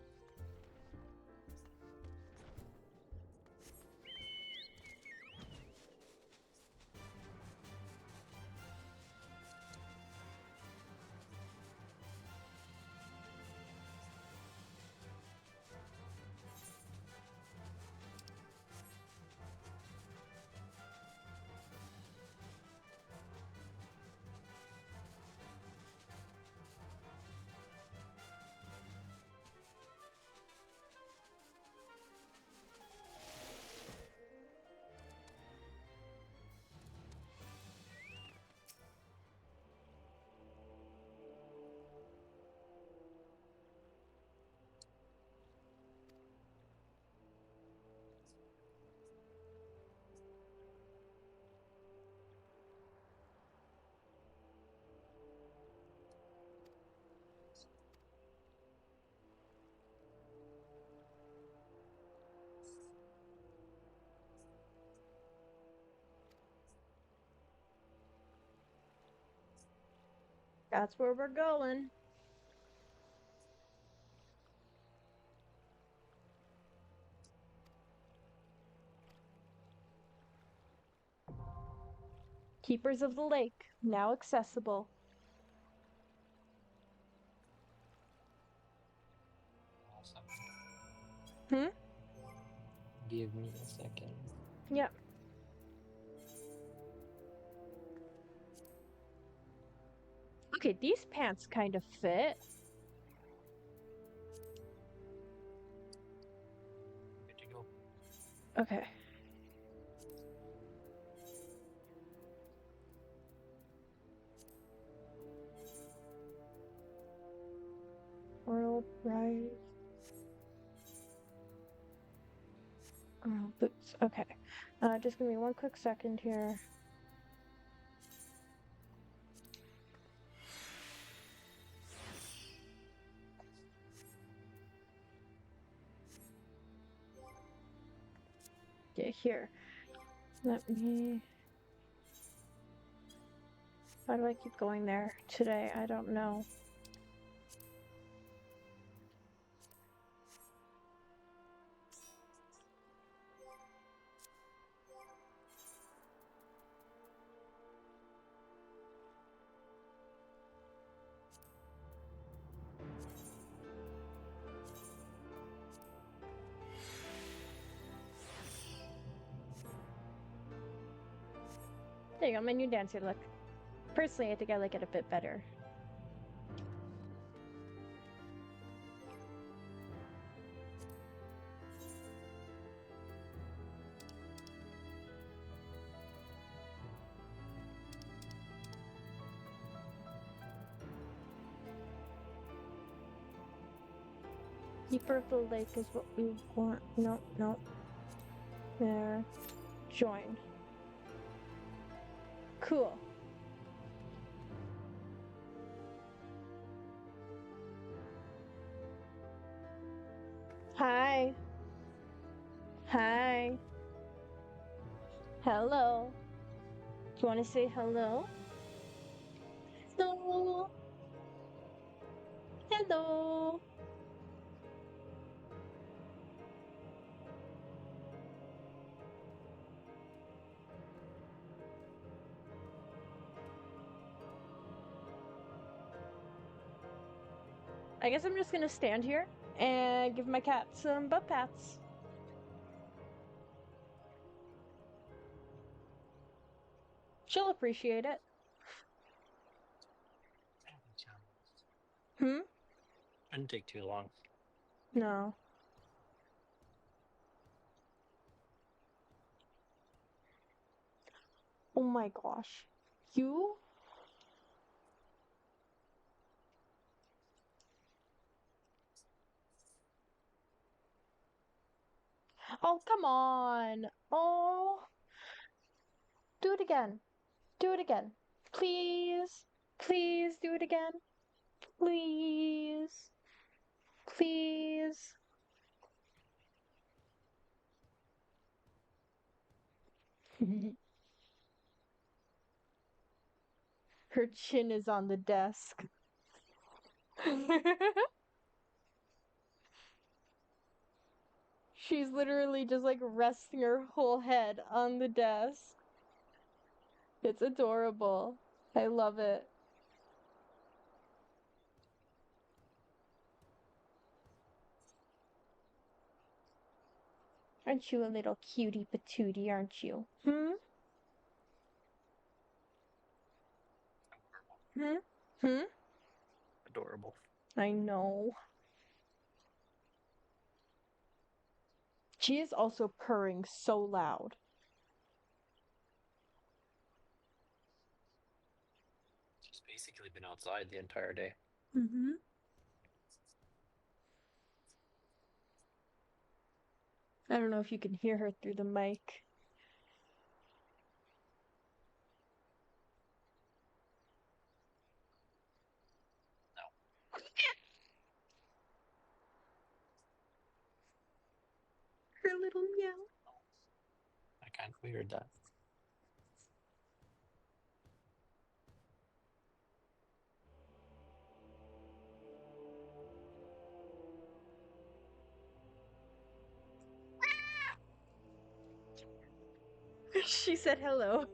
That's where we're going. Keepers of the Lake, now accessible.
Awesome.
Hmm?
Give me a second.
Yep. Okay, these pants kind of fit.
Good to go.
Okay. World Rise. Oh, boots. Okay. Just give me one quick second here. Yeah, here. Let me... Why do I keep going there today? I don't know. There you go, my new dancer look. Personally, I think I like it a bit better. Keeper of the Lake is what we want. No, no. There. Join. Cool. Hi. Hi. Hello. Do you want to say hello? Hello. Hello. I guess I'm just gonna stand here and give my cat some butt pats. She'll appreciate it. Hmm?
Shouldn't take too long.
No. Oh my gosh. You? Oh, come on. Oh. Do it again. Do it again. Please. Please do it again. Please. Please. Her chin is on the desk. She's literally just like resting her whole head on the desk. It's adorable. I love it. Aren't you a little cutie patootie, aren't you? Hmm? Hmm? Hmm?
Adorable.
I know. She is also purring so loud.
She's basically been outside the entire day.
Mm-hmm. I don't know if you can hear her through the mic.
No.
Her little meow.
I kind of weird that.
She said hello.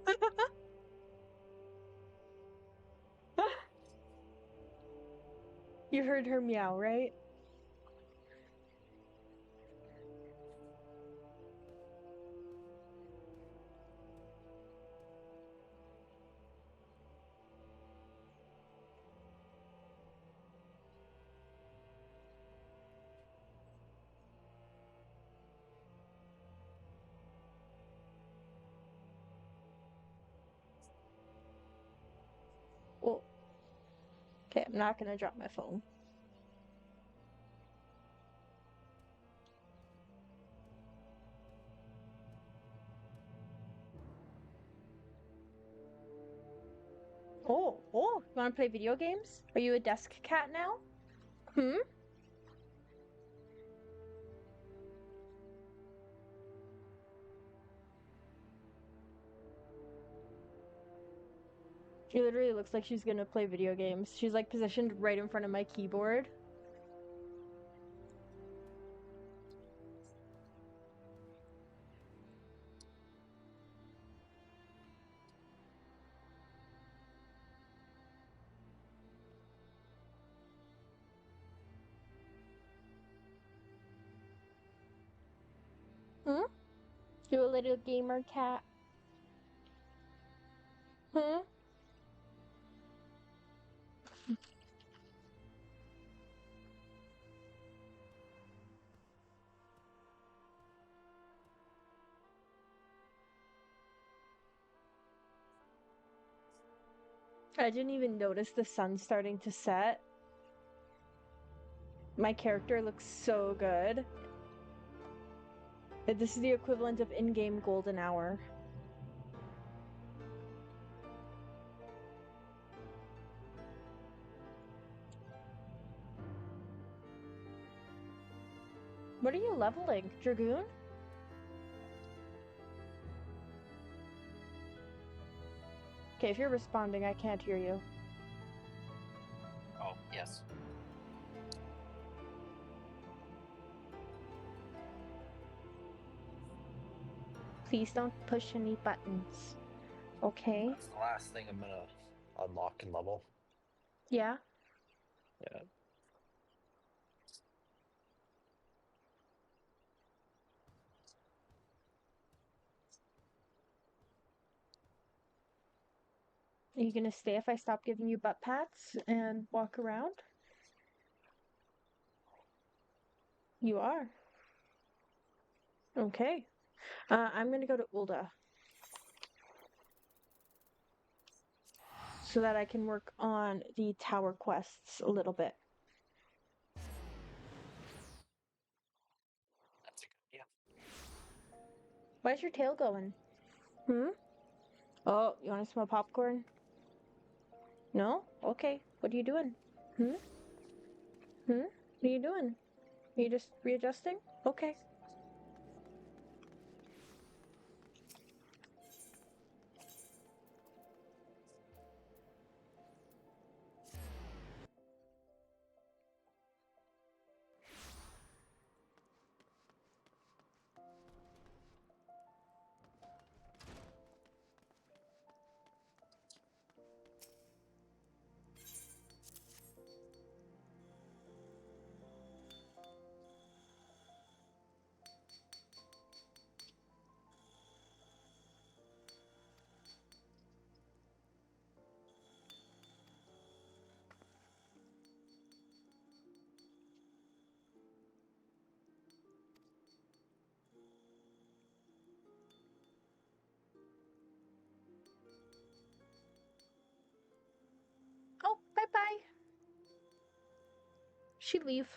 You heard her meow, right? Oh. Okay, I'm not gonna drop my phone. Oh, you wanna play video games? Are you a desk cat now? Hmm? She literally looks like she's gonna play video games. She's like positioned right in front of my keyboard. Hmm? You a little gamer cat? Hmm? I didn't even notice the sun starting to set. My character looks so good. This is the equivalent of in-game golden hour. What are you leveling? Dragoon? Okay, if you're responding, I can't hear you.
Oh, yes.
Please don't push any buttons. Okay?
That's the last thing I'm gonna unlock and level.
Yeah?
Yeah.
Are you gonna stay if I stop giving you butt pats and walk around? You are. Okay. I'm gonna go to Ulda. So that I can work on the tower quests a little bit.
That's a good idea.
Where's your tail going? Hmm? Oh, you want to smell popcorn? No? Okay. What are you doing? Hmm? Hmm? What are you doing? Are you just readjusting? Okay. Oh, bye-bye. She leave.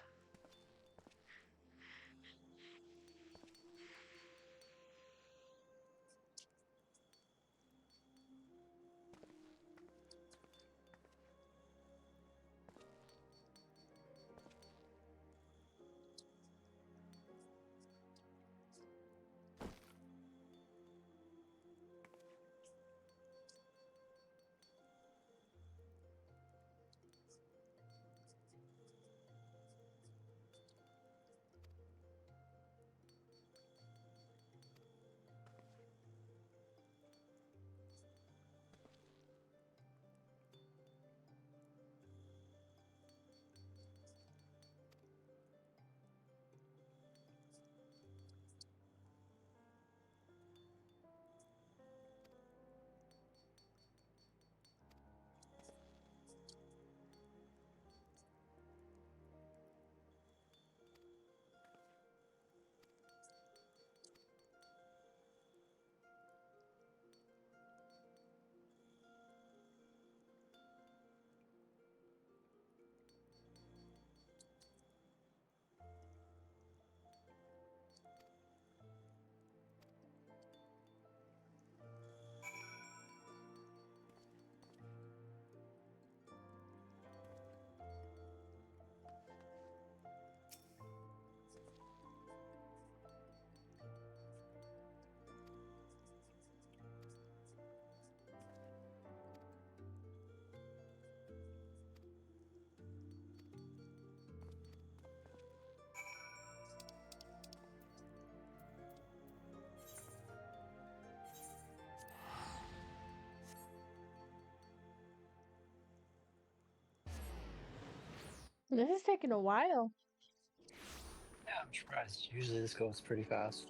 This is taking a while.
Yeah, I'm surprised. Usually this goes pretty fast.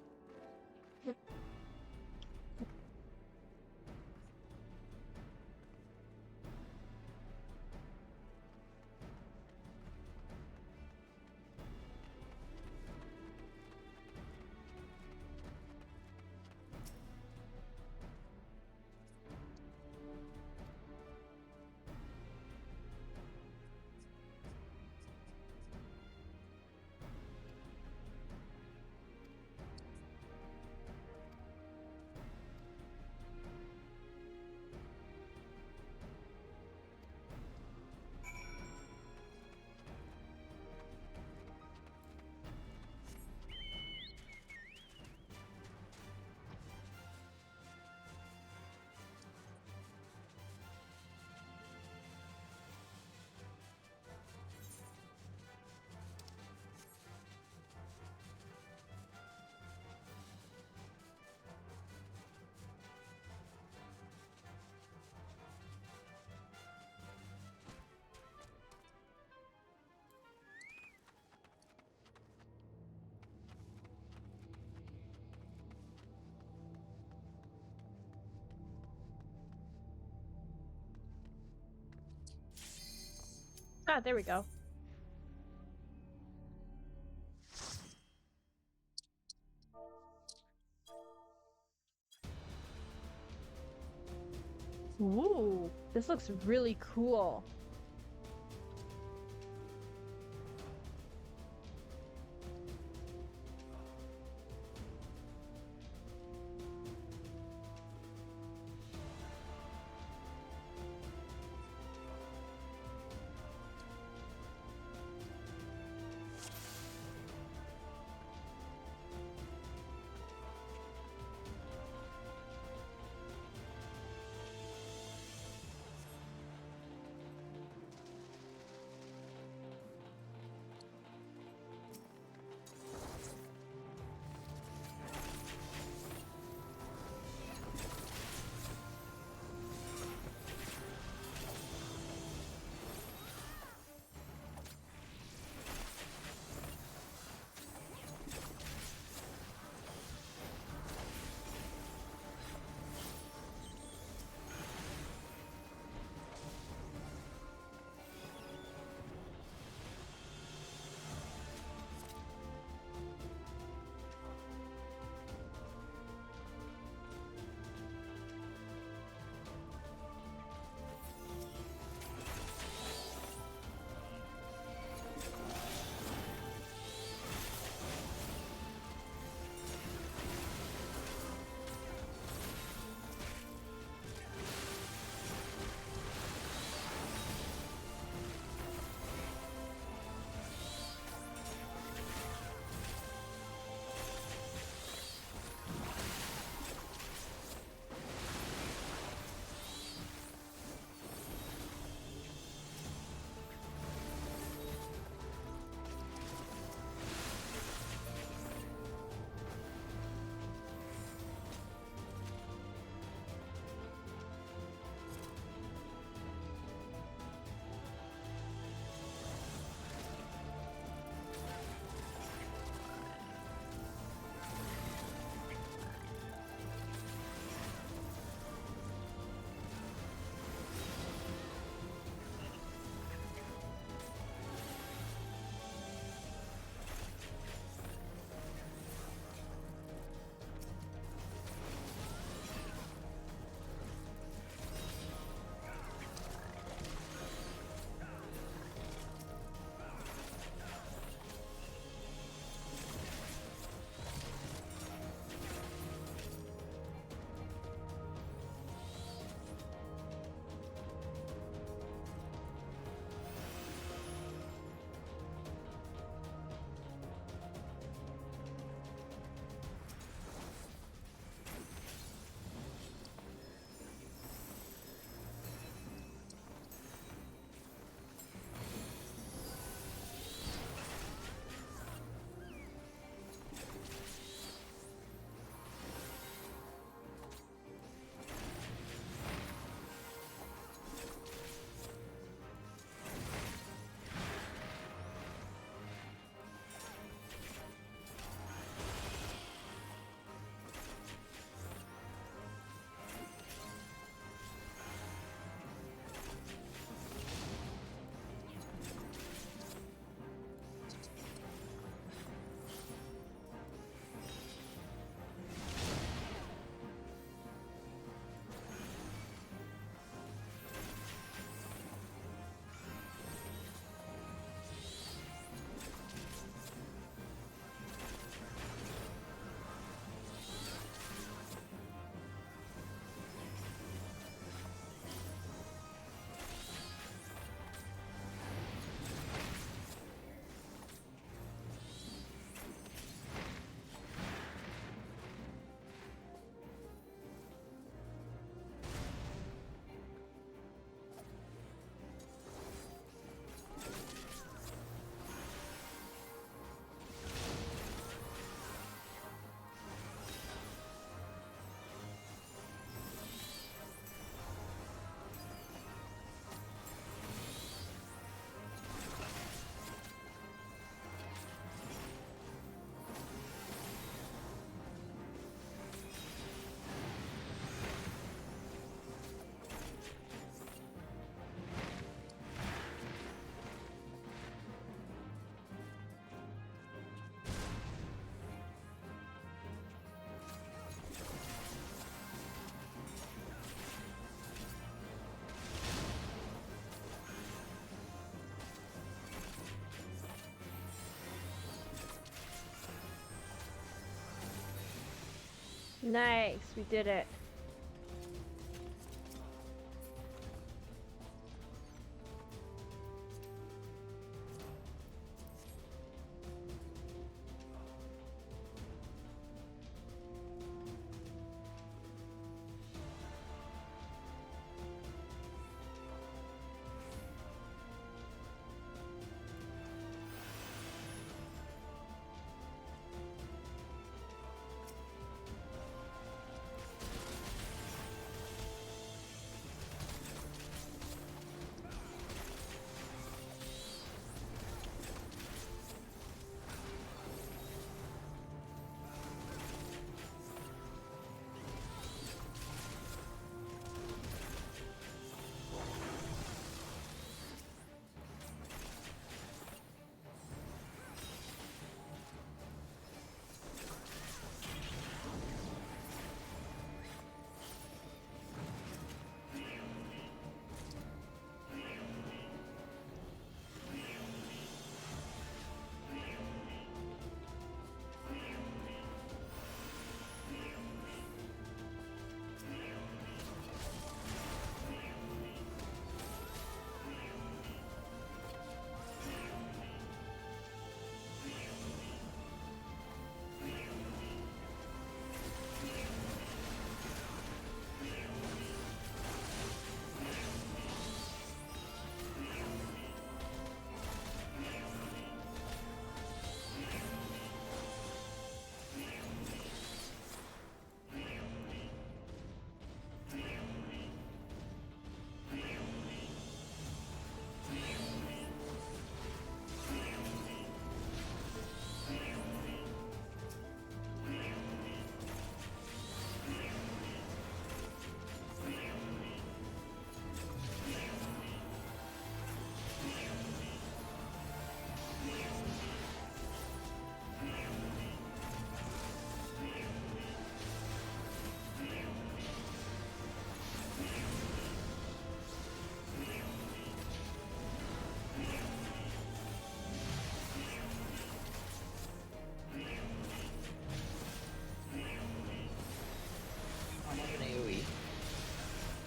Ah, there we go. Ooh, this looks really cool. Nice, we did it.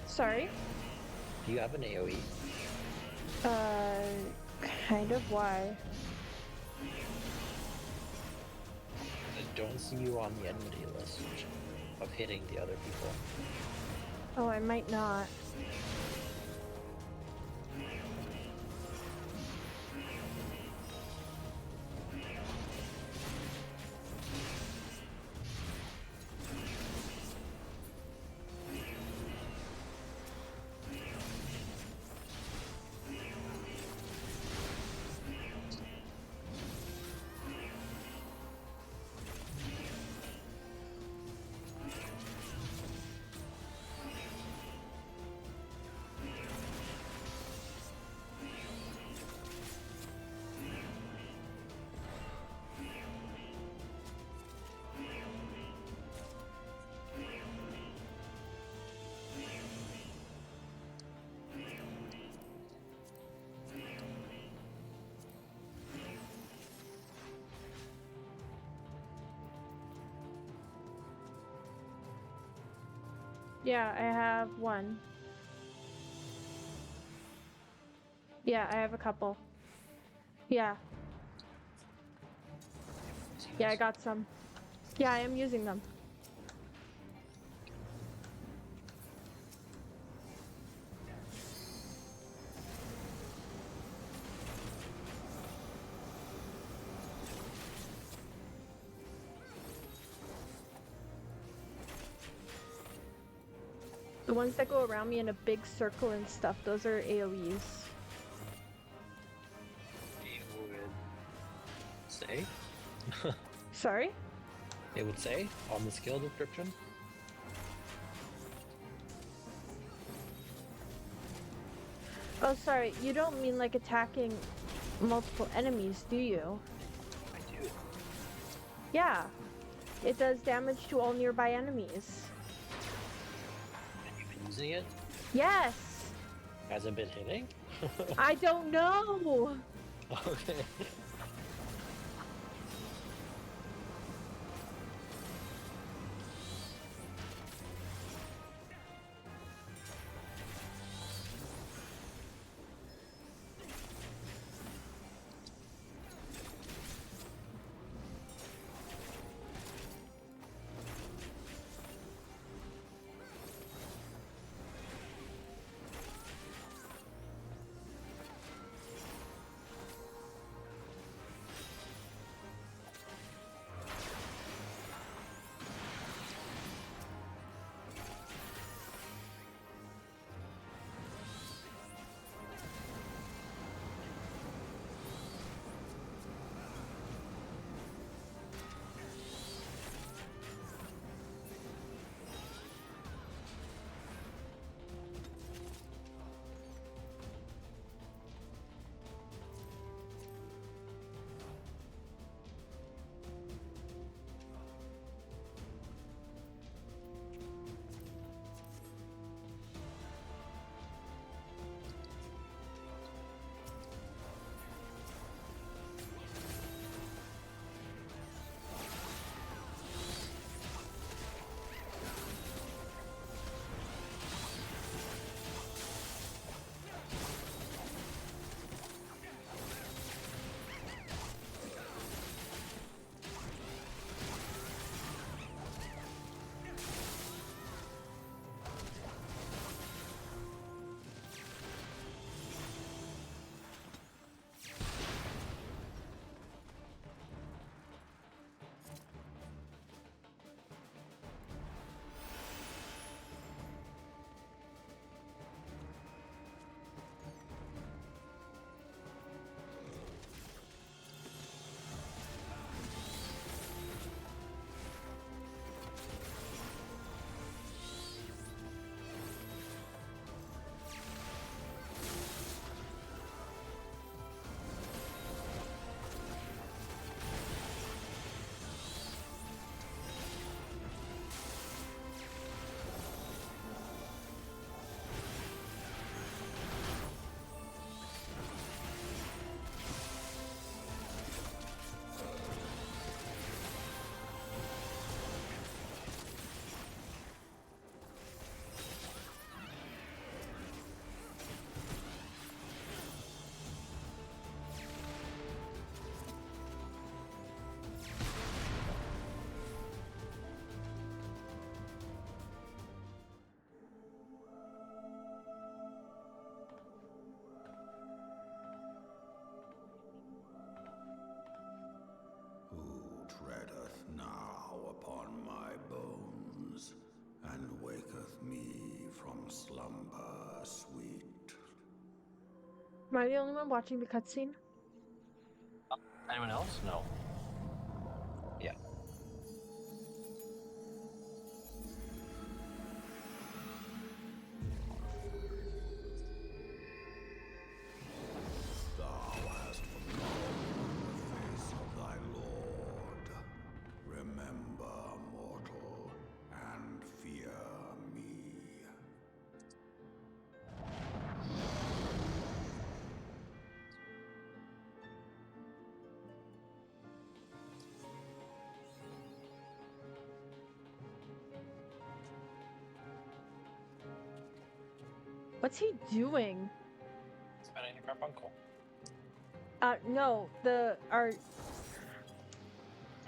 Sorry?
Do you have an AoE?
Kind of. Why?
I don't see you on the enmity list of hitting the other people.
Oh, I might not. Yeah, I have one. Yeah, I have a couple. Yeah. Yeah, I got some. Yeah, I am using them. The ones that go around me in a big circle and stuff, those are AoEs.
It would say?
Sorry?
It would say on the skill description?
Oh, sorry. You don't mean like attacking multiple enemies, do you?
I do.
Yeah. It does damage to all nearby enemies.
And you've been using it?
Yes!
Hasn't been hitting?
I don't know!
Okay.
Am I the only one watching the cutscene?
Anyone else? No. Yeah.
Thou hast forgotten the face of thy lord. Remember, mortal, and fear me.
What's he doing?
Spinning a carbuncle.
No,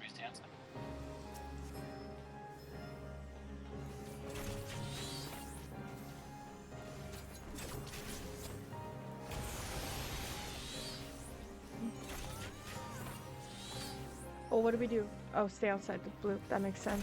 He's dancing.
Oh, what do we do? Oh, stay outside the blue. That makes sense.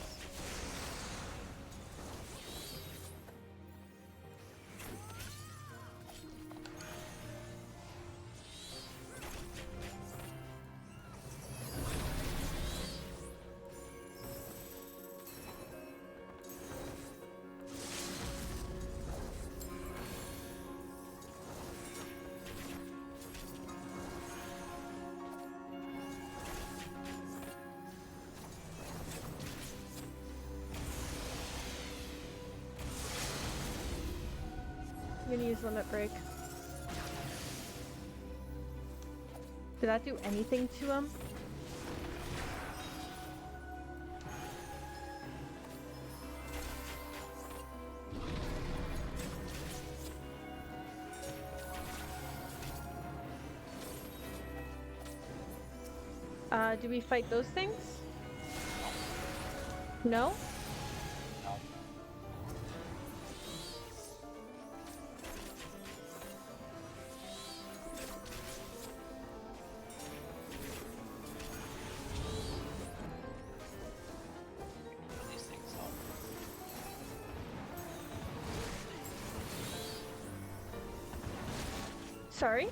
I'm gonna use limit break. Did that do anything to him? Do we fight those things? No?
These things help.
Sorry?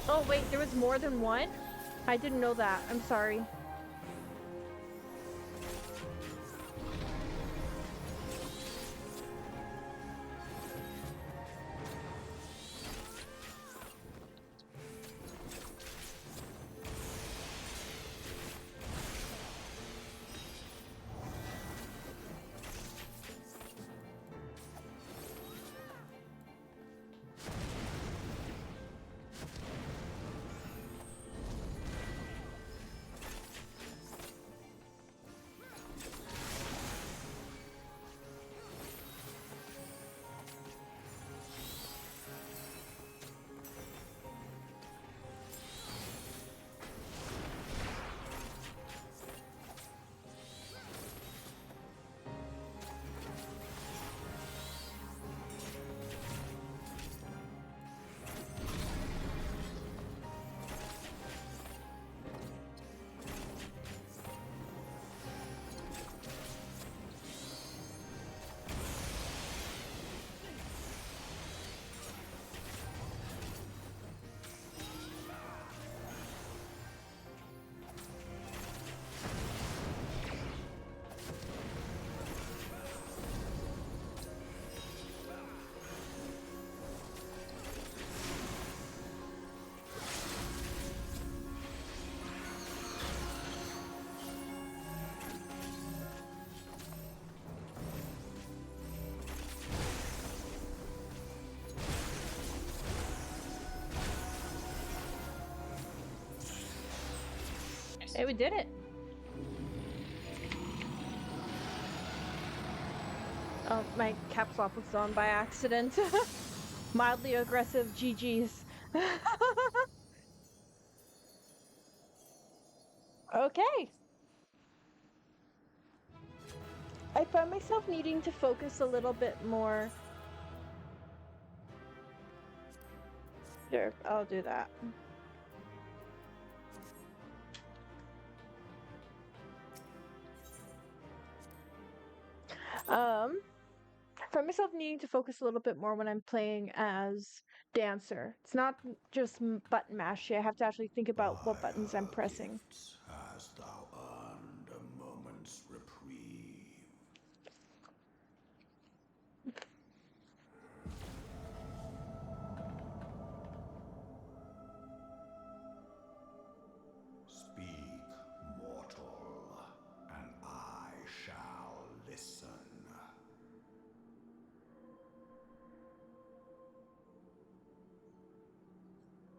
Oh wait, there was more than one? I didn't know that. I'm sorry. Hey, we did it. Oh, my caps lock was on by accident. Mildly aggressive GGs. Okay. I found myself needing to focus a little bit more. Sure, I'll do that. I find myself needing to focus a little bit more when I'm playing as dancer. It's not just button mashy. I have to actually think about what buttons I'm pressing.
Hast thou earned a moment's reprieve? Speak, mortal, and I shall listen.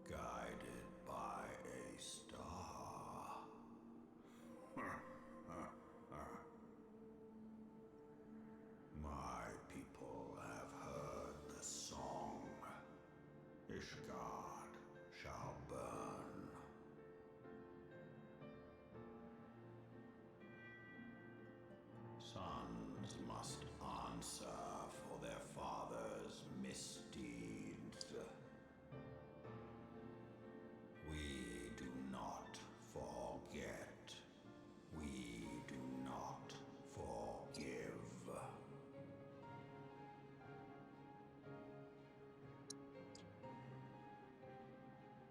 Guided by a star. My people have heard the song. Ishgard shall burn. Sons must answer for their father's misdeeds. We do not forget. We do not forgive.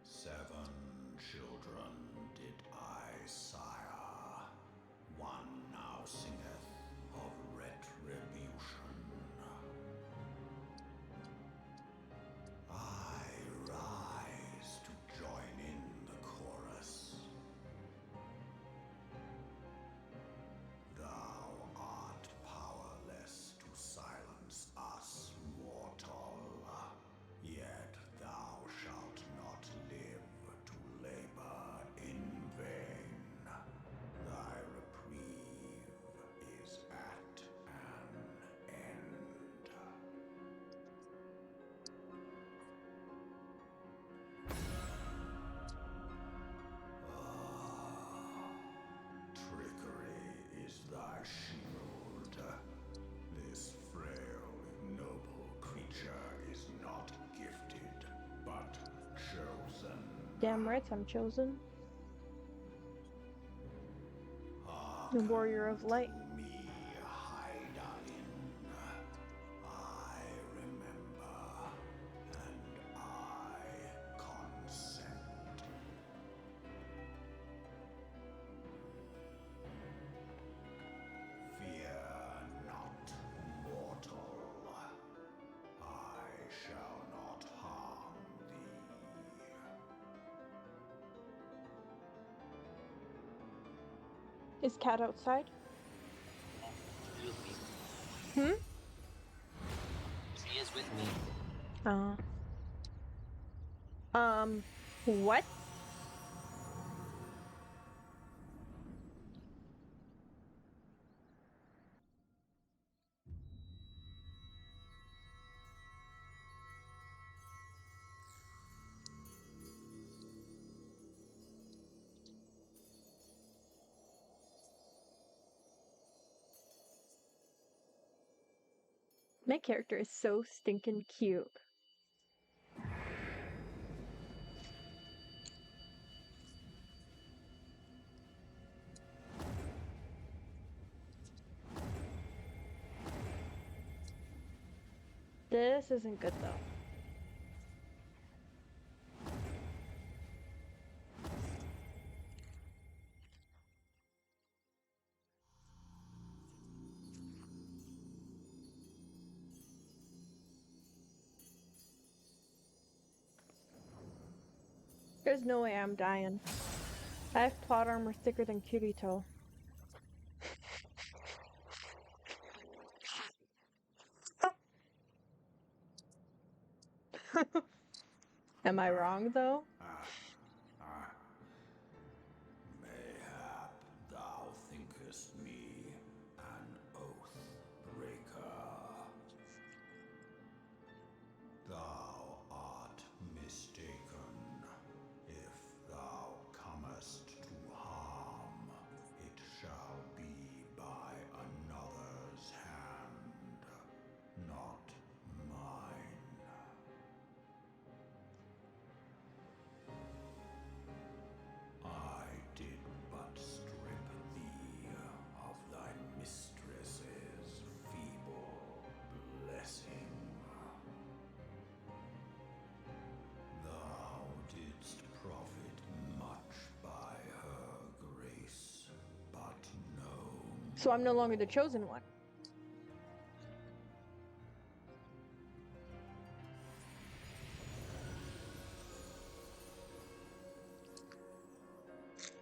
Seven children did I sire. One now singeth of retribution. I rise to join in the chorus. Thou art powerless to silence us, mortal. Yet thou shalt not live to labor in vain. Thy reprieve is at an end. Trickery is thy shield. This frail, ignoble creature is not gifted, but chosen.
Damn right I'm chosen. The warrior of light.
Me, Hydaelyn. I remember, and I consent. Fear not, mortal. I shall not harm thee.
Is Cat outside?
He is with me.
Hmm?
He is with me.
What? My character is so stinking cute. This isn't good though. There's no way I'm dying. I have plot armor thicker than Kirito. Am I wrong though?
Mayhap.
So I'm no longer the chosen one.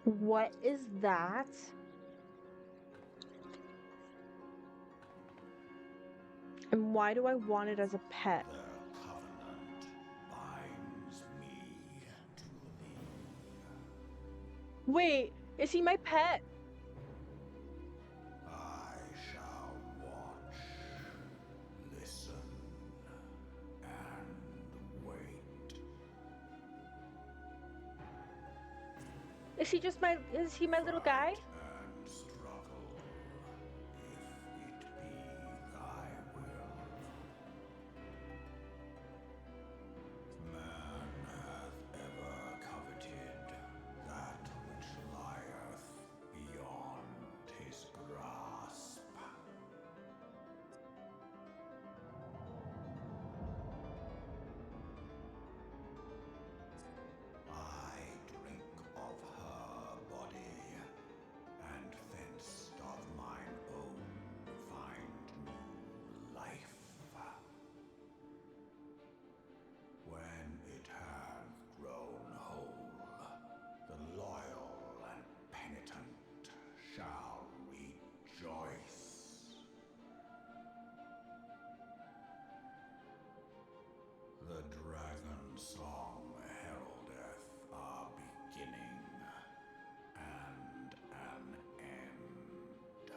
What is that? And why do I want it as a pet?
Their covenant binds me to thee.
Wait, is he my pet?
I shall watch, listen, and wait.
Is he just my, is he my little guy?
And struggle, if it be thy will. Man hath ever coveted that which lieth beyond his grasp. I drink of her body, and thence doth mine own find new life. When it hath grown whole, the loyal and penitent shall rejoice. The dragon song heraldeth a beginning and an end.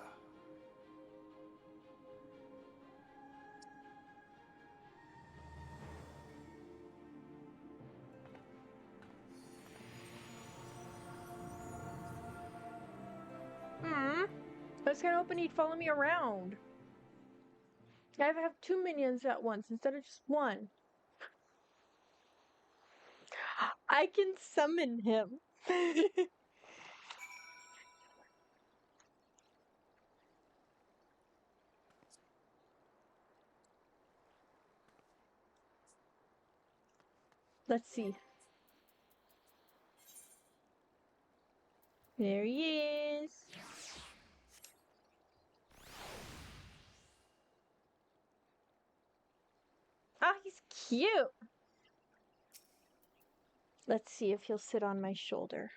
I was kind of hoping he'd follow me around. I have two minions at once instead of just one. I can summon him. Let's see. There he is. Ah, he's cute. Let's see if he'll sit on my shoulder.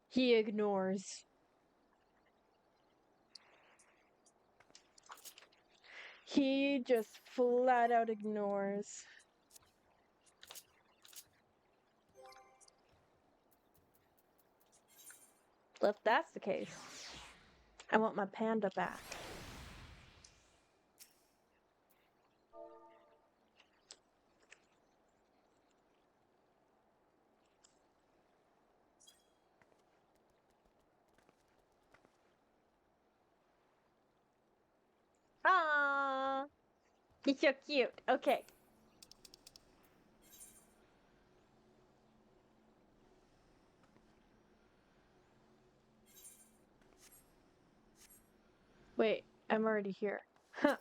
He ignores. He just flat out ignores. Well, if that's the case, I want my panda back. Aww. He's so cute. Okay. Wait, I'm already here. Huh.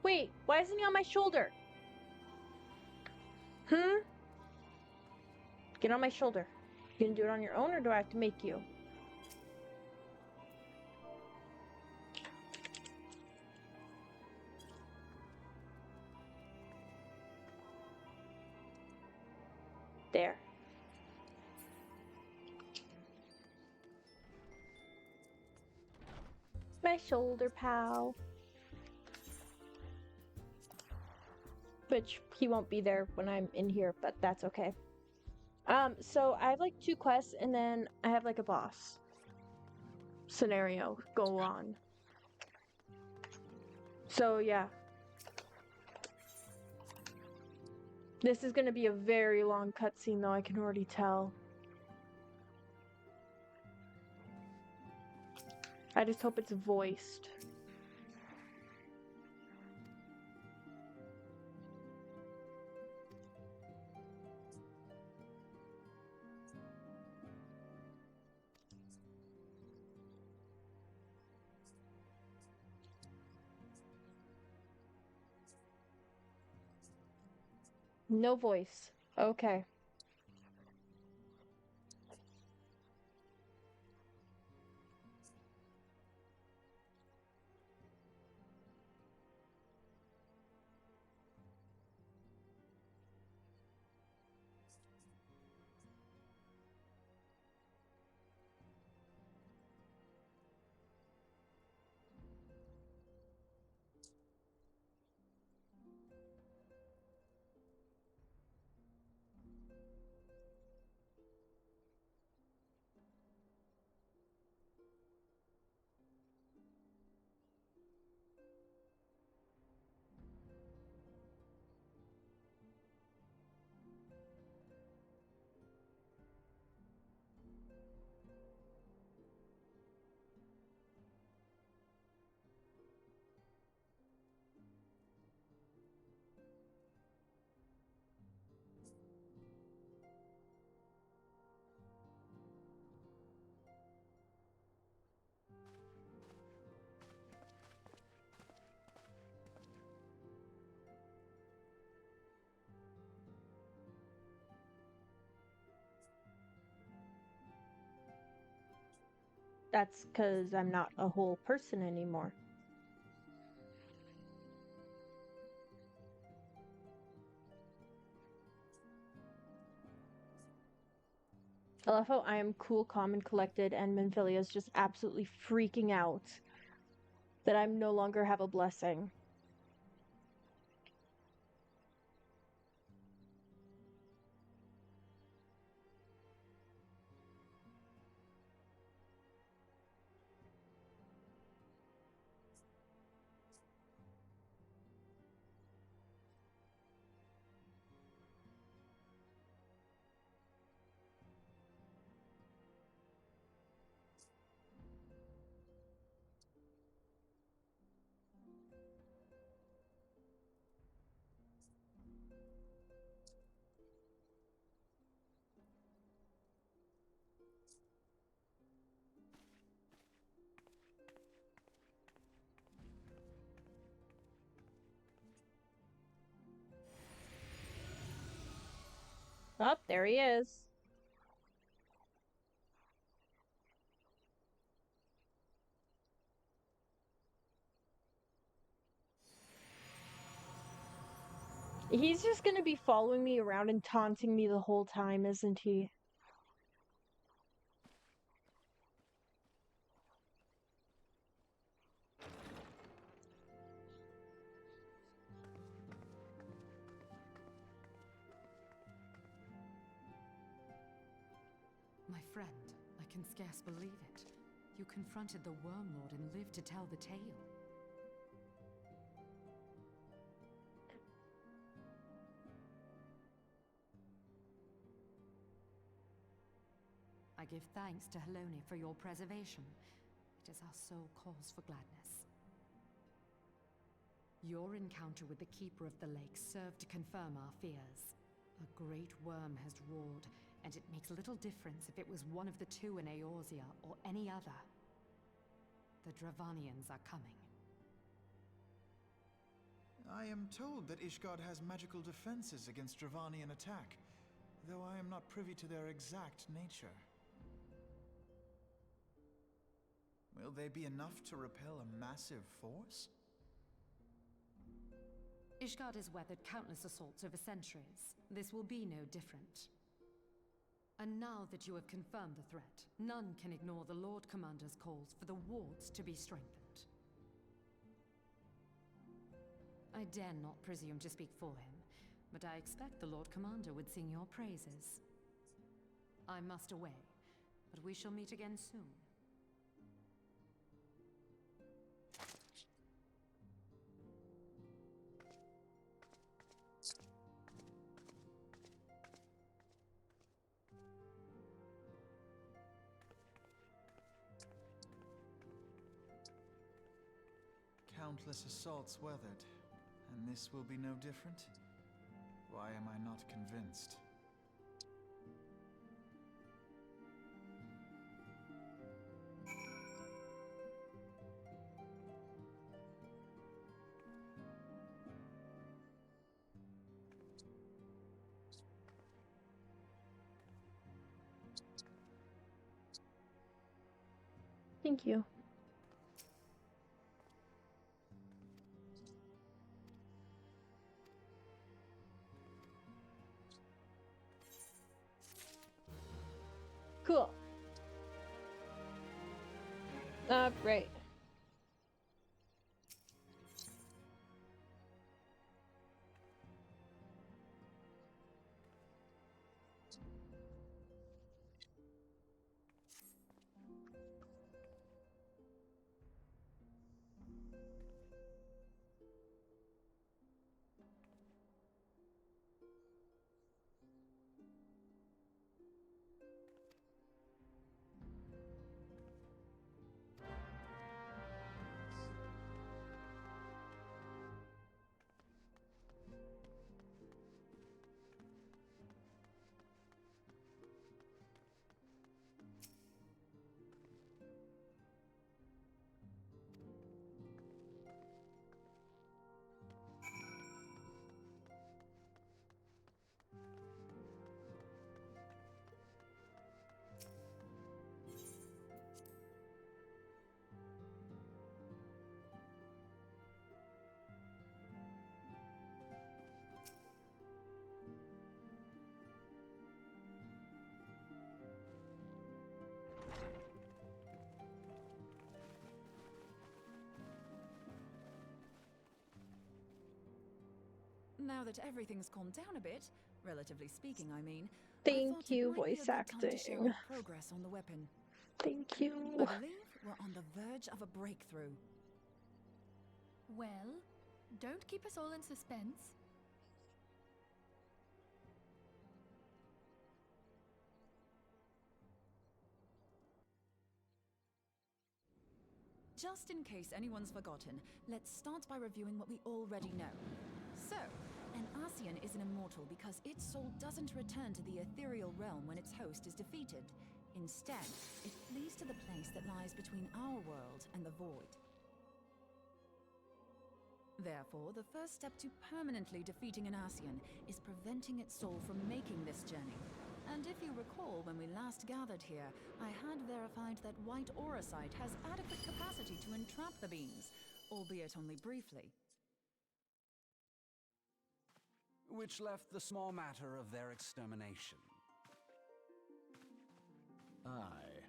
Wait, why isn't he on my shoulder? Get on my shoulder. You gonna do it on your own, or do I have to make you? There. My shoulder pal. Which he won't be there when I'm in here, but that's okay. So I have like 2 quests, and then I have like a boss scenario go on. So yeah. This is gonna be a very long cutscene though, I can already tell. I just hope it's voiced. No voice. Okay. That's because I'm not a whole person anymore. I love how I am cool, calm, and collected, and Minfilia is just absolutely freaking out that I no longer have a blessing. Oh, there he is. He's just gonna be following me around and taunting me the whole time, isn't he?
My friend, I can scarce believe it. You confronted the Worm Lord and lived to tell the tale. I give thanks to Helone for your preservation. It is our sole cause for gladness. Your encounter with the Keeper of the Lake served to confirm our fears. A great worm has roared, and it makes little difference if it was one of the two in Eorzea or any other. The Dravanians are coming.
I am told that Ishgard has magical defenses against Dravanian attack, though I am not privy to their exact nature. Will they be enough to repel a massive force?
Ishgard has weathered countless assaults over centuries. This will be no different. And now that you have confirmed the threat, none can ignore the Lord Commander's calls for the wards to be strengthened. I dare not presume to speak for him, but I expect the Lord Commander would sing your praises. I must away, but we shall meet again soon.
countless assaults weathered, and this will be no different? Why am I not convinced?
Thank you. Cool. Right.
Now that everything's calmed down a bit, relatively speaking, I mean, I
Thank
thought
you,
it might be a
voice
good time to share
acting.
our progress on the weapon.
Thank you.
I believe we're on the verge of a breakthrough.
Well, don't keep us all in suspense.
Just in case anyone's forgotten, let's start by reviewing what we already know. So, an Ascian is an immortal because its soul doesn't return to the ethereal realm when its host is defeated. Instead, it flees to the place that lies between our world and the void. Therefore, the first step to permanently defeating an Ascian is preventing its soul from making this journey. And if you recall, when we last gathered here, I had verified that white auracite has adequate capacity to entrap the beings, albeit only briefly.
Which left the small matter of their extermination.
Aye.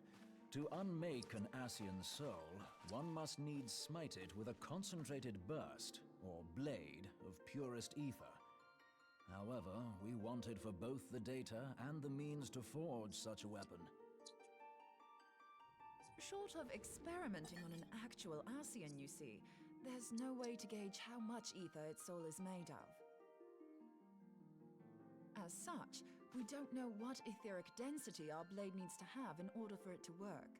To unmake an Ascian soul, one must needs smite it with a concentrated burst, or blade, of purest ether. However, we wanted for both the data and the means to forge such a weapon.
Short of experimenting on an actual Ascian, you see, there's no way to gauge how much ether its soul is made of. As such, we don't know what etheric density our blade needs to have in order for it to work.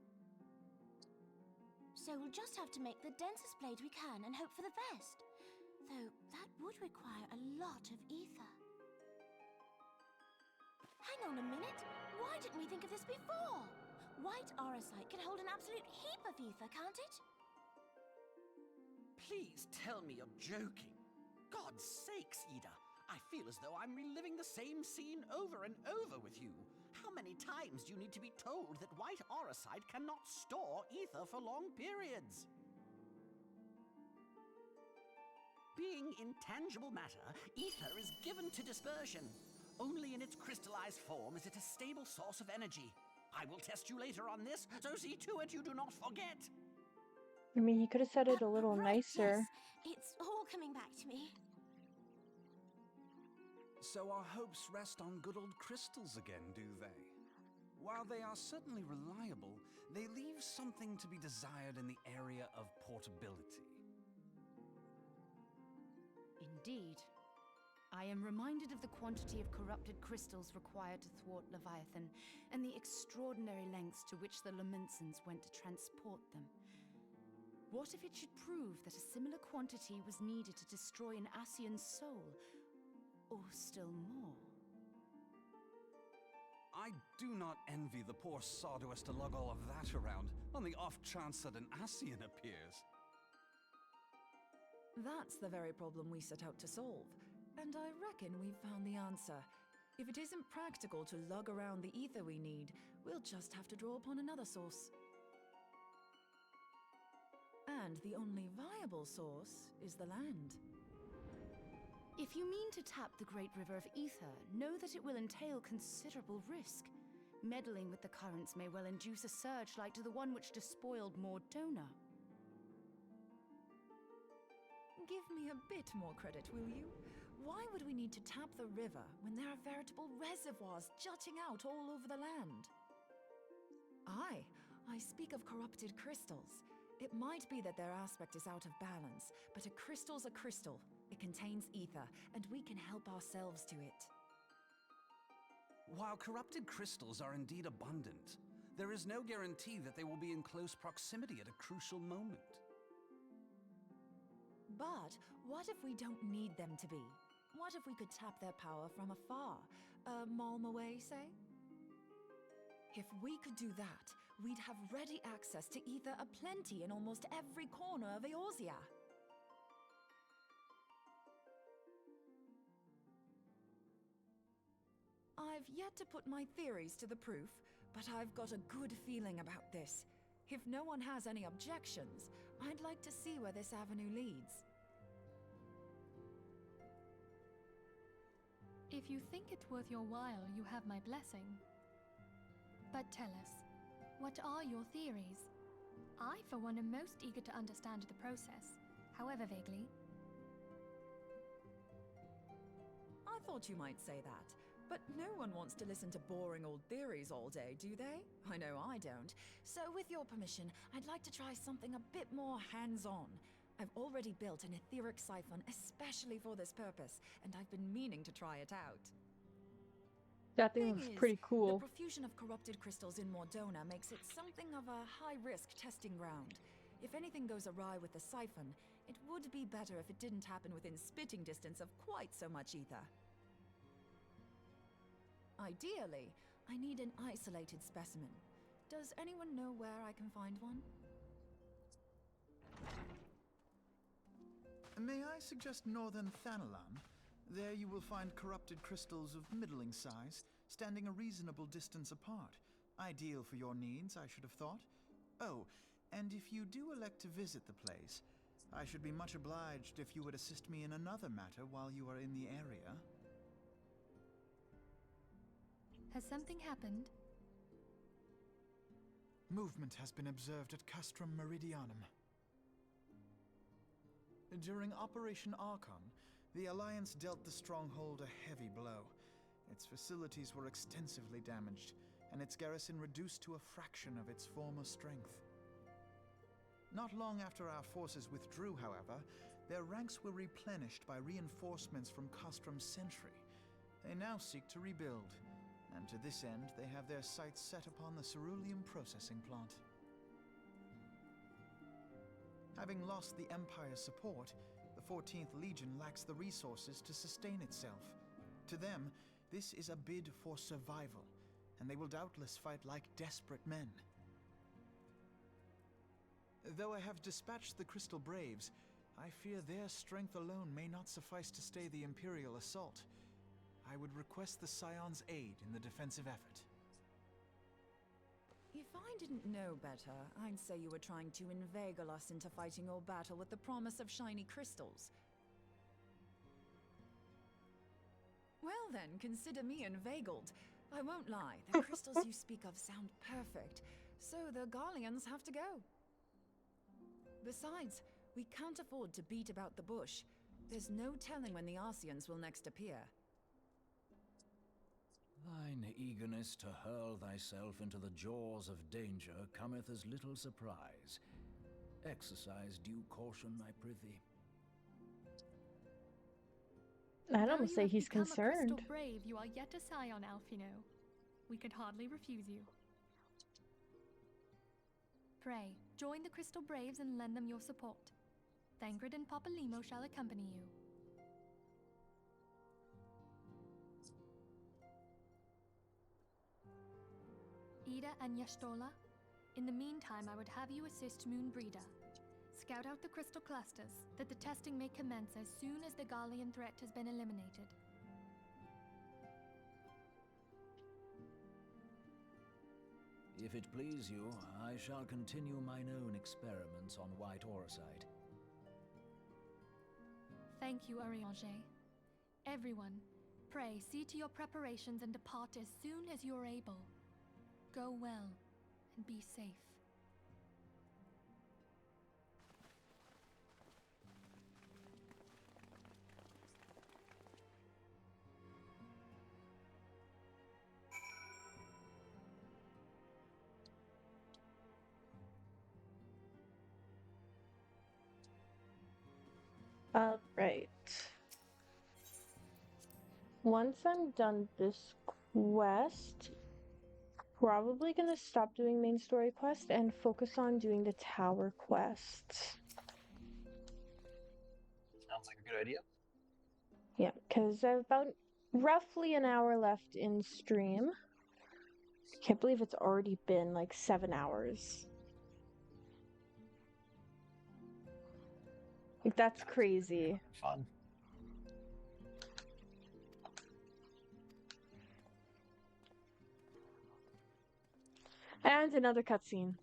So we'll just have to make the densest blade we can and hope for the best. Though that would require a lot of ether. Hang on a minute. Why didn't we think of this before? White auracite can hold an absolute heap of ether, can't it?
Please tell me you're joking. God's sakes, Ida. I feel as though I'm reliving the same scene over and over with you. How many times do you need to be told that white auracite cannot store ether for long periods? Being intangible matter, ether is given to dispersion. Only in its crystallized form is it a stable source of energy. I will test you later on this, so see to it you do not forget.
I mean, he could have said it a little nicer.
Yes, it's all coming back to me.
So our hopes rest on good old crystals again, do they? While they are certainly reliable, they leave something to be desired in the area of portability.
Indeed. I am reminded of the quantity of corrupted crystals required to thwart Leviathan, and the extraordinary lengths to which the Laminsons went to transport them. What if it should prove that a similar quantity was needed to destroy an Ascian's soul? Or still more?
I do not envy the poor sod who has to lug all of that around on the off chance that an Ascian appears.
That's the very problem we set out to solve, and I reckon we've found the answer. If it isn't practical to lug around the ether we need, we'll just have to draw upon another source. And the only viable source is the land.
If you mean to tap the Great River of Ether, know that it will entail considerable risk. Meddling with the currents may well induce a surge like to the one which despoiled Mordona.
Give me a bit more credit, will you? Why would we need to tap the river when there are veritable reservoirs jutting out all over the land? I speak of corrupted crystals. It might be that their aspect is out of balance, but a crystal's a crystal. It contains ether, and we can help ourselves to it.
While corrupted crystals are indeed abundant, there is no guarantee that they will be in close proximity at a crucial moment.
But what if we don't need them to be? What if we could tap their power from afar? A malm away, say? If we could do that, we'd have ready access to ether aplenty in almost every corner of Eorzea. I've yet to put my theories to the proof, but I've got a good feeling about this. If no one has any objections, I'd like to see where this avenue leads.
If you think it's worth your while, you have my blessing. But tell us, what are your theories? I, for one, am most eager to understand the process, however vaguely.
I thought you might say that, but no one wants to listen to boring old theories all day, do they? I know I don't. So with your permission, I'd like to try something a bit more hands-on. I've already built an etheric siphon especially for this purpose, and I've been meaning to try it out.
That thing looks pretty cool.
The profusion of corrupted crystals in Mordona makes it something of a high-risk testing ground. If anything goes awry with the siphon, it would be better if it didn't happen within spitting distance of quite so much ether. Ideally, I need an isolated specimen. Does anyone know where I can find one?
May I suggest northern Thanalan? There you will find corrupted crystals of middling size, standing a reasonable distance apart. Ideal for your needs, I should have thought. Oh, and if you do elect to visit the place, I should be much obliged if you would assist me in another matter while you are in the area.
Has something happened?
Movement has been observed at Castrum Meridianum. During Operation Archon, the Alliance dealt the stronghold a heavy blow. Its facilities were extensively damaged, and its garrison reduced to a fraction of its former strength. Not long after our forces withdrew, however, their ranks were replenished by reinforcements from Castrum's sentry. They now seek to rebuild, and to this end they have their sights set upon the ceruleum processing plant. Having lost the Empire's support, the 14th Legion lacks the resources to sustain itself. To them, this is a bid for survival, and they will doubtless fight like desperate men. Though I have dispatched the Crystal Braves, I fear their strength alone may not suffice to stay the Imperial assault. I would request the Scion's aid in the defensive effort.
If I didn't know better, I'd say you were trying to inveigle us into fighting your battle with the promise of shiny crystals. Well then, consider me inveigled. I won't lie, the crystals you speak of sound perfect, so the Garleans have to go. Besides, we can't afford to beat about the bush. There's no telling when the Ascians will next appear.
Thine eagerness to hurl thyself into the jaws of danger cometh as little surprise. Exercise due caution, I prithee.
I
Though
don't
you
say
have
he's
become a
concerned.
crystal brave, you are yet a scion, Alfino. We could hardly refuse you. Pray, join the Crystal Braves and lend them your support. Thangred and Papalimo shall accompany you. Ida and Yashtola, in the meantime I would have you assist Moonbreeder. Scout out the crystal clusters, that the testing may commence as soon as the Garlean threat has been eliminated.
If it please you, I shall continue mine own experiments on white orosite.
Thank you, Arianger. Everyone, pray see to your preparations and depart as soon as you are able. Go well, and be safe.
Alright. Once I'm done this quest, probably gonna stop doing main story quest and focus on doing the tower quests.
Sounds like a good idea.
Yeah, because I have about roughly an hour left in stream. Can't believe it's already been like 7 hours. Like, that's crazy.
Fun.
And another cutscene.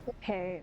Okay.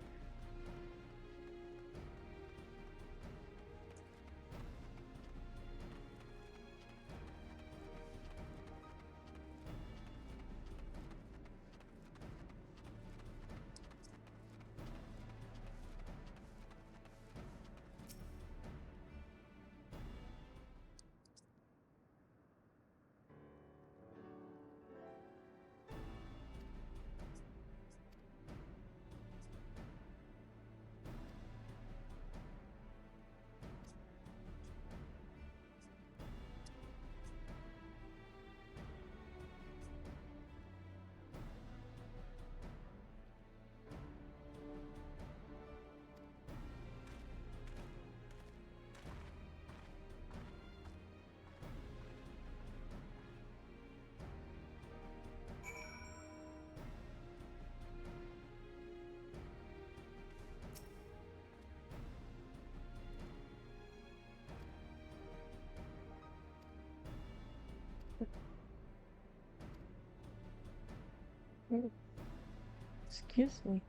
Excuse me.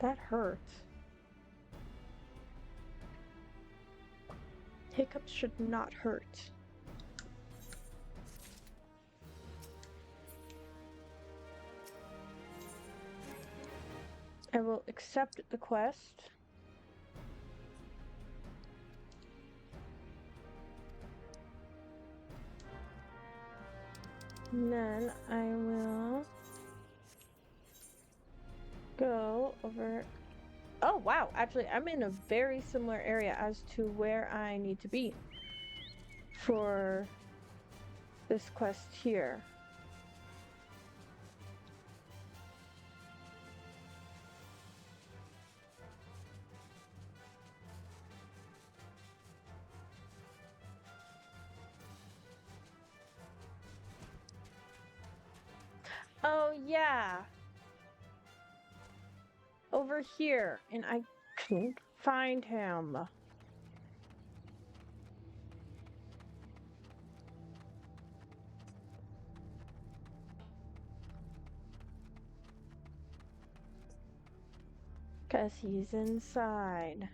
That hurts. Hiccups should not hurt. I will accept the quest. And then I will go over. Oh wow, actually I'm in a very similar area as to where I need to be for this quest here. Oh yeah. Over here, and I couldn't find him. Cause he's inside.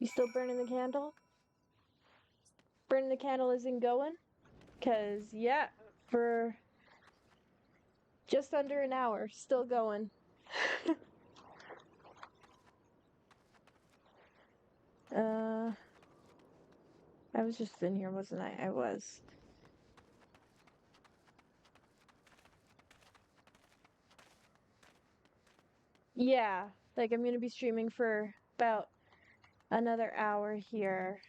You still burning the candle? Burning the candle isn't going? Cause yeah, for just under an hour, still going. I was just in here, wasn't I? I was. Yeah, like I'm gonna be streaming for about another hour here.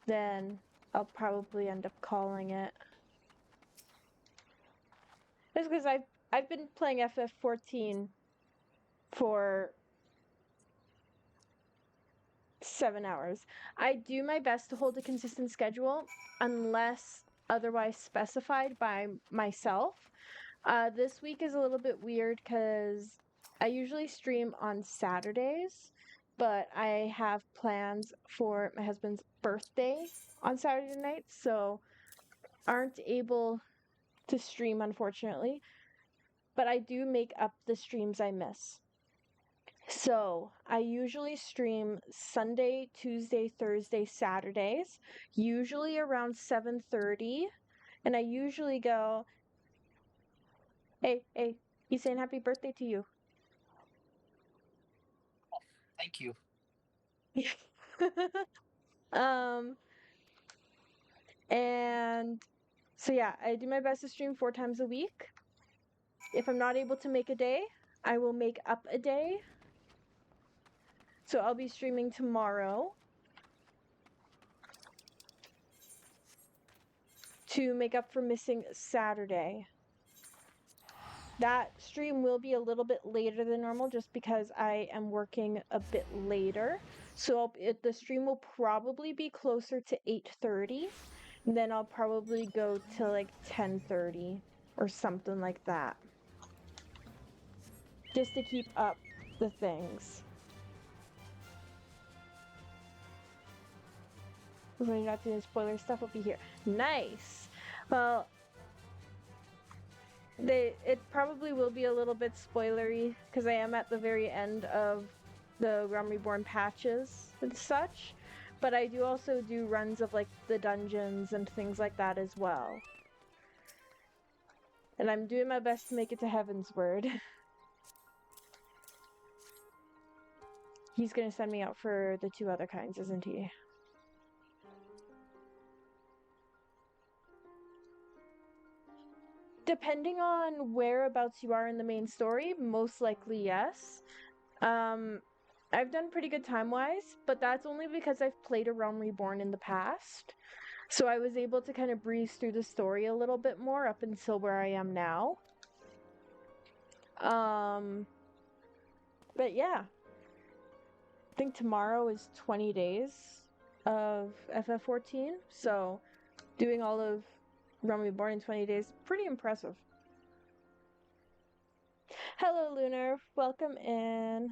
Then I'll probably end up calling it. It's because I've been playing FF14 for 7 hours. I do my best to hold a consistent schedule unless otherwise specified by myself. This week is a little bit weird because I usually stream on Saturdays, but I have plans for my husband's birthday on Saturday night, so aren't able to stream, unfortunately. But I do make up the streams I miss. So I usually stream Sunday, Tuesday, Thursday, Saturdays, usually around 7:30, and I usually go, hey, he's saying happy birthday to you.
Thank you.
And so yeah, I do my best to stream 4 times a week. If I'm not able to make a day, I will make up a day. So I'll be streaming tomorrow to make up for missing Saturday. That stream will be a little bit later than normal just because I am working a bit later. So the stream will probably be closer to 8:30. Then I'll probably go to like 10:30 or something like that. Just to keep up the things. When you're not doing spoiler stuff, will be here. Nice. Well, it probably will be a little bit spoilery because I am at the very end of the Realm Reborn patches and such, but I do also do runs of like the dungeons and things like that as well. And I'm doing my best to make it to Heaven's Word. he's gonna send me out for the 2 other kinds, isn't he? Depending on whereabouts you are in the main story, most likely yes. I've done pretty good time-wise, but that's only because I've played a Realm Reborn in the past. So I was able to kind of breeze through the story a little bit more up until where I am now. But yeah. I think tomorrow is 20 days of FF14, so doing all of Realm Reborn in 20 days, pretty impressive. Hello, Lunar. Welcome in.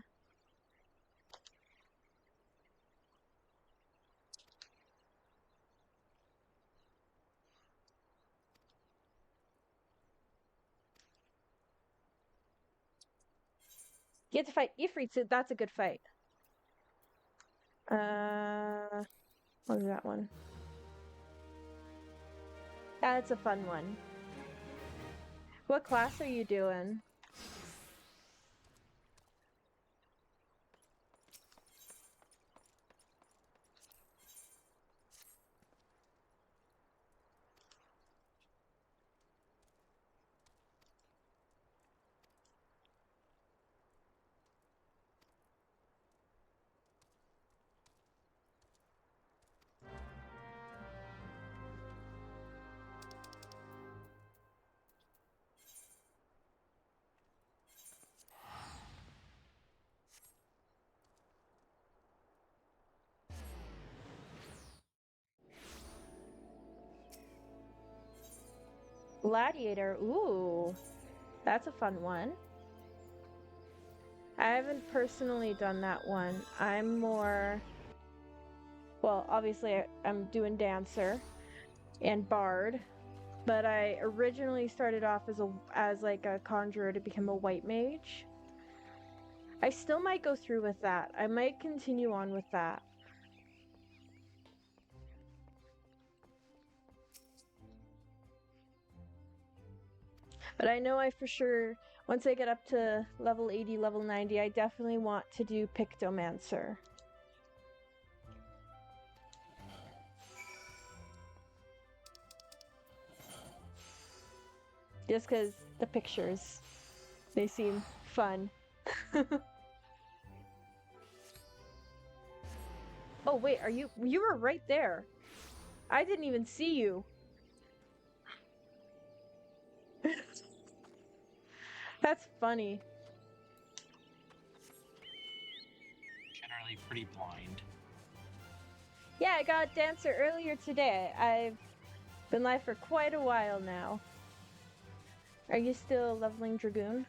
You get to fight Ifrit, so that's a good fight. What is that one? That's a fun one. What class are you doing? Gladiator. Ooh, that's a fun one. I haven't personally done that one. I'm more... Well, obviously I'm doing Dancer and Bard, but I originally started off as like a Conjurer to become a White Mage. I still might go through with that. I might continue on with that. But I know I for sure, once I get up to level 80, level 90, I definitely want to do Pictomancer. Just because the pictures, they seem fun. Oh wait, you were right there. I didn't even see you. That's funny.
Generally pretty blind.
Yeah, I got Dancer earlier today. I've been live for quite a while now. Are you still leveling Dragoon?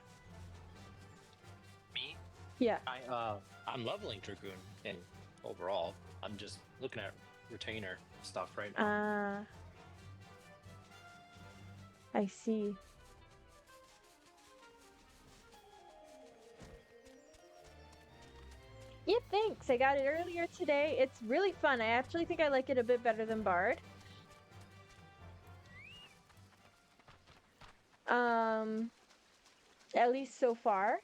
Me?
Yeah.
I'm leveling Dragoon, and overall, I'm just looking at retainer stuff right now.
I see. Yeah, thanks. I got it earlier today. It's really fun. I actually think I like it a bit better than Bard. At least so far.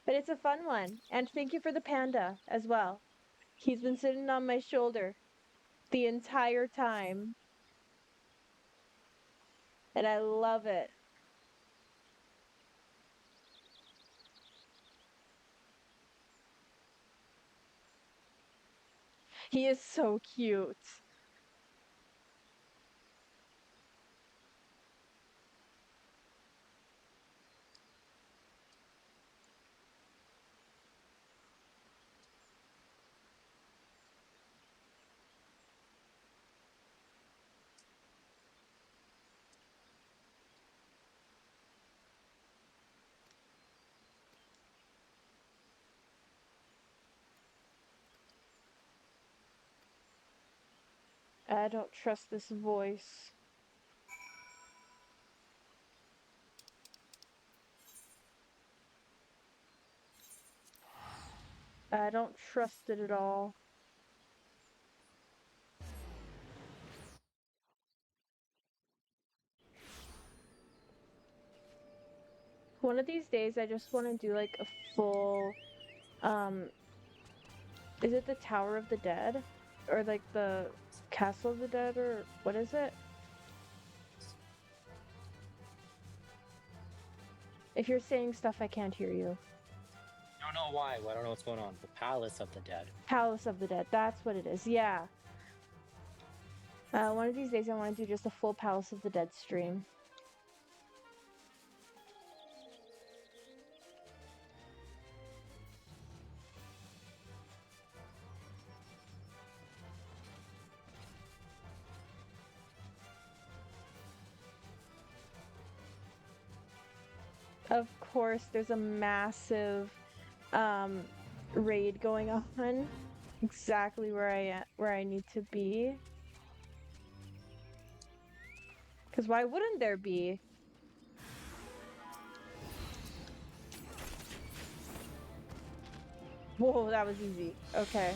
But it's a fun one. And thank you for the panda as well. He's been sitting on my shoulder the entire time. And I love it. He is so cute. I don't trust this voice. I don't trust it at all. One of these days, I just want to do like a full Um, is it the Tower of the Dead? Or like the Castle of the Dead, or what is it? If you're saying stuff, I can't hear you.
I don't know why. I don't know what's going on. The Palace of the Dead.
Palace of the Dead, that's what it is, yeah. One of these days I want to do just a full Palace of the Dead stream. Of course, there's a massive raid going on. Exactly where I need to be. Because why wouldn't there be? Whoa, that was easy. Okay.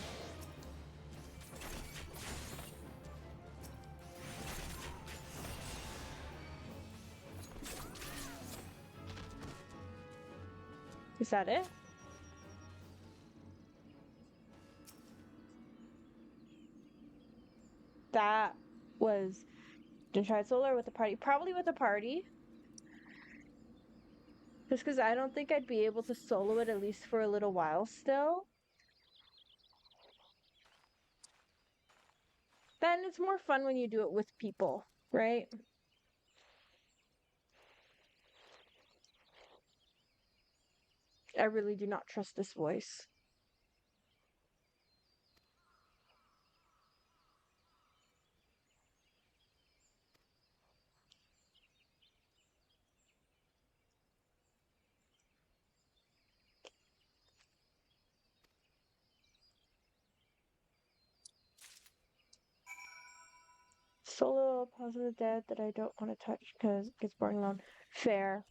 Is that it? That was... Didn't try it solo or with a party? Probably with a party. Just because I don't think I'd be able to solo it at least for a little while still. Then it's more fun when you do it with people, right? I really do not trust this voice. Solo Positive Dead that I don't want to touch because it gets boring alone. Fair.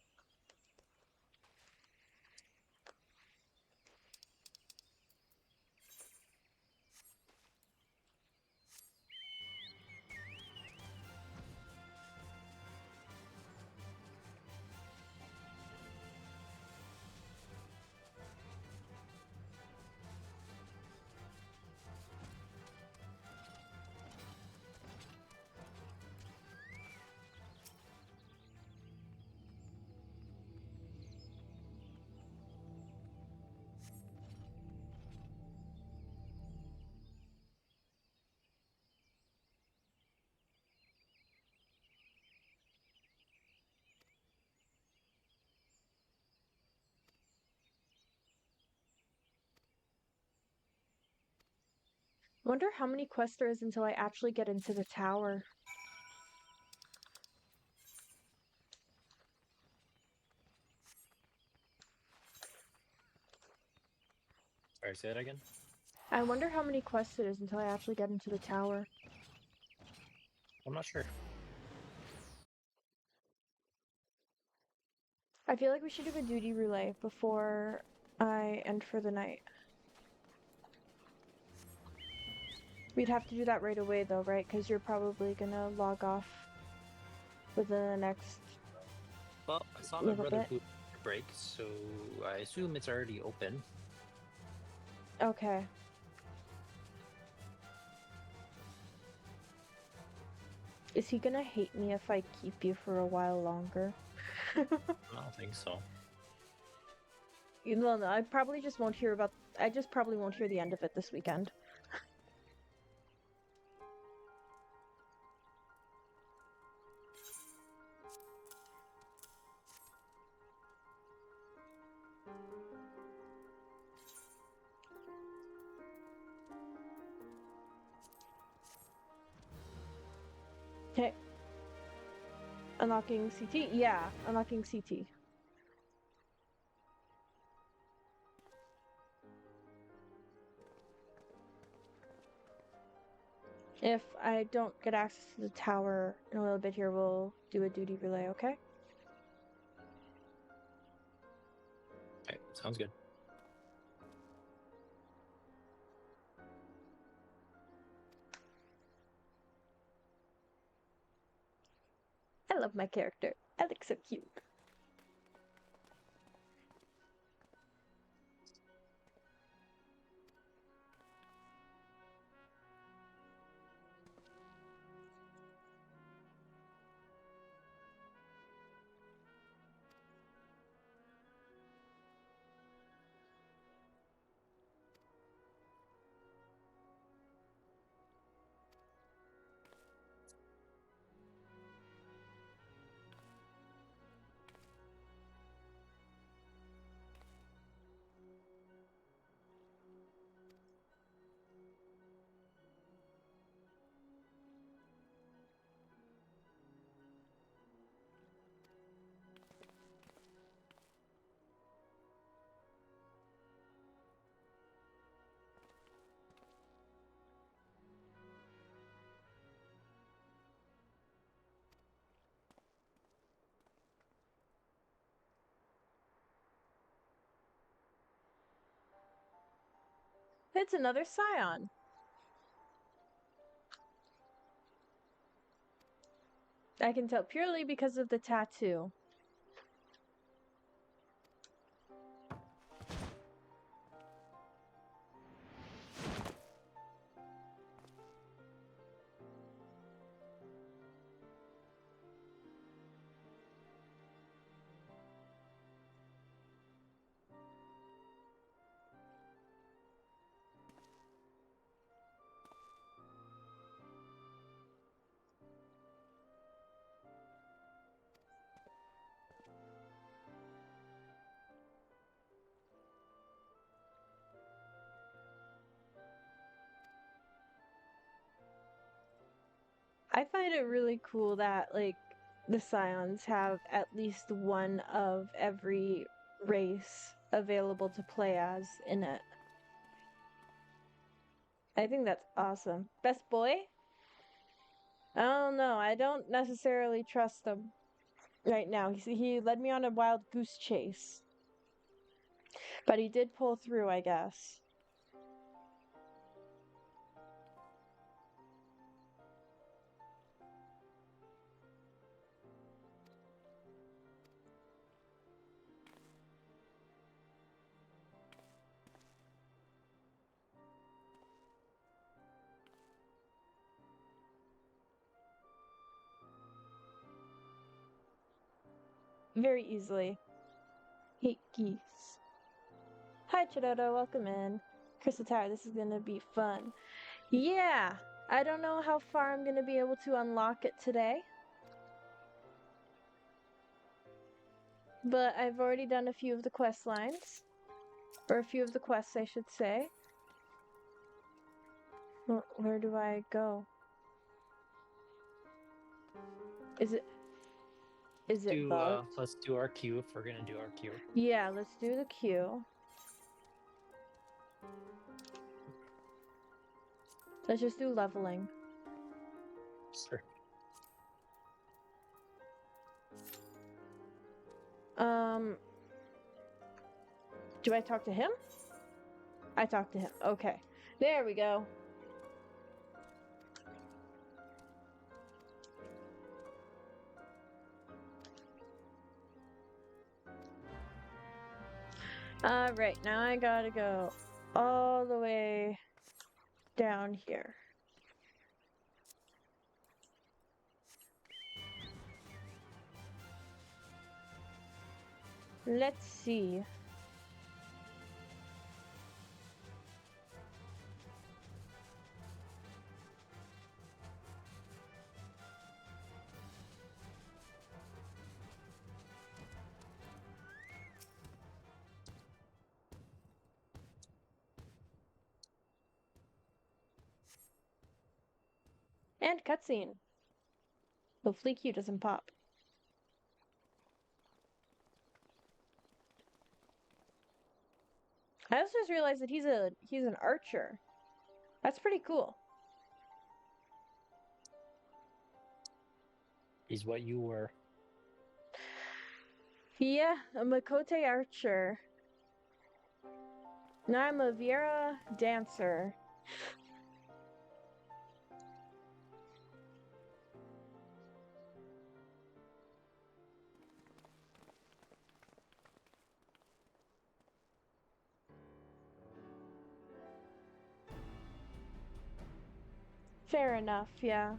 I wonder how many quests there is until I actually get into the tower.
Sorry, say that again?
I wonder how many quests it is until I actually get into the tower.
I'm not sure.
I feel like we should do a duty relay before I end for the night. We'd have to do that right away though, right? Because you're probably gonna log off within the next
Well, I saw my
little
brother
bit.
boot break, so I assume it's already open.
Okay. Is he gonna hate me if I keep you for a while longer?
I don't think so.
Well, no, I probably just won't hear about... I just probably won't hear the end of it this weekend. Okay. Unlocking CT? Yeah, unlocking CT. If I don't get access to the tower in a little bit here, we'll do a duty relay, okay?
Okay, sounds good.
I love my character. I look so cute. It's another scion. I can tell purely because of the tattoo. I find it really cool that, like, the Scions have at least one of every race available to play as in it. I think that's awesome. Best boy? I don't know. I don't necessarily trust him right now. He led me on a wild goose chase. But he did pull through, I guess. Very easily. Hate geese. Hi, Chidodo. Welcome in. Crystal Tower, this is gonna be fun. Yeah! I don't know how far I'm gonna be able to unlock it today. But I've already done a few of the quest lines. Or a few of the quests, I should say. Where do I go? Is it bugged?
Let's do our queue if we're gonna do our queue.
Yeah, let's do the queue. Let's just do leveling.
Sure.
Do I talk to him? I talk to him. Okay. There we go. Alright, now I gotta go all the way down here. Let's see. And cutscene. Hopefully Q doesn't pop. I also just realized that he's an archer. That's pretty cool.
He's what you were.
Yeah, a Makote archer. Now I'm a Viera dancer. Fair enough, yeah.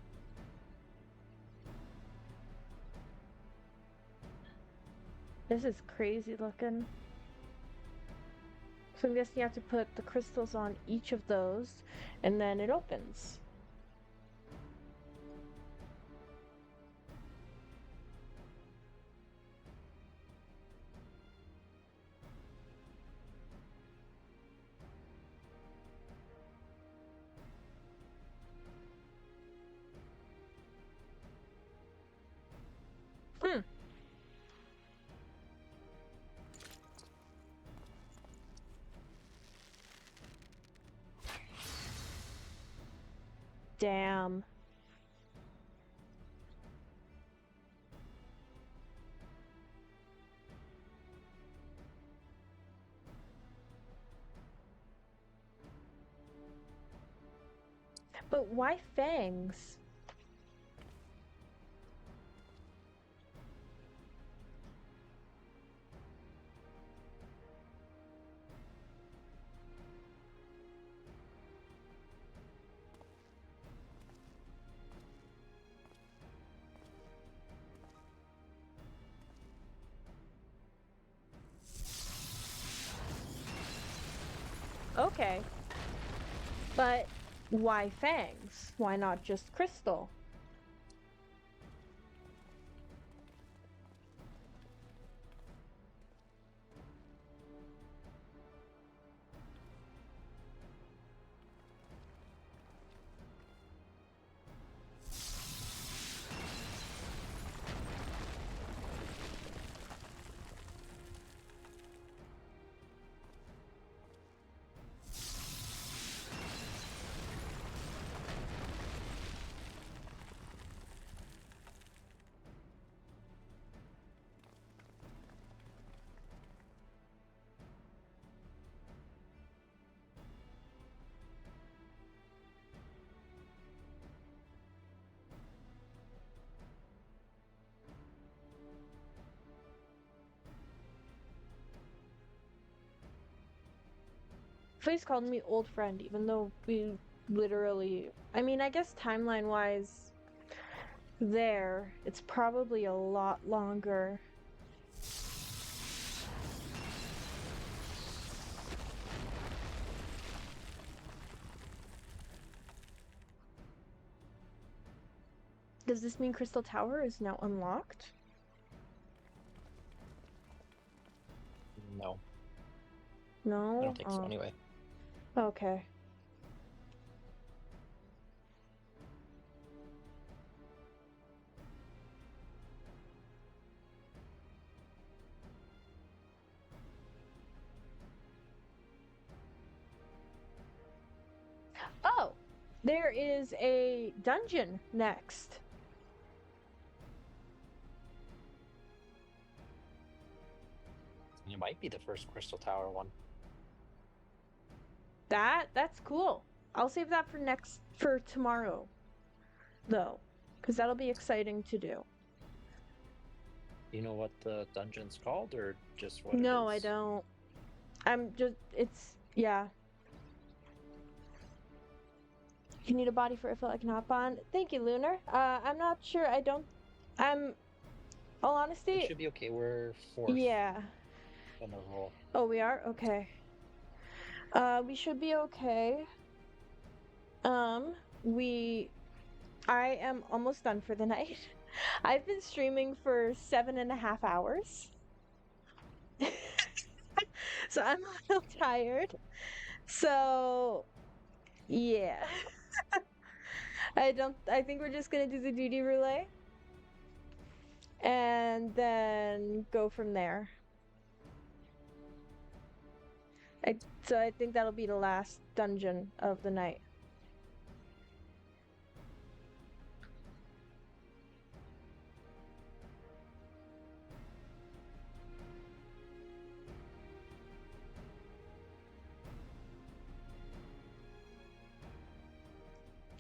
This is crazy looking. So I'm guessing you have to put the crystals on each of those, and then it opens. Damn. But why fangs? Okay. But why fangs? Why not just crystal? Face called me old friend, even though we literally, I mean, I guess timeline wise, it's probably a lot longer. Does this mean Crystal Tower is now unlocked?
No.
No?
I don't think so anyway.
Okay. Oh! There is a dungeon next.
You might be the first Crystal Tower one.
That's cool. I'll save that for tomorrow, though, because that'll be exciting to do.
Do you know what the dungeon's called, or just what
No,
it is?
I don't. Yeah. You need a body for it, I can hop on. Thank you, Lunar. I'm not sure. All honesty.
It should be okay. We're fourth.
Yeah.
On the roll.
Oh, we are? Okay. We should be okay. I am almost done for the night. I've been streaming for 7.5 hours. So I'm a little tired. So, yeah. I think we're just gonna do the duty relay. And then go from there. So I think that'll be the last dungeon of the night.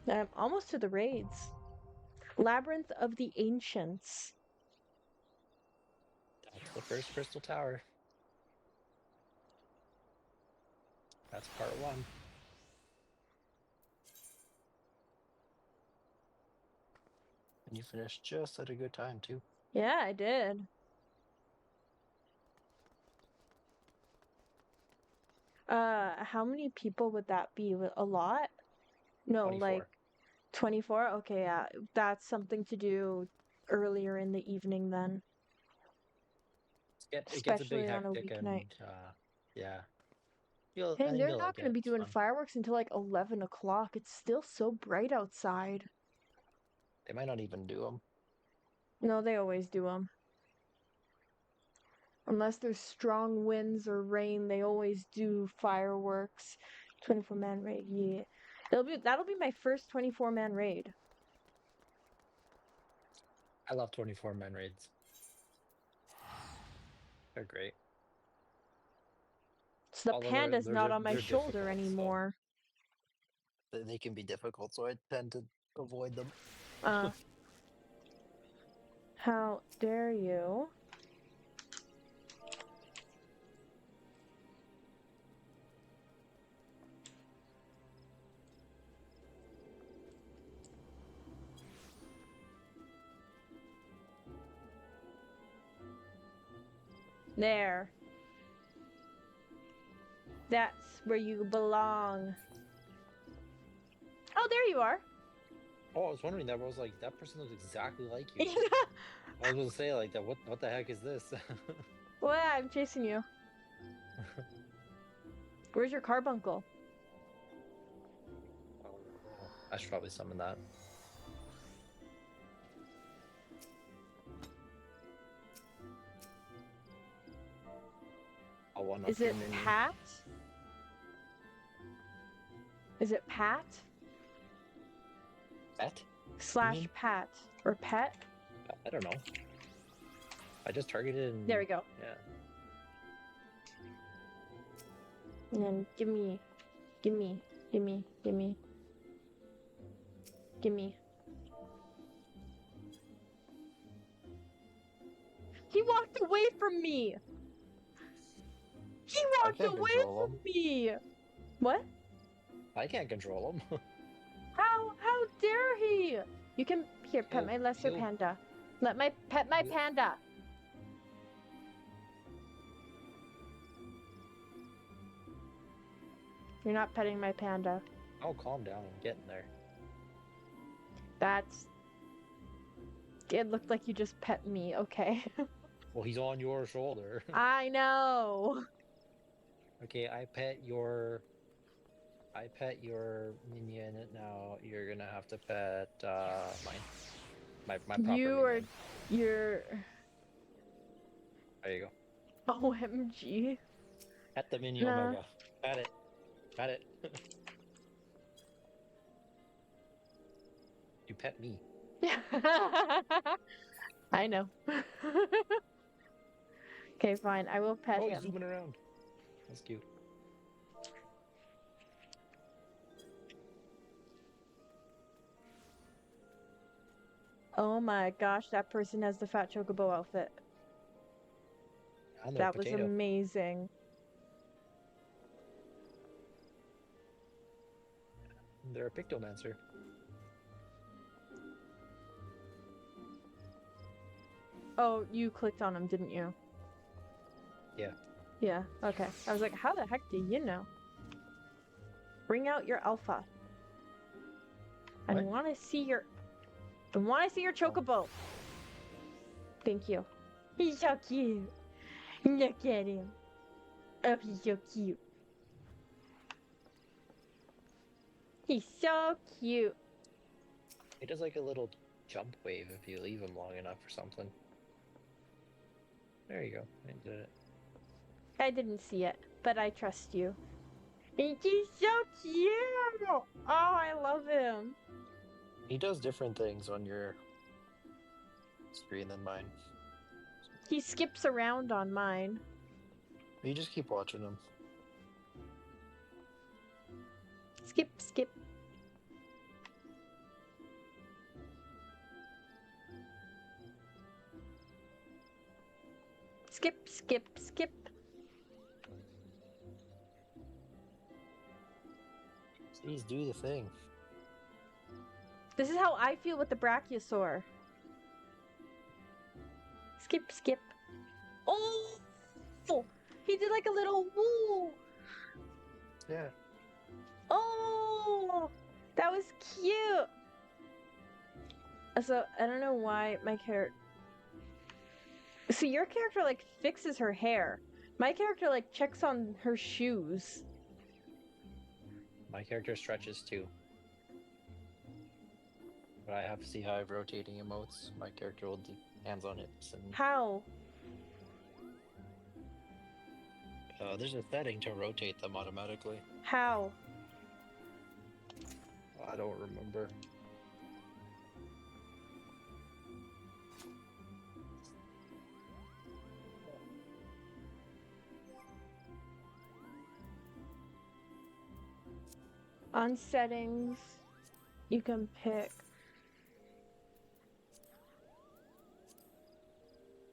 I'm almost to the raids. Labyrinth of the Ancients.
That's the first Crystal Tower. That's part 1. And you finished just at a good time, too.
Yeah, I did. How many people would that be? A lot? No,
24.
like 24? Okay, yeah. That's something to do earlier in the evening then.
It gets a bit
Especially on a
hectic and,
weeknight.
yeah.
And they're not going to be doing fireworks until like 11 o'clock. It's still so bright outside.
They might not even do them.
No, they always do them. Unless there's strong winds or rain, they always do fireworks. 24-man raid, yeah. That'll be my first 24-man raid.
I love 24-man raids. They're great.
So the panda's not on my shoulder anymore.
they can be difficult, so I tend to avoid them.
How dare you? There. That's where you belong. Oh, there you are.
Oh, I was wondering that. I was like, that person looks exactly like you. I was going to say like that. What the heck is this?
Well, I'm chasing you. Where's your carbuncle?
Oh, I should probably summon that. I'll one-up
Is it
your minion.
Pat? Is it Pat?
Pet?
Slash Pat. Or Pet?
I don't know. I just targeted and...
There we go.
Yeah.
And then gimme. Gimme. Gimme. Gimme. Gimme. He walked away from me! He walked away from me! What?
I can't control him.
How dare he? You can here pet my lesser panda. Let my pet my panda. You're not petting my panda.
Oh, calm down. I'm getting there.
That's... It looked like you just pet me, okay.
Well, he's on your shoulder.
I know.
Okay, I pet your minion. Now you're gonna have to pet mine. My proper minion.
You're...
There you go.
OMG.
Pet the minion Omega. Pet it. Pet it. You pet me.
I know. Okay, fine. I will pet him.
He's zooming around. That's cute.
Oh my gosh, that person has the fat chocobo outfit. That was amazing.
They're a pictomancer.
Oh, you clicked on him, didn't you?
Yeah.
Yeah, okay. I was like, how the heck do you know? Bring out your alpha. I want to see your... I want to see your chocobo. Thank you. He's so cute. Look at him. Oh, he's so cute. He's so cute.
He does like a little jump wave if you leave him long enough or something. There you go. I did it.
I didn't see it, but I trust you. He's so cute! Oh, I love him.
He does different things on your screen than mine.
He skips around on mine.
You just keep watching him.
Skip, skip. Skip, skip, skip.
Please do the thing.
This is how I feel with the Brachiosaur. Skip, skip. Oh! He did like a little woo!
Yeah.
Oh! That was cute! So, I don't know why my character... So your character, like, fixes her hair. My character, like, checks on her shoes.
My character stretches too. But I have to see how I have rotating emotes. My character will do hands-on hips and...
How?
There's a setting to rotate them automatically.
How?
I don't remember.
On settings, you can pick.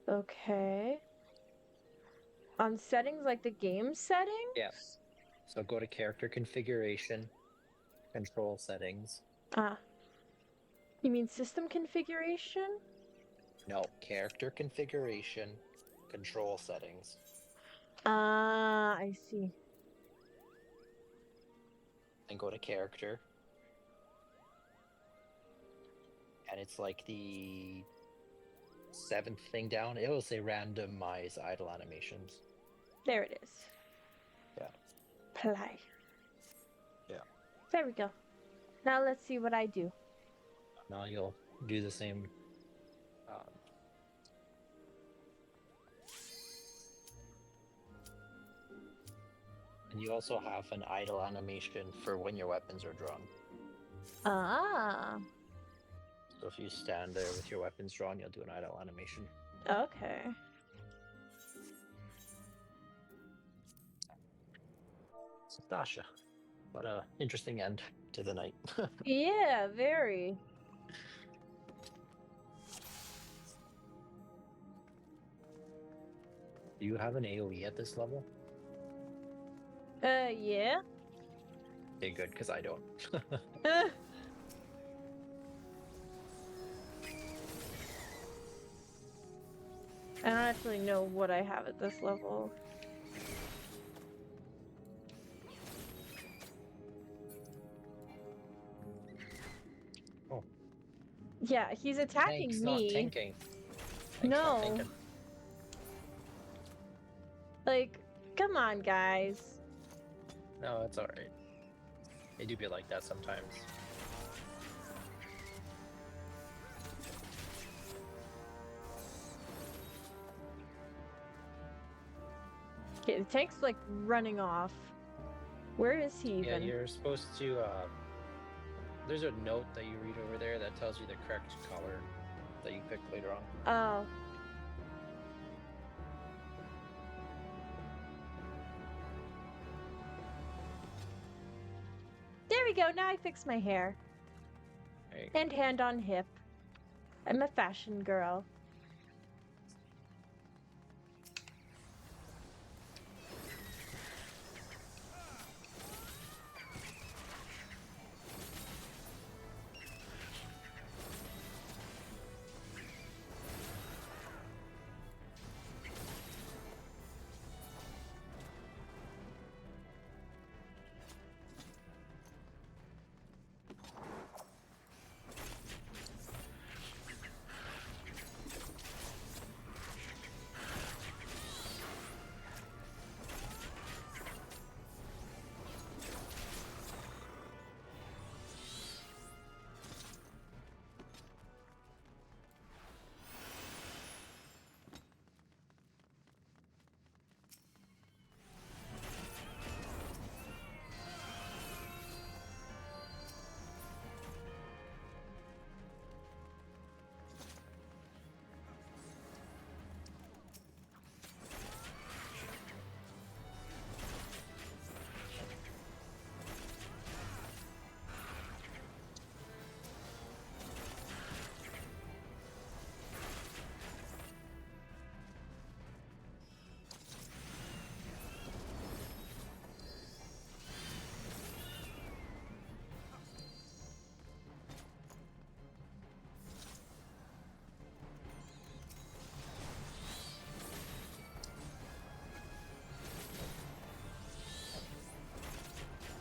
Okay. On settings, like the game settings?
Yes. So go to character configuration, control settings.
Ah. You mean system configuration?
No, character configuration, control settings.
Ah, I see.
Then go to character. And it's like the 7th thing down. It will say randomize idle animations.
There it is.
Yeah.
Play.
Yeah.
There we go. Now let's see what I do.
Now you'll do the same. And you also have an idle animation for when your weapons are drawn.
Ah.
So if you stand there with your weapons drawn, you'll do an idle animation.
Okay.
So Dasha, what a interesting end to the night.
Yeah, very.
Do you have an AoE at this level?
Yeah.
Okay, good, because I don't.
I don't actually know what I have at this level.
Oh.
Yeah, he's attacking
Tank's
me.
not tanking. Tank's
No.
not tanking.
Like, come on, guys.
No, it's alright. They do be like that sometimes.
Okay, the tank's like running off. Where is he even?
Yeah, you're supposed to, there's a note that you read over there that tells you the correct color that you pick later on.
Oh. There we go, now I fix my hair. And hand on hip. I'm a fashion girl.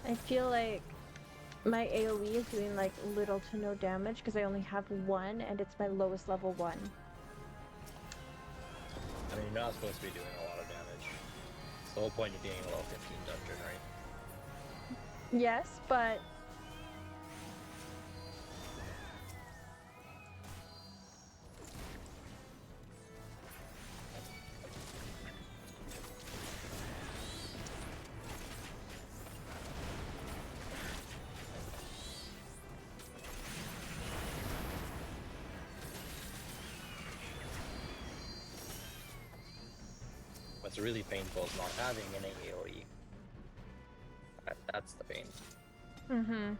I feel like my AoE is doing like little to no damage because I only have one and it's my lowest level one.
I mean, you're not supposed to be doing a lot of damage. It's the whole point of being a level 15 dungeon, right?
Yes, but
What's really painful is not having an AoE. That's the pain.
Mm-hmm.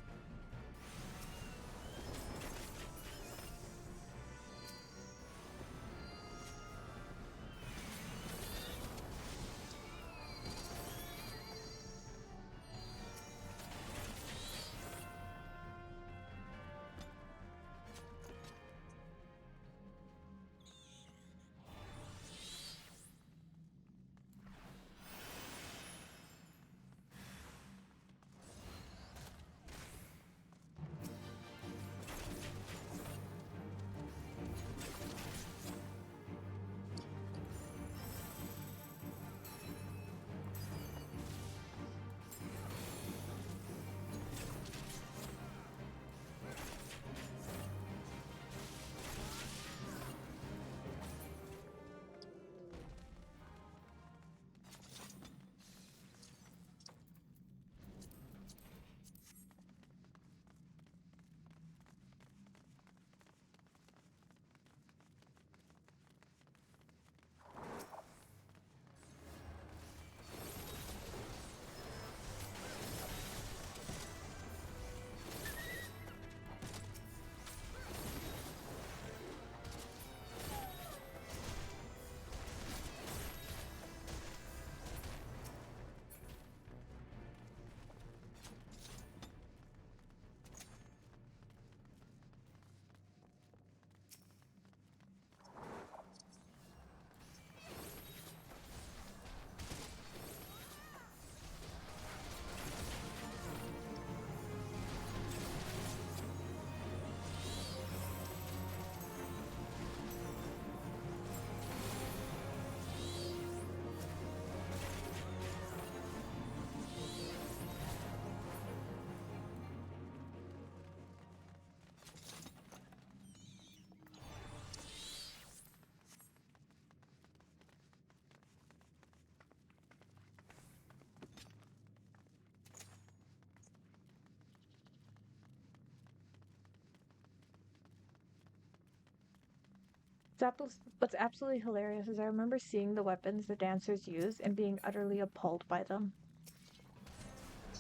What's absolutely hilarious is I remember seeing the weapons the dancers use and being utterly appalled by them.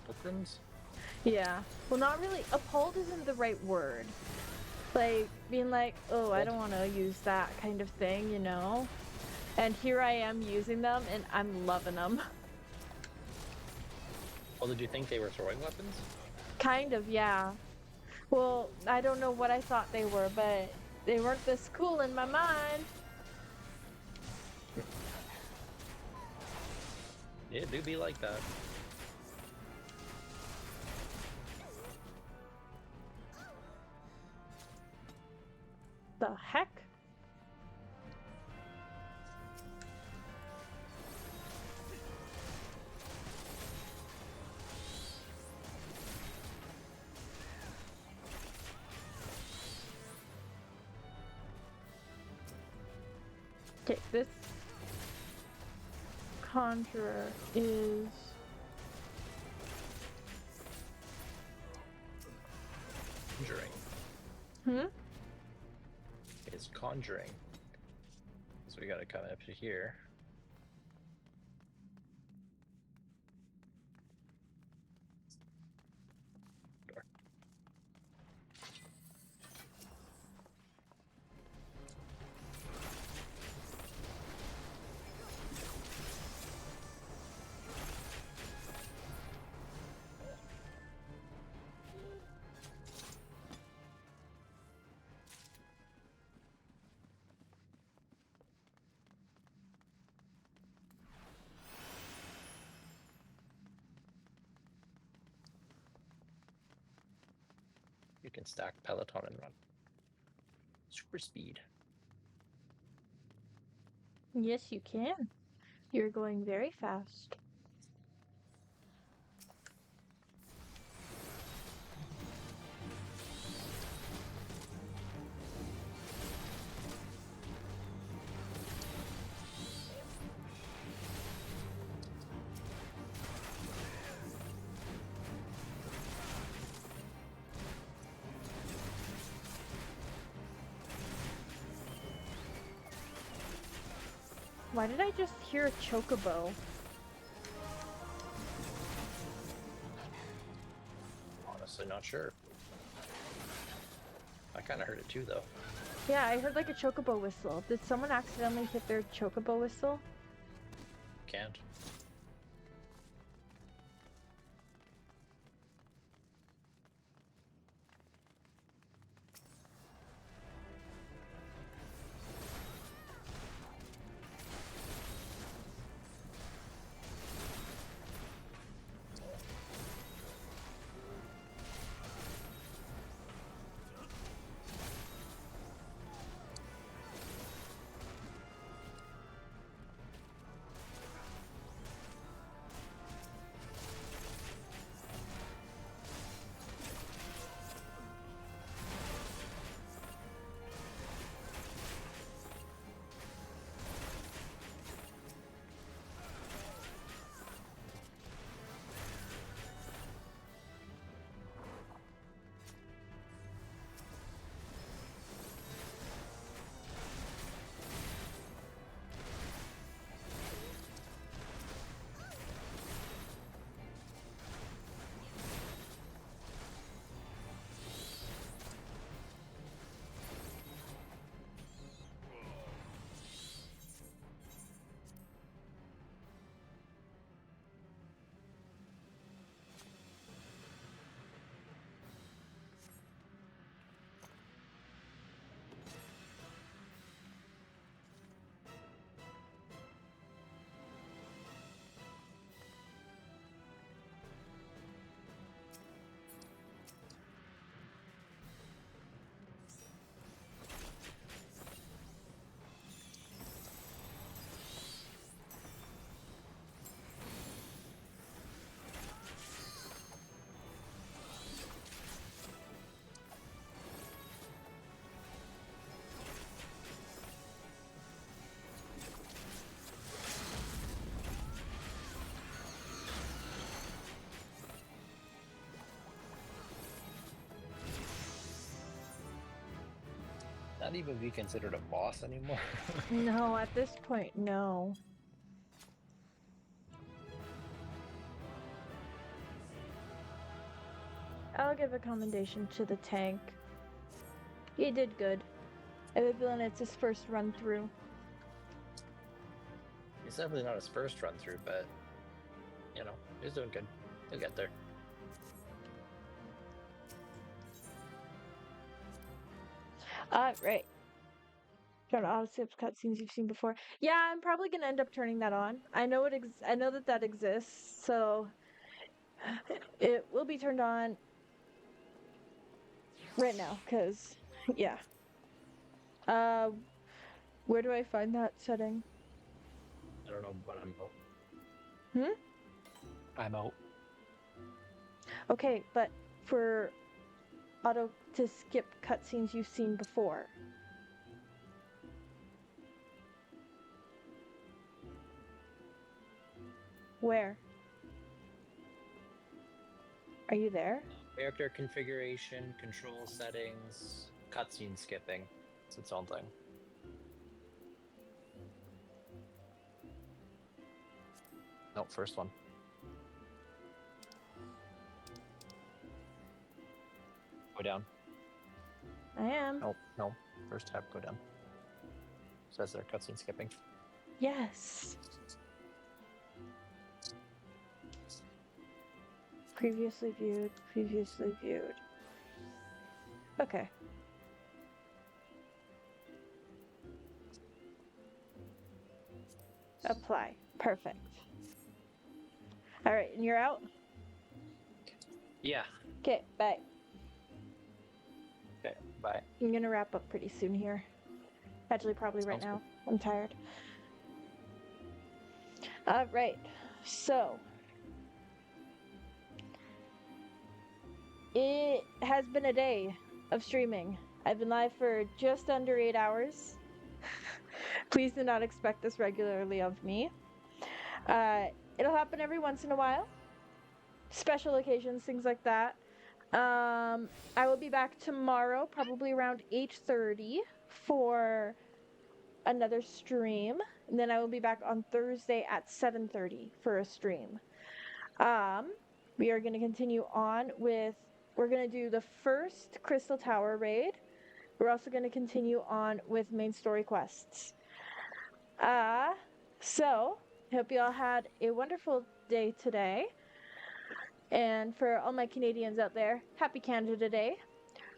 Weapons?
Yeah. Well, not really. Appalled isn't the right word. Like, being like, oh, I don't want to use that kind of thing, you know? And here I am using them, and I'm loving them.
Well, did you think they were throwing weapons?
Kind of, yeah. Well, I don't know what I thought they were, but they weren't this cool in my mind.
It do be like that.
The heck? Okay, this conjurer is
Conjuring.
Hmm?
It's conjuring. So we gotta come up to here. Door. You can stack Peloton and run. Super speed.
Yes, you can. You're going very fast. Why did I just hear a chocobo?
honestly not sure. I kind of heard it too, though.
Yeah, I heard like a chocobo whistle. Did someone accidentally hit their chocobo whistle?
Can't. Not even be considered a boss anymore.
No, at this point, no. I'll give a commendation to the tank. He did good. I have a feeling it's his first run through.
It's definitely not his first run through, but you know, he's doing good. He'll get there.
Right. Turn auto skips cutscenes you've seen before. Yeah, I'm probably gonna end up turning that on. I know I know that exists, so it will be turned on right now. Cause yeah. Where do I find that setting?
I don't know, but I'm out.
Hmm?
I'm out.
Okay, but for auto to skip cutscenes you've seen before. Where? Are you there?
Character configuration, control settings, cutscene skipping. It's its own thing. Nope, first one. Go down.
I am.
Nope, no. First tab, go down. Says there, cutscene skipping.
Yes. Previously viewed, previously viewed. Okay. Apply. Perfect. Alright, and you're out?
Yeah.
Okay, bye.
Okay, bye.
I'm gonna wrap up pretty soon here. Actually, probably right now. I'm tired. Alright, so. It has been a day of streaming. I've been live for just under 8 hours. Please do not expect this regularly of me. It'll happen every once in a while. Special occasions, things like that. I will be back tomorrow, probably around 8:30 for another stream. And then I will be back on Thursday at 7:30 for a stream. We are going to continue on with we're going to do the first Crystal Tower raid. We're also going to continue on with main story quests. So, I hope you all had a wonderful day today. And for all my Canadians out there, happy Canada Day.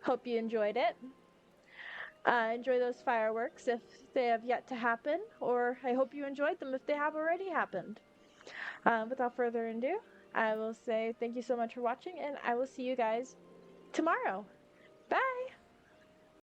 Hope you enjoyed it. Enjoy those fireworks if they have yet to happen, or I hope you enjoyed them if they have already happened. Without further ado, I will say thank you so much for watching, and I will see you guys tomorrow.